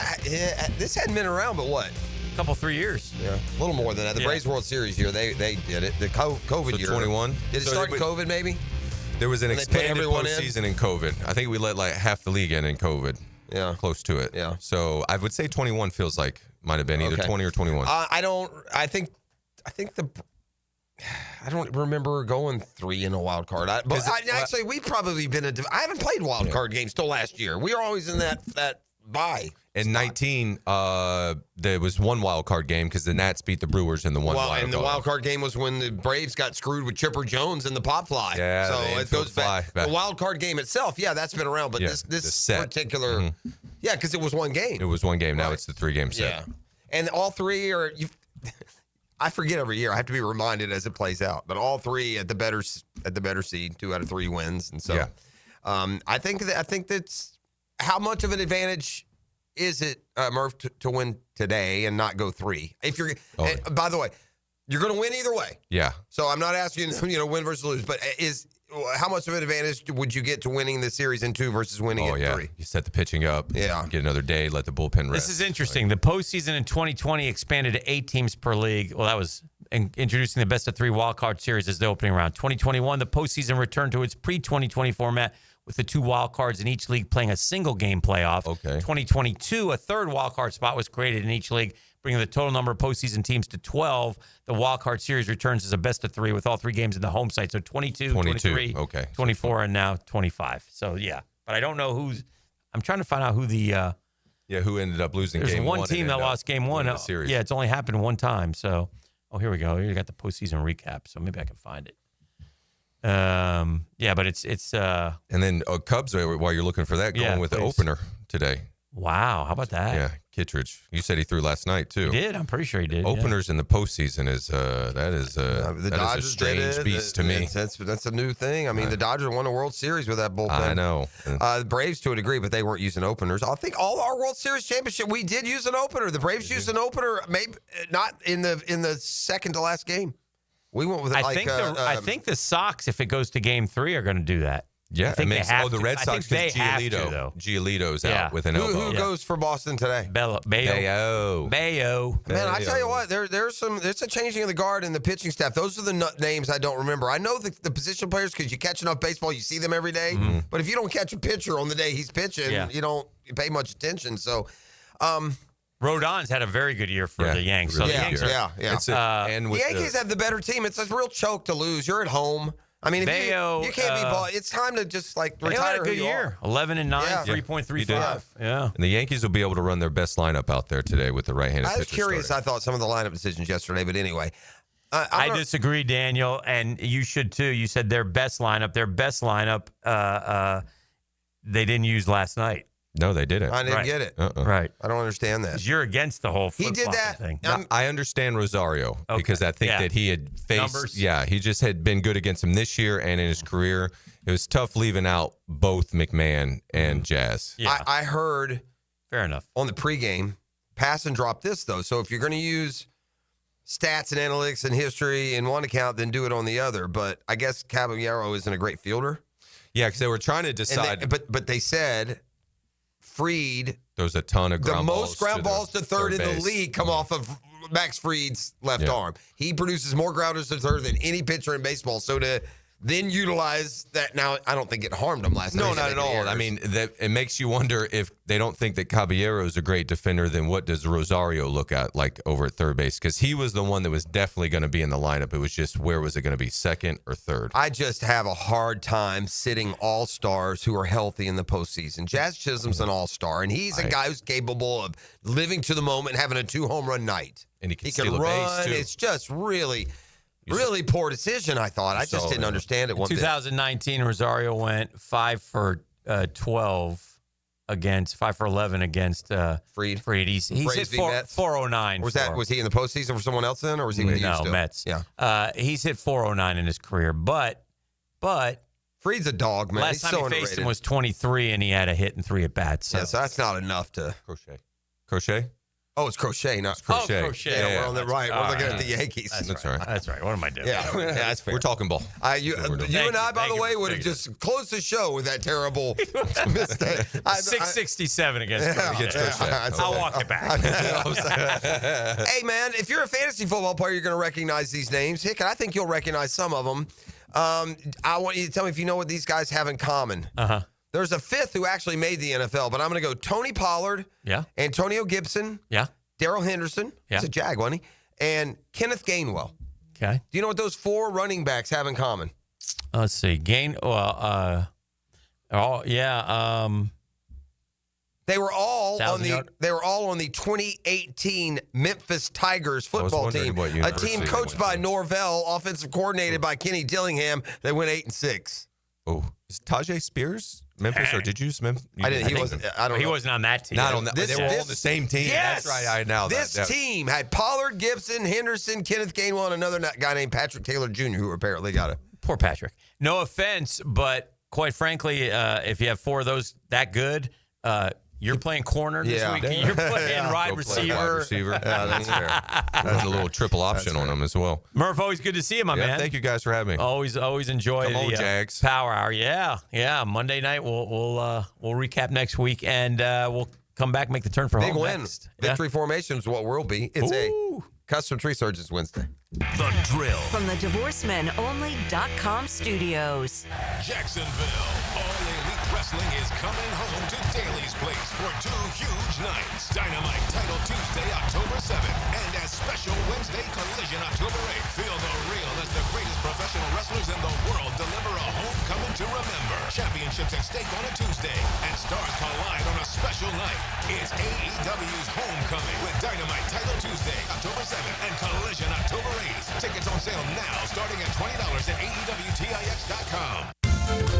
This hadn't been around, but what? A couple, 3 years. Yeah, a little more than that. The Braves World Series year, they did it. The COVID year. 21. Did it start in COVID, maybe? There was an And they put expanded everyone postseason in COVID. I think we let like half the league in COVID. Yeah. Close to it. Yeah. So I would say 21 feels like might have been either 20 or 21. I don't remember going 3 in a wild card. Actually, we've probably been I haven't played wild card games till last year. We were always in that bye. In 19, there was one wild card game because the Nats beat the Brewers in the one wild card. And the wild card game was when the Braves got screwed with Chipper Jones and the pop fly. Yeah, so the it goes back. back. The wild card game itself, that's been around. But this particular, because it was one game. It was one game. Now it's the 3-game set. Yeah, and all 3 are. I forget every year. I have to be reminded as it plays out. But all 3 at the better seed, 2 out of 3 wins, and so I think that's how much of an advantage is it, Murph, to win today and not go 3? If you're, by the way, you're going to win either way. Yeah. So I'm not asking win versus lose, but how much of an advantage would you get to winning the series in 2 versus winning in 3? You set the pitching up. Yeah. Get another day. Let the bullpen rest. This is interesting. The postseason in 2020 expanded to 8 teams per league. Well, that was introducing the best of 3 wild card series as the opening round. 2021, the postseason returned to its pre-2020 format, with the 2 wild cards in each league playing a single game playoff. Okay. 2022, a 3rd wild card spot was created in each league, bringing the total number of postseason teams to 12. The wild card series returns as a best of 3 with all 3 games in the home site. So 22, 23, 24, and now 25. So, But I don't know I'm trying to find out who the... who ended up losing game 1. There's one team that lost game 1. The series. Yeah, it's only happened one time. So, here we go. You got the postseason recap. So maybe I can find it. But it's and then Cubs, while you're looking for that, going with the opener today. Wow, how about that? Yeah, Kittredge. You said he threw last night too. He did. I'm pretty sure he did. Openers in the postseson is the Dodgers is a strange beast to me. That's a new thing. I mean, the Dodgers won a World Series with that bullpen. I know. The Braves to a degree, but they weren't using openers. I think all our World Series championship, we did use an opener. The Braves used an opener, maybe not in the second to last game. We went with I think the Sox, if it goes to game 3, are going to do that. Yeah, I think it makes. they have The to. Red I Sox think they have to, Giolito. though. Giolito's out with an elbow. Who goes for Boston today? Bayo. Man, I tell you what, there's a changing of the guard in the pitching staff. Those are the names I don't remember. I know the position players because you catch enough baseball, you see them every day. Mm-hmm. But if you don't catch a pitcher on the day he's pitching, you don't pay much attention. So, Rodon's had a very good year for the Yanks. So the Yanks are, and the Yankees have the better team. It's a real choke to lose. You're at home. I mean, if you can't be ball. It's time to just retire. Had a good year. 11-9, 3.35. Yeah. And the Yankees will be able to run their best lineup out there today with the right-handed pitcher. I was curious. I thought some of the lineup decisions yesterday, but anyway. I disagree, Daniel, and you should too. You said their best lineup. They didn't use last night. No, they didn't. I didn't get it. Right. I don't understand that. You're against the whole He did that thing. I understand Rosario because I think that he had faced. Numbers. Yeah, he just had been good against him this year and in his career. It was tough leaving out both McMahon and Jazz. Yeah. I heard. Fair enough. On the pregame, pass and drop this though. So if you're going to use stats and analytics and history in one account, then do it on the other. But I guess Caballero isn't a great fielder. Yeah, because they were trying to decide. But they said Fried. There's a ton of ground balls. The most ground balls to third in the league come off of Max Fried's left arm. He produces more grounders to third than any pitcher in baseball. So to then utilize that, now I don't think it harmed him last night. No, not at all. I mean, it makes you wonder if they don't think that Caballero is a great defender, then what does Rosario look at like over at third base? Because he was the one that was definitely going to be in the lineup. It was just where was it going to be, second or third? I just have a hard time sitting all-stars who are healthy in the postseason. Jazz Chisholm's an all-star, and he's a guy who's capable of living to the moment and having a 2-home-run night. And he can run. Base too. It's just really poor decision, I thought. I just didn't understand it. 2019, Rosario went 5 for 12 against 5 for 11 against Fried. He's hit 409. Was he in the postseason for someone else then, or was he with you still? Mets? Yeah. He's hit 409 in his career, but Fried's a dog, man. Last time he faced him was 23, and he had a hit and 3 at bats. So. Yeah, so that's not enough to Crochet. Oh, it's Crochet, not Crochet. Oh, Crochet. Yeah, we're on the right. We're looking at the Yankees. That's right. That's right. What am I doing? Yeah, that's fair. We're talking ball. You and I, by the way, would have just closed the show with that terrible mistake. 667 against Crochet. I'll walk it back. Hey, man, if you're a fantasy football player, you're going to recognize these names. Hick, I think you'll recognize some of them. I want you to tell me if you know what these guys have in common. There's a fifth who actually made the NFL, but I'm going to go Tony Pollard, Antonio Gibson, Darrell Henderson, he's a Jag, wasn't he? And Kenneth Gainwell. Okay. Do you know what those 4 running backs have in common? Let's see. They were all on the 2018 Memphis Tigers football team, a team coached by Norvell, offensive coordinated by Kenny Dillingham. They went 8-6. Oh, is Tajay Spears Memphis, or did you use Memphis? I didn't. He wasn't. I don't know. He wasn't on that team. Not on that. They were all on the same team. Yes, that's right. I know this team had Pollard, Gibson, Henderson, Kenneth Gainwell, and another guy named Patrick Taylor Jr., who apparently got it. Poor Patrick. No offense, but quite frankly, if you have 4 of those that good, you're playing corner this week. You're playing wide receiver. Yeah, that's fair. That's a little triple option on them as well. Murph, always good to see you, my man. Thank you guys for having me. Always enjoy Come on, the Jags. Power Hour. Yeah. Monday night we'll recap next week, and we'll come back, make the turn for big home win. next. Victory formation is what we'll be. It's a custom tree surgeons Wednesday. The Drill. From the DivorceMenOnly.com studios. Jacksonville. All Elite Wrestling is coming home to Daly's Place for 2 huge nights. Dynamite Title Tuesday, October 7th, and a special Wednesday Collision, October 8th. Feel the real as the greatest professional wrestlers in the world deliver a homecoming to remember. Championships at stake on a Tuesday, and stars collide on a special night. It's AEW's Homecoming with Dynamite Title Tuesday, October 7th, and Collision, October 8th. Tickets on sale now, starting at $20 at AEWTIX.com.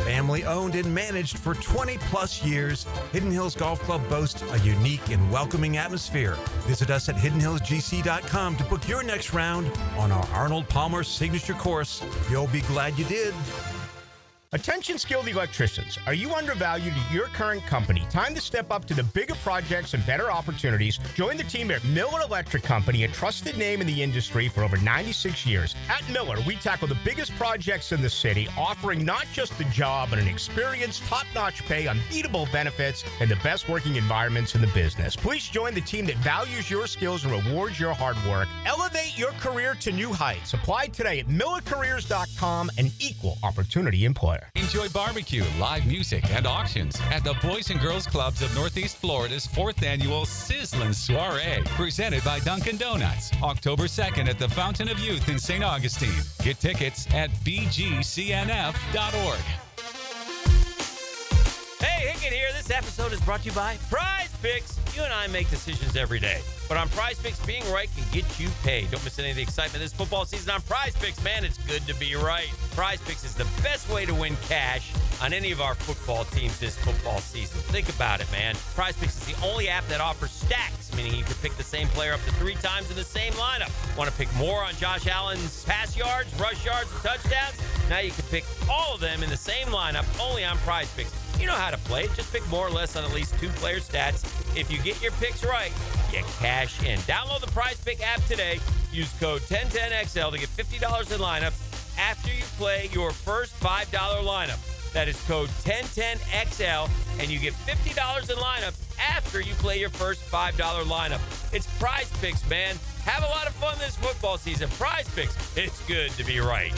Family owned and managed for 20 plus years, Hidden Hills Golf Club boasts a unique and welcoming atmosphere. Visit us at hiddenhillsgc.com to book your next round on our Arnold Palmer signature course. You'll be glad you did. Attention skilled electricians. Are you undervalued at your current company? Time to step up to the bigger projects and better opportunities. Join the team at Miller Electric Company, a trusted name in the industry for over 96 years. At Miller, we tackle the biggest projects in the city, offering not just a job, but an experience, top-notch pay, unbeatable benefits, and the best working environments in the business. Please join the team that values your skills and rewards your hard work. Elevate your career to new heights. Apply today at millercareers.com, an equal opportunity employer. Enjoy barbecue, live music, and auctions at the Boys and Girls Clubs of Northeast Florida's 4th annual Sizzlin' Soiree, presented by Dunkin' Donuts, October 2nd at the Fountain of Youth in St. Augustine. Get tickets at bgcnf.org. Hey, Hicken here. This episode is brought to you by Prize Picks. You and I make decisions every day, but on Prize Picks, being right can get you paid. Don't miss any of the excitement this football season on Prize Picks. Man, it's good to be right. Prize Picks is the best way to win cash on any of our football teams this football season. Think about it, man. Prize Picks is the only app that offers stacks, meaning you can pick the same player up to 3 times in the same lineup. Want to pick more on Josh Allen's pass yards, rush yards, and touchdowns? Now you can pick all of them in the same lineup only on Prize Picks. You know how to play it. Just pick more or less on at least 2 player stats. If you get your picks right, you cash in. Download the Prize Pick app today. Use code 1010XL to get $50 in lineups after you play your first $5 lineup. That is code 1010XL, and you get $50 in lineups after you play your first $5 lineup. It's Prize Picks, man. Have a lot of fun this football season. Prize Picks. It's good to be right.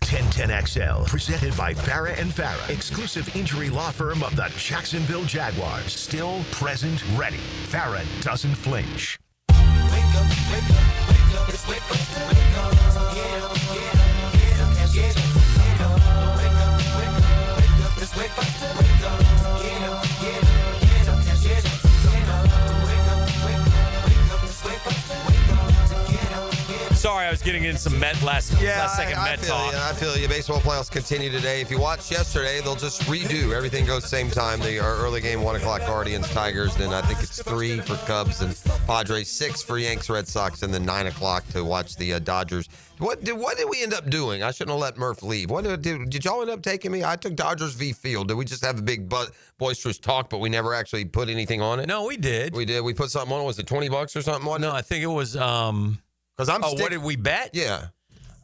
1010XL, presented by Farah & Farah, exclusive injury law firm of the Jacksonville Jaguars. Still, present, ready. Farah doesn't flinch. Wake up, wake up, wake up, it's wake up, wake up, get up, get up, get up, get up, get up, wake up, wake up, wake up, it's wake up, wake up, get up, get up, get up, get up, get up, wake up, wake up, wake up, it's wake up, wake up, get up, get up. Sorry, I was getting in some last second Met talk. I feel you. Baseball playoffs continue today. If you watched yesterday, they'll just redo. Everything goes same time. The early game, 1 o'clock, Guardians, Tigers. Then I think it's 3 for Cubs and Padres, 6 for Yanks, Red Sox, and then 9 o'clock to watch the Dodgers. What did we end up doing? I shouldn't have let Murph leave. Did y'all end up taking me? I took Dodgers v. Field. Did we just have a big boisterous talk, but we never actually put anything on it? No, we did. We did. We put something on it. Was it $20 or something on it? No, I think it was. Because what did we bet? Yeah.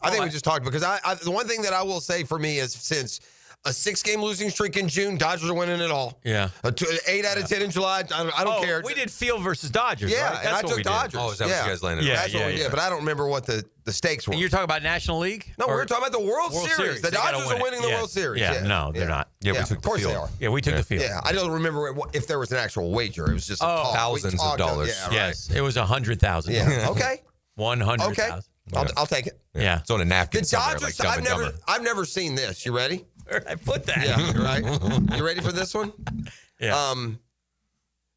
I think we just talked because the one thing that I will say for me is since a 6-game losing streak in June, Dodgers are winning it all. Yeah. 8 out of 10 in July. I don't care. We did Field versus Dodgers. Yeah, right? and I took Dodgers. Oh, is that what you guys landed on? Yeah, that's what we did. But I don't remember what the stakes were. And you're talking about National League? No, we're talking about the World Series. The Dodgers are winning the World Series. Yeah, no, they're not. Yeah, we took of course the they Field. are. Yeah, we took the Field. Yeah, I don't remember if there was an actual wager. It was just a talk. thousands of dollars. Yeah, right. Yes, it was $100,000. Yeah. Okay. 100,000. Okay. I'll take it. Yeah. It's on a napkin The somewhere, Dodgers. like Dumb and Dumber. I've never seen this. You ready? Where'd I put that? Yeah. Right. You ready for this one? Yeah.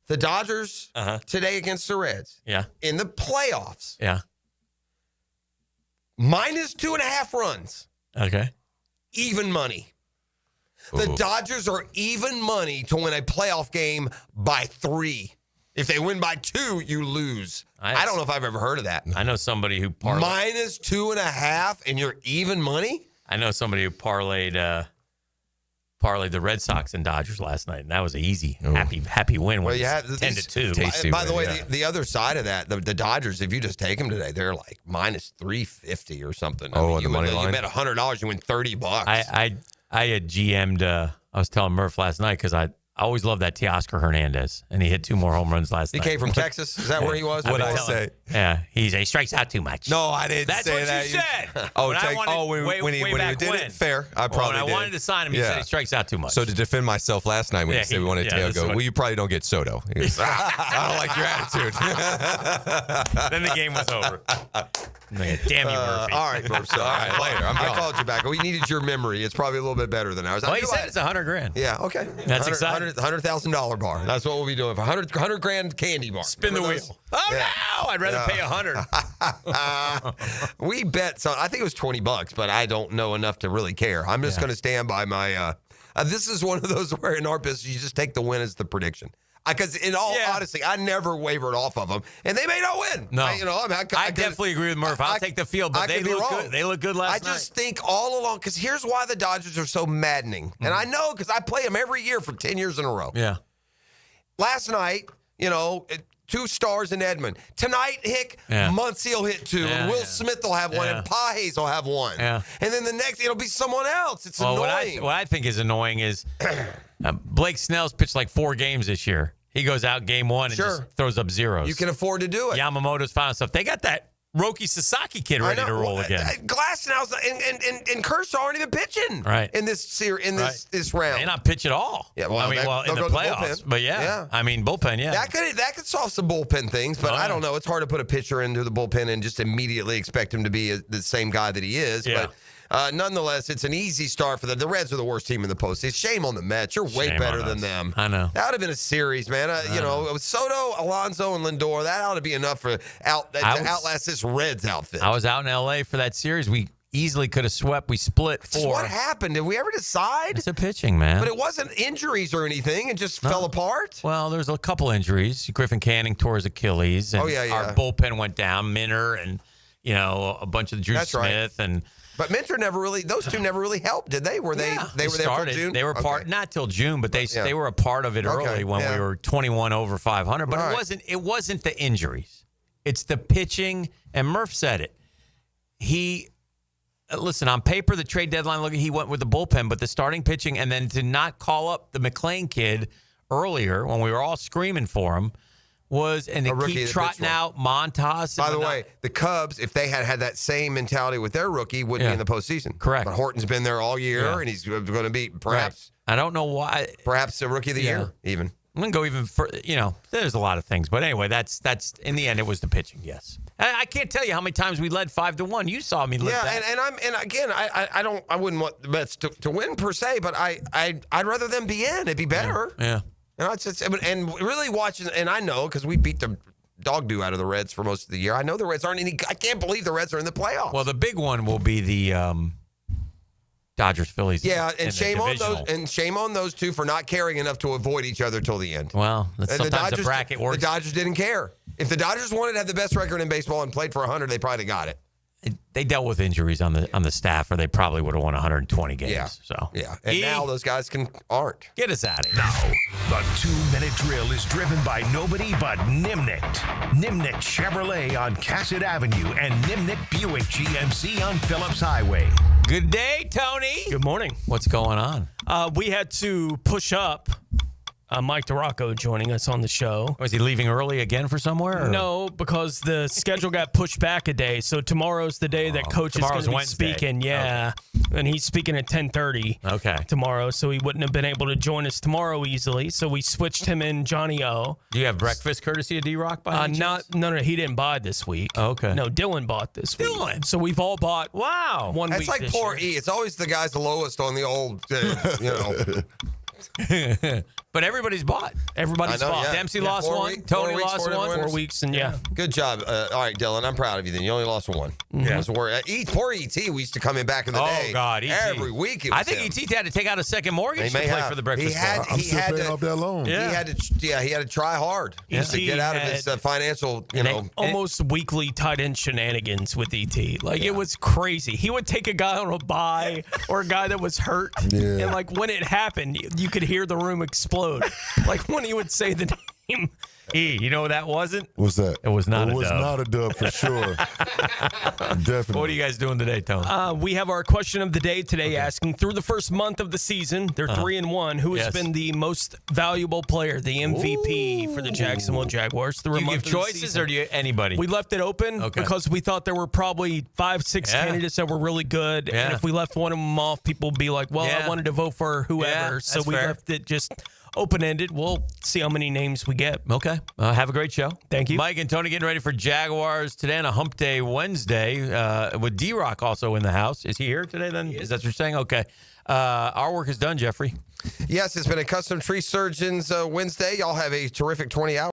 The Dodgers today against the Reds. Yeah. In the playoffs. Yeah. Minus 2.5 runs. Okay. Even money. The Dodgers are even money to win a playoff game by 3. If they win by 2, you lose. I don't know if I've ever heard of that. I know somebody who parlayed. Minus 2.5 and you're even money? I know somebody who parlayed the Red Sox and Dodgers last night, and that was an easy, happy win. Well, you had have 10-2. By the way, the other side of that, the Dodgers, if you just take them today, they're like minus 350 or something. The money line? You bet $100, you win $30. I had GM'd. I was telling Murph last night because I always loved that Teoscar Hernandez, and he hit 2 more home runs last night. He came from Texas? Is that where he was? What did I say? Yeah, he strikes out too much. No, I didn't say that. That's what you said. When he did it, fair. I probably when I did. wanted to sign him, he said he strikes out too much. So to defend myself last night when he said we wanted Teo go, well, you probably don't get Soto. He goes, I don't like your attitude. Then the game was over. Man, damn you, Murphy. All right, Murphy. All right, later. I called you back. We needed your memory. It's probably a little bit better than ours. Well, he said it's $100,000. Yeah, okay. That's exciting. $100,000 bar. That's what we'll be doing for $100,000 candy bar. Spin the wheel. Oh, no! I'd rather pay $100. We bet some. I think it was $20, but I don't know enough to really care. I'm just going to stand by my. This is one of those where in our business you just take the win as the prediction. Because in all honesty, I never wavered off of them, and they may not win. No, I definitely agree with Murph. I'll take the field, but they look good. They look good last night. I just think all along, because here's why the Dodgers are so maddening, and I know because I play them every year for 10 years in a row. Yeah. Last night, 2 stars in Edmond. Tonight, Muncie will hit 2, and Will Smith will have 1, and Pages will have 1. Yeah. And then the next, it'll be someone else. It's annoying. What I think is annoying is Blake Snell's pitched like 4 games this year. He goes out game 1 and just throws up zeros. You can afford to do it. Yamamoto's fine stuff. They got that Roki Sasaki kid ready to roll again. Glasnow's and Kershaw aren't even pitching in this this round. They're not pitch at all. Yeah, in the playoffs. But I mean bullpen. Yeah, that could solve some bullpen things. But I don't know. It's hard to put a pitcher into the bullpen and just immediately expect him to be the same guy that he is. Yeah. But nonetheless, it's an easy start for them. The Reds are the worst team in the postseason. Shame on the Mets. You're way better than them. I know. That would have been a series, man. With Soto, Alonso, and Lindor, that ought to be enough to outlast this Reds outfit. I was out in L.A. for that series. We easily could have swept. We split 4. What happened? Did we ever decide? It's a pitching, man. But it wasn't injuries or anything. It just fell apart. Well, there's a couple injuries. Griffin Canning tore his Achilles. And our bullpen went down. Minner and, a bunch of Drew Smith and... But Minter those two never really helped, did they? Were they were there till June? They were part, not till June, but they were a part of it early when we were 21 over 500. But it wasn't the injuries. It's the pitching, and Murph said it. Listen, on paper, the trade deadline, he went with the bullpen, but the starting pitching, and then to not call up the McClain kid earlier when we were all screaming for him, and to keep trotting out Montas. By the way, the Cubs, if they had that same mentality with their rookie, wouldn't be in the postseason. Correct. But Horton's been there all year, and he's going to be perhaps. Right. I don't know why. Perhaps a rookie of the year, even. I'm going to go even further. There's a lot of things. But anyway, that's in the end, it was the pitching, yes. I can't tell you how many times we led 5-1. You saw me lead that. I wouldn't want the Mets to win per se, but I'd rather them be in. It'd be better. Yeah. And really watching, and I know because we beat the dog do out of the Reds for most of the year. I know the Reds aren't any. I can't believe the Reds are in the playoffs. Well, the big one will be the Dodgers Phillies. Yeah, and shame on those two for not caring enough to avoid each other till the end. Well, sometimes the bracket works. The Dodgers didn't care. If the Dodgers wanted to have the best record in baseball and played for 100, they probably got it. They dealt with injuries on the staff, or they probably would have won 120 games. Yeah. So and now those guys aren't. Get us out of here. Now, the 2-minute drill is driven by nobody but Nimnicht. Nimnicht Chevrolet on Cassett Avenue and Nimnicht Buick GMC on Phillips Highway. Good day, Tony. Good morning. What's going on? We had to push up Mike DeRocco joining us on the show. Was he leaving early again for somewhere? Or? No, because the schedule got pushed back a day. So tomorrow's the day that Coach is going to be speaking. Yeah, and he's speaking at 10:30. Tomorrow, so he wouldn't have been able to join us tomorrow easily. So we switched him in Johnny O. Do you have breakfast courtesy of D-Rock by any chance? No, he didn't buy this week. Okay. No, Dylan bought this week. So we've all bought. Wow. 1 week. That's like this poor year. E. It's always the guys the lowest on the old, But everybody's bought. Everybody's bought. Yeah. Dempsey lost 4 one. Tony lost 1. 4 weeks, and Good job. All right, Dylan, I'm proud of you then. You only lost 1. Yeah. Poor E.T. We used to come in back in the day. Oh, God. E.T. Every week it was I think E.T. had to take out a second mortgage to play for the breakfast club. I'm still paying off that loan. Yeah. He had to try hard to get out of his financial, almost weekly tight end shenanigans with E.T. It was crazy. He would take a guy on a bye or a guy that was hurt, and when it happened, you could hear the room explode. When he would say the name. You know what that wasn't? What's that? It was not a dub. It was not a dub for sure. Definitely. What are you guys doing today, Tony? We have our question of the day today asking, through the first month of the season, they're 3-1, who has been the most valuable player, the MVP for the Jacksonville Jaguars? Do you give choices or do you anybody? We left it open because we thought there were probably 5-6 candidates that were really good. And if we left one of them off, people would be like, I wanted to vote for whoever. So we left it just open-ended. We'll see how many names we get. Okay. Have a great show. Thank you. Mike and Tony getting ready for Jaguars today on a Hump Day Wednesday with D-Rock also in the house. Is he here today then? Is that what you're saying? Okay. Our work is done, Jeffrey. Yes, it's been a Custom Tree Surgeons Wednesday. Y'all have a terrific 20 hours.